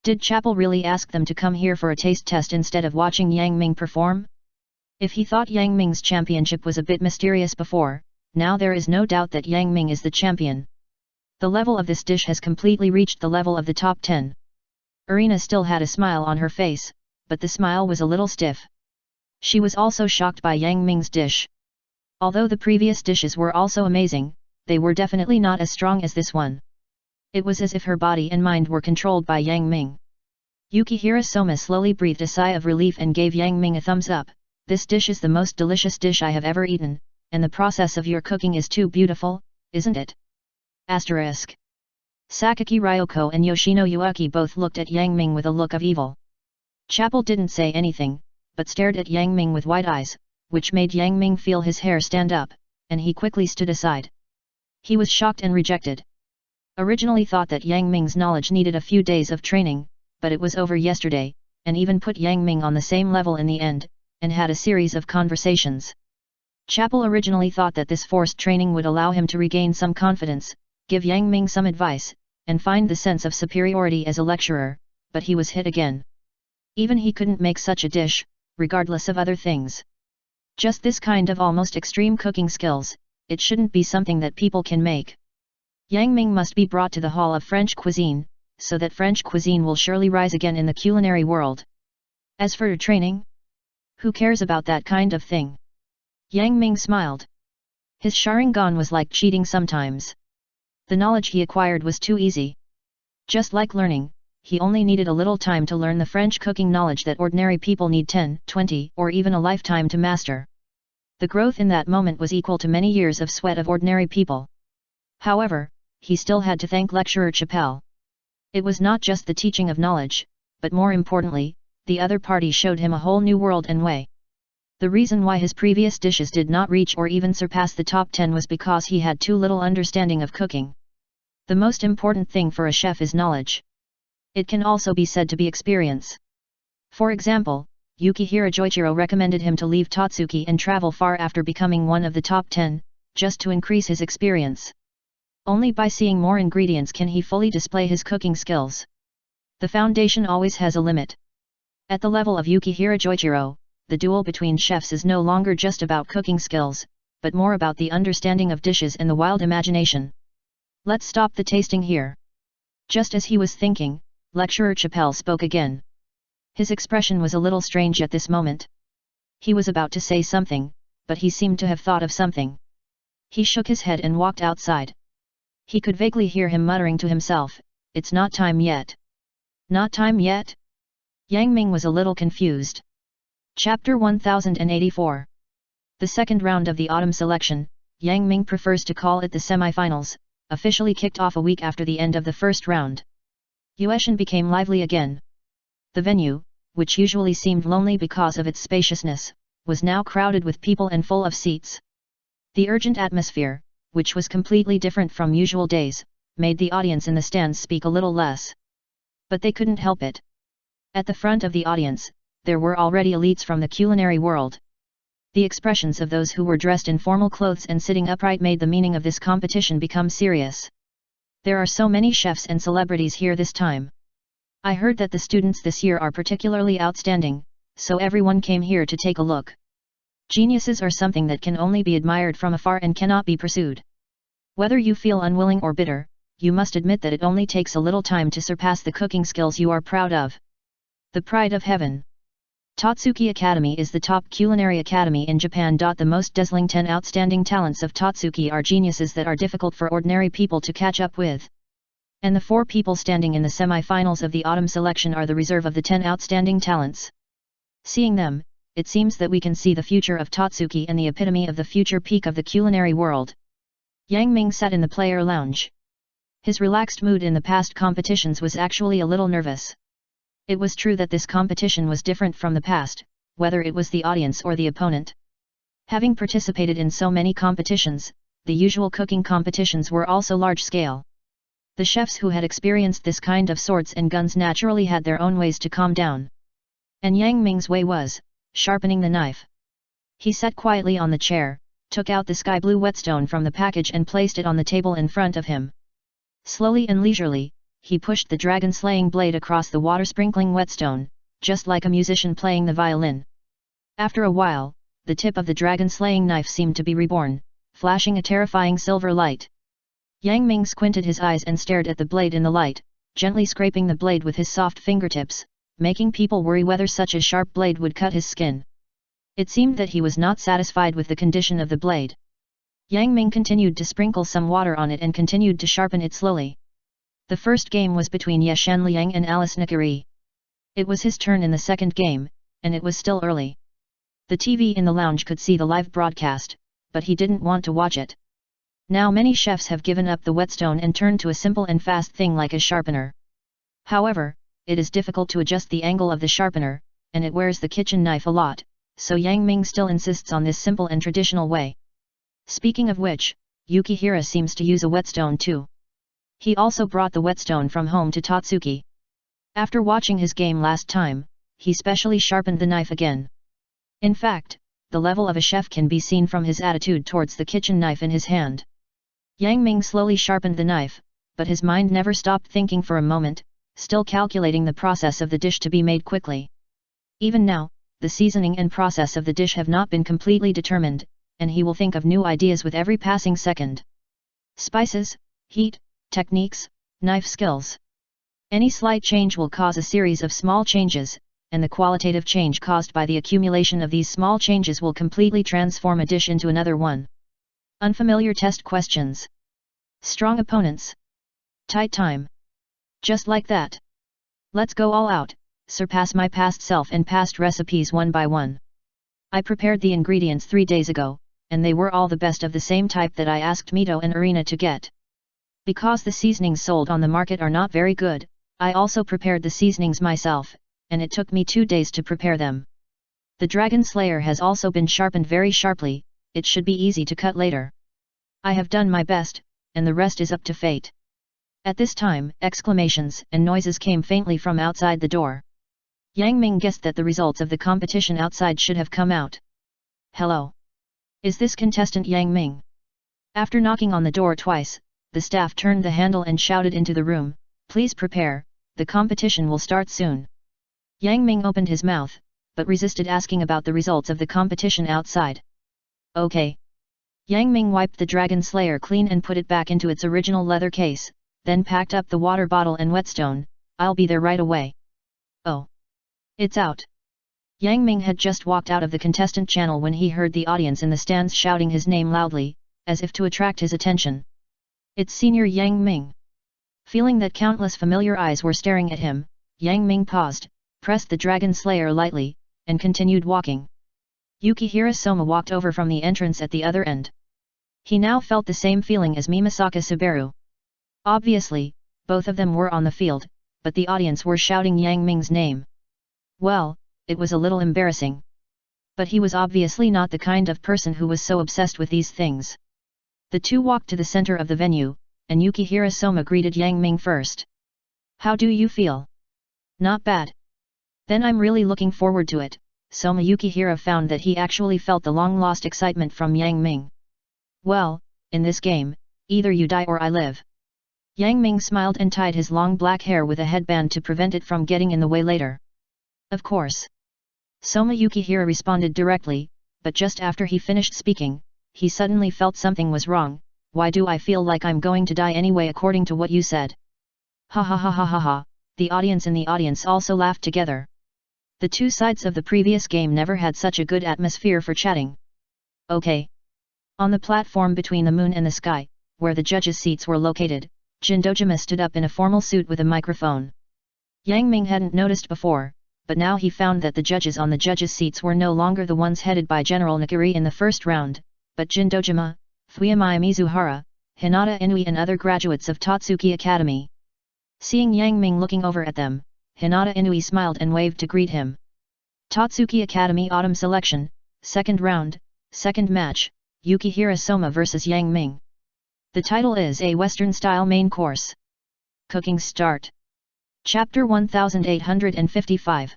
Did Chapel really ask them to come here for a taste test instead of watching Yang Ming perform? If he thought Yang Ming's championship was a bit mysterious before, now there is no doubt that Yang Ming is the champion. The level of this dish has completely reached the level of the top 10. Irina still had a smile on her face, but the smile was a little stiff. She was also shocked by Yang Ming's dish. Although the previous dishes were also amazing, they were definitely not as strong as this one. It was as if her body and mind were controlled by Yang Ming. Yukihira Soma slowly breathed a sigh of relief and gave Yang Ming a thumbs up. This dish is the most delicious dish I have ever eaten, and the process of your cooking is too beautiful, isn't it? Asterisk. Sakaki Ryoko and Yoshino Yuaki both looked at Yang Ming with a look of evil. Chapel didn't say anything, but stared at Yang Ming with wide eyes, which made Yang Ming feel his hair stand up, and he quickly stood aside. He was shocked and rejected. Originally thought that Yang Ming's knowledge needed a few days of training, but it was over yesterday, and even put Yang Ming on the same level in the end, and had a series of conversations. Chapel originally thought that this forced training would allow him to regain some confidence, give Yang Ming some advice, and find the sense of superiority as a lecturer, but he was hit again. Even he couldn't make such a dish, regardless of other things. Just this kind of almost extreme cooking skills, it shouldn't be something that people can make. Yang Ming must be brought to the Hall of French Cuisine, so that French cuisine will surely rise again in the culinary world. As for training, who cares about that kind of thing? Yang Ming smiled. His Sharingan was like cheating sometimes. The knowledge he acquired was too easy. Just like learning, he only needed a little time to learn the French cooking knowledge that ordinary people need 10, 20, or even a lifetime to master. The growth in that moment was equal to many years of sweat of ordinary people. However, he still had to thank lecturer Chappelle. It was not just the teaching of knowledge, but more importantly, the other party showed him a whole new world and way. The reason why his previous dishes did not reach or even surpass the top 10 was because he had too little understanding of cooking. The most important thing for a chef is knowledge. It can also be said to be experience. For example, Yukihira Joichiro recommended him to leave Totsuki and travel far after becoming one of the top 10, just to increase his experience. Only by seeing more ingredients can he fully display his cooking skills. The foundation always has a limit. At the level of Yukihira Joichiro, the duel between chefs is no longer just about cooking skills, but more about the understanding of dishes and the wild imagination. Let's stop the tasting here. Just as he was thinking, Lecturer Chappelle spoke again. His expression was a little strange at this moment. He was about to say something, but he seemed to have thought of something. He shook his head and walked outside. He could vaguely hear him muttering to himself, "It's not time yet." Not time yet? Yang Ming was a little confused. Chapter 1084. The second round of the autumn selection, Yang Ming prefers to call it the semi-finals, officially kicked off a week after the end of the first round. Yueshan became lively again. The venue, which usually seemed lonely because of its spaciousness, was now crowded with people and full of seats. The urgent atmosphere, which was completely different from usual days, made the audience in the stands speak a little less. But they couldn't help it. At the front of the audience, there were already elites from the culinary world. The expressions of those who were dressed in formal clothes and sitting upright made the meaning of this competition become serious. There are so many chefs and celebrities here this time. I heard that the students this year are particularly outstanding, so everyone came here to take a look. Geniuses are something that can only be admired from afar and cannot be pursued. Whether you feel unwilling or bitter, you must admit that it only takes a little time to surpass the cooking skills you are proud of. The pride of heaven. Totsuki Academy is the top culinary academy in Japan. The most dazzling 10 outstanding talents of Totsuki are geniuses that are difficult for ordinary people to catch up with. And the 4 people standing in the semi-finals of the autumn selection are the reserve of the 10 outstanding talents. Seeing them, it seems that we can see the future of Totsuki and the epitome of the future peak of the culinary world. Yang Ming sat in the player lounge. His relaxed mood in the past competitions was actually a little nervous. It was true that this competition was different from the past, whether it was the audience or the opponent. Having participated in so many competitions, the usual cooking competitions were also large-scale. The chefs who had experienced this kind of swords and guns naturally had their own ways to calm down. And Yang Ming's way was, sharpening the knife. He sat quietly on the chair, took out the sky blue whetstone from the package and placed it on the table in front of him. Slowly and leisurely, he pushed the dragon-slaying blade across the water-sprinkling whetstone, just like a musician playing the violin. After a while, the tip of the dragon-slaying knife seemed to be reborn, flashing a terrifying silver light. Yang Ming squinted his eyes and stared at the blade in the light, gently scraping the blade with his soft fingertips, making people worry whether such a sharp blade would cut his skin. It seemed that he was not satisfied with the condition of the blade. Yang Ming continued to sprinkle some water on it and continued to sharpen it slowly. The first game was between Yeshan Liang and Alice Nikari. It was his turn in the second game, and it was still early. The TV in the lounge could see the live broadcast, but he didn't want to watch it. Now many chefs have given up the whetstone and turned to a simple and fast thing like a sharpener. However, it is difficult to adjust the angle of the sharpener, and it wears the kitchen knife a lot, so Yang Ming still insists on this simple and traditional way. Speaking of which, Yukihira seems to use a whetstone too. He also brought the whetstone from home to Totsuki. After watching his game last time, he specially sharpened the knife again. In fact, the level of a chef can be seen from his attitude towards the kitchen knife in his hand. Yang Ming slowly sharpened the knife, but his mind never stopped thinking for a moment, still calculating the process of the dish to be made quickly. Even now, the seasoning and process of the dish have not been completely determined, and he will think of new ideas with every passing second. Spices, heat, techniques, knife skills. Any slight change will cause a series of small changes, and the qualitative change caused by the accumulation of these small changes will completely transform a dish into another one. Unfamiliar test questions. Strong opponents. Tight time. Just like that. Let's go all out, surpass my past self and past recipes one by one. I prepared the ingredients 3 days ago, and they were all the best of the same type that I asked Mito and Arena to get. Because the seasonings sold on the market are not very good, I also prepared the seasonings myself, and it took me 2 days to prepare them. The Dragon Slayer has also been sharpened very sharply, it should be easy to cut later. I have done my best, and the rest is up to fate. At this time, exclamations and noises came faintly from outside the door. Yang Ming guessed that the results of the competition outside should have come out. Hello. Is this contestant Yang Ming? After knocking on the door twice, the staff turned the handle and shouted into the room, "Please prepare, the competition will start soon." Yang Ming opened his mouth, but resisted asking about the results of the competition outside. "Okay." Yang Ming wiped the Dragon Slayer clean and put it back into its original leather case, then packed up the water bottle and whetstone. "I'll be there right away." "Oh. It's out." Yang Ming had just walked out of the contestant channel when he heard the audience in the stands shouting his name loudly, as if to attract his attention. "It's Senior Yang Ming." Feeling that countless familiar eyes were staring at him, Yang Ming paused, pressed the Dragon Slayer lightly, and continued walking. Yukihira Soma walked over from the entrance at the other end. He now felt the same feeling as Mimasaka Subaru. Obviously, both of them were on the field, but the audience were shouting Yang Ming's name. Well, it was a little embarrassing. But he was obviously not the kind of person who was so obsessed with these things. The two walked to the center of the venue, and Yukihira Soma greeted Yang Ming first. "How do you feel?" "Not bad." "Then I'm really looking forward to it." Soma Yukihira found that he actually felt the long-lost excitement from Yang Ming. "Well, in this game, either you die or I live." Yang Ming smiled and tied his long black hair with a headband to prevent it from getting in the way later. "Of course." Soma Yukihira responded directly, but just after he finished speaking, he suddenly felt something was wrong. "Why do I feel like I'm going to die anyway according to what you said?" "Ha ha ha ha ha ha." The audience in the audience also laughed together. The two sides of the previous game never had such a good atmosphere for chatting. "Okay." On the platform between the moon and the sky, where the judges' seats were located, Jindojima stood up in a formal suit with a microphone. Yang Ming hadn't noticed before, but now he found that the judges on the judges' seats were no longer the ones headed by General Nakiri in the first round, but Jindojima, Fuyamai Mizuhara, Hinata Inui and other graduates of Tatsuki Academy. Seeing Yang Ming looking over at them, Hinata Inui smiled and waved to greet him. Tatsuki Academy Autumn Selection, Second Round, Second Match, Yukihira Soma vs Yang Ming. The title is a Western-style main course. Cooking start. Chapter 1855.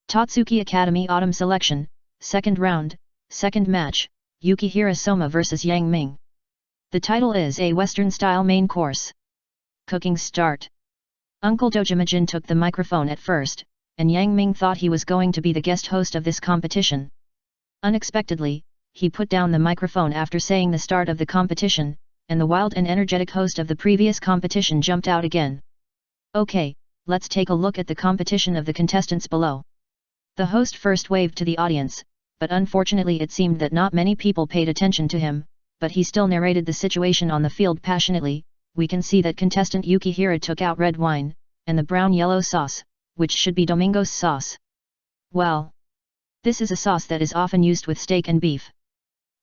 Tatsuki Academy Autumn Selection, Second Round, Second Match, Yukihira Soma vs Yang Ming. The title is a Western-style main course. Cooking start. Uncle Dojimajin took the microphone at first, and Yang Ming thought he was going to be the guest host of this competition. Unexpectedly, he put down the microphone after saying the start of the competition, and the wild and energetic host of the previous competition jumped out again. "Okay, let's take a look at the competition of the contestants below." The host first waved to the audience, but unfortunately it seemed that not many people paid attention to him, but he still narrated the situation on the field passionately. "We can see that contestant Yukihira took out red wine, and the brown-yellow sauce, which should be Domingo's sauce. Well, this is a sauce that is often used with steak and beef.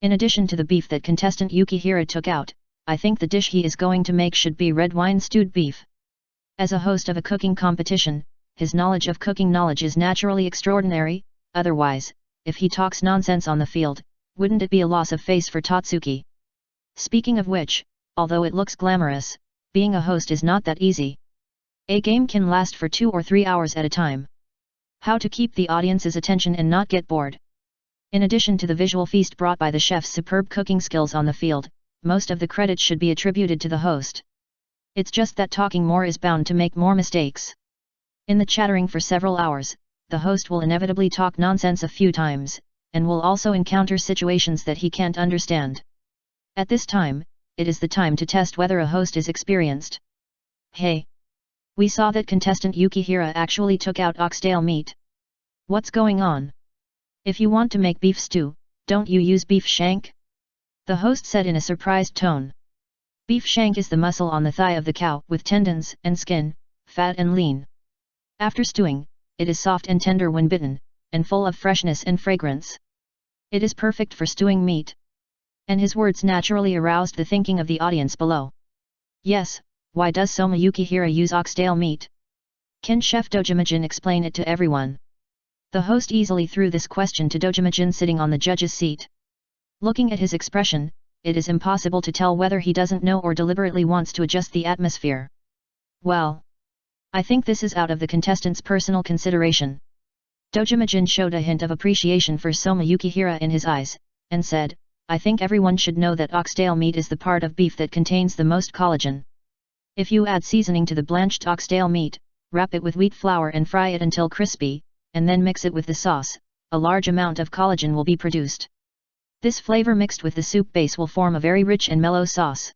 In addition to the beef that contestant Yukihira took out, I think the dish he is going to make should be red wine stewed beef." As a host of a cooking competition, his knowledge of cooking knowledge is naturally extraordinary, otherwise, if he talks nonsense on the field, wouldn't it be a loss of face for Tatsuki? Speaking of which, although it looks glamorous, being a host is not that easy. A game can last for 2 or 3 hours at a time. How to keep the audience's attention and not get bored? In addition to the visual feast brought by the chef's superb cooking skills on the field, most of the credit should be attributed to the host. It's just that talking more is bound to make more mistakes. In the chattering for several hours, the host will inevitably talk nonsense a few times, and will also encounter situations that he can't understand. At this time, it is the time to test whether a host is experienced. "Hey! We saw that contestant Yukihira actually took out oxtail meat. What's going on? If you want to make beef stew, don't you use beef shank?" the host said in a surprised tone. Beef shank is the muscle on the thigh of the cow with tendons and skin, fat and lean. After stewing, it is soft and tender when bitten, and full of freshness and fragrance. It is perfect for stewing meat. And his words naturally aroused the thinking of the audience below. Yes, why does Soma Yukihira use oxtail meat? Can Chef Dojimajin explain it to everyone? The host easily threw this question to Dojimajin sitting on the judge's seat. Looking at his expression, it is impossible to tell whether he doesn't know or deliberately wants to adjust the atmosphere. Well, I think this is out of the contestant's personal consideration. Dojimajin showed a hint of appreciation for Soma Yukihira in his eyes, and said, I think everyone should know that oxtail meat is the part of beef that contains the most collagen. If you add seasoning to the blanched oxtail meat, wrap it with wheat flour and fry it until crispy, and then mix it with the sauce, a large amount of collagen will be produced. This flavor mixed with the soup base will form a very rich and mellow sauce.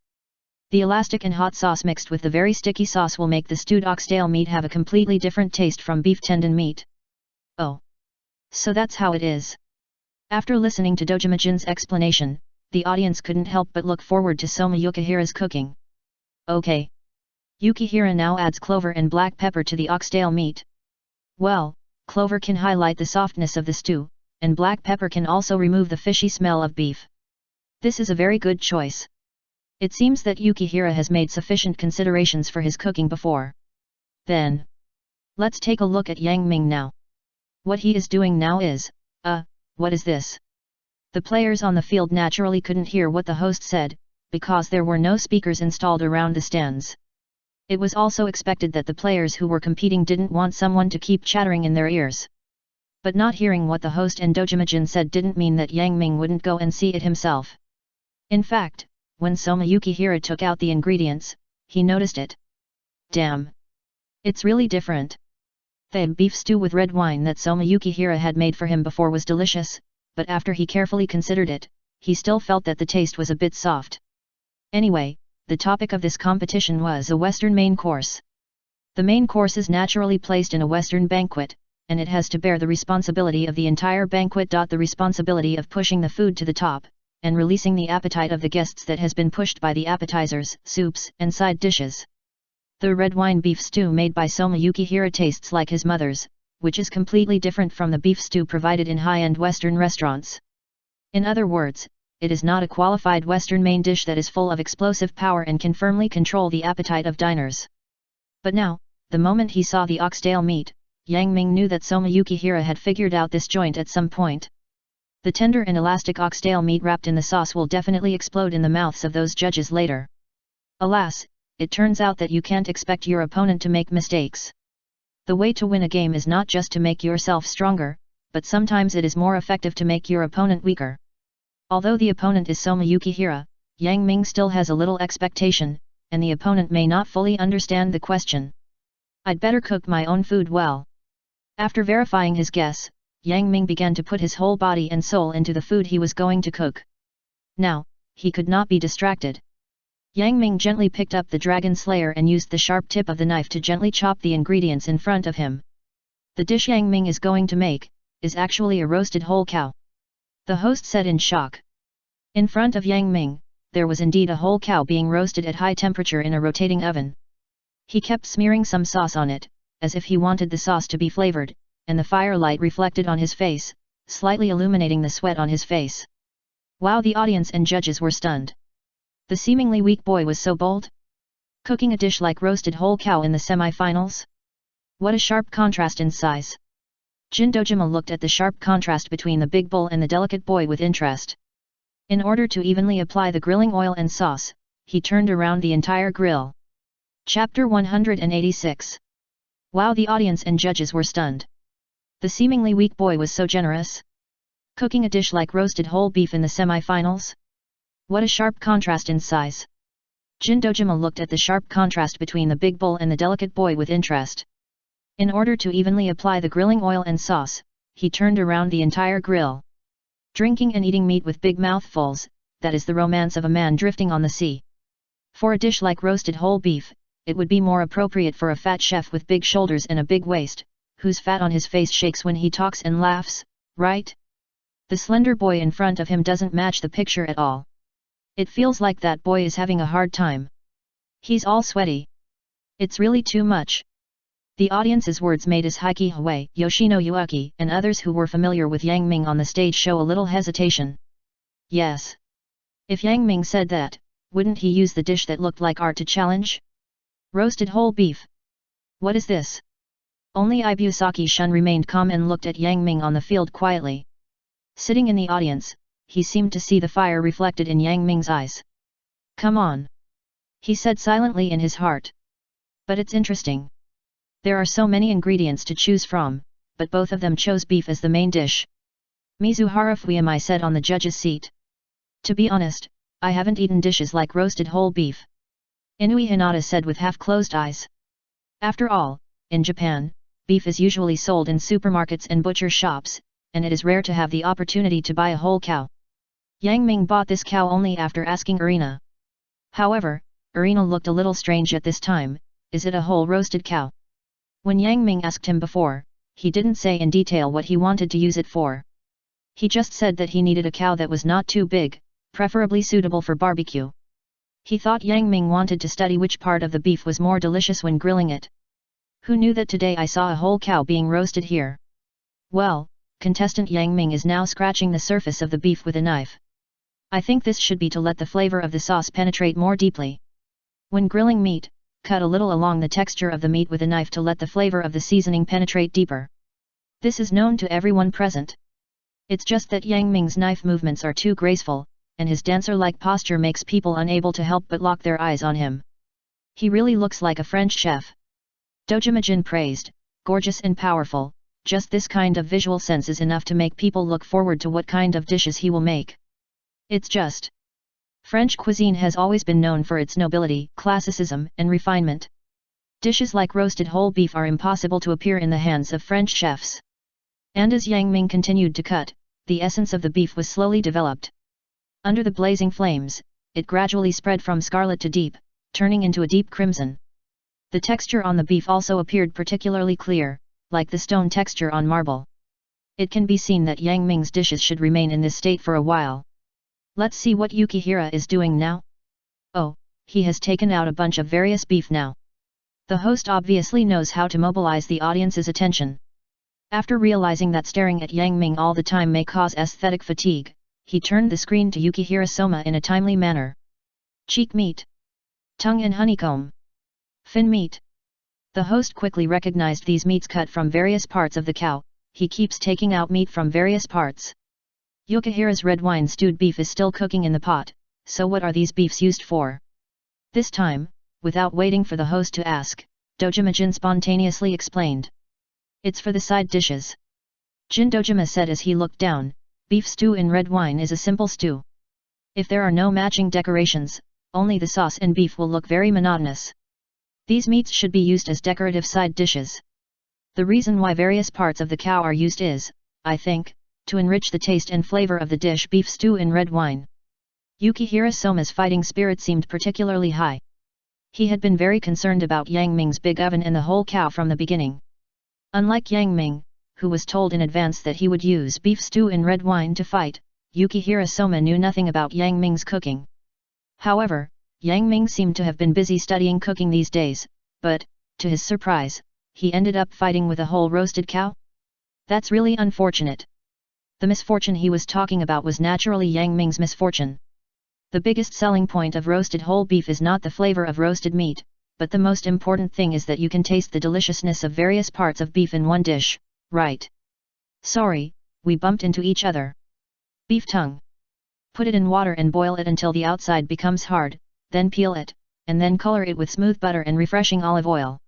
The elastic and hot sauce mixed with the very sticky sauce will make the stewed oxtail meat have a completely different taste from beef tendon meat. Oh. So that's how it is. After listening to Dojimajin's explanation, the audience couldn't help but look forward to Soma Yukihira's cooking. Okay. Yukihira now adds clover and black pepper to the oxtail meat. Well, clover can highlight the softness of the stew, and black pepper can also remove the fishy smell of beef. This is a very good choice. It seems that Yukihira has made sufficient considerations for his cooking before. Then, let's take a look at Yang Ming now. What he is doing now is, what is this? The players on the field naturally couldn't hear what the host said, because there were no speakers installed around the stands. It was also expected that the players who were competing didn't want someone to keep chattering in their ears. But not hearing what the host and Dojimajin said didn't mean that Yang Ming wouldn't go and see it himself. In fact, when Soma Yukihira took out the ingredients, he noticed it. Damn! It's really different. The beef stew with red wine that Soma Yukihira had made for him before was delicious, but after he carefully considered it, he still felt that the taste was a bit soft. Anyway, the topic of this competition was a Western main course. The main course is naturally placed in a Western banquet, and it has to bear the responsibility of the entire banquet. The responsibility of pushing the food to the top, and releasing the appetite of the guests that has been pushed by the appetizers, soups, and side dishes. The red wine beef stew made by Soma Yukihira tastes like his mother's, which is completely different from the beef stew provided in high-end Western restaurants. In other words, it is not a qualified Western main dish that is full of explosive power and can firmly control the appetite of diners. But now, the moment he saw the oxtail meat, Yang Ming knew that Soma Yukihira had figured out this joint at some point. The tender and elastic oxtail meat wrapped in the sauce will definitely explode in the mouths of those judges later. Alas, it turns out that you can't expect your opponent to make mistakes. The way to win a game is not just to make yourself stronger, but sometimes it is more effective to make your opponent weaker. Although the opponent is Soma Yukihira, Yang Ming still has a little expectation, and the opponent may not fully understand the question. I'd better cook my own food well. After verifying his guess, Yang Ming began to put his whole body and soul into the food he was going to cook. Now, he could not be distracted. Yang Ming gently picked up the dragon slayer and used the sharp tip of the knife to gently chop the ingredients in front of him. The dish Yang Ming is going to make, is actually a roasted whole cow. The host said in shock. In front of Yang Ming, there was indeed a whole cow being roasted at high temperature in a rotating oven. He kept smearing some sauce on it, as if he wanted the sauce to be flavored, and the firelight reflected on his face, slightly illuminating the sweat on his face. Wow! The audience and judges were stunned. The seemingly weak boy was so bold? Cooking a dish like roasted whole cow in the semi-finals? What a sharp contrast in size! Jin Dojima looked at the sharp contrast between the big bull and the delicate boy with interest. In order to evenly apply the grilling oil and sauce, he turned around the entire grill. Chapter 186. Wow! The audience and judges were stunned. The seemingly weak boy was so generous. Cooking a dish like roasted whole beef in the semi-finals? What a sharp contrast in size! Jin Dojima looked at the sharp contrast between the big bull and the delicate boy with interest. In order to evenly apply the grilling oil and sauce, he turned around the entire grill. Drinking and eating meat with big mouthfuls, that is the romance of a man drifting on the sea. For a dish like roasted whole beef, it would be more appropriate for a fat chef with big shoulders and a big waist, whose fat on his face shakes when he talks and laughs, right? The slender boy in front of him doesn't match the picture at all. It feels like that boy is having a hard time. He's all sweaty. It's really too much. The audience's words made as Heike Hui, Yoshino Yuaki, and others who were familiar with Yang Ming on the stage show a little hesitation. Yes. If Yang Ming said that, wouldn't he use the dish that looked like art to challenge? Roasted whole beef. What is this? Only Ibusaki Shun remained calm and looked at Yang Ming on the field quietly. Sitting in the audience, he seemed to see the fire reflected in Yang Ming's eyes. Come on. He said silently in his heart. But it's interesting. There are so many ingredients to choose from, but both of them chose beef as the main dish. Mizuhara Fuyamai said on the judge's seat. To be honest, I haven't eaten dishes like roasted whole beef. Inui Hinata said with half-closed eyes. After all, in Japan, beef is usually sold in supermarkets and butcher shops, and it is rare to have the opportunity to buy a whole cow. Yang Ming bought this cow only after asking Irina. However, Irina looked a little strange at this time. Is it a whole roasted cow? When Yang Ming asked him before, he didn't say in detail what he wanted to use it for. He just said that he needed a cow that was not too big, preferably suitable for barbecue. He thought Yang Ming wanted to study which part of the beef was more delicious when grilling it. Who knew that today I saw a whole cow being roasted here? Well, contestant Yang Ming is now scratching the surface of the beef with a knife. I think this should be to let the flavor of the sauce penetrate more deeply. When grilling meat, cut a little along the texture of the meat with a knife to let the flavor of the seasoning penetrate deeper. This is known to everyone present. It's just that Yang Ming's knife movements are too graceful, and his dancer-like posture makes people unable to help but lock their eyes on him. He really looks like a French chef. Dojima-jin praised, gorgeous and powerful, just this kind of visual sense is enough to make people look forward to what kind of dishes he will make. It's just. French cuisine has always been known for its nobility, classicism, and refinement. Dishes like roasted whole beef are impossible to appear in the hands of French chefs. And as Yang Ming continued to cut, the essence of the beef was slowly developed. Under the blazing flames, it gradually spread from scarlet to deep, turning into a deep crimson. The texture on the beef also appeared particularly clear, like the stone texture on marble. It can be seen that Yang Ming's dishes should remain in this state for a while. Let's see what Yukihira is doing now. Oh, he has taken out a bunch of various beef now. The host obviously knows how to mobilize the audience's attention. After realizing that staring at Yang Ming all the time may cause aesthetic fatigue, he turned the screen to Yukihira Soma in a timely manner. Cheek meat. Tongue and honeycomb. Fin meat. The host quickly recognized these meats cut from various parts of the cow. He keeps taking out meat from various parts. Yukihira's red wine stewed beef is still cooking in the pot, so what are these beefs used for? This time, without waiting for the host to ask, Dojima-jin spontaneously explained. It's for the side dishes. Jin Dojima said as he looked down, beef stew in red wine is a simple stew. If there are no matching decorations, only the sauce and beef will look very monotonous. These meats should be used as decorative side dishes. The reason why various parts of the cow are used is, I think, to enrich the taste and flavor of the dish beef stew in red wine. Yukihira Soma's fighting spirit seemed particularly high. He had been very concerned about Yang Ming's big oven and the whole cow from the beginning. Unlike Yang Ming, who was told in advance that he would use beef stew in red wine to fight, Yukihira Soma knew nothing about Yang Ming's cooking. However, Yang Ming seemed to have been busy studying cooking these days, but, to his surprise, he ended up fighting with a whole roasted cow? That's really unfortunate. The misfortune he was talking about was naturally Yang Ming's misfortune. The biggest selling point of roasted whole beef is not the flavor of roasted meat, but the most important thing is that you can taste the deliciousness of various parts of beef in one dish, right? Sorry, we bumped into each other. Beef tongue. Put it in water and boil it until the outside becomes hard, then peel it, and then color it with smooth butter and refreshing olive oil.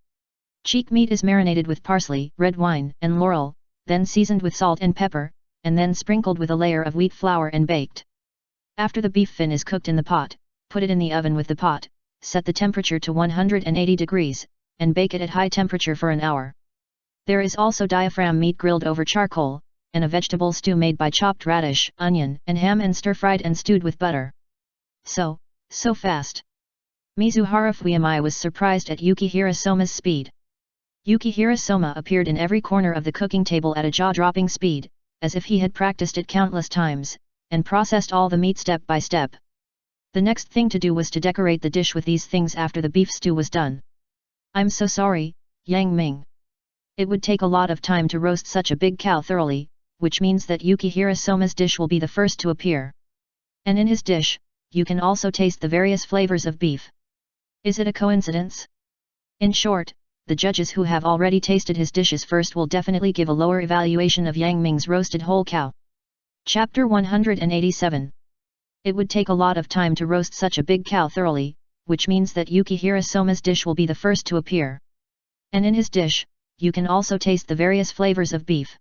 Cheek meat is marinated with parsley, red wine, and laurel, then seasoned with salt and pepper, and then sprinkled with a layer of wheat flour and baked. After the beef fin is cooked in the pot, put it in the oven with the pot, set the temperature to 180 degrees, and bake it at high temperature for an hour. There is also diaphragm meat grilled over charcoal, and a vegetable stew made by chopped radish, onion, and ham and stir-fried and stewed with butter. So fast. Mizuhara Fuyamai was surprised at Yukihira Soma's speed. Yukihira Soma appeared in every corner of the cooking table at a jaw-dropping speed, as if he had practiced it countless times, and processed all the meat step by step. The next thing to do was to decorate the dish with these things after the beef stew was done. I'm so sorry, Yang Ming. It would take a lot of time to roast such a big cow thoroughly, which means that Yukihira Soma's dish will be the first to appear. And in his dish, you can also taste the various flavors of beef. Is it a coincidence? In short, the judges who have already tasted his dishes first will definitely give a lower evaluation of Yang Ming's roasted whole cow. Chapter 187. It would take a lot of time to roast such a big cow thoroughly, which means that Yukihira Soma's dish will be the first to appear. And in his dish, you can also taste the various flavors of beef.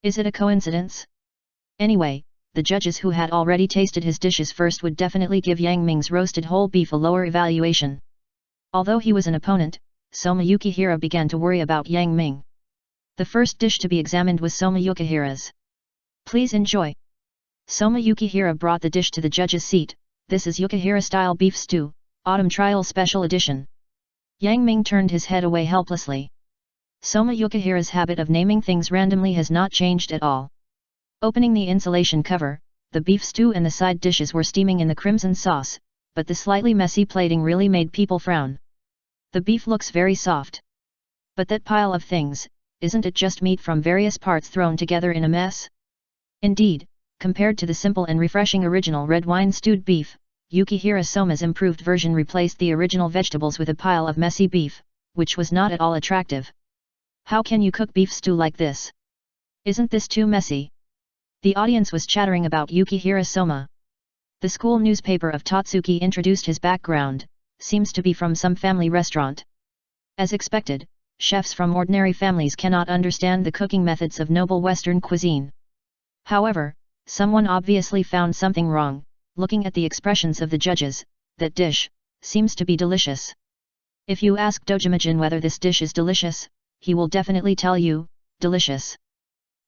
Is it a coincidence? Anyway, the judges who had already tasted his dishes first would definitely give Yang Ming's roasted whole beef a lower evaluation. Although he was an opponent, Soma Yukihira began to worry about Yang Ming. The first dish to be examined was Soma Yukihira's. Please enjoy. Soma Yukihira brought the dish to the judge's seat. This is Yukihira-style beef stew, Autumn Trial Special Edition. Yang Ming turned his head away helplessly. Soma Yukihira's habit of naming things randomly has not changed at all. Opening the insulation cover, the beef stew and the side dishes were steaming in the crimson sauce, but the slightly messy plating really made people frown. The beef looks very soft. But that pile of things, isn't it just meat from various parts thrown together in a mess? Indeed, compared to the simple and refreshing original red wine stewed beef, Yukihira Soma's improved version replaced the original vegetables with a pile of messy beef, which was not at all attractive. How can you cook beef stew like this? Isn't this too messy? The audience was chattering about Yukihira Soma. The school newspaper of Tatsuki introduced his background, seems to be from some family restaurant. As expected, chefs from ordinary families cannot understand the cooking methods of noble Western cuisine. However, someone obviously found something wrong. Looking at the expressions of the judges, that dish seems to be delicious. If you ask Dojimajin whether this dish is delicious, he will definitely tell you, delicious.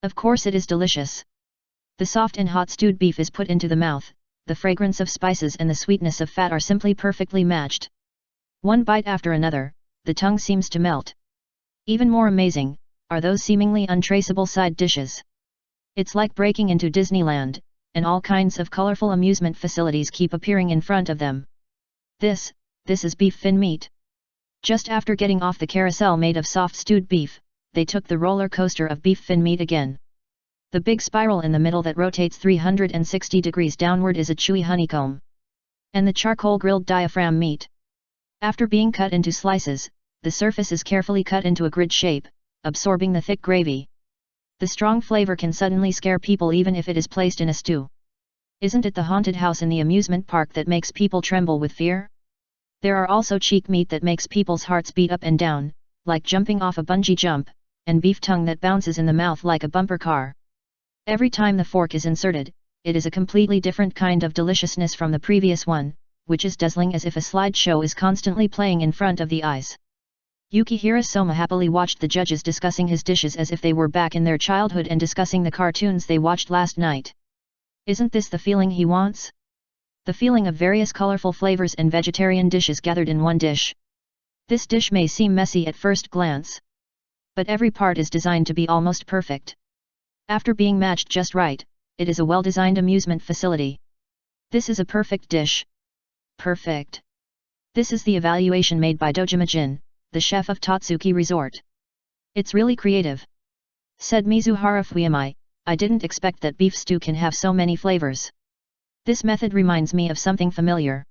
Of course it is delicious. The soft and hot stewed beef is put into the mouth, the fragrance of spices and the sweetness of fat are simply perfectly matched. One bite after another, the tongue seems to melt. Even more amazing, are those seemingly untraceable side dishes. It's like breaking into Disneyland, and all kinds of colorful amusement facilities keep appearing in front of them. This is beef fin meat. Just after getting off the carousel made of soft stewed beef, they took the roller coaster of beef fin meat again. The big spiral in the middle that rotates 360 degrees downward is a chewy honeycomb. And the charcoal grilled diaphragm meat. After being cut into slices, the surface is carefully cut into a grid shape, absorbing the thick gravy. The strong flavor can suddenly scare people even if it is placed in a stew. Isn't it the haunted house in the amusement park that makes people tremble with fear? There are also cheek meat that makes people's hearts beat up and down, like jumping off a bungee jump, and beef tongue that bounces in the mouth like a bumper car. Every time the fork is inserted, it is a completely different kind of deliciousness from the previous one, which is dazzling as if a slideshow is constantly playing in front of the eyes. Yukihira Soma happily watched the judges discussing his dishes as if they were back in their childhood and discussing the cartoons they watched last night. Isn't this the feeling he wants? The feeling of various colorful flavors and vegetarian dishes gathered in one dish. This dish may seem messy at first glance. But every part is designed to be almost perfect. After being matched just right, it is a well-designed amusement facility. This is a perfect dish. Perfect. This is the evaluation made by Dojimajin, the chef of Tatsuki Resort. It's really creative. Said Mizuhara Fuyami, I didn't expect that beef stew can have so many flavors. This method reminds me of something familiar.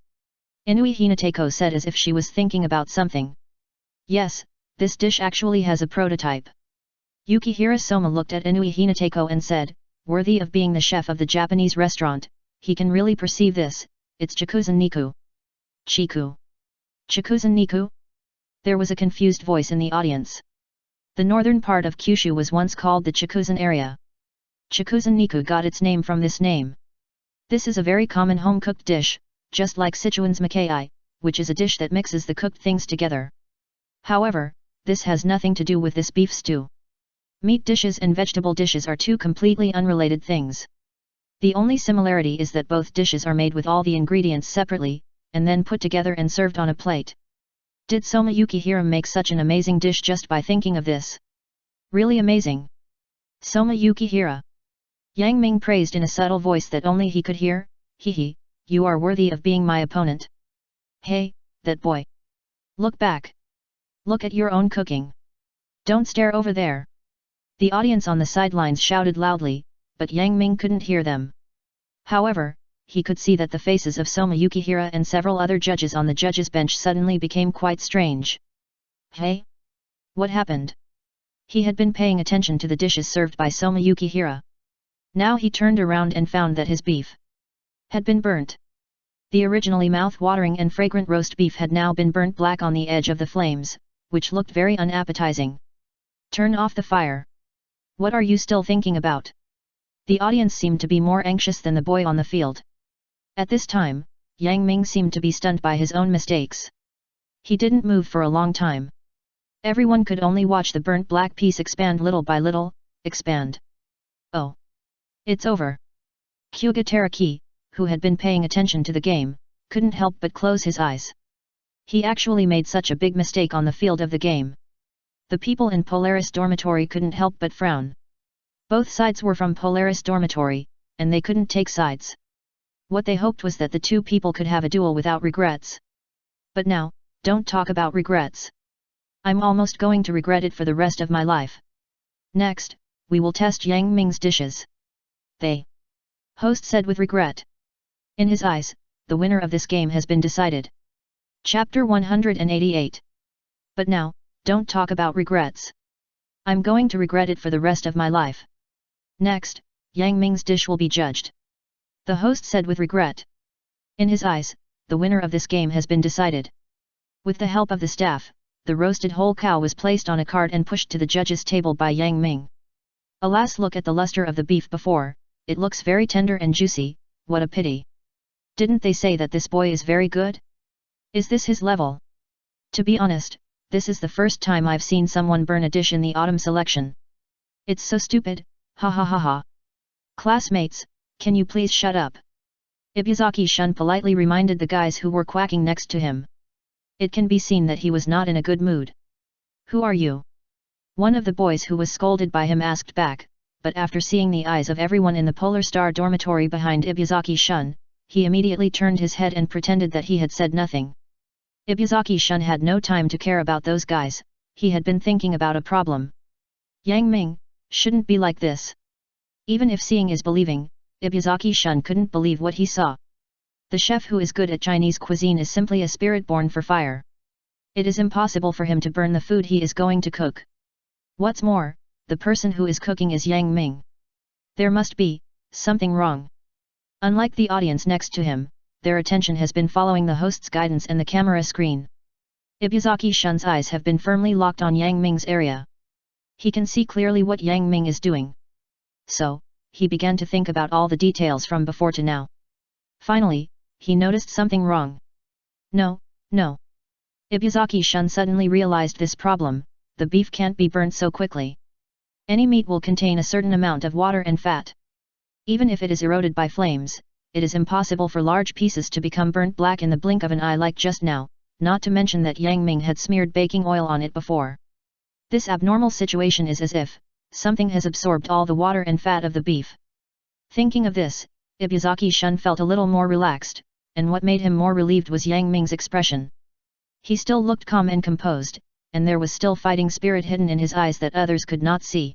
Inui Hinateko said as if she was thinking about something. Yes, this dish actually has a prototype. Yukihira Soma looked at Inui Hinateko and said, worthy of being the chef of the Japanese restaurant, he can really perceive this, it's Chikuzen Niku. Chiku. Chikuzen Niku? There was a confused voice in the audience. The northern part of Kyushu was once called the Chikuzen area. Chikuzen Niku got its name from this name. This is a very common home-cooked dish, just like Sichuan's makai, which is a dish that mixes the cooked things together. However, this has nothing to do with this beef stew. Meat dishes and vegetable dishes are two completely unrelated things. The only similarity is that both dishes are made with all the ingredients separately, and then put together and served on a plate. Did Soma Yukihira make such an amazing dish just by thinking of this? Really amazing. Soma Yukihira. Yang Ming praised in a subtle voice that only he could hear, Hehe, you are worthy of being my opponent. Hey, that boy. Look back. Look at your own cooking. Don't stare over there. The audience on the sidelines shouted loudly, but Yang Ming couldn't hear them. However, he could see that the faces of Soma Yukihira and several other judges on the judges' bench suddenly became quite strange. Hey? What happened? He had been paying attention to the dishes served by Soma Yukihira. Now he turned around and found that his beef had been burnt. The originally mouth-watering and fragrant roast beef had now been burnt black on the edge of the flames, which looked very unappetizing. Turn off the fire. What are you still thinking about? The audience seemed to be more anxious than the boy on the field. At this time, Yang Ming seemed to be stunned by his own mistakes. He didn't move for a long time. Everyone could only watch the burnt black piece expand little by little, expand. Oh! It's over. Hyuga Teraki, who had been paying attention to the game, couldn't help but close his eyes. He actually made such a big mistake on the field of the game. The people in Polaris Dormitory couldn't help but frown. Both sides were from Polaris Dormitory, and they couldn't take sides. What they hoped was that the two people could have a duel without regrets. But now, don't talk about regrets. I'm almost going to regret it for the rest of my life. Next, we will test Yang Ming's dishes. The host said with regret. In his eyes, the winner of this game has been decided. Chapter 188. But now, don't talk about regrets. I'm going to regret it for the rest of my life. Next, Yang Ming's dish will be judged. The host said with regret. In his eyes, the winner of this game has been decided. With the help of the staff, the roasted whole cow was placed on a cart and pushed to the judge's table by Yang Ming. Alas, look at the luster of the beef before, it looks very tender and juicy, what a pity. Didn't they say that this boy is very good? Is this his level? To be honest, this is the first time I've seen someone burn a dish in the autumn selection. It's so stupid, ha ha ha ha. Classmates, can you please shut up? Ibuzaki-shun politely reminded the guys who were quacking next to him. It can be seen that he was not in a good mood. Who are you? One of the boys who was scolded by him asked back, but after seeing the eyes of everyone in the Polar Star dormitory behind Ibuzaki-shun, he immediately turned his head and pretended that he had said nothing. Ibuzaki-shun had no time to care about those guys, he had been thinking about a problem. Yang Ming, shouldn't be like this. Even if seeing is believing, Ibuzaki-shun couldn't believe what he saw. The chef who is good at Chinese cuisine is simply a spirit born for fire. It is impossible for him to burn the food he is going to cook. What's more, the person who is cooking is Yang Ming. There must be something wrong. Unlike the audience next to him, their attention has been following the host's guidance and the camera screen. Ibuzaki-shun's eyes have been firmly locked on Yang Ming's area. He can see clearly what Yang Ming is doing. So, he began to think about all the details from before to now. Finally, he noticed something wrong. No. Ibuzaki-shun suddenly realized this problem, the beef can't be burnt so quickly. Any meat will contain a certain amount of water and fat. Even if it is eroded by flames, it is impossible for large pieces to become burnt black in the blink of an eye like just now, not to mention that Yang Ming had smeared baking oil on it before. This abnormal situation is as if something has absorbed all the water and fat of the beef. Thinking of this, Ibuzaki-shun felt a little more relaxed, and what made him more relieved was Yang Ming's expression. He still looked calm and composed, and there was still fighting spirit hidden in his eyes that others could not see.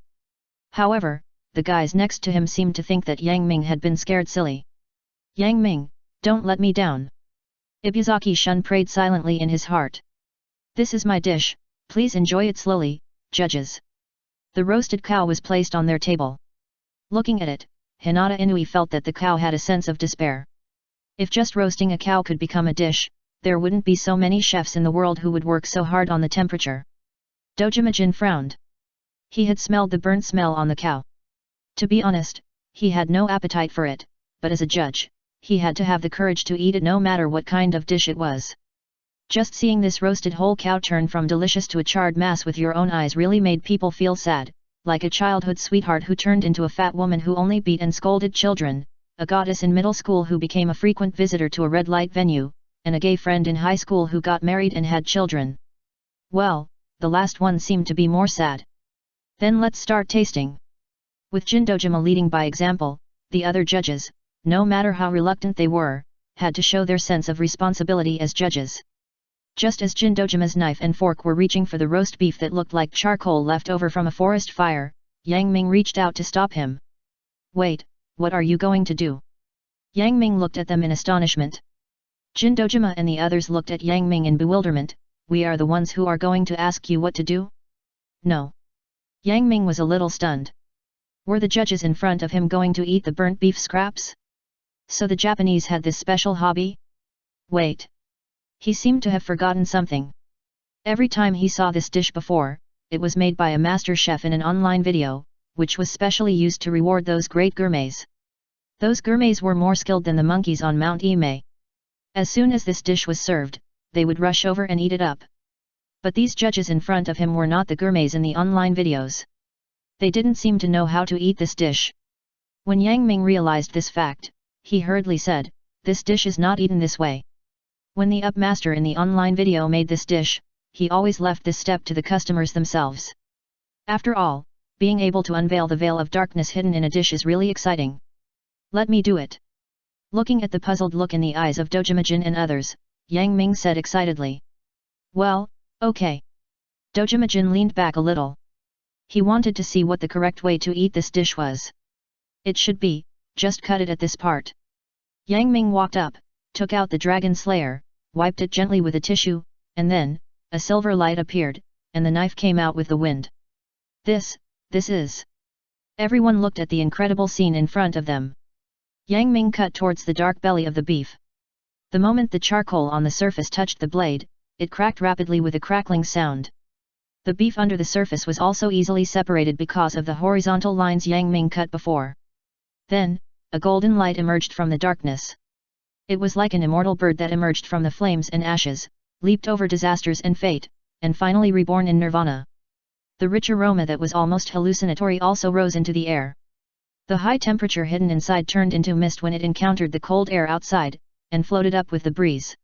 However, the guys next to him seemed to think that Yang Ming had been scared silly. Yang Ming, don't let me down. Ibuzaki-shun prayed silently in his heart. This is my dish, please enjoy it slowly, judges. The roasted cow was placed on their table. Looking at it, Hinata Inui felt that the cow had a sense of despair. If just roasting a cow could become a dish, there wouldn't be so many chefs in the world who would work so hard on the temperature. Dojima-jin frowned. He had smelled the burnt smell on the cow. To be honest, he had no appetite for it, but as a judge, he had to have the courage to eat it no matter what kind of dish it was. Just seeing this roasted whole cow turn from delicious to a charred mass with your own eyes really made people feel sad, like a childhood sweetheart who turned into a fat woman who only beat and scolded children, a goddess in middle school who became a frequent visitor to a red light venue, and a gay friend in high school who got married and had children. Well, the last one seemed to be more sad. Then let's start tasting. With Jindojima leading by example, the other judges, no matter how reluctant they were, had to show their sense of responsibility as judges. Just as Jindojima's knife and fork were reaching for the roast beef that looked like charcoal left over from a forest fire, Yang Ming reached out to stop him. Wait, what are you going to do? Yang Ming looked at them in astonishment. Jindojima and the others looked at Yang Ming in bewilderment. We are the ones who are going to ask you what to do? No. Yang Ming was a little stunned. Were the judges in front of him going to eat the burnt beef scraps? So the Japanese had this special hobby? Wait. He seemed to have forgotten something. Every time he saw this dish before, it was made by a master chef in an online video, which was specially used to reward those great gourmets. Those gourmets were more skilled than the monkeys on Mount Ime. As soon as this dish was served, they would rush over and eat it up. But these judges in front of him were not the gourmets in the online videos. They didn't seem to know how to eat this dish. When Yang Ming realized this fact, he hurriedly said, "This dish is not eaten this way." When the upmaster in the online video made this dish, he always left this step to the customers themselves. After all, being able to unveil the veil of darkness hidden in a dish is really exciting. Let me do it. Looking at the puzzled look in the eyes of Dojimajin and others, Yang Ming said excitedly. Well, okay. Dojimajin leaned back a little. He wanted to see what the correct way to eat this dish was. It should be, just cut it at this part. Yang Ming walked up, took out the dragon slayer, wiped it gently with a tissue, and then, a silver light appeared, and the knife came out with the wind. This is... Everyone looked at the incredible scene in front of them. Yang Ming cut towards the dark belly of the beef. The moment the charcoal on the surface touched the blade, it cracked rapidly with a crackling sound. The beef under the surface was also easily separated because of the horizontal lines Yang Ming cut before. Then, a golden light emerged from the darkness. It was like an immortal bird that emerged from the flames and ashes, leaped over disasters and fate, and finally reborn in nirvana. The rich aroma that was almost hallucinatory also rose into the air. The high temperature hidden inside turned into mist when it encountered the cold air outside, and floated up with the breeze.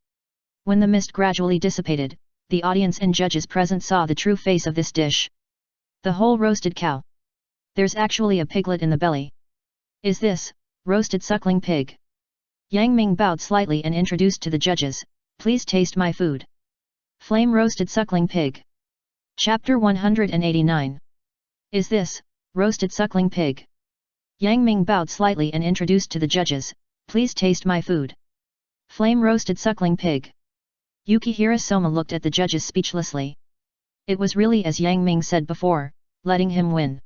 When the mist gradually dissipated, the audience and judges present saw the true face of this dish. The whole roasted cow. There's actually a piglet in the belly. Is this roasted suckling pig? Yang Ming bowed slightly and introduced to the judges, "Please taste my food." Flame roasted suckling pig. Chapter 189. Is this roasted suckling pig? Yang Ming bowed slightly and introduced to the judges, "Please taste my food." Flame roasted suckling pig. Yukihira Soma looked at the judges speechlessly. It was really as Yang Ming said before, letting him win.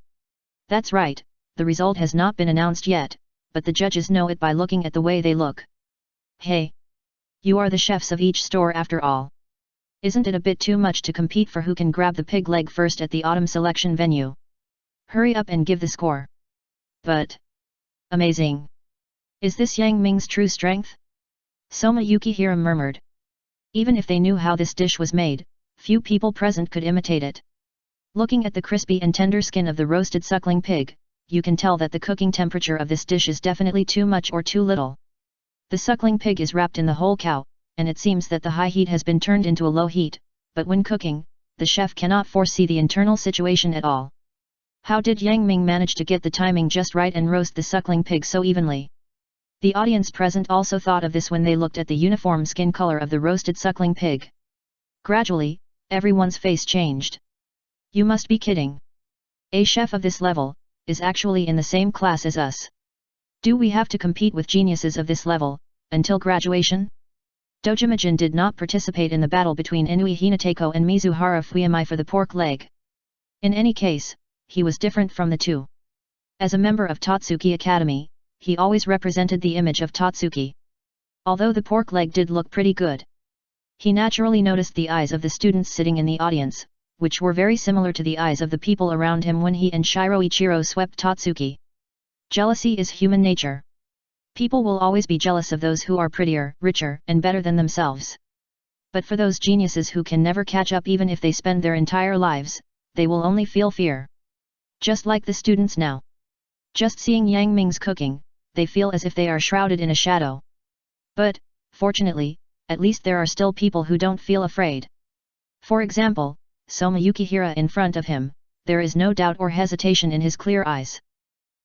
That's right, the result has not been announced yet, but the judges know it by looking at the way they look. Hey! You are the chefs of each store after all. Isn't it a bit too much to compete for who can grab the pig leg first at the autumn selection venue? Hurry up and give the score. But... amazing! Is this Yang Ming's true strength? Soma Yukihira murmured. Even if they knew how this dish was made, few people present could imitate it. Looking at the crispy and tender skin of the roasted suckling pig, you can tell that the cooking temperature of this dish is definitely too much or too little. The suckling pig is wrapped in the whole cow, and it seems that the high heat has been turned into a low heat, but when cooking, the chef cannot foresee the internal situation at all. How did Yang Ming manage to get the timing just right and roast the suckling pig so evenly? The audience present also thought of this when they looked at the uniform skin color of the roasted suckling pig. Gradually, everyone's face changed. You must be kidding. A chef of this level is actually in the same class as us. Do we have to compete with geniuses of this level until graduation? Dojimajin did not participate in the battle between Inui Hinateko and Mizuhara Fuyamai for the pork leg. In any case, he was different from the two. As a member of Totsuki Academy, he always represented the image of Totsuki. Although the pork leg did look pretty good, he naturally noticed the eyes of the students sitting in the audience, which were very similar to the eyes of the people around him when he and Shiroichiro swept Totsuki. Jealousy is human nature. People will always be jealous of those who are prettier, richer, and better than themselves. But for those geniuses who can never catch up even if they spend their entire lives, they will only feel fear. Just like the students now. Just seeing Yang Ming's cooking, they feel as if they are shrouded in a shadow. But, fortunately, at least there are still people who don't feel afraid. For example, Soma Yukihira in front of him, there is no doubt or hesitation in his clear eyes.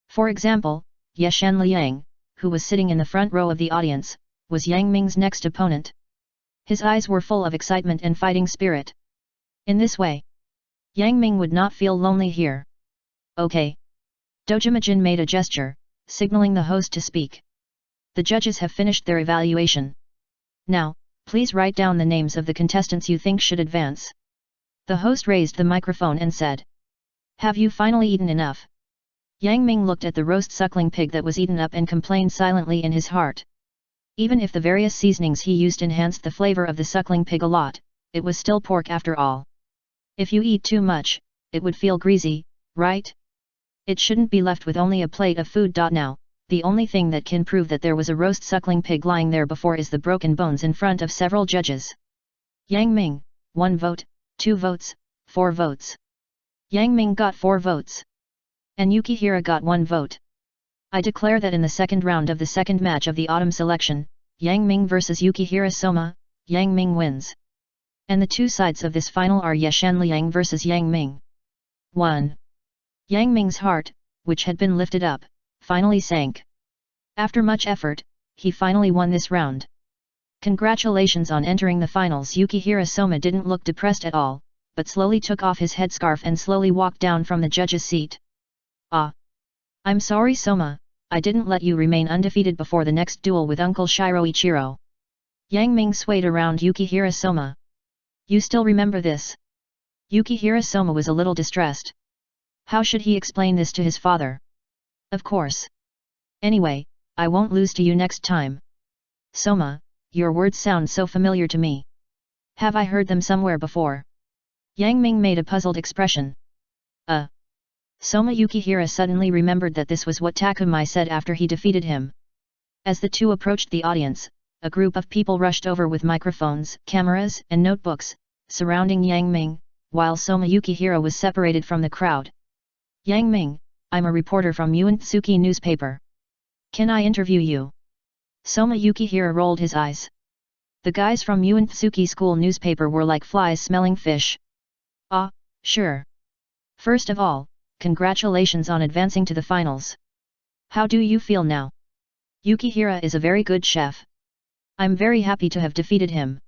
For example, Yeshan Liang, who was sitting in the front row of the audience, was Yang Ming's next opponent. His eyes were full of excitement and fighting spirit. In this way, Yang Ming would not feel lonely here. Okay. Dojimajin made a gesture, signaling the host to speak. The judges have finished their evaluation. Now, please write down the names of the contestants you think should advance. The host raised the microphone and said. Have you finally eaten enough? Yang Ming looked at the roast suckling pig that was eaten up and complained silently in his heart. Even if the various seasonings he used enhanced the flavor of the suckling pig a lot, it was still pork after all. If you eat too much, it would feel greasy, right? It shouldn't be left with only a plate of food. Now, the only thing that can prove that there was a roast suckling pig lying there before is the broken bones in front of several judges. Yang Ming, 1 vote, 2 votes, 4 votes. Yang Ming got 4 votes. And Yukihira got 1 vote. I declare that in the second round of the second match of the autumn selection, Yang Ming vs Yukihira Soma, Yang Ming wins. And the two sides of this final are Yeshan Liang vs Yang Ming. 1. Yang Ming's heart, which had been lifted up, finally sank. After much effort, he finally won this round. Congratulations on entering the finals. Yukihira Soma didn't look depressed at all, but slowly took off his headscarf and slowly walked down from the judge's seat. Ah! I'm sorry Soma, I didn't let you remain undefeated before the next duel with Uncle Shiro Ichiro. Yang Ming swayed around Yukihira Soma. You still remember this? Yukihira Soma was a little distressed. How should he explain this to his father? Of course. Anyway, I won't lose to you next time. Soma, your words sound so familiar to me. Have I heard them somewhere before? Yang Ming made a puzzled expression. Soma. Yukihira suddenly remembered that this was what Takumai said after he defeated him. As the two approached the audience, a group of people rushed over with microphones, cameras, and notebooks, surrounding Yang Ming, while Soma Yukihira was separated from the crowd. Yang Ming, I'm a reporter from Yuantsuki newspaper. Can I interview you? Soma Yukihira rolled his eyes. The guys from Yuantsuki school newspaper were like flies smelling fish. Ah, sure. First of all, congratulations on advancing to the finals. How do you feel now? Yukihira is a very good chef. I'm very happy to have defeated him.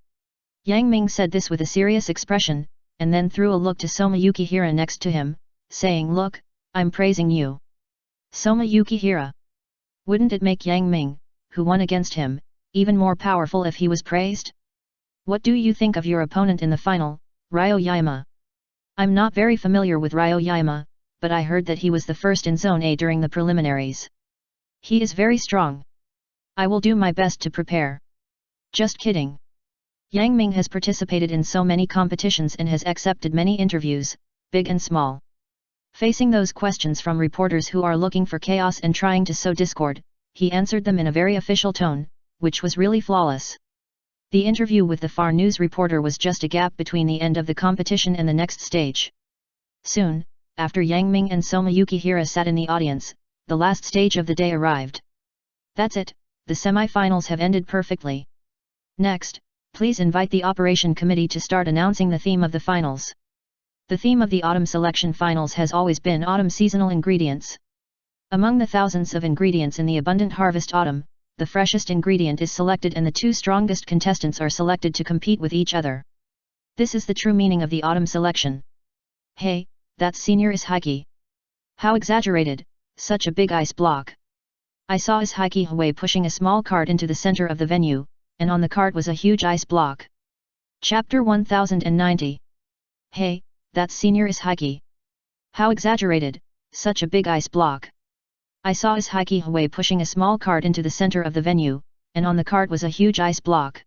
Yang Ming said this with a serious expression, and then threw a look to Soma Yukihira next to him, saying, Look, I'm praising you. Soma Yukihira. Wouldn't it make Yang Ming, who won against him, even more powerful if he was praised? What do you think of your opponent in the final, Ryo Yaima? I'm not very familiar with Ryo Yaima, but I heard that he was the first in Zone A during the preliminaries. He is very strong. I will do my best to prepare. Just kidding. Yang Ming has participated in so many competitions and has accepted many interviews, big and small. Facing those questions from reporters who are looking for chaos and trying to sow discord, he answered them in a very official tone, which was really flawless. The interview with the Far News reporter was just a gap between the end of the competition and the next stage. Soon, after Yang Ming and Soma Yukihira sat in the audience, the last stage of the day arrived. That's it, the semi-finals have ended perfectly. Next, please invite the operation committee to start announcing the theme of the finals. The theme of the autumn selection finals has always been autumn seasonal ingredients. Among the thousands of ingredients in the abundant harvest autumn, the freshest ingredient is selected and the two strongest contestants are selected to compete with each other. This is the true meaning of the autumn selection. Hey, that senior is Heike. How exaggerated, such a big ice block. I saw is Heike Hui pushing a small cart into the center of the venue, and on the cart was a huge ice block. Chapter 1090. Hey, that senior is Heike. How exaggerated, such a big ice block. I saw is Heike Hui pushing a small cart into the center of the venue, and on the cart was a huge ice block.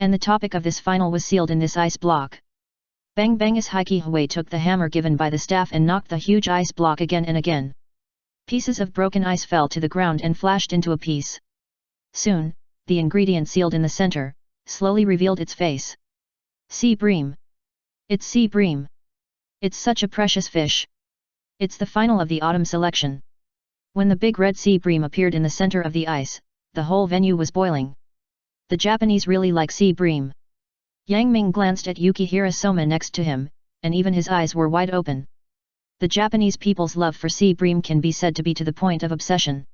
And the topic of this final was sealed in this ice block. Bang bang as Heike Hui took the hammer given by the staff and knocked the huge ice block again and again. Pieces of broken ice fell to the ground and flashed into a piece. Soon, the ingredient sealed in the center, slowly revealed its face. Sea bream. It's sea bream. It's such a precious fish. It's the final of the autumn selection. When the big red sea bream appeared in the center of the ice, the whole venue was boiling. The Japanese really like sea bream. Yang Ming glanced at Yukihira Soma next to him, and even his eyes were wide open. The Japanese people's love for sea bream can be said to be to the point of obsession.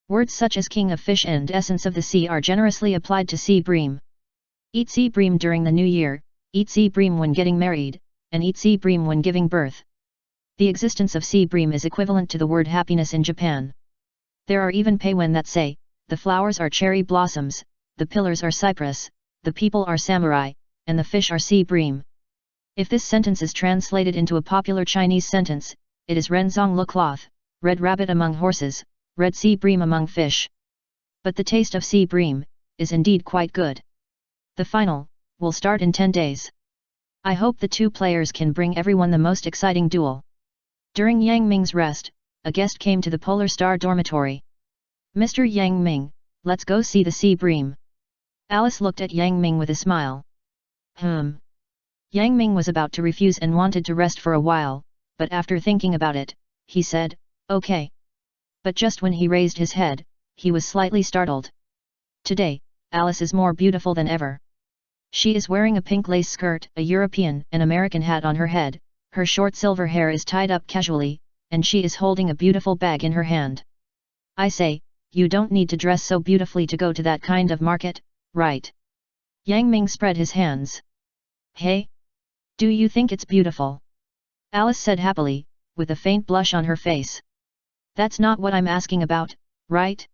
Words such as king of fish and essence of the sea are generously applied to sea bream. Eat sea bream during the new year, eat sea bream when getting married, and eat sea bream when giving birth. The existence of sea bream is equivalent to the word happiness in Japan. There are even peiwen that say, the flowers are cherry blossoms, the pillars are cypress, the people are samurai, and the fish are sea bream. If this sentence is translated into a popular Chinese sentence, it is Renzong le cloth, red rabbit among horses, red sea bream among fish. But the taste of sea bream is indeed quite good. The final will start in 10 days. I hope the two players can bring everyone the most exciting duel. During Yang Ming's rest, a guest came to the Polar Star dormitory. "Mr. Yang Ming, let's go see the sea bream." Alice looked at Yang Ming with a smile. Yang Ming was about to refuse and wanted to rest for a while, but after thinking about it, he said, "Okay." But just when he raised his head, he was slightly startled. Today, Alice is more beautiful than ever. She is wearing a pink lace skirt, a European and American hat on her head, her short silver hair is tied up casually, and she is holding a beautiful bag in her hand. "I say, you don't need to dress so beautifully to go to that kind of market, right?" Yang Ming spread his hands. "Hey? Do you think it's beautiful?" Alice said happily, with a faint blush on her face. "That's not what I'm asking about, right?"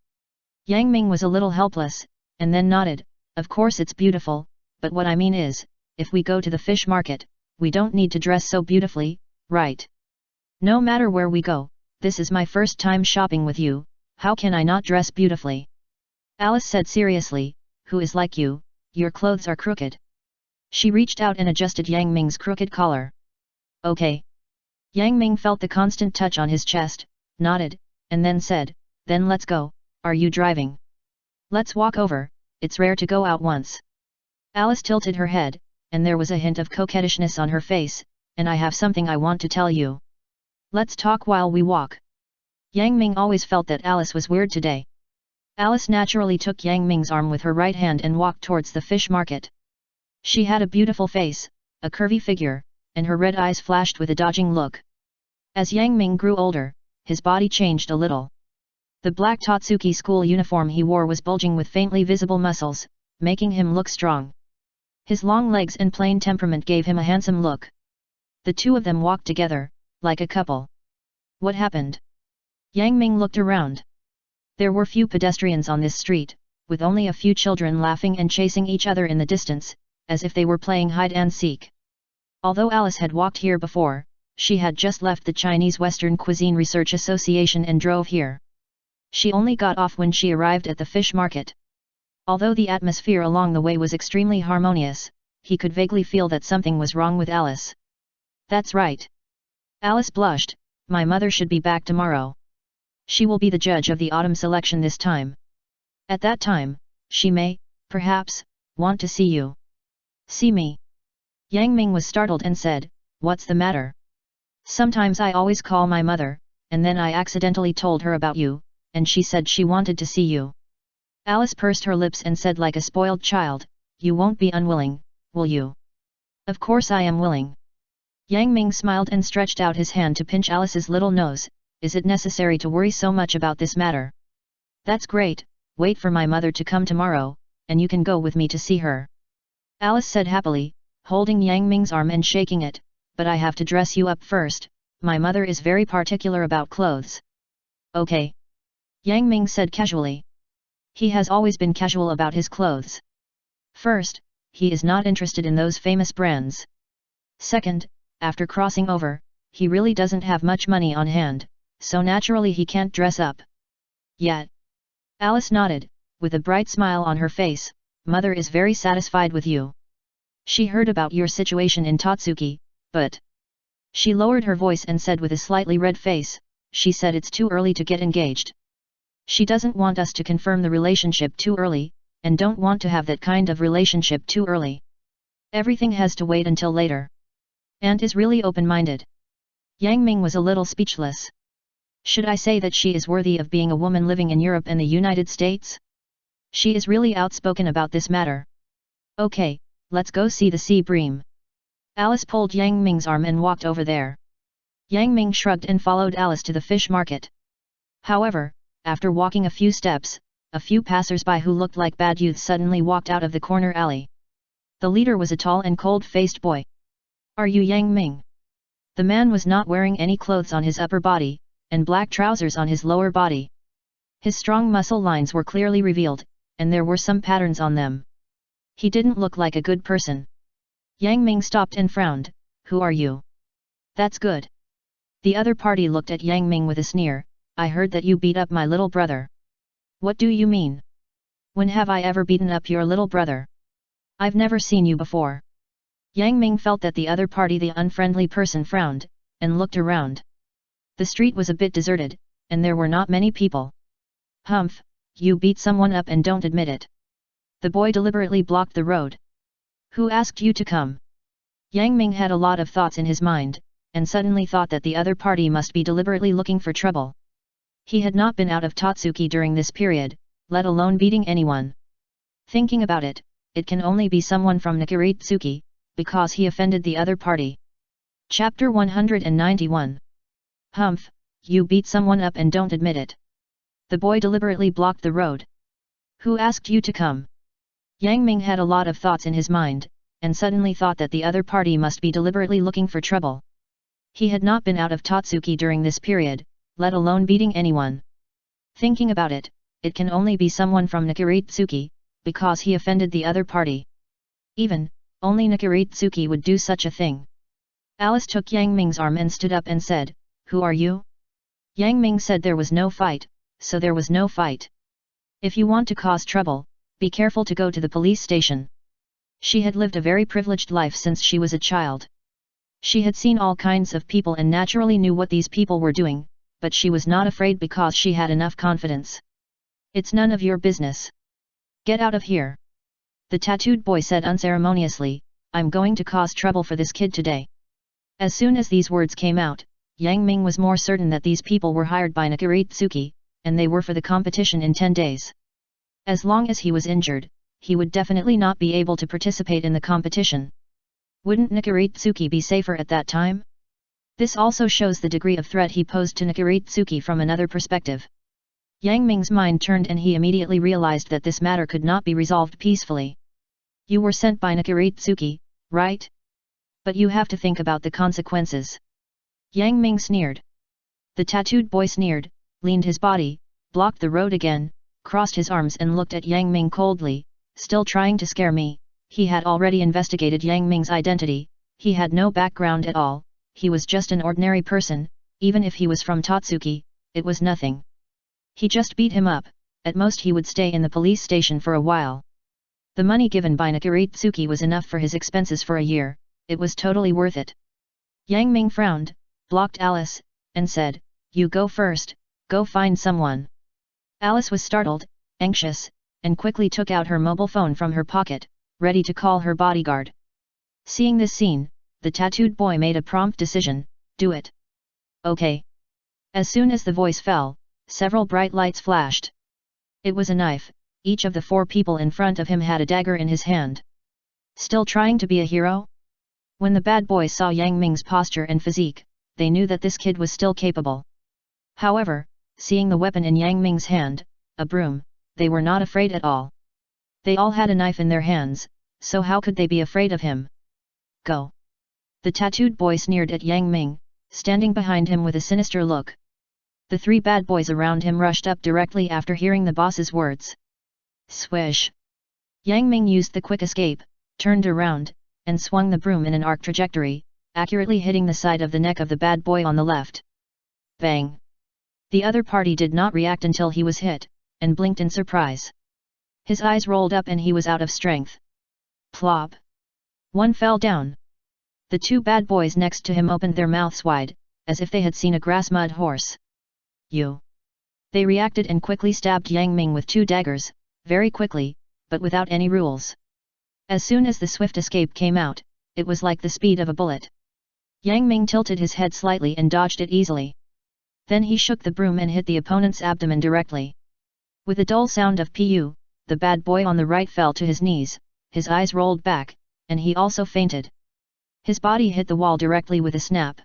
Yang Ming was a little helpless, and then nodded, "Of course it's beautiful, but what I mean is, if we go to the fish market, we don't need to dress so beautifully, right? No matter where we go, this is my first time shopping with you, how can I not dress beautifully?" Alice said seriously, "Who is like you, your clothes are crooked." She reached out and adjusted Yang Ming's crooked collar. "Okay." Yang Ming felt the constant touch on his chest, nodded, and then said, "Then let's go, are you driving?" "Let's walk over, it's rare to go out once." Alice tilted her head, and there was a hint of coquettishness on her face, "And I have something I want to tell you. Let's talk while we walk." Yang Ming always felt that Alice was weird today. Alice naturally took Yang Ming's arm with her right hand and walked towards the fish market. She had a beautiful face, a curvy figure, and her red eyes flashed with a dodging look. As Yang Ming grew older, his body changed a little. The black Totsuki school uniform he wore was bulging with faintly visible muscles, making him look strong. His long legs and plain temperament gave him a handsome look. The two of them walked together, like a couple. What happened? Yang Ming looked around. There were few pedestrians on this street, with only a few children laughing and chasing each other in the distance, as if they were playing hide and seek. Although Alice had walked here before, she had just left the Chinese Western Cuisine Research Association and drove here. She only got off when she arrived at the fish market. Although the atmosphere along the way was extremely harmonious, he could vaguely feel that something was wrong with Alice. "That's right." Alice blushed, "My mother should be back tomorrow. She will be the judge of the autumn selection this time. At that time, she may, perhaps, want to see you." "See me?" Yang Ming was startled and said, "What's the matter?" "Sometimes I always call my mother, and then I accidentally told her about you, and she said she wanted to see you." Alice pursed her lips and said like a spoiled child, "You won't be unwilling, will you?" "Of course I am willing." Yang Ming smiled and stretched out his hand to pinch Alice's little nose. "Is it necessary to worry so much about this matter?" "That's great, wait for my mother to come tomorrow, and you can go with me to see her." Alice said happily, holding Yang Ming's arm and shaking it, "But I have to dress you up first, my mother is very particular about clothes." "Okay." Yang Ming said casually. He has always been casual about his clothes. First, he is not interested in those famous brands. Second, after crossing over, he really doesn't have much money on hand, so naturally he can't dress up. Yet. Alice nodded, with a bright smile on her face, "Mother is very satisfied with you. She heard about your situation in Totsuki, but..." She lowered her voice and said with a slightly red face, "She said it's too early to get engaged. She doesn't want us to confirm the relationship too early, and don't want to have that kind of relationship too early. Everything has to wait until later. Aunt is really open-minded." Yang Ming was a little speechless. Should I say that she is worthy of being a woman living in Europe and the United States? She is really outspoken about this matter. "Okay, let's go see the sea bream." Alice pulled Yang Ming's arm and walked over there. Yang Ming shrugged and followed Alice to the fish market. However, after walking a few steps, a few passers-by who looked like bad youths suddenly walked out of the corner alley. The leader was a tall and cold-faced boy. "Are you Yang Ming?" The man was not wearing any clothes on his upper body, and black trousers on his lower body. His strong muscle lines were clearly revealed, and there were some patterns on them. He didn't look like a good person. Yang Ming stopped and frowned, "Who are you?" "That's good." The other party looked at Yang Ming with a sneer, "I heard that you beat up my little brother." "What do you mean? When have I ever beaten up your little brother? I've never seen you before." Yang Ming felt that the other party, the unfriendly person, frowned, and looked around. The street was a bit deserted, and there were not many people. Humph, you beat someone up and don't admit it. The boy deliberately blocked the road. Who asked you to come? Yang Ming had a lot of thoughts in his mind, and suddenly thought that the other party must be deliberately looking for trouble. He had not been out of Totsuki during this period, let alone beating anyone. Thinking about it, it can only be someone from Nakaritsuki, because he offended the other party. Chapter 191. Humph, you beat someone up and don't admit it. The boy deliberately blocked the road. Who asked you to come? Yang Ming had a lot of thoughts in his mind, and suddenly thought that the other party must be deliberately looking for trouble. He had not been out of Totsuki during this period, let alone beating anyone. Thinking about it, it can only be someone from Nakaritsuki, because he offended the other party. Even, only Nakaritsuki would do such a thing. Alice took Yang Ming's arm and stood up and said, "Who are you?" Yang Ming said there was no fight, so there was no fight. If you want to cause trouble, be careful to go to the police station. She had lived a very privileged life since she was a child. She had seen all kinds of people and naturally knew what these people were doing, but she was not afraid because she had enough confidence. It's none of your business. Get out of here. The tattooed boy said unceremoniously, I'm going to cause trouble for this kid today. As soon as these words came out, Yang Ming was more certain that these people were hired by Nakaritsuki, and they were for the competition in 10 days. As long as he was injured, he would definitely not be able to participate in the competition. Wouldn't Nakaritsuki be safer at that time? This also shows the degree of threat he posed to Nakaritsuki from another perspective. Yang Ming's mind turned and he immediately realized that this matter could not be resolved peacefully. You were sent by Nakaritsuki, right? But you have to think about the consequences. Yang Ming sneered. The tattooed boy sneered, leaned his body, blocked the road again, crossed his arms and looked at Yang Ming coldly, still trying to scare me. He had already investigated Yang Ming's identity, he had no background at all, he was just an ordinary person, even if he was from Totsuki, it was nothing. He just beat him up, at most he would stay in the police station for a while. The money given by Nakaritsuki was enough for his expenses for a year, it was totally worth it. Yang Ming frowned, blocked Alice, and said, You go first, go find someone. Alice was startled, anxious, and quickly took out her mobile phone from her pocket, ready to call her bodyguard. Seeing this scene, the tattooed boy made a prompt decision, do it. Okay. As soon as the voice fell, several bright lights flashed. It was a knife, each of the 4 people in front of him had a dagger in his hand. Still trying to be a hero? When the bad boys saw Yang Ming's posture and physique, they knew that this kid was still capable. However, seeing the weapon in Yang Ming's hand, a broom, they were not afraid at all. They all had a knife in their hands, so how could they be afraid of him? Go! The tattooed boy sneered at Yang Ming, standing behind him with a sinister look. The 3 bad boys around him rushed up directly after hearing the boss's words. Swish! Yang Ming used the quick escape, turned around, and swung the broom in an arc trajectory, accurately hitting the side of the neck of the bad boy on the left. Bang! The other party did not react until he was hit, and blinked in surprise. His eyes rolled up and he was out of strength. Plop! One fell down. The 2 bad boys next to him opened their mouths wide, as if they had seen a grass mud horse. You! They reacted and quickly stabbed Yang Ming with 2 daggers, very quickly, but without any rules. As soon as the swift escape came out, it was like the speed of a bullet. Yang Ming tilted his head slightly and dodged it easily. Then he shook the broom and hit the opponent's abdomen directly. With a dull sound of pu, the bad boy on the right fell to his knees, his eyes rolled back, and he also fainted. His body hit the wall directly with a snap.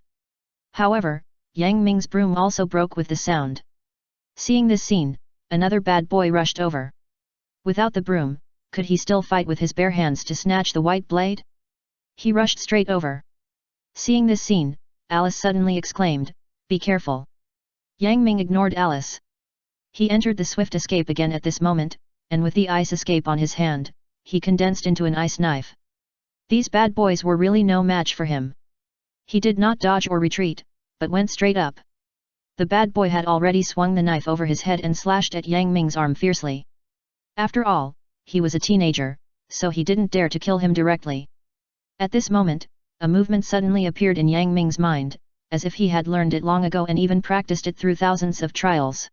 However, Yang Ming's broom also broke with the sound. Seeing this scene, another bad boy rushed over. Without the broom, could he still fight with his bare hands to snatch the white blade? He rushed straight over. Seeing this scene, Alice suddenly exclaimed, Be careful! Yang Ming ignored Alice. He entered the swift escape again at this moment, and with the ice escape on his hand, he condensed into an ice knife. These bad boys were really no match for him. He did not dodge or retreat, but went straight up. The bad boy had already swung the knife over his head and slashed at Yang Ming's arm fiercely. After all, he was a teenager, so he didn't dare to kill him directly. At this moment, a movement suddenly appeared in Yang Ming's mind, as if he had learned it long ago and even practiced it through thousands of trials.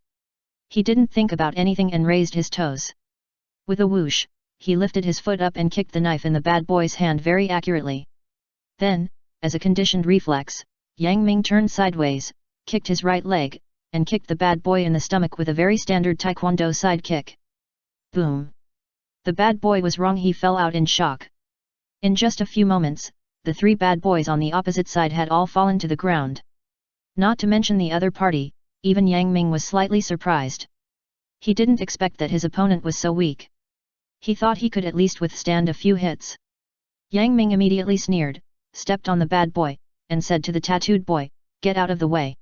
He didn't think about anything and raised his toes. With a whoosh, he lifted his foot up and kicked the knife in the bad boy's hand very accurately. Then, as a conditioned reflex, Yang Ming turned sideways, kicked his right leg, and kicked the bad boy in the stomach with a very standard taekwondo side kick. Boom! The bad boy was wrong, he fell out in shock. In just a few moments, the three bad boys on the opposite side had all fallen to the ground. Not to mention the other party, even Yang Ming was slightly surprised. He didn't expect that his opponent was so weak. He thought he could at least withstand a few hits. Yang Ming immediately sneered, stepped on the bad boy, and said to the tattooed boy, "Get out of the way."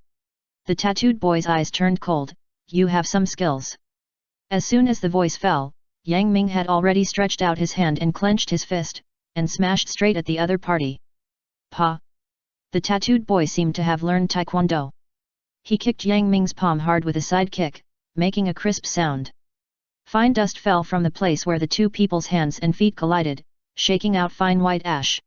The tattooed boy's eyes turned cold, "You have some skills." As soon as the voice fell, Yang Ming had already stretched out his hand and clenched his fist, and smashed straight at the other party. Pa! The tattooed boy seemed to have learned taekwondo. He kicked Yang Ming's palm hard with a side kick, making a crisp sound. Fine dust fell from the place where the two people's hands and feet collided, shaking out fine white ash.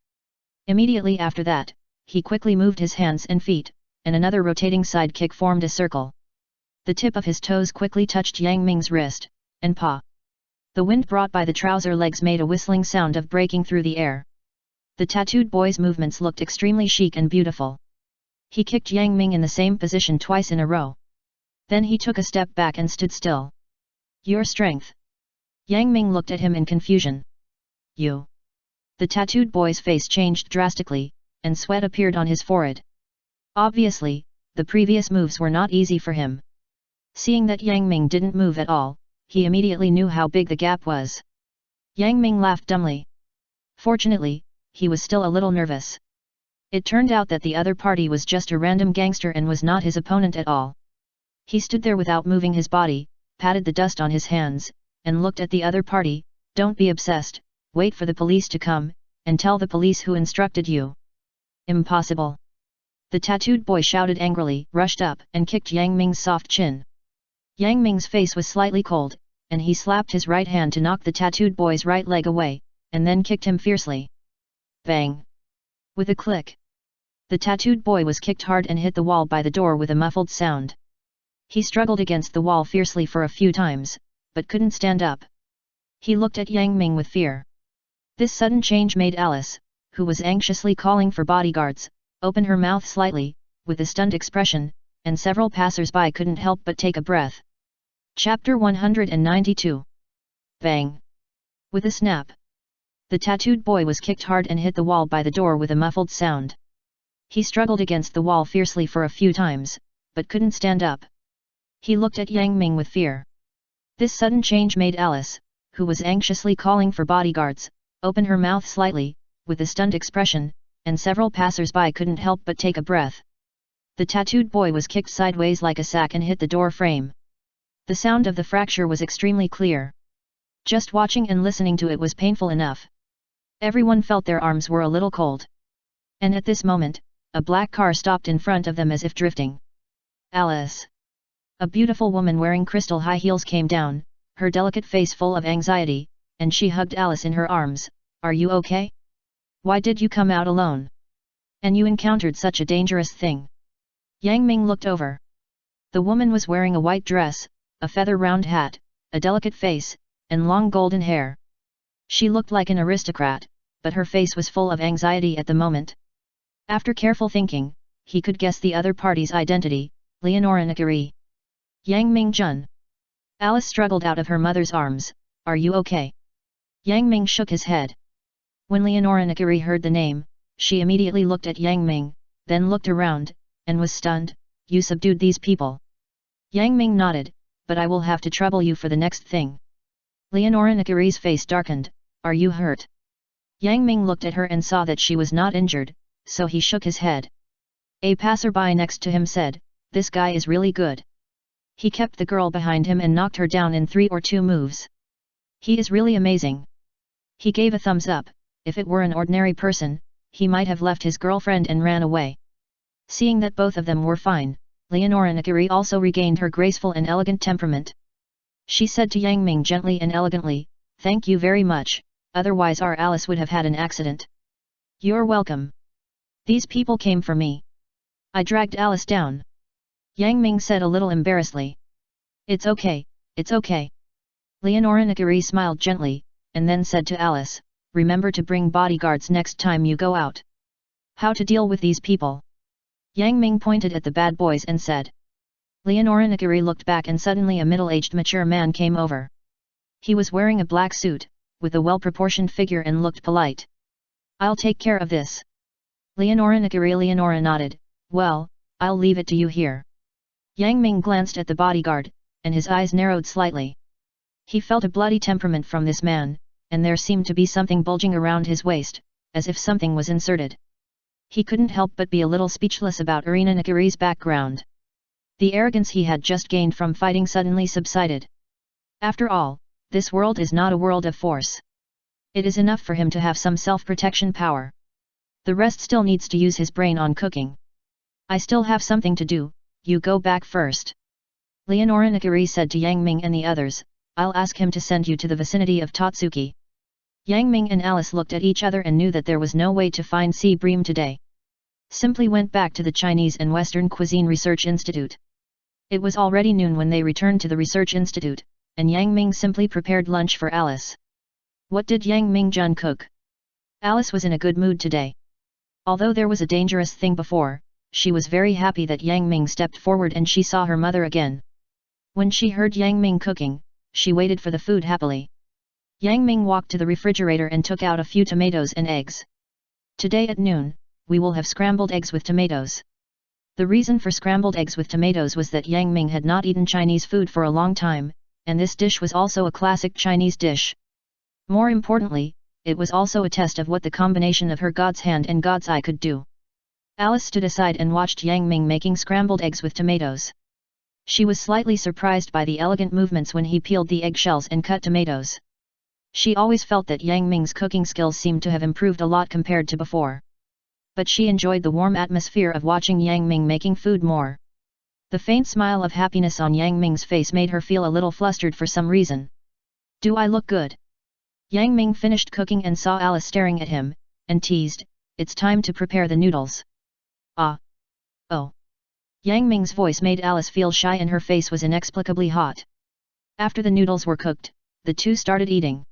Immediately after that, he quickly moved his hands and feet, and another rotating side kick formed a circle. The tip of his toes quickly touched Yang Ming's wrist, and paw. The wind brought by the trouser legs made a whistling sound of breaking through the air. The tattooed boy's movements looked extremely chic and beautiful. He kicked Yang Ming in the same position twice in a row. Then he took a step back and stood still. Your strength. Yang Ming looked at him in confusion. You. The tattooed boy's face changed drastically, and sweat appeared on his forehead. Obviously, the previous moves were not easy for him. Seeing that Yang Ming didn't move at all, he immediately knew how big the gap was. Yang Ming laughed dumbly. Fortunately, he was still a little nervous. It turned out that the other party was just a random gangster and was not his opponent at all. He stood there without moving his body, patted the dust on his hands, and looked at the other party. Don't be obsessed, wait for the police to come, and tell the police who instructed you. Impossible. The tattooed boy shouted angrily, rushed up, and kicked Yang Ming's soft chin. Yang Ming's face was slightly cold, and he slapped his right hand to knock the tattooed boy's right leg away, and then kicked him fiercely. Bang! With a click. The tattooed boy was kicked hard and hit the wall by the door with a muffled sound. He struggled against the wall fiercely for a few times, but couldn't stand up. He looked at Yang Ming with fear. This sudden change made Alice, who was anxiously calling for bodyguards, open her mouth slightly, with a stunned expression, and several passers-by couldn't help but take a breath. Chapter 192. Bang! With a snap. The tattooed boy was kicked hard and hit the wall by the door with a muffled sound. He struggled against the wall fiercely for a few times, but couldn't stand up. He looked at Yang Ming with fear. This sudden change made Alice, who was anxiously calling for bodyguards, open her mouth slightly, with a stunned expression, and several passers-by couldn't help but take a breath. The tattooed boy was kicked sideways like a sack and hit the door frame. The sound of the fracture was extremely clear. Just watching and listening to it was painful enough. Everyone felt their arms were a little cold. And at this moment, a black car stopped in front of them as if drifting. Alice. A beautiful woman wearing crystal high heels came down, her delicate face full of anxiety, and she hugged Alice in her arms. Are you okay? Why did you come out alone? And you encountered such a dangerous thing. Yang Ming looked over. The woman was wearing a white dress, a feather round hat, a delicate face, and long golden hair. She looked like an aristocrat, but her face was full of anxiety at the moment. After careful thinking, he could guess the other party's identity, Leonora Nakiri. Yang Ming Jun. Alice struggled out of her mother's arms. Are you okay? Yang Ming shook his head. When Leonora Nakiri heard the name, she immediately looked at Yang Ming, then looked around, and was stunned. You subdued these people. Yang Ming nodded, but I will have to trouble you for the next thing. Leonora Nakiri's face darkened. Are you hurt? Yang Ming looked at her and saw that she was not injured, so he shook his head. A passerby next to him said, this guy is really good. He kept the girl behind him and knocked her down in 3 or 2 moves. He is really amazing. He gave a thumbs up. If it were an ordinary person, he might have left his girlfriend and ran away. Seeing that both of them were fine, Leonora Nakiri also regained her graceful and elegant temperament. She said to Yang Ming gently and elegantly, thank you very much, otherwise our Alice would have had an accident. You're welcome. These people came for me. I dragged Alice down. Yang Ming said a little embarrassedly. It's okay, it's okay. Leonora Nagari smiled gently, and then said to Alice, remember to bring bodyguards next time you go out. How to deal with these people? Yang Ming pointed at the bad boys and said. Leonora Nagari looked back and suddenly a middle-aged mature man came over. He was wearing a black suit, with a well-proportioned figure and looked polite. I'll take care of this. Leonora nodded, well, I'll leave it to you here. Yang Ming glanced at the bodyguard, and his eyes narrowed slightly. He felt a bloody temperament from this man, and there seemed to be something bulging around his waist, as if something was inserted. He couldn't help but be a little speechless about Irina Nagari's background. The arrogance he had just gained from fighting suddenly subsided. After all, this world is not a world of force. It is enough for him to have some self-protection power. The rest still needs to use his brain on cooking. I still have something to do, you go back first. Leonora Nagari said to Yang Ming and the others, I'll ask him to send you to the vicinity of Totsuki. Yang Ming and Alice looked at each other and knew that there was no way to find sea bream today. Simply went back to the Chinese and Western Cuisine Research Institute. It was already noon when they returned to the Research Institute, and Yang Ming simply prepared lunch for Alice. What did Yang Ming Jun cook? Alice was in a good mood today. Although there was a dangerous thing before, she was very happy that Yang Ming stepped forward and she saw her mother again. When she heard Yang Ming cooking, she waited for the food happily. Yang Ming walked to the refrigerator and took out a few tomatoes and eggs. Today at noon, we will have scrambled eggs with tomatoes. The reason for scrambled eggs with tomatoes was that Yang Ming had not eaten Chinese food for a long time, and this dish was also a classic Chinese dish. More importantly, it was also a test of what the combination of her God's hand and God's eye could do. Alice stood aside and watched Yang Ming making scrambled eggs with tomatoes. She was slightly surprised by the elegant movements when he peeled the eggshells and cut tomatoes. She always felt that Yang Ming's cooking skills seemed to have improved a lot compared to before. But she enjoyed the warm atmosphere of watching Yang Ming making food more. The faint smile of happiness on Yang Ming's face made her feel a little flustered for some reason. Do I look good? Yang Ming finished cooking and saw Alice staring at him, and teased, it's time to prepare the noodles. Ah. Oh. Yang Ming's voice made Alice feel shy and her face was inexplicably hot. After the noodles were cooked, the two started eating.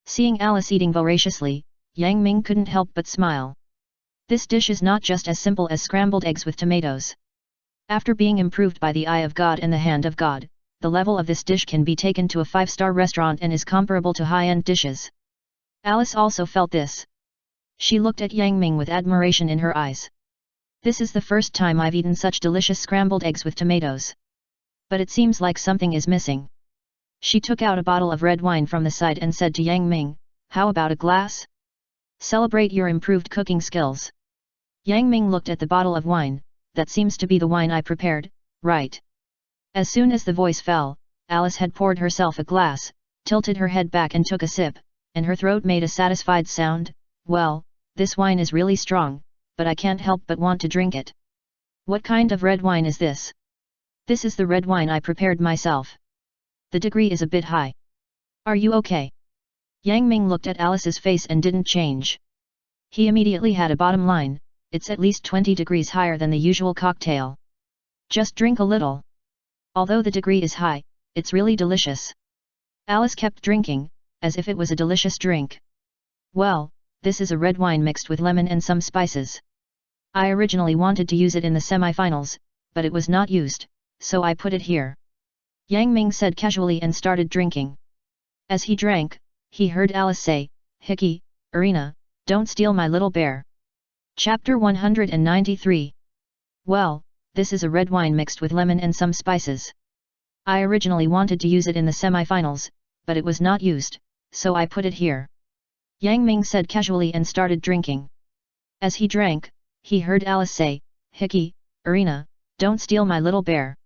Seeing Alice eating voraciously, Yang Ming couldn't help but smile. This dish is not just as simple as scrambled eggs with tomatoes. After being improved by the eye of God and the hand of God, the level of this dish can be taken to a 5-star restaurant and is comparable to high-end dishes. Alice also felt this. She looked at Yang Ming with admiration in her eyes. This is the first time I've eaten such delicious scrambled eggs with tomatoes. But it seems like something is missing. She took out a bottle of red wine from the side and said to Yang Ming, how about a glass? Celebrate your improved cooking skills. Yang Ming looked at the bottle of wine, that seems to be the wine I prepared, right? As soon as the voice fell, Alice had poured herself a glass, tilted her head back and took a sip, and her throat made a satisfied sound. Well, this wine is really strong, but I can't help but want to drink it. What kind of red wine is this? This is the red wine I prepared myself. The degree is a bit high. Are you okay? Yang Ming looked at Alice's face and didn't change. He immediately had a bottom line, it's at least 20 degrees higher than the usual cocktail. Just drink a little. Although the degree is high, it's really delicious. Alice kept drinking, as if it was a delicious drink. Well, this is a red wine mixed with lemon and some spices. I originally wanted to use it in the semi-finals, but it was not used, so I put it here. Yang Ming said casually and started drinking. As he drank, he heard Alice say, Hickey, Irina, don't steal my little bear. Chapter 193. Well, this is a red wine mixed with lemon and some spices. I originally wanted to use it in the semi-finals, but it was not used, so I put it here. Yang Ming said casually and started drinking. As he drank, he heard Alice say, Hickey, Irina, don't steal my little bear.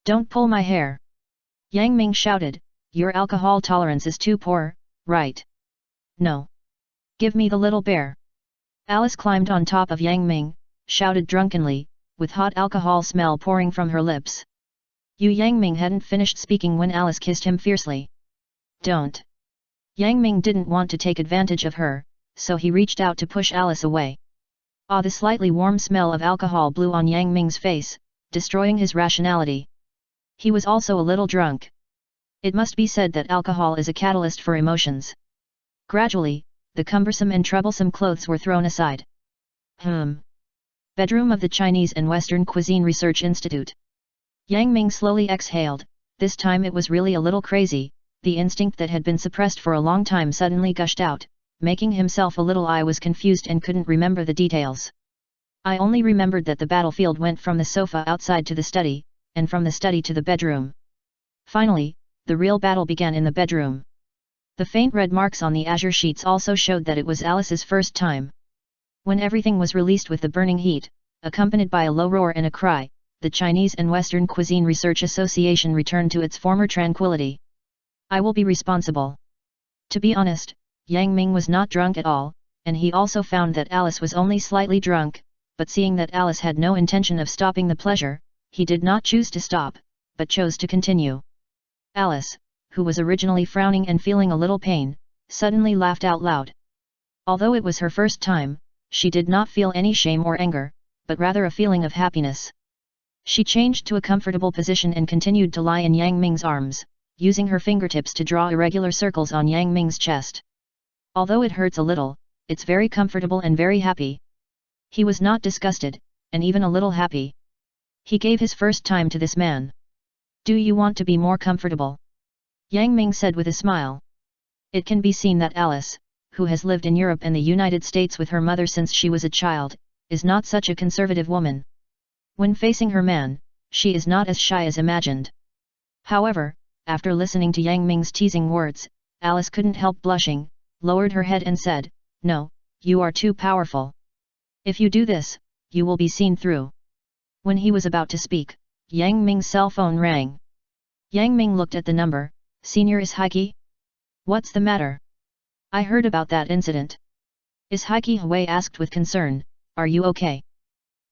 Don't pull my hair. Yang Ming shouted, your alcohol tolerance is too poor, right? No. Give me the little bear. Alice climbed on top of Yang Ming, shouted drunkenly, with hot alcohol smell pouring from her lips. Yang Ming hadn't finished speaking when Alice kissed him fiercely. Don't. Yang Ming didn't want to take advantage of her, so he reached out to push Alice away. Ah, the slightly warm smell of alcohol blew on Yang Ming's face, destroying his rationality. He was also a little drunk. It must be said that alcohol is a catalyst for emotions. Gradually, the cumbersome and troublesome clothes were thrown aside. Bedroom of the Chinese and Western Cuisine Research Institute. Yang Ming slowly exhaled. This time it was really a little crazy. The instinct that had been suppressed for a long time suddenly gushed out, making himself a little. I was confused and couldn't remember the details. I only remembered that the battlefield went from the sofa outside to the study, and from the study to the bedroom. Finally, the real battle began in the bedroom. The faint red marks on the azure sheets also showed that it was Alice's first time. When everything was released with the burning heat, accompanied by a low roar and a cry, the Chinese and Western Cuisine Research Association returned to its former tranquility. I will be responsible. To be honest, Yang Ming was not drunk at all, and he also found that Alice was only slightly drunk, but seeing that Alice had no intention of stopping the pleasure, he did not choose to stop, but chose to continue. Alice, who was originally frowning and feeling a little pain, suddenly laughed out loud. Although it was her first time, she did not feel any shame or anger, but rather a feeling of happiness. She changed to a comfortable position and continued to lie in Yang Ming's arms, using her fingertips to draw irregular circles on Yang Ming's chest. Although it hurts a little, it's very comfortable and very happy. He was not disgusted, and even a little happy. He gave his first time to this man. Do you want to be more comfortable? Yang Ming said with a smile. It can be seen that Alice, who has lived in Europe and the United States with her mother since she was a child, is not such a conservative woman. When facing her man, she is not as shy as imagined. However, after listening to Yang Ming's teasing words, Alice couldn't help blushing, lowered her head and said, "No, you are too powerful. If you do this, you will be seen through." When he was about to speak, Yang Ming's cell phone rang. Yang Ming looked at the number. "Senior, is Heike? What's the matter? I heard about that incident." Is Heike Hui asked with concern. "Are you okay?"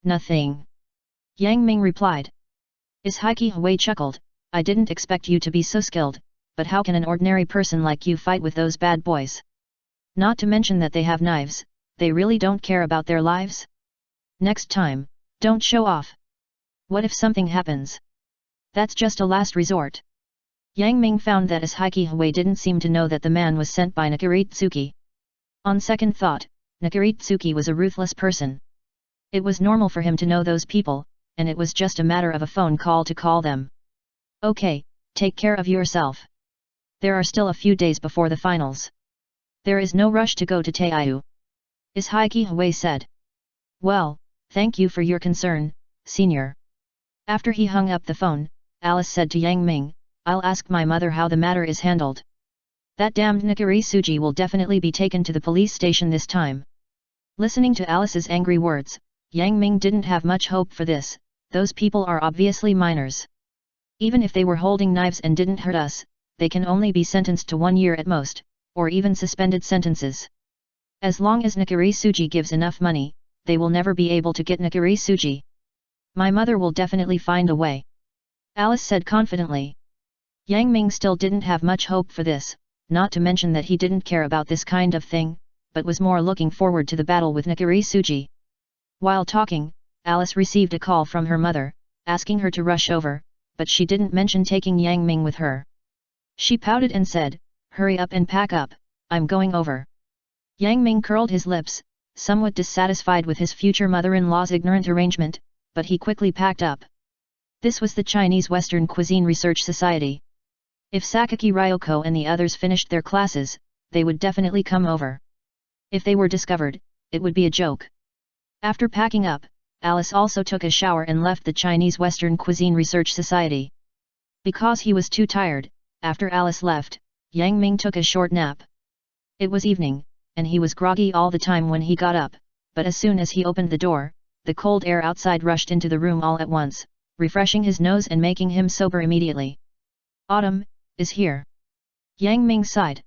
"Nothing," Yang Ming replied. Is Heike Hui chuckled. "I didn't expect you to be so skilled, but how can an ordinary person like you fight with those bad boys? Not to mention that they have knives, they really don't care about their lives? Next time, don't show off. What if something happens? That's just a last resort." Yang Ming found that as Heike Hui didn't seem to know that the man was sent by Nakaritsuki. On second thought, Nakaritsuki was a ruthless person. It was normal for him to know those people, and it was just a matter of a phone call to call them. "Okay, take care of yourself. There are still a few days before the finals. There is no rush to go to Taiyu," Is Heike Hui said. "Well, thank you for your concern, senior." After he hung up the phone, Alice said to Yang Ming, "I'll ask my mother how the matter is handled. That damned Nikari Suji will definitely be taken to the police station this time." Listening to Alice's angry words, Yang Ming didn't have much hope for this. Those people are obviously minors. Even if they were holding knives and didn't hurt us, they can only be sentenced to 1 year at most, or even suspended sentences. As long as Nikari Suji gives enough money, they will never be able to get Nikari Suji. My mother will definitely find a way," Alice said confidently. Yang Ming still didn't have much hope for this, not to mention that he didn't care about this kind of thing, but was more looking forward to the battle with Nikari Suji. While talking, Alice received a call from her mother, asking her to rush over, but she didn't mention taking Yang Ming with her. She pouted and said, "Hurry up and pack up, I'm going over." Yang Ming curled his lips, somewhat dissatisfied with his future mother-in-law's ignorant arrangement, but he quickly packed up. This was the Chinese Western Cuisine Research Society. If Sakaki Ryoko and the others finished their classes, they would definitely come over. If they were discovered, it would be a joke. After packing up, Alice also took a shower and left the Chinese Western Cuisine Research Society. Because he was too tired, after Alice left, Yang Ming took a short nap. It was evening, and he was groggy all the time when he got up, but as soon as he opened the door, the cold air outside rushed into the room all at once, refreshing his nose and making him sober immediately. "Autumn is here," Yang Ming sighed.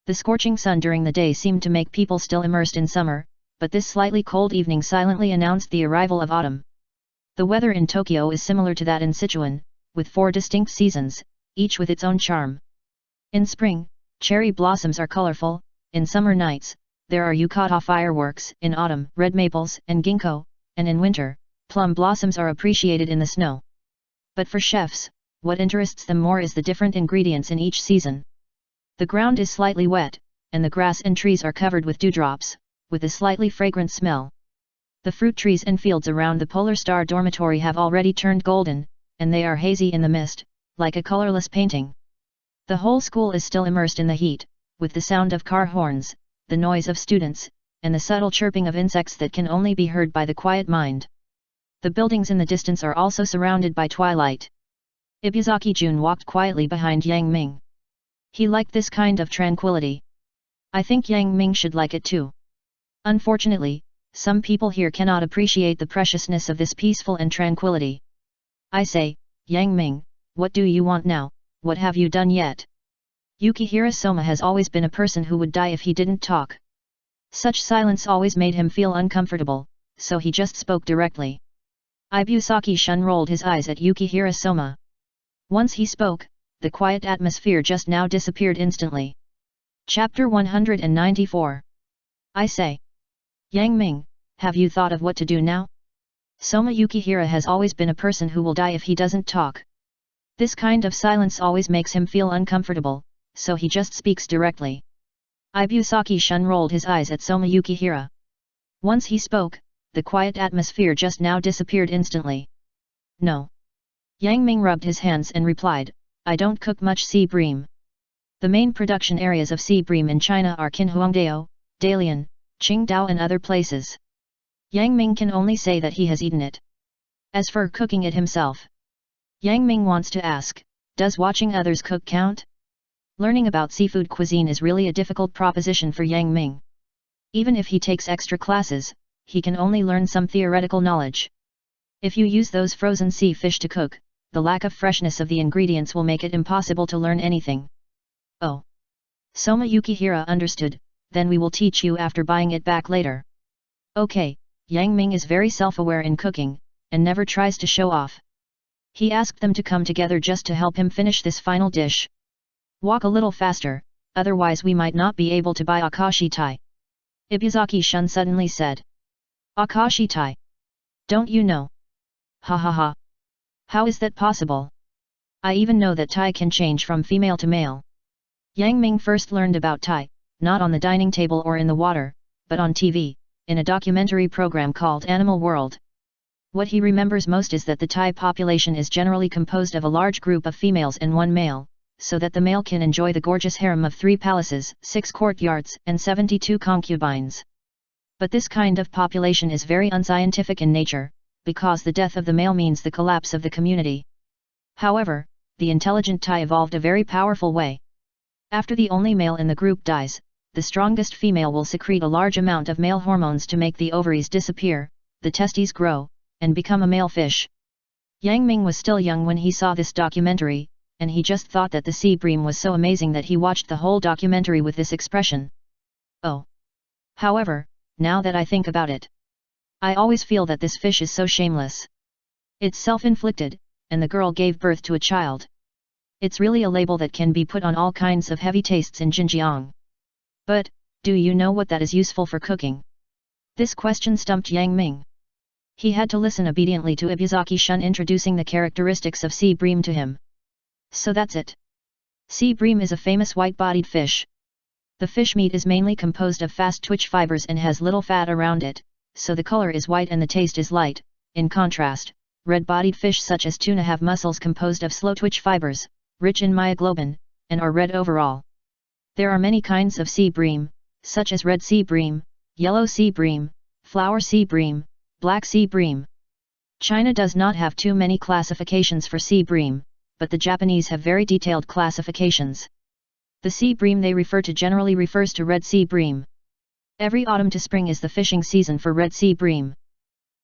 The scorching sun during the day seemed to make people still immersed in summer, but this slightly cold evening silently announced the arrival of autumn. The weather in Tokyo is similar to that in Sichuan, with 4 distinct seasons, each with its own charm. In spring, cherry blossoms are colorful. In summer nights, there are yukata fireworks, in autumn, red maples and ginkgo, and in winter, plum blossoms are appreciated in the snow. But for chefs, what interests them more is the different ingredients in each season. The ground is slightly wet, and the grass and trees are covered with dewdrops, with a slightly fragrant smell. The fruit trees and fields around the Polar Star dormitory have already turned golden, and they are hazy in the mist, like a colorless painting. The whole school is still immersed in the heat, with the sound of car horns, the noise of students, and the subtle chirping of insects that can only be heard by the quiet mind. The buildings in the distance are also surrounded by twilight. Ibuzaki Jun walked quietly behind Yang Ming. He liked this kind of tranquility. I think Yang Ming should like it too. Unfortunately, some people here cannot appreciate the preciousness of this peaceful and tranquility. I say, Yang Ming, what do you want now? What have you done yet? Yukihira Soma has always been a person who would die if he didn't talk. Such silence always made him feel uncomfortable, so he just spoke directly. Ibusaki Shun rolled his eyes at Yukihira Soma. Once he spoke, the quiet atmosphere just now disappeared instantly. Chapter 194. I say. Yang Ming, have you thought of what to do now? Soma Yukihira has always been a person who will die if he doesn't talk. This kind of silence always makes him feel uncomfortable, so he just speaks directly. Ibusaki Shun rolled his eyes at Soma Yukihira. Once he spoke, the quiet atmosphere just now disappeared instantly. No. Yang Ming rubbed his hands and replied, I don't cook much sea bream. The main production areas of sea bream in China are Qinhuangdao, Dalian, Qingdao and other places. Yang Ming can only say that he has eaten it. As for cooking it himself, Yang Ming wants to ask, does watching others cook count? Learning about seafood cuisine is really a difficult proposition for Yang Ming. Even if he takes extra classes, he can only learn some theoretical knowledge. If you use those frozen sea fish to cook, the lack of freshness of the ingredients will make it impossible to learn anything. Oh. Soma Yukihira understood, then we will teach you after buying it back later. Okay, Yang Ming is very self-aware in cooking, and never tries to show off. He asked them to come together just to help him finish this final dish. Walk a little faster, otherwise we might not be able to buy Akashi Tai. Ibuzaki Shun suddenly said. Akashi Tai. Don't you know? Ha ha ha. How is that possible? I even know that Tai can change from female to male. Yang Ming first learned about Tai, not on the dining table or in the water, but on TV, in a documentary program called Animal World. What he remembers most is that the Tai population is generally composed of a large group of females and one male, so that the male can enjoy the gorgeous harem of 3 palaces, 6 courtyards and 72 concubines. But this kind of population is very unscientific in nature, because the death of the male means the collapse of the community. However, the intelligent Tai evolved a very powerful way. After the only male in the group dies, the strongest female will secrete a large amount of male hormones to make the ovaries disappear, the testes grow, and become a male fish. Yang Ming was still young when he saw this documentary, and he just thought that the sea bream was so amazing that he watched the whole documentary with this expression. Oh. However, now that I think about it, I always feel that this fish is so shameless. It's self-inflicted, and the girl gave birth to a child. It's really a label that can be put on all kinds of heavy tastes in Xinjiang. But, do you know what that is useful for cooking? This question stumped Yang Ming. He had to listen obediently to Ibuzaki Shun introducing the characteristics of sea bream to him. So that's it. Sea bream is a famous white-bodied fish. The fish meat is mainly composed of fast twitch fibers and has little fat around it, so the color is white and the taste is light. In contrast, red-bodied fish such as tuna have muscles composed of slow twitch fibers, rich in myoglobin, and are red overall. There are many kinds of sea bream, such as red sea bream, yellow sea bream, flower sea bream, black sea bream. China does not have too many classifications for sea bream, but the Japanese have very detailed classifications. The sea bream they refer to generally refers to red sea bream. Every autumn to spring is the fishing season for red sea bream.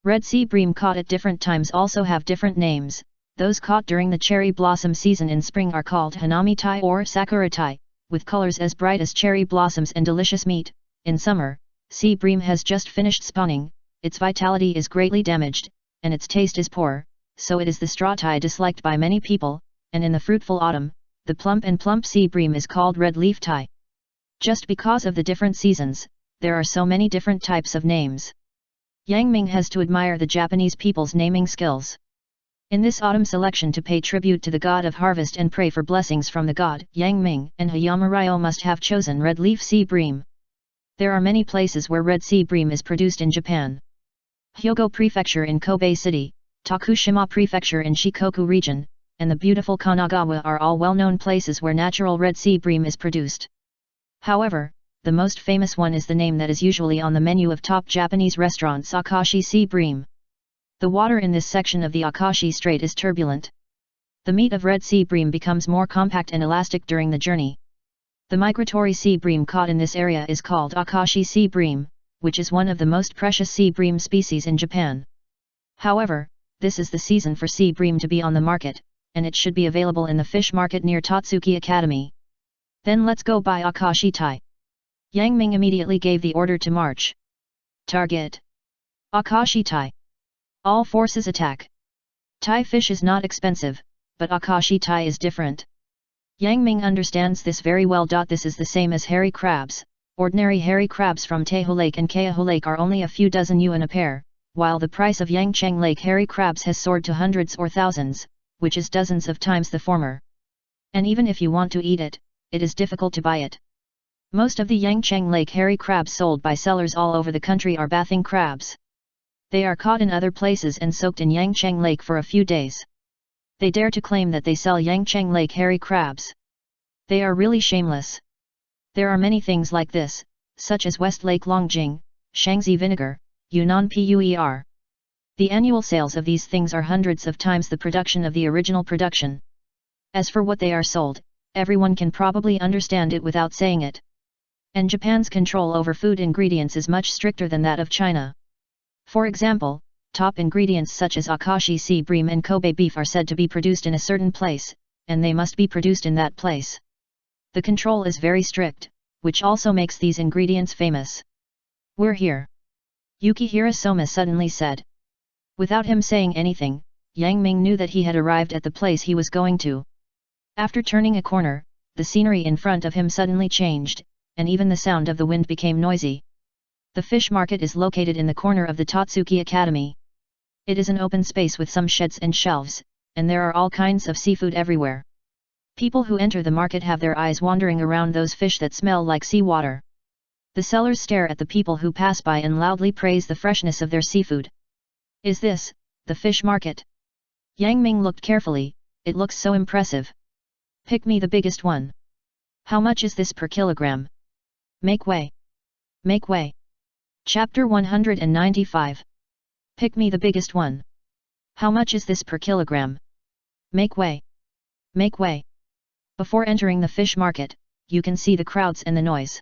Red sea bream caught at different times also have different names. Those caught during the cherry blossom season in spring are called hanami tai or sakura tai, with colors as bright as cherry blossoms and delicious meat. In summer, sea bream has just finished spawning, its vitality is greatly damaged, and its taste is poor, so it is the straw tai disliked by many people, and in the fruitful autumn, the plump sea bream is called red leaf tai. Just because of the different seasons, there are so many different types of names. Yang Ming has to admire the Japanese people's naming skills. In this autumn selection to pay tribute to the god of harvest and pray for blessings from the god, Yang Ming and Hayama Ryo must have chosen red leaf sea bream. There are many places where red sea bream is produced in Japan. Hyogo Prefecture in Kobe City, Tokushima Prefecture in Shikoku Region, and the beautiful Kanagawa are all well-known places where natural red sea bream is produced. However, the most famous one is the name that is usually on the menu of top Japanese restaurants, Akashi Sea Bream. The water in this section of the Akashi Strait is turbulent. The meat of red sea bream becomes more compact and elastic during the journey. The migratory sea bream caught in this area is called Akashi sea bream, which is one of the most precious sea bream species in Japan. However, this is the season for sea bream to be on the market, and it should be available in the fish market near Tatsuki Academy. Then let's go buy Akashi Tai. Yang Ming immediately gave the order to march. Target: Akashi Tai. All forces attack. Tai fish is not expensive, but Akashi Tai is different. Yang Ming understands this very well. This is the same as hairy crabs. Ordinary hairy crabs from Taeho Lake and Keaho Lake are only a few dozen yuan a pair, while the price of Yangcheng Lake hairy crabs has soared to hundreds or thousands, which is dozens of times the former. And even if you want to eat it, it is difficult to buy it. Most of the Yangcheng Lake hairy crabs sold by sellers all over the country are bathing crabs. They are caught in other places and soaked in Yangcheng Lake for a few days. They dare to claim that they sell Yangcheng Lake hairy crabs. They are really shameless. There are many things like this, such as West Lake Longjing, Shangzi vinegar, Yunnan Puer. The annual sales of these things are hundreds of times the production of the original production. As for what they are sold, everyone can probably understand it without saying it. And Japan's control over food ingredients is much stricter than that of China. For example, top ingredients such as Akashi sea bream and Kobe beef are said to be produced in a certain place, and they must be produced in that place. The control is very strict, which also makes these ingredients famous. We're here. Yukihira Soma suddenly said. Without him saying anything, Yang Ming knew that he had arrived at the place he was going to. After turning a corner, the scenery in front of him suddenly changed, and even the sound of the wind became noisy. The fish market is located in the corner of the Tatsuki Academy. It is an open space with some sheds and shelves, and there are all kinds of seafood everywhere. People who enter the market have their eyes wandering around those fish that smell like seawater. The sellers stare at the people who pass by and loudly praise the freshness of their seafood. Is this the fish market? Yang Ming looked carefully. It looks so impressive. Pick me the biggest one. How much is this per kilogram? Make way. Make way. Chapter 195. Pick me the biggest one. How much is this per kilogram? Make way. Make way. Before entering the fish market, you can see the crowds and the noise.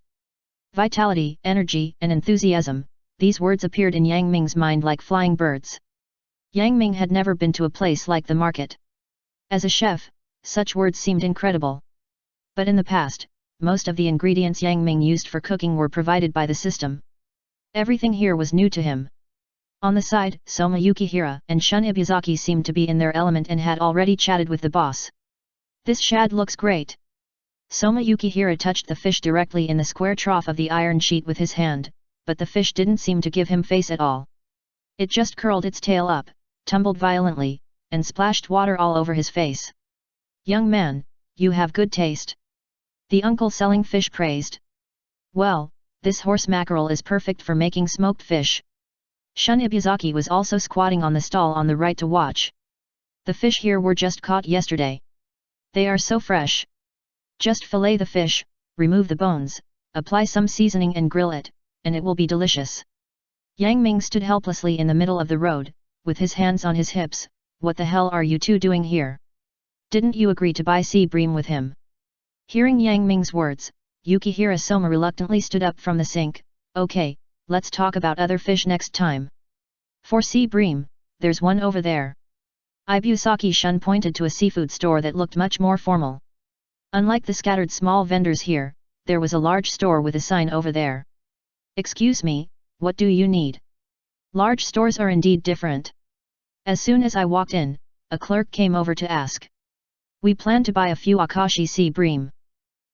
Vitality, energy, and enthusiasm, these words appeared in Yang Ming's mind like flying birds. Yang Ming had never been to a place like the market. As a chef, such words seemed incredible. But in the past, most of the ingredients Yang Ming used for cooking were provided by the system. Everything here was new to him. On the side, Soma Yukihira and Shun Ibuzaki seemed to be in their element and had already chatted with the boss. This shad looks great. Soma Yukihira touched the fish directly in the square trough of the iron sheet with his hand, but the fish didn't seem to give him face at all. It just curled its tail up, tumbled violently, and splashed water all over his face. Young man, you have good taste. The uncle selling fish praised. Well, this horse mackerel is perfect for making smoked fish. Shun Ibuzaki was also squatting on the stall on the right to watch. The fish here were just caught yesterday. They are so fresh. Just fillet the fish, remove the bones, apply some seasoning and grill it, and it will be delicious. Yang Ming stood helplessly in the middle of the road, with his hands on his hips. What the hell are you two doing here? Didn't you agree to buy sea bream with him? Hearing Yang Ming's words, Yukihira Soma reluctantly stood up from the sink. Okay, let's talk about other fish next time. For sea bream, there's one over there. Ibuzaki Shun pointed to a seafood store that looked much more formal. Unlike the scattered small vendors here, there was a large store with a sign over there. Excuse me, what do you need? Large stores are indeed different. As soon as I walked in, a clerk came over to ask. We plan to buy a few Akashi sea bream.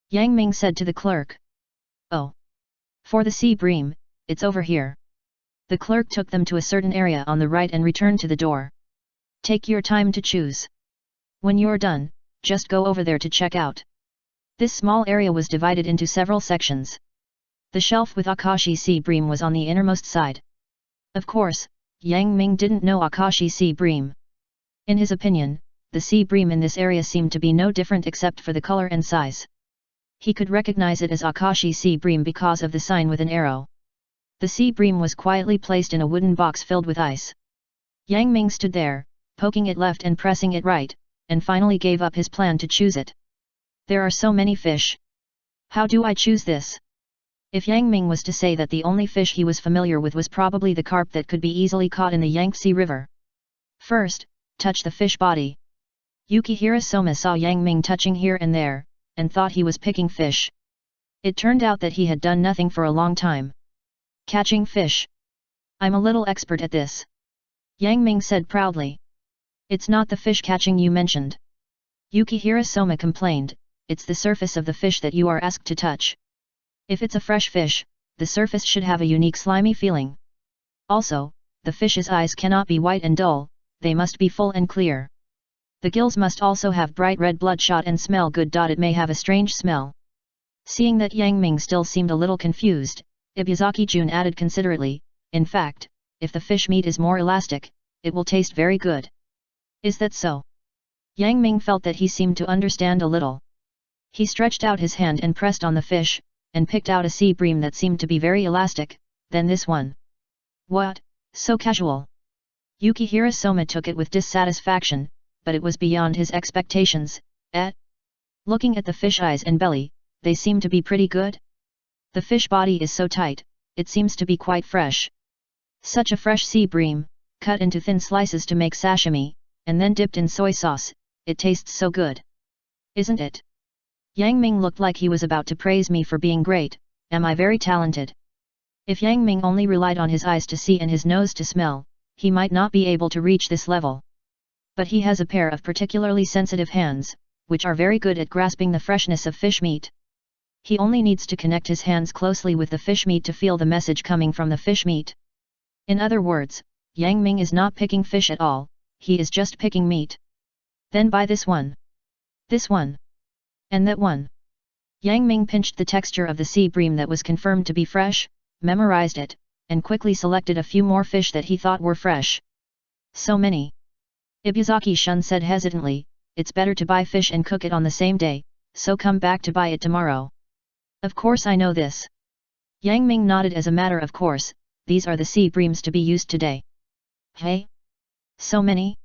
Yang Ming said to the clerk. Oh. For the sea bream, it's over here. The clerk took them to a certain area on the right and returned to the door. Take your time to choose. When you're done, just go over there to check out. This small area was divided into several sections. The shelf with Akashi sea bream was on the innermost side. Of course, Yang Ming didn't know Akashi sea bream. In his opinion, the sea bream in this area seemed to be no different except for the color and size. He could recognize it as Akashi sea bream because of the sign with an arrow. The sea bream was quietly placed in a wooden box filled with ice. Yang Ming stood there, poking it left and pressing it right, and finally gave up his plan to choose it. There are so many fish. How do I choose this? If Yang Ming was to say that the only fish he was familiar with was probably the carp that could be easily caught in the Yangtze River. First, touch the fish body. Yukihira Soma saw Yang Ming touching here and there, and thought he was picking fish. It turned out that he had done nothing for a long time. Catching fish. I'm a little expert at this. Yang Ming said proudly. It's not the fish catching you mentioned. Yukihira Soma complained, it's the surface of the fish that you are asked to touch. If it's a fresh fish, the surface should have a unique slimy feeling. Also, the fish's eyes cannot be white and dull, they must be full and clear. The gills must also have bright red bloodshot and smell good. It may have a strange smell. Seeing that Yang Ming still seemed a little confused, Ibuzaki-jun added considerately, in fact, if the fish meat is more elastic, it will taste very good. Is that so? Yang Ming felt that he seemed to understand a little. He stretched out his hand and pressed on the fish, and picked out a sea bream that seemed to be very elastic, then this one. What, so casual? Yukihira Soma took it with dissatisfaction, but it was beyond his expectations. Looking at the fish eyes and belly, they seem to be pretty good. The fish body is so tight, it seems to be quite fresh. Such a fresh sea bream, cut into thin slices to make sashimi, and then dipped in soy sauce, it tastes so good. Isn't it? Yang Ming looked like he was about to praise me for being great. Am I very talented? If Yang Ming only relied on his eyes to see and his nose to smell, he might not be able to reach this level. But he has a pair of particularly sensitive hands, which are very good at grasping the freshness of fish meat. He only needs to connect his hands closely with the fish meat to feel the message coming from the fish meat. In other words, Yang Ming is not picking fish at all, he is just picking meat. Then buy this one. This one. And that one. Yang Ming pinched the texture of the sea bream that was confirmed to be fresh, memorized it, and quickly selected a few more fish that he thought were fresh. So many. Ibuzaki-shun said hesitantly, it's better to buy fish and cook it on the same day, so come back to buy it tomorrow. Of course I know this. Yang Ming nodded as a matter of course, these are the sea breams to be used today. Hey? So many?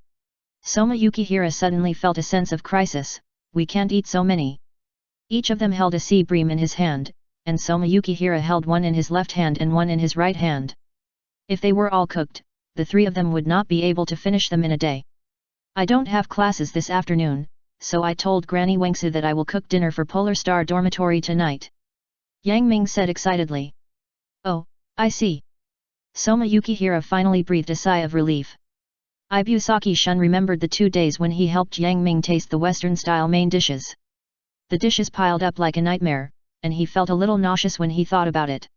Soma Yukihira suddenly felt a sense of crisis, we can't eat so many. Each of them held a sea bream in his hand, and Soma Yukihira held one in his left hand and one in his right hand. If they were all cooked, the three of them would not be able to finish them in a day. I don't have classes this afternoon, so I told Granny Wengsu that I will cook dinner for Polar Star Dormitory tonight. Yang Ming said excitedly. Oh, I see. Soma Yukihira finally breathed a sigh of relief. Ibuzaki-shun remembered the 2 days when he helped Yang Ming taste the Western-style main dishes. The dishes piled up like a nightmare, and he felt a little nauseous when he thought about it.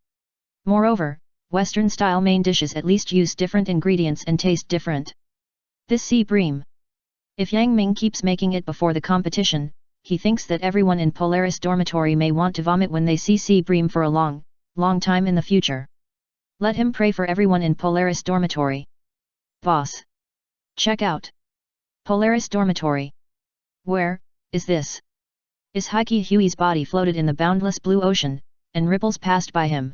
Moreover, Western-style main dishes at least use different ingredients and taste different. This sea bream. If Yang Ming keeps making it before the competition, he thinks that everyone in Polaris Dormitory may want to vomit when they see sea bream for a long, long time in the future. Let him pray for everyone in Polaris Dormitory. Boss. Check out. Polaris Dormitory. Where is this? Is Heike Huey's body floated in the boundless blue ocean, and ripples passed by him?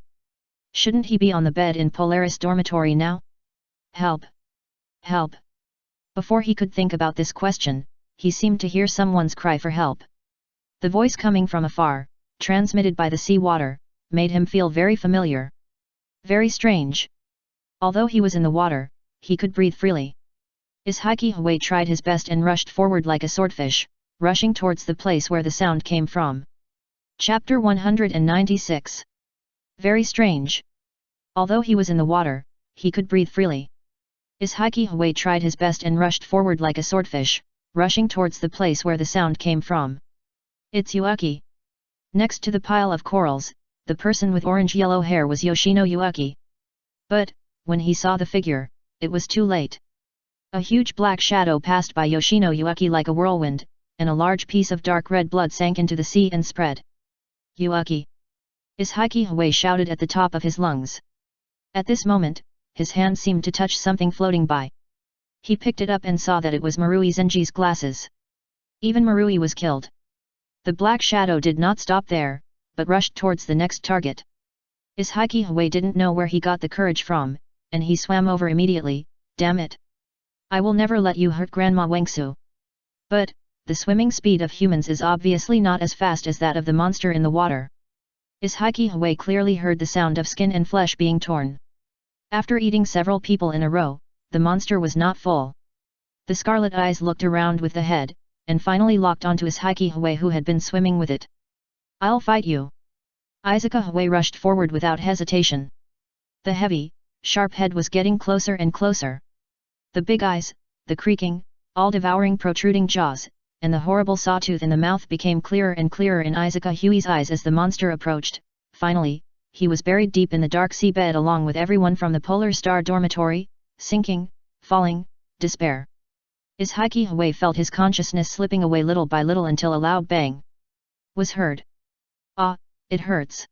Shouldn't he be on the bed in Polaris Dormitory now? Help! Help! Before he could think about this question, he seemed to hear someone's cry for help. The voice coming from afar, transmitted by the sea water, made him feel very familiar. Very strange. Although he was in the water, he could breathe freely. Heike Huey tried his best and rushed forward like a swordfish, rushing towards the place where the sound came from. Chapter 196. Very strange. Although he was in the water, he could breathe freely. Heike Huey tried his best and rushed forward like a swordfish, rushing towards the place where the sound came from. It's Yuaki. Next to the pile of corals, the person with orange-yellow hair was Yoshino Yuaki. But, when he saw the figure, it was too late. A huge black shadow passed by Yoshino Yuaki like a whirlwind, and a large piece of dark red blood sank into the sea and spread. Yuaki! Ishiki Hui shouted at the top of his lungs. At this moment, his hand seemed to touch something floating by. He picked it up and saw that it was Marui Zenji's glasses. Even Marui was killed. The black shadow did not stop there, but rushed towards the next target. Ishiki Hui didn't know where he got the courage from, and he swam over immediately. Damn it! I will never let you hurt Grandma Wangsu. But, the swimming speed of humans is obviously not as fast as that of the monster in the water. Ishiki Hui clearly heard the sound of skin and flesh being torn. After eating several people in a row, the monster was not full. The scarlet eyes looked around with the head, and finally locked onto Ishiki Hui who had been swimming with it. I'll fight you! Isaka Hui rushed forward without hesitation. The heavy, sharp head was getting closer and closer. The big eyes, the creaking, all-devouring protruding jaws, and the horrible sawtooth in the mouth became clearer and clearer in Isaka Hui's eyes as the monster approached. Finally, he was buried deep in the dark seabed along with everyone from the Polar Star dormitory, sinking, falling, despair. Ishiki Hui felt his consciousness slipping away little by little until a loud bang was heard. Ah, it hurts.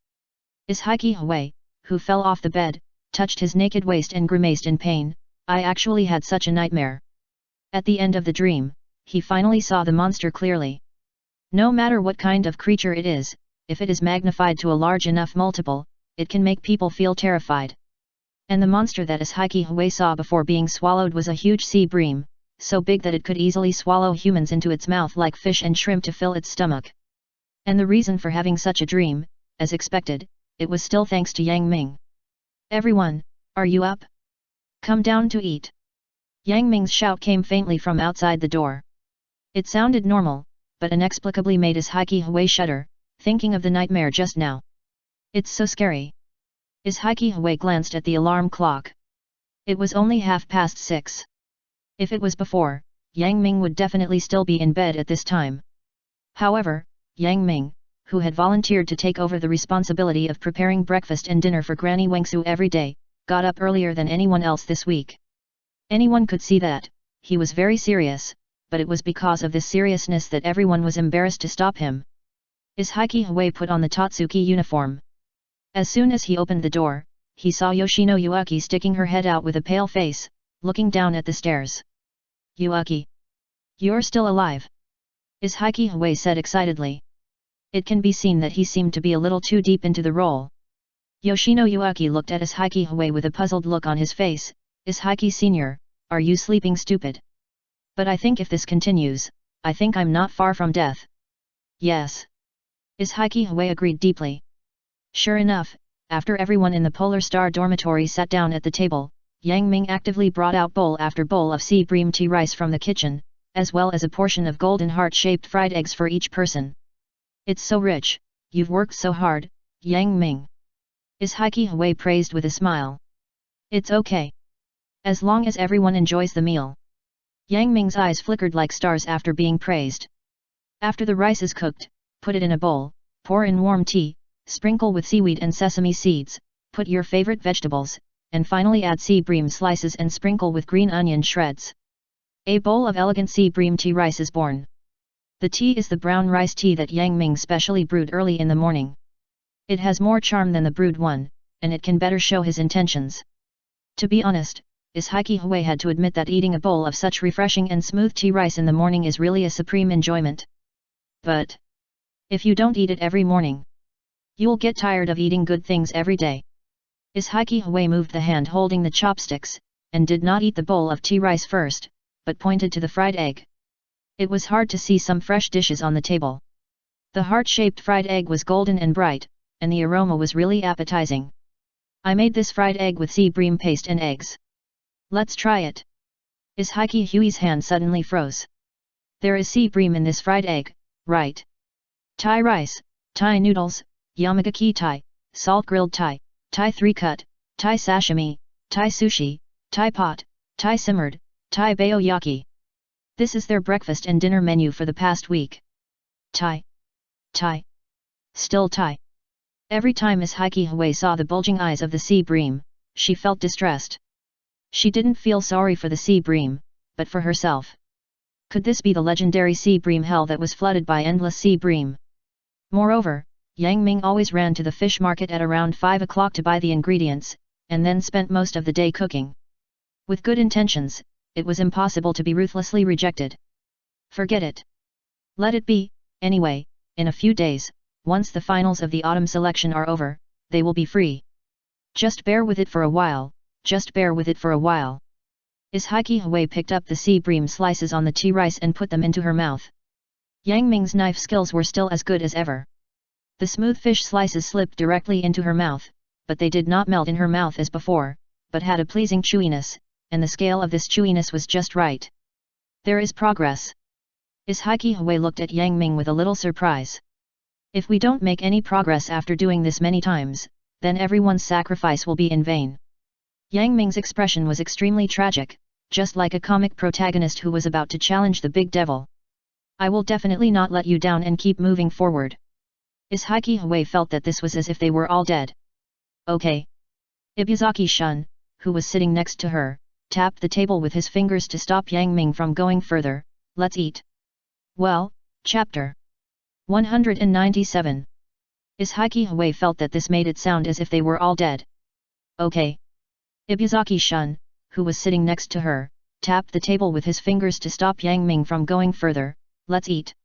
Ishiki Hui, who fell off the bed, touched his naked waist and grimaced in pain. I actually had such a nightmare. At the end of the dream, he finally saw the monster clearly. No matter what kind of creature it is, if it is magnified to a large enough multiple, it can make people feel terrified. And the monster that Ishiki Hui saw before being swallowed was a huge sea bream, so big that it could easily swallow humans into its mouth like fish and shrimp to fill its stomach. And the reason for having such a dream, as expected, it was still thanks to Yang Ming. Everyone, are you up? Come down to eat. Yang Ming's shout came faintly from outside the door. It sounded normal, but inexplicably made Ishiki Hui shudder, thinking of the nightmare just now. It's so scary. Ishiki Hui glanced at the alarm clock. It was only 6:30. If it was before, Yang Ming would definitely still be in bed at this time. However, Yang Ming, who had volunteered to take over the responsibility of preparing breakfast and dinner for Granny Wangsu every day, got up earlier than anyone else this week. Anyone could see that he was very serious, but it was because of this seriousness that everyone was embarrassed to stop him. Ishiki Hui put on the Totsuki uniform. As soon as he opened the door, he saw Yoshino Yuaki sticking her head out with a pale face, looking down at the stairs. Yuaki! You're still alive! Ishiki Hui said excitedly. It can be seen that he seemed to be a little too deep into the role. Yoshino Yuaki looked at Ishiki Hui with a puzzled look on his face. Ishiki Sr., are you sleeping, stupid? But I think if this continues, I think I'm not far from death. Yes. Ishiki Hui agreed deeply. Sure enough, after everyone in the Polar Star dormitory sat down at the table, Yang Ming actively brought out bowl after bowl of sea bream tea rice from the kitchen, as well as a portion of golden heart-shaped fried eggs for each person. It's so rich, you've worked so hard, Yang Ming. Ishiki Hui praised with a smile. It's okay. As long as everyone enjoys the meal. Yang Ming's eyes flickered like stars after being praised. After the rice is cooked, put it in a bowl, pour in warm tea, sprinkle with seaweed and sesame seeds, put your favorite vegetables, and finally add sea bream slices and sprinkle with green onion shreds. A bowl of elegant sea bream tea rice is born. The tea is the brown rice tea that Yang Ming specially brewed early in the morning. It has more charm than the brewed one, and it can better show his intentions. To be honest, Ishiki Hui had to admit that eating a bowl of such refreshing and smooth tea rice in the morning is really a supreme enjoyment. But if you don't eat it every morning, you'll get tired of eating good things every day. Ishiki Hui moved the hand holding the chopsticks, and did not eat the bowl of tea rice first, but pointed to the fried egg. It was hard to see some fresh dishes on the table. The heart-shaped fried egg was golden and bright, and the aroma was really appetizing. I made this fried egg with sea bream paste and eggs. Let's try it. Ishiki Hui's hand suddenly froze. There is sea bream in this fried egg, right? Thai rice, Thai noodles, yamagaki Thai, salt grilled Thai, Thai 3-cut, Thai sashimi, Thai sushi, Thai pot, Thai simmered, Thai baoyaki. This is their breakfast and dinner menu for the past week. Thai. Thai. Still Thai. Every time Miss Heike Hui saw the bulging eyes of the sea bream, she felt distressed. She didn't feel sorry for the sea bream, but for herself. Could this be the legendary sea bream hell that was flooded by endless sea bream? Moreover, Yang Ming always ran to the fish market at around 5 o'clock to buy the ingredients, and then spent most of the day cooking. With good intentions, it was impossible to be ruthlessly rejected. Forget it. Let it be, anyway, in a few days, once the finals of the autumn selection are over, they will be free. Just bear with it for a while, just bear with it for a while. Is Heike Hui picked up the sea bream slices on the tea rice and put them into her mouth. Yang Ming's knife skills were still as good as ever. The smooth fish slices slipped directly into her mouth, but they did not melt in her mouth as before, but had a pleasing chewiness, and the scale of this chewiness was just right. There is progress. Is Heike Hui looked at Yang Ming with a little surprise. If we don't make any progress after doing this many times, then everyone's sacrifice will be in vain. Yang Ming's expression was extremely tragic, just like a comic protagonist who was about to challenge the big devil. I will definitely not let you down and keep moving forward. Is Heike Hui felt that this was as if they were all dead. Okay. Ibuzaki-shun, who was sitting next to her, tapped the table with his fingers to stop Yang Ming from going further. Let's eat. Well, chapter 197. Is Heike Hui felt that this made it sound as if they were all dead. Okay. Ibuzaki-shun, who was sitting next to her, tapped the table with his fingers to stop Yang Ming from going further. Let's eat.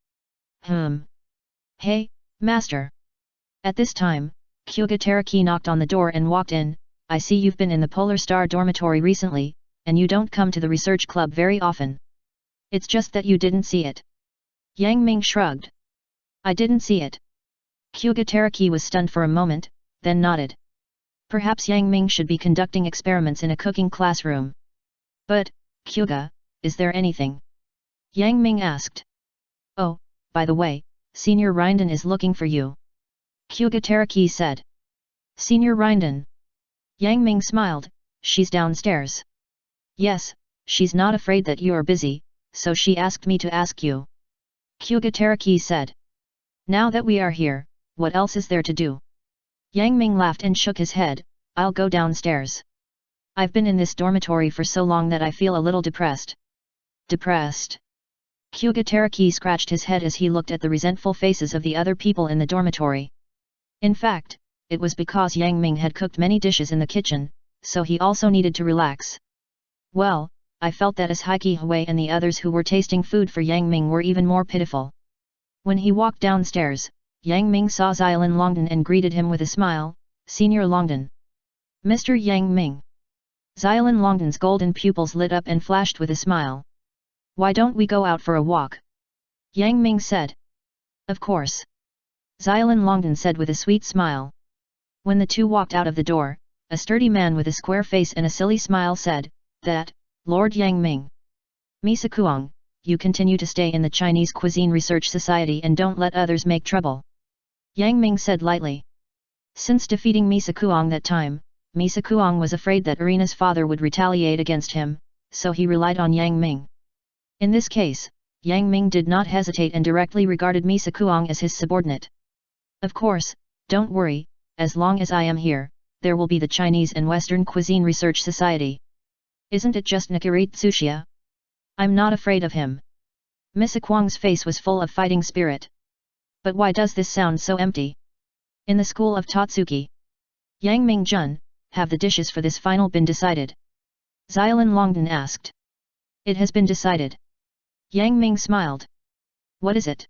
Hey, master. At this time, Kyuga Teraki knocked on the door and walked in. I see you've been in the Polar Star dormitory recently, and you don't come to the research club very often. It's just that you didn't see it. Yang Ming shrugged. I didn't see it. Kyuga Teraki was stunned for a moment, then nodded. Perhaps Yang Ming should be conducting experiments in a cooking classroom. But, Kyuga, is there anything? Yang Ming asked. Oh, by the way, Senior Rinden is looking for you. Kyuga Teraki said. Senior Rinden. Yang Ming smiled. She's downstairs. Yes, she's not afraid that you are busy, so she asked me to ask you. Kyuga Teraki said. Now that we are here, what else is there to do? Yang Ming laughed and shook his head. I'll go downstairs. I've been in this dormitory for so long that I feel a little depressed. Depressed? Kyuga Teraki scratched his head as he looked at the resentful faces of the other people in the dormitory. In fact, it was because Yang Ming had cooked many dishes in the kitchen, so he also needed to relax. Well, I felt that as Heike Hui and the others who were tasting food for Yang Ming were even more pitiful. When he walked downstairs, Yang Ming saw Xiaolin Longden and greeted him with a smile. Senior Longden. Mr. Yang Ming. Xiaolin Longden's golden pupils lit up and flashed with a smile. Why don't we go out for a walk? Yang Ming said. Of course. Xiaolin Longden said with a sweet smile. When the two walked out of the door, a sturdy man with a square face and a silly smile said, that, Lord Yang Ming. Misakouang, you continue to stay in the Chinese Cuisine Research Society and don't let others make trouble. Yang Ming said lightly. Since defeating Misakouang that time, Misakouang was afraid that Irina's father would retaliate against him, so he relied on Yang Ming. In this case, Yang Ming did not hesitate and directly regarded Misakouang as his subordinate. Of course, don't worry, as long as I am here, there will be the Chinese and Western Cuisine Research Society. Isn't it just Nikiri Tsuchiya? I'm not afraid of him. Misakouang's face was full of fighting spirit. But why does this sound so empty? In the school of Totsuki. Yang Ming-jun, have the dishes for this final been decided? Xiaolin Longden asked. It has been decided. Yang Ming smiled. What is it?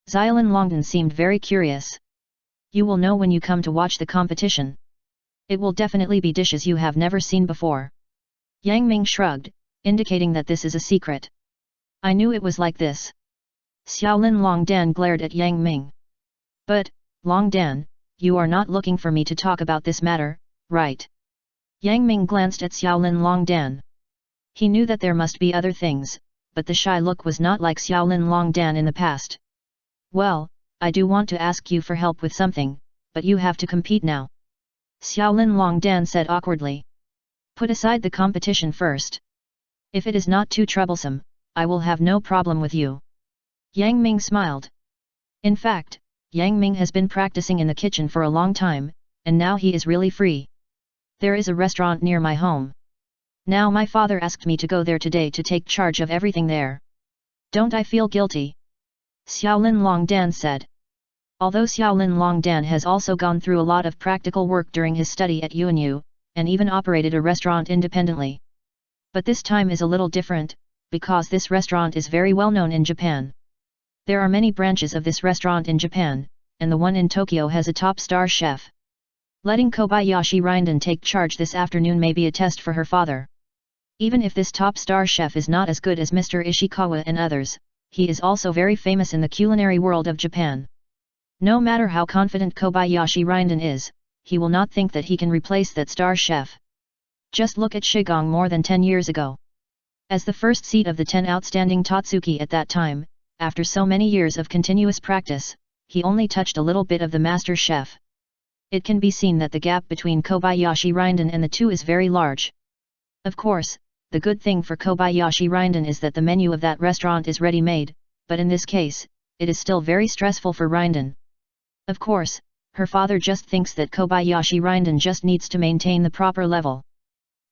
Xiaolin Longden seemed very curious. You will know when you come to watch the competition. It will definitely be dishes you have never seen before. Yang Ming shrugged, indicating that this is a secret. I knew it was like this. Xiaolin Longdan glared at Yang Ming. But, Longdan, you are not looking for me to talk about this matter, right? Yang Ming glanced at Xiaolin Longdan. He knew that there must be other things, but the shy look was not like Xiaolin Longdan in the past. Well, I do want to ask you for help with something, but you have to compete now. Xiaolin Longdan said awkwardly. Put aside the competition first. If it is not too troublesome, I will have no problem with you. Yang Ming smiled. In fact, Yang Ming has been practicing in the kitchen for a long time, and now he is really free. There is a restaurant near my home. Now my father asked me to go there today to take charge of everything there. Don't I feel guilty? Xiaolin Longdan said. Although Xiaolin Longdan has also gone through a lot of practical work during his study at UNU, and even operated a restaurant independently. But this time is a little different, because this restaurant is very well known in Japan. There are many branches of this restaurant in Japan, and the one in Tokyo has a top star chef. Letting Kobayashi Rinden take charge this afternoon may be a test for her father. Even if this top star chef is not as good as Mr. Ishikawa and others, he is also very famous in the culinary world of Japan. No matter how confident Kobayashi Rinden is, he will not think that he can replace that star chef. Just look at Shigong more than 10 years ago. As the first seat of the 10 outstanding Totsuki at that time, after so many years of continuous practice, he only touched a little bit of the master chef. It can be seen that the gap between Kobayashi Rinden and the two is very large. Of course, the good thing for Kobayashi Rinden is that the menu of that restaurant is ready-made, but in this case, it is still very stressful for Rinden. Of course, her father just thinks that Kobayashi Rinden just needs to maintain the proper level.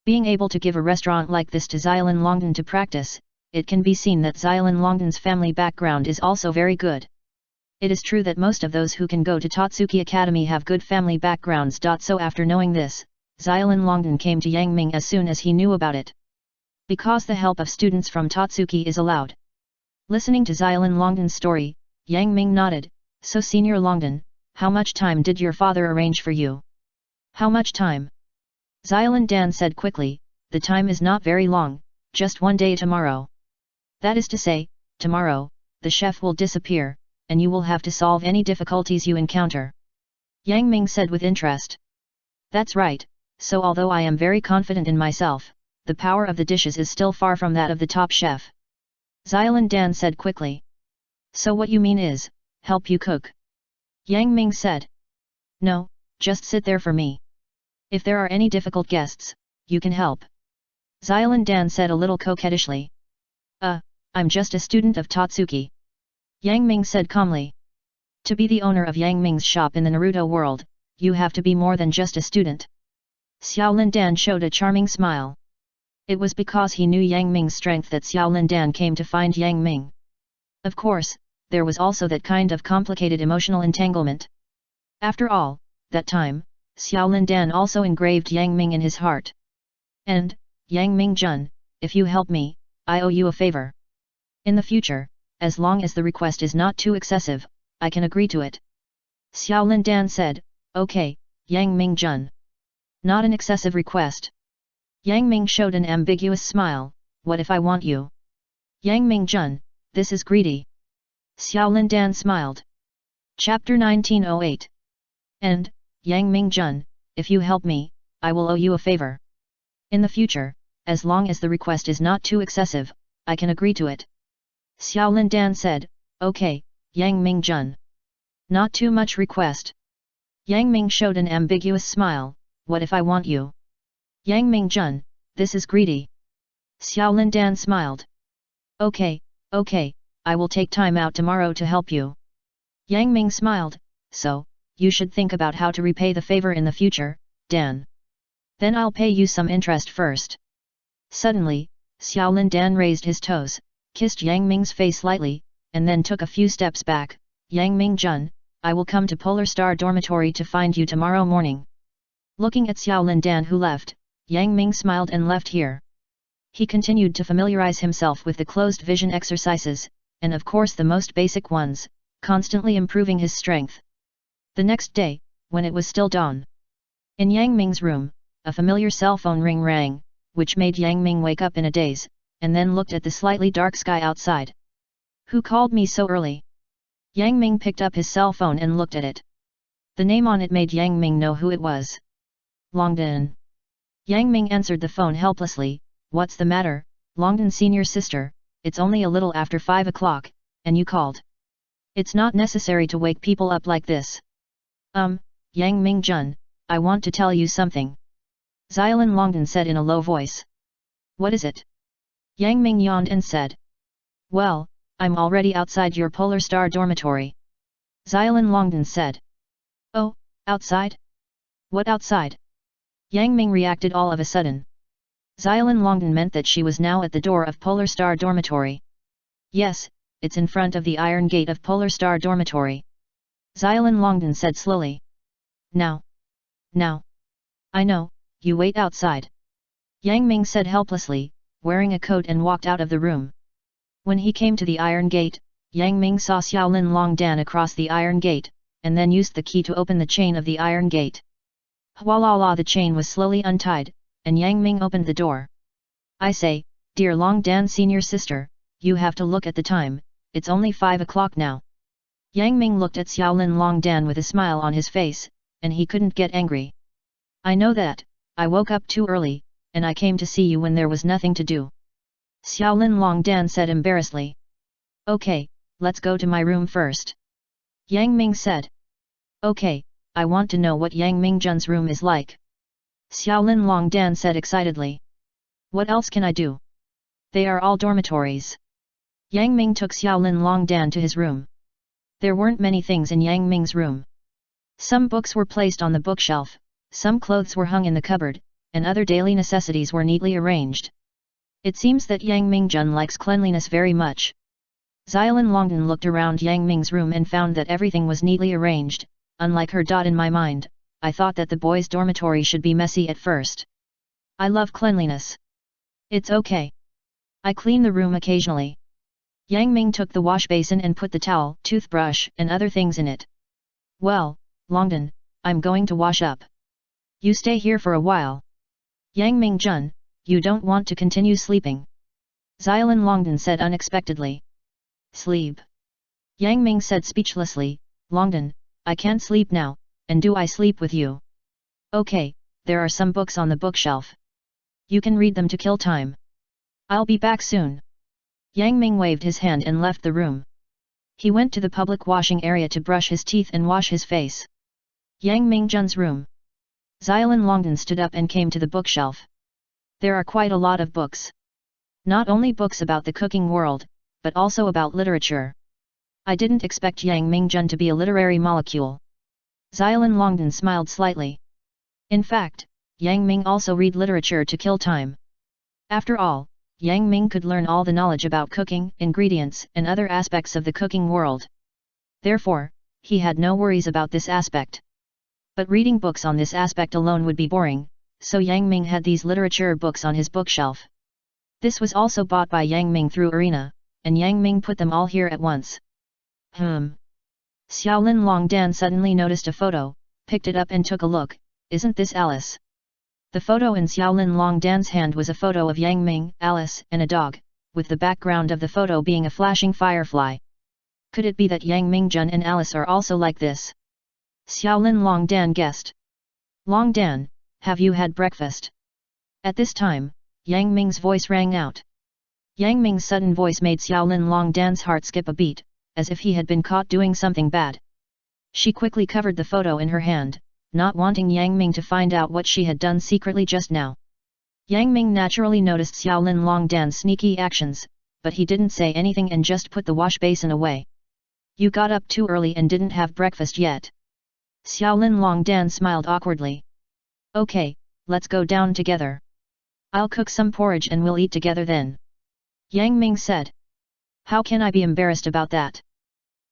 Being able to give a restaurant like this to Xiaolin Longdan to practice, it can be seen that Xiaolin Longdan's family background is also very good. It is true that most of those who can go to Totsuki Academy have good family backgrounds. So after knowing this, Xiaolin Longdan came to Yang Ming as soon as he knew about it. Because the help of students from Totsuki is allowed. Listening to Xiaolin Longdan's story, Yang Ming nodded. So Senior Longdan, how much time did your father arrange for you? How much time? Xiaolin Dan said quickly, the time is not very long, just one day tomorrow. That is to say, tomorrow, the chef will disappear, and you will have to solve any difficulties you encounter. Yang Ming said with interest. That's right, so although I am very confident in myself, the power of the dishes is still far from that of the top chef. Xiaolin Dan said quickly. So what you mean is, help you cook? Yang Ming said. No, just sit there for me. If there are any difficult guests, you can help. Xiaolin Dan said a little coquettishly. I'm just a student of Totsuki. Yang Ming said calmly. To be the owner of Yang Ming's shop in the Naruto world, you have to be more than just a student. Xiaolin Dan showed a charming smile. It was because he knew Yang Ming's strength that Xiaolin Dan came to find Yang Ming. Of course, there was also that kind of complicated emotional entanglement. After all, that time, Xiaolin Dan also engraved Yang Ming in his heart. And, Yang Ming-jun, if you help me, I owe you a favor. In the future, as long as the request is not too excessive, I can agree to it. Xiaolin Dan said, okay, Yang Ming-jun. Not an excessive request. Yang Ming showed an ambiguous smile, what if I want you? Yang Ming-jun, this is greedy. Xiaolin Dan smiled. Chapter 1908. And, Yang Ming-jun, if you help me, I will owe you a favor. In the future, as long as the request is not too excessive, I can agree to it. Xiaolin Dan said, okay, Yang Ming-jun. Not too much request. Yang Ming showed an ambiguous smile, what if I want you? Yang Ming-jun, this is greedy. Xiaolin Dan smiled. Okay, I will take time out tomorrow to help you. Yang Ming smiled, so, you should think about how to repay the favor in the future, Dan. Then I'll pay you some interest first. Suddenly, Xiaolin Dan raised his toes, kissed Yang Ming's face lightly, and then took a few steps back. Yang Ming-jun, I will come to Polar Star Dormitory to find you tomorrow morning. Looking at Xiaolin Dan who left, Yang Ming smiled and left here. He continued to familiarize himself with the closed vision exercises, and of course the most basic ones, constantly improving his strength. The next day, when it was still dawn. In Yang Ming's room, a familiar cell phone ring rang, which made Yang Ming wake up in a daze, and then looked at the slightly dark sky outside. Who called me so early? Yang Ming picked up his cell phone and looked at it. The name on it made Yang Ming know who it was. Longdan. Yang Ming answered the phone helplessly, what's the matter, Longdan senior sister, it's only a little after 5 o'clock, and you called. It's not necessary to wake people up like this. Yang Ming-jun, I want to tell you something. Xiaolin Longdan said in a low voice. What is it? Yang Ming yawned and said. Well, I'm already outside your Polar Star dormitory. Xiaolin Longdan said. Oh, outside? What outside? Yang Ming reacted all of a sudden. Xiaolin Longdan meant that she was now at the door of Polar Star Dormitory. Yes, it's in front of the iron gate of Polar Star Dormitory. Xiaolin Longdan said slowly. Now. I know, you wait outside. Yang Ming said helplessly, wearing a coat and walked out of the room. When he came to the iron gate, Yang Ming saw Xiaolin Longdan across the iron gate, and then used the key to open the chain of the iron gate. Hualala, the chain was slowly untied, and Yang Ming opened the door. I say, dear Longdan senior sister, you have to look at the time, it's only 5 o'clock now. Yang Ming looked at Xiaolin Longdan with a smile on his face, and he couldn't get angry. I know that, I woke up too early, and I came to see you when there was nothing to do. Xiaolin Longdan said embarrassedly. Okay, let's go to my room first. Yang Ming said. Okay, I want to know what Yang Mingjun's room is like. Xiaolin Longdan said excitedly. What else can I do? They are all dormitories. Yang Ming took Xiaolin Longdan to his room. There weren't many things in Yang Ming's room. Some books were placed on the bookshelf, some clothes were hung in the cupboard, and other daily necessities were neatly arranged. It seems that Yang Mingjun likes cleanliness very much. Xiaolin Longdan looked around Yang Ming's room and found that everything was neatly arranged. Unlike her. In my mind, I thought that the boys' dormitory should be messy at first. I love cleanliness. It's okay. I clean the room occasionally. Yang Ming took the wash basin and put the towel, toothbrush, and other things in it. Well, Longdan, I'm going to wash up. You stay here for a while. Yang Mingjun, you don't want to continue sleeping? Xiaolin Longdan said unexpectedly. Sleep? Yang Ming said speechlessly, Longdan, I can't sleep now, and do I sleep with you? Okay, there are some books on the bookshelf. You can read them to kill time. I'll be back soon. Yang Ming waved his hand and left the room. He went to the public washing area to brush his teeth and wash his face. Yang Mingjun's room. Xiaolin Longdan stood up and came to the bookshelf. There are quite a lot of books. Not only books about the cooking world, but also about literature. I didn't expect Yang Mingjun to be a literary molecule. Xiaolin Longdan smiled slightly. In fact, Yang Ming also read literature to kill time. After all, Yang Ming could learn all the knowledge about cooking, ingredients, and other aspects of the cooking world. Therefore, he had no worries about this aspect. But reading books on this aspect alone would be boring, so Yang Ming had these literature books on his bookshelf. This was also bought by Yang Ming through Arena, and Yang Ming put them all here at once. Xiaolin Longdan suddenly noticed a photo, picked it up and took a look. Isn't this Alice? The photo in Xiaolin Longdan's hand was a photo of Yang Ming, Alice, and a dog, with the background of the photo being a flashing firefly. Could it be that Yang Mingjun and Alice are also like this? Xiaolin Longdan guessed. Longdan, have you had breakfast? At this time, Yang Ming's voice rang out. Yang Ming's sudden voice made Xiaolin Longdan's heart skip a beat, as if he had been caught doing something bad. She quickly covered the photo in her hand, not wanting Yang Ming to find out what she had done secretly just now. Yang Ming naturally noticed Xiaolin Longdan's sneaky actions, but he didn't say anything and just put the wash basin away. You got up too early and didn't have breakfast yet. Xiaolin Longdan smiled awkwardly. Okay, let's go down together. I'll cook some porridge and we'll eat together then. Yang Ming said. How can I be embarrassed about that?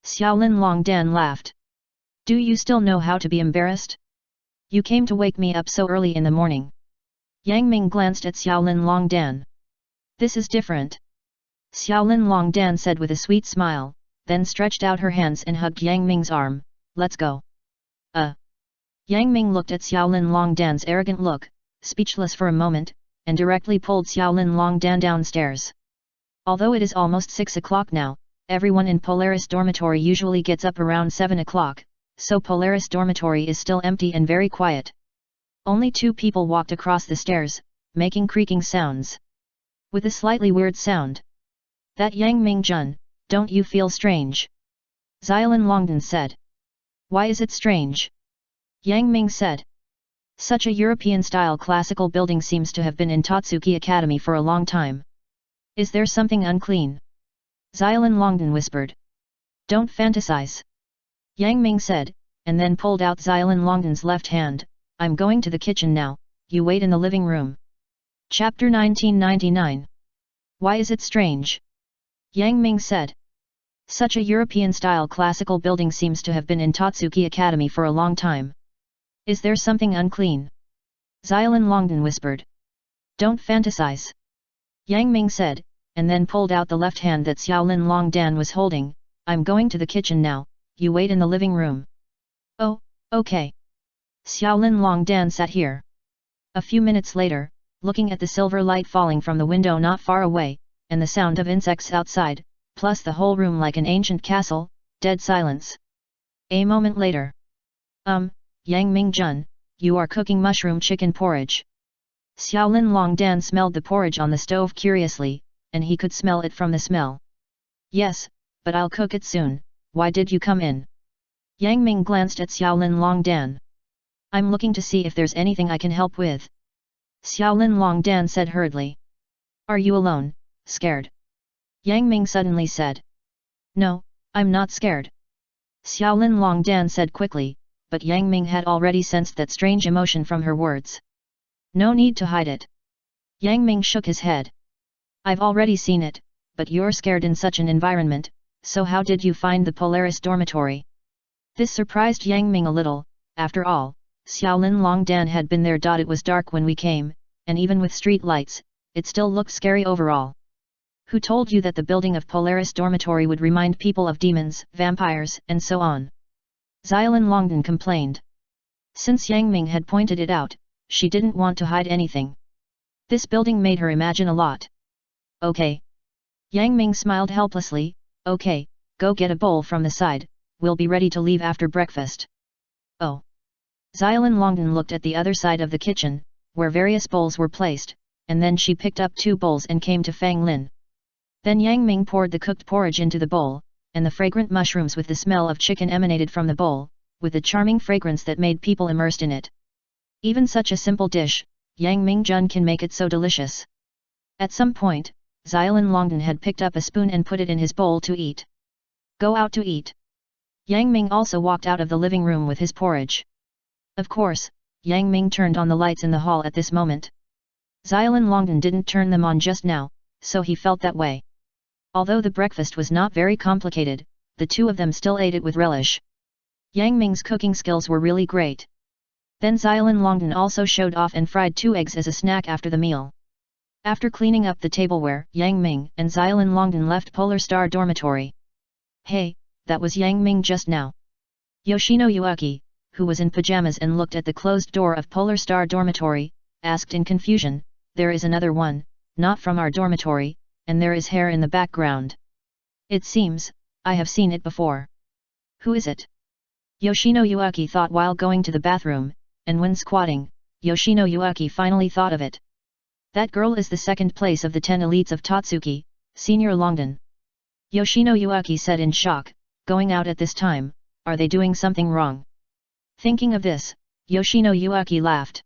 Xiaolin Longdan laughed. Do you still know how to be embarrassed? You came to wake me up so early in the morning. Yang Ming glanced at Xiaolin Longdan. This is different. Xiaolin Longdan said with a sweet smile, then stretched out her hands and hugged Yang Ming's arm. Let's go. Yang Ming looked at Xiaolin Longdan's arrogant look, speechless for a moment, and directly pulled Xiaolin Longdan downstairs. Although it is almost 6 o'clock now, everyone in Polaris dormitory usually gets up around 7 o'clock, so Polaris dormitory is still empty and very quiet. Only 2 people walked across the stairs, making creaking sounds. With a slightly weird sound. That Yang Mingjun, don't you feel strange? Xiaolin Longdan said. Why is it strange? Yang Ming said. Such a European-style classical building seems to have been in Totsuki Academy for a long time. Is there something unclean? Xiaolin Longdan whispered. Don't fantasize. Yang Ming said, and then pulled out Xiaolin Longden's left hand. I'm going to the kitchen now, you wait in the living room. Chapter 1999. Why is it strange? Yang Ming said. Such a European-style classical building seems to have been in Totsuki Academy for a long time. Is there something unclean? Xiaolin Longden whispered. Don't fantasize. Yang Ming said, and then pulled out the left hand that Xiaolin Longdan was holding. I'm going to the kitchen now, you wait in the living room. Oh, okay. Xiaolin Longdan sat here. A few minutes later, looking at the silver light falling from the window not far away, and the sound of insects outside, plus the whole room like an ancient castle, dead silence. A moment later. Yang Ming-jun, you are cooking mushroom chicken porridge. Xiaolin Longdan smelled the porridge on the stove curiously, and he could smell it from the smell. Yes, but I'll cook it soon, why did you come in? Yang Ming glanced at Xiaolin Longdan. I'm looking to see if there's anything I can help with. Xiaolin Longdan said hurriedly. Are you alone, scared? Yang Ming suddenly said. No, I'm not scared. Xiaolin Longdan said quickly, but Yang Ming had already sensed that strange emotion from her words. No need to hide it. Yang Ming shook his head. I've already seen it, but you're scared in such an environment, so how did you find the Polaris dormitory? This surprised Yang Ming a little. After all, Xiaolin Longdan had been there. It was dark when we came, and even with street lights, it still looked scary overall. Who told you that the building of Polaris dormitory would remind people of demons, vampires, and so on? Xiaolin Longdan complained. Since Yang Ming had pointed it out, she didn't want to hide anything. This building made her imagine a lot. Okay. Yang Ming smiled helplessly. Okay, go get a bowl from the side, we'll be ready to leave after breakfast. Oh. Xiaolin Longdan looked at the other side of the kitchen, where various bowls were placed, and then she picked up 2 bowls and came to Fang Lin. Then Yang Ming poured the cooked porridge into the bowl, and the fragrant mushrooms with the smell of chicken emanated from the bowl, with a charming fragrance that made people immersed in it. Even such a simple dish, Yang Ming-jun can make it so delicious. At some point, Xiaolin Longdan had picked up a spoon and put it in his bowl to eat. Go out to eat. Yang Ming also walked out of the living room with his porridge. Of course, Yang Ming turned on the lights in the hall at this moment. Xiaolin Longdan didn't turn them on just now, so he felt that way. Although the breakfast was not very complicated, the two of them still ate it with relish. Yang Ming's cooking skills were really great. Then Xiaolin Longdan also showed off and fried 2 eggs as a snack after the meal. After cleaning up the tableware, Yang Ming and Xiaolin Longdan left Polar Star dormitory. Hey, that was Yang Ming just now. Yoshino Yuaki, who was in pajamas and looked at the closed door of Polar Star dormitory, asked in confusion, there is another one, not from our dormitory, and there is hair in the background. It seems, I have seen it before. Who is it? Yoshino Yuaki thought while going to the bathroom, and when squatting, Yoshino Yuaki finally thought of it. That girl is the 2nd place of the 10 elites of Totsuki, Senior Longdan. Yoshino Yuaki said in shock, going out at this time, are they doing something wrong? Thinking of this, Yoshino Yuaki laughed.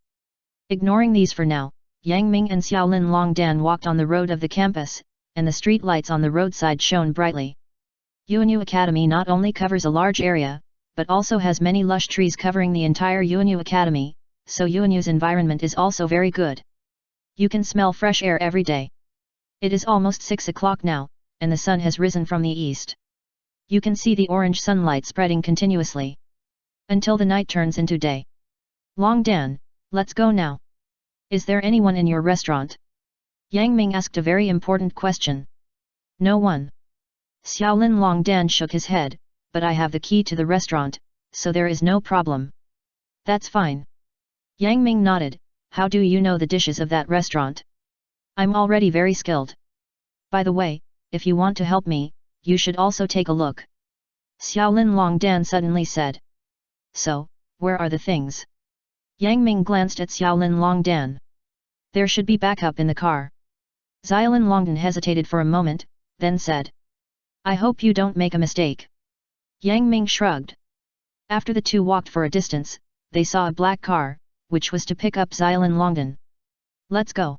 Ignoring these for now, Yang Ming and Xiaolin Longdan walked on the road of the campus, and the street lights on the roadside shone brightly. Yuanyu Academy not only covers a large area, but also has many lush trees covering the entire Yuanyu Academy, so Yuanyu's environment is also very good. You can smell fresh air every day. It is almost 6 o'clock now, and the sun has risen from the east. You can see the orange sunlight spreading continuously. Until the night turns into day. Longdan, let's go now. Is there anyone in your restaurant? Yang Ming asked a very important question. No one. Xiaolin Longdan shook his head, but I have the key to the restaurant, so there is no problem. That's fine. Yang Ming nodded. How do you know the dishes of that restaurant? I'm already very skilled. By the way, if you want to help me, you should also take a look. Xiaolin Longdan suddenly said. So, where are the things? Yang Ming glanced at Xiaolin Longdan. There should be backup in the car. Xiaolin Longdan hesitated for a moment, then said. I hope you don't make a mistake. Yang Ming shrugged. After the two walked for a distance, they saw a black car, which was to pick up Xiaolin Longdan. Let's go.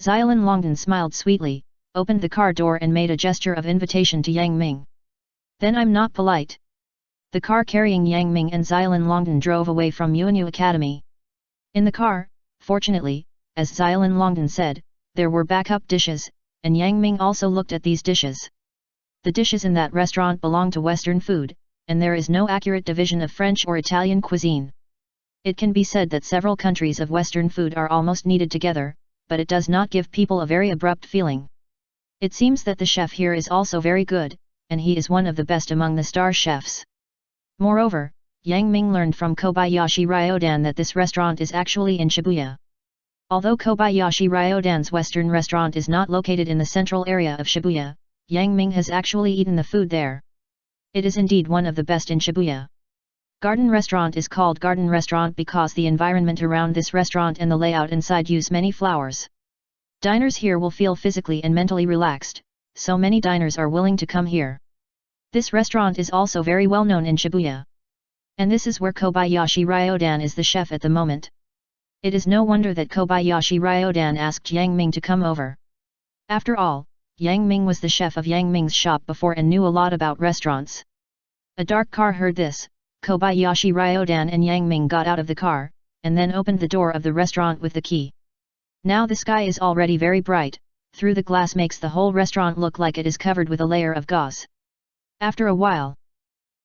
Xiaolin Longdan smiled sweetly, opened the car door and made a gesture of invitation to Yang Ming. Then I'm not polite. The car carrying Yang Ming and Xiaolin Longden drove away from Yuanyu Academy. In the car, fortunately, as Xiaolin Longden said, there were backup dishes, and Yang Ming also looked at these dishes. The dishes in that restaurant belong to Western food, and there is no accurate division of French or Italian cuisine. It can be said that several countries of Western food are almost kneaded together, but it does not give people a very abrupt feeling. It seems that the chef here is also very good, and he is one of the best among the star chefs. Moreover, Yang Ming learned from Kobayashi Ryodan that this restaurant is actually in Shibuya. Although Kobayashi Ryodan's Western restaurant is not located in the central area of Shibuya, Yang Ming has actually eaten the food there. It is indeed one of the best in Shibuya. Garden restaurant is called garden restaurant because the environment around this restaurant and the layout inside use many flowers. Diners here will feel physically and mentally relaxed, so many diners are willing to come here. This restaurant is also very well known in Shibuya. And this is where Kobayashi Ryodan is the chef at the moment. It is no wonder that Kobayashi Ryodan asked Yang Ming to come over. After all, Yang Ming was the chef of Yang Ming's shop before and knew a lot about restaurants. A dark car heard this. Kobayashi Ryodan and Yang Ming got out of the car, and then opened the door of the restaurant with the key. Now the sky is already very bright, through the glass makes the whole restaurant look like it is covered with a layer of gauze. After a while.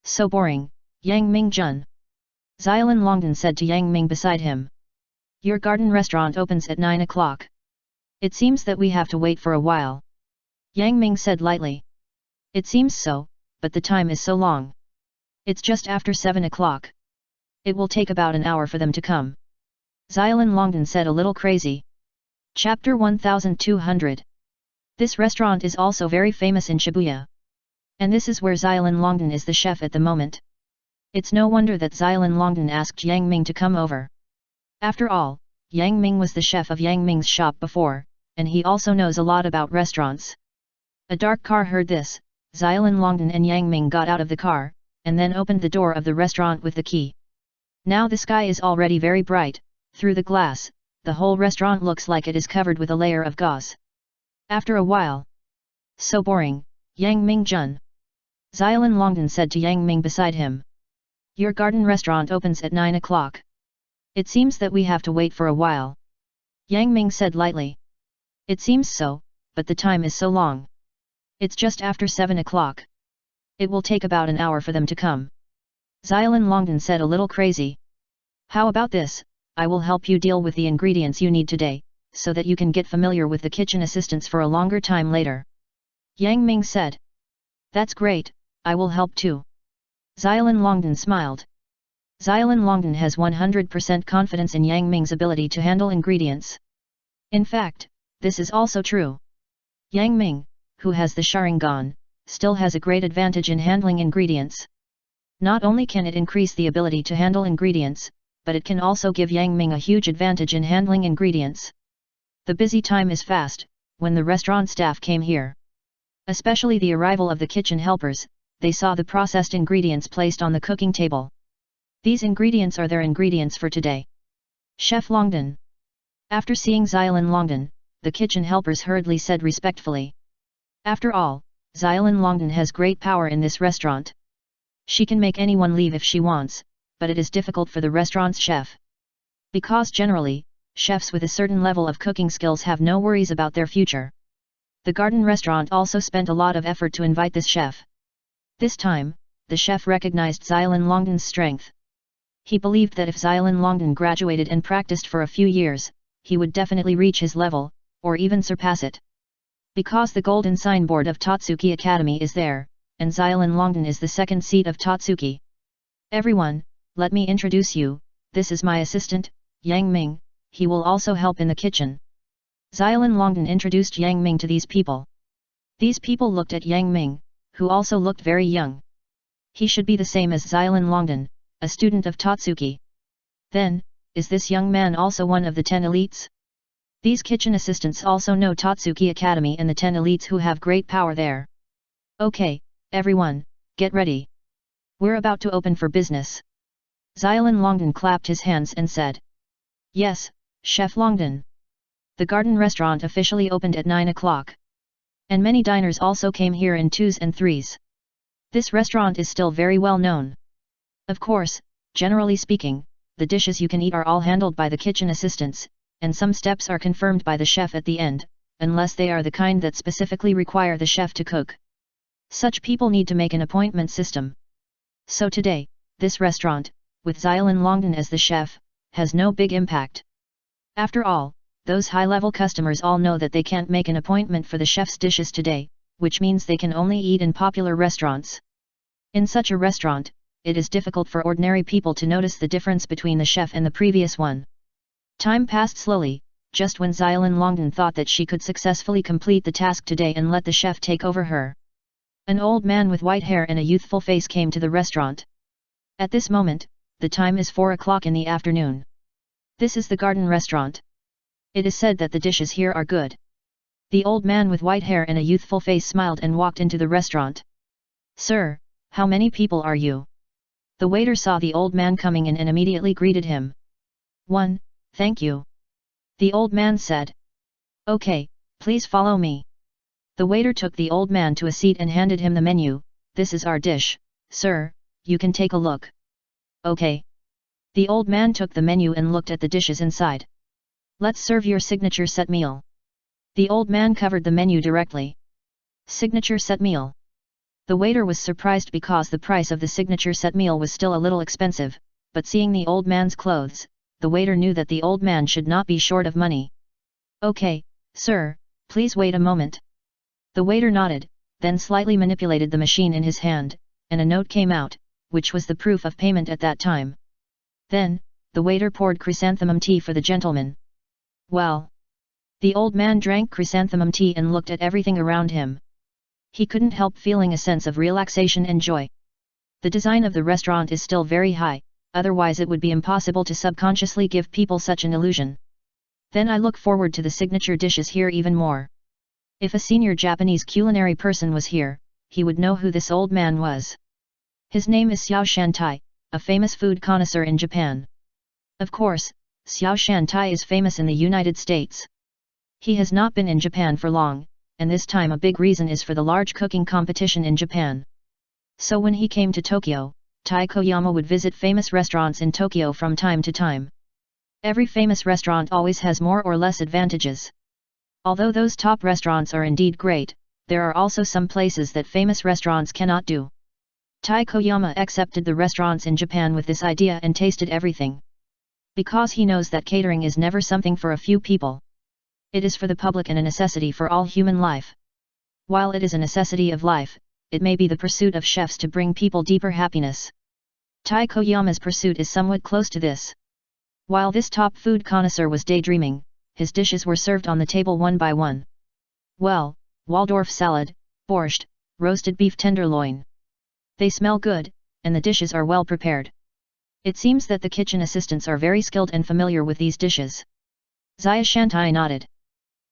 So boring, Yang Ming Jun. Xiaolin Longden said to Yang Ming beside him. Your garden restaurant opens at 9 o'clock. It seems that we have to wait for a while. Yang Ming said lightly. It seems so, but the time is so long. It's just after 7 o'clock. It will take about an hour for them to come. Xiaolin Longden said a little crazy. Chapter 1200. This restaurant is also very famous in Shibuya. And this is where Xiaolin Longden is the chef at the moment. It's no wonder that Xiaolin Longden asked Yang Ming to come over. After all, Yang Ming was the chef of Yang Ming's shop before, and he also knows a lot about restaurants. A dark car heard this. Xiaolin Longden and Yang Ming got out of the car, and then opened the door of the restaurant with the key. Now the sky is already very bright, through the glass, the whole restaurant looks like it is covered with a layer of gauze. After a while. So boring, Yang Ming Jun. Xiaolin Longden said to Yang Ming beside him. Your garden restaurant opens at 9 o'clock. It seems that we have to wait for a while. Yang Ming said lightly. It seems so, but the time is so long. It's just after 7 o'clock. It will take about an hour for them to come. Xiaolin Longden said a little crazy. How about this, I will help you deal with the ingredients you need today, so that you can get familiar with the kitchen assistants for a longer time later. Yang Ming said. That's great, I will help too. Xiaolin Longden smiled. Xiaolin Longden has 100% confidence in Yang Ming's ability to handle ingredients. In fact, this is also true. Yang Ming, who has the Sharingan, still has a great advantage in handling ingredients. Not only can it increase the ability to handle ingredients, but it can also give Yang Ming a huge advantage in handling ingredients. The busy time is fast, when the restaurant staff came here. Especially the arrival of the kitchen helpers, they saw the processed ingredients placed on the cooking table. These ingredients are their ingredients for today. Chef Longden. After seeing Xiaolin Longden, the kitchen helpers hurriedly said respectfully. After all, Xiaolin Longden has great power in this restaurant. She can make anyone leave if she wants, but it is difficult for the restaurant's chef. Because generally, chefs with a certain level of cooking skills have no worries about their future. The garden restaurant also spent a lot of effort to invite this chef. This time, the chef recognized Xiaolin Longden's strength. He believed that if Xiaolin Longden graduated and practiced for a few years, he would definitely reach his level, or even surpass it. Because the golden signboard of Totsuki Academy is there, and Xiaolin Longden is the second seat of Totsuki. Everyone, let me introduce you, this is my assistant, Yang Ming, he will also help in the kitchen. Xiaolin Longden introduced Yang Ming to these people. These people looked at Yang Ming, who also looked very young. He should be the same as Xiaolin Longden, a student of Totsuki. Then, is this young man also one of the 10 elites? These kitchen assistants also know Totsuki Academy and the 10 elites who have great power there. Okay, everyone, get ready. We're about to open for business. Xiaolin Longden clapped his hands and said. Yes, Chef Longden. The garden restaurant officially opened at 9 o'clock. And many diners also came here in 2s and 3s. This restaurant is still very well known. Of course, generally speaking, the dishes you can eat are all handled by the kitchen assistants, and some steps are confirmed by the chef at the end, unless they are the kind that specifically require the chef to cook. Such people need to make an appointment system. So today, this restaurant, with Xiaolin Longden as the chef, has no big impact. After all, those high-level customers all know that they can't make an appointment for the chef's dishes today, which means they can only eat in popular restaurants. In such a restaurant, it is difficult for ordinary people to notice the difference between the chef and the previous one. Time passed slowly, just when Xiaolin Longden thought that she could successfully complete the task today and let the chef take over her. An old man with white hair and a youthful face came to the restaurant. At this moment, the time is 4 o'clock in the afternoon. This is the garden restaurant. It is said that the dishes here are good. The old man with white hair and a youthful face smiled and walked into the restaurant. "Sir, how many people are you?" The waiter saw the old man coming in and immediately greeted him. "One, thank you," the old man said. "Okay, please follow me." The waiter took the old man to a seat and handed him the menu. "This is our dish, sir, you can take a look." "Okay." The old man took the menu and looked at the dishes inside. "Let's serve your signature set meal." The old man covered the menu directly. Signature set meal. The waiter was surprised because the price of the signature set meal was still a little expensive, but seeing the old man's clothes, the waiter knew that the old man should not be short of money. "Okay, sir, please wait a moment." The waiter nodded, then slightly manipulated the machine in his hand, and a note came out, which was the proof of payment at that time. Then, the waiter poured chrysanthemum tea for the gentleman. Well. The old man drank chrysanthemum tea and looked at everything around him. He couldn't help feeling a sense of relaxation and joy. The design of the restaurant is still very high, otherwise it would be impossible to subconsciously give people such an illusion. Then I look forward to the signature dishes here even more. If a senior Japanese culinary person was here, he would know who this old man was. His name is Xiao Shantai, a famous food connoisseur in Japan. Of course, Xiao Shantai is famous in the United States. He has not been in Japan for long, and this time a big reason is for the large cooking competition in Japan. So when he came to Tokyo, Tai Koyama would visit famous restaurants in Tokyo from time to time. Every famous restaurant always has more or less advantages. Although those top restaurants are indeed great, there are also some places that famous restaurants cannot do. Tai Koyama accepted the restaurants in Japan with this idea and tasted everything. Because he knows that catering is never something for a few people. It is for the public and a necessity for all human life. While it is a necessity of life, it may be the pursuit of chefs to bring people deeper happiness. Tai Koyama's pursuit is somewhat close to this. While this top food connoisseur was daydreaming, his dishes were served on the table one by one. Well, Waldorf salad, borscht, roasted beef tenderloin. They smell good, and the dishes are well prepared. It seems that the kitchen assistants are very skilled and familiar with these dishes. Xiao Shantai nodded.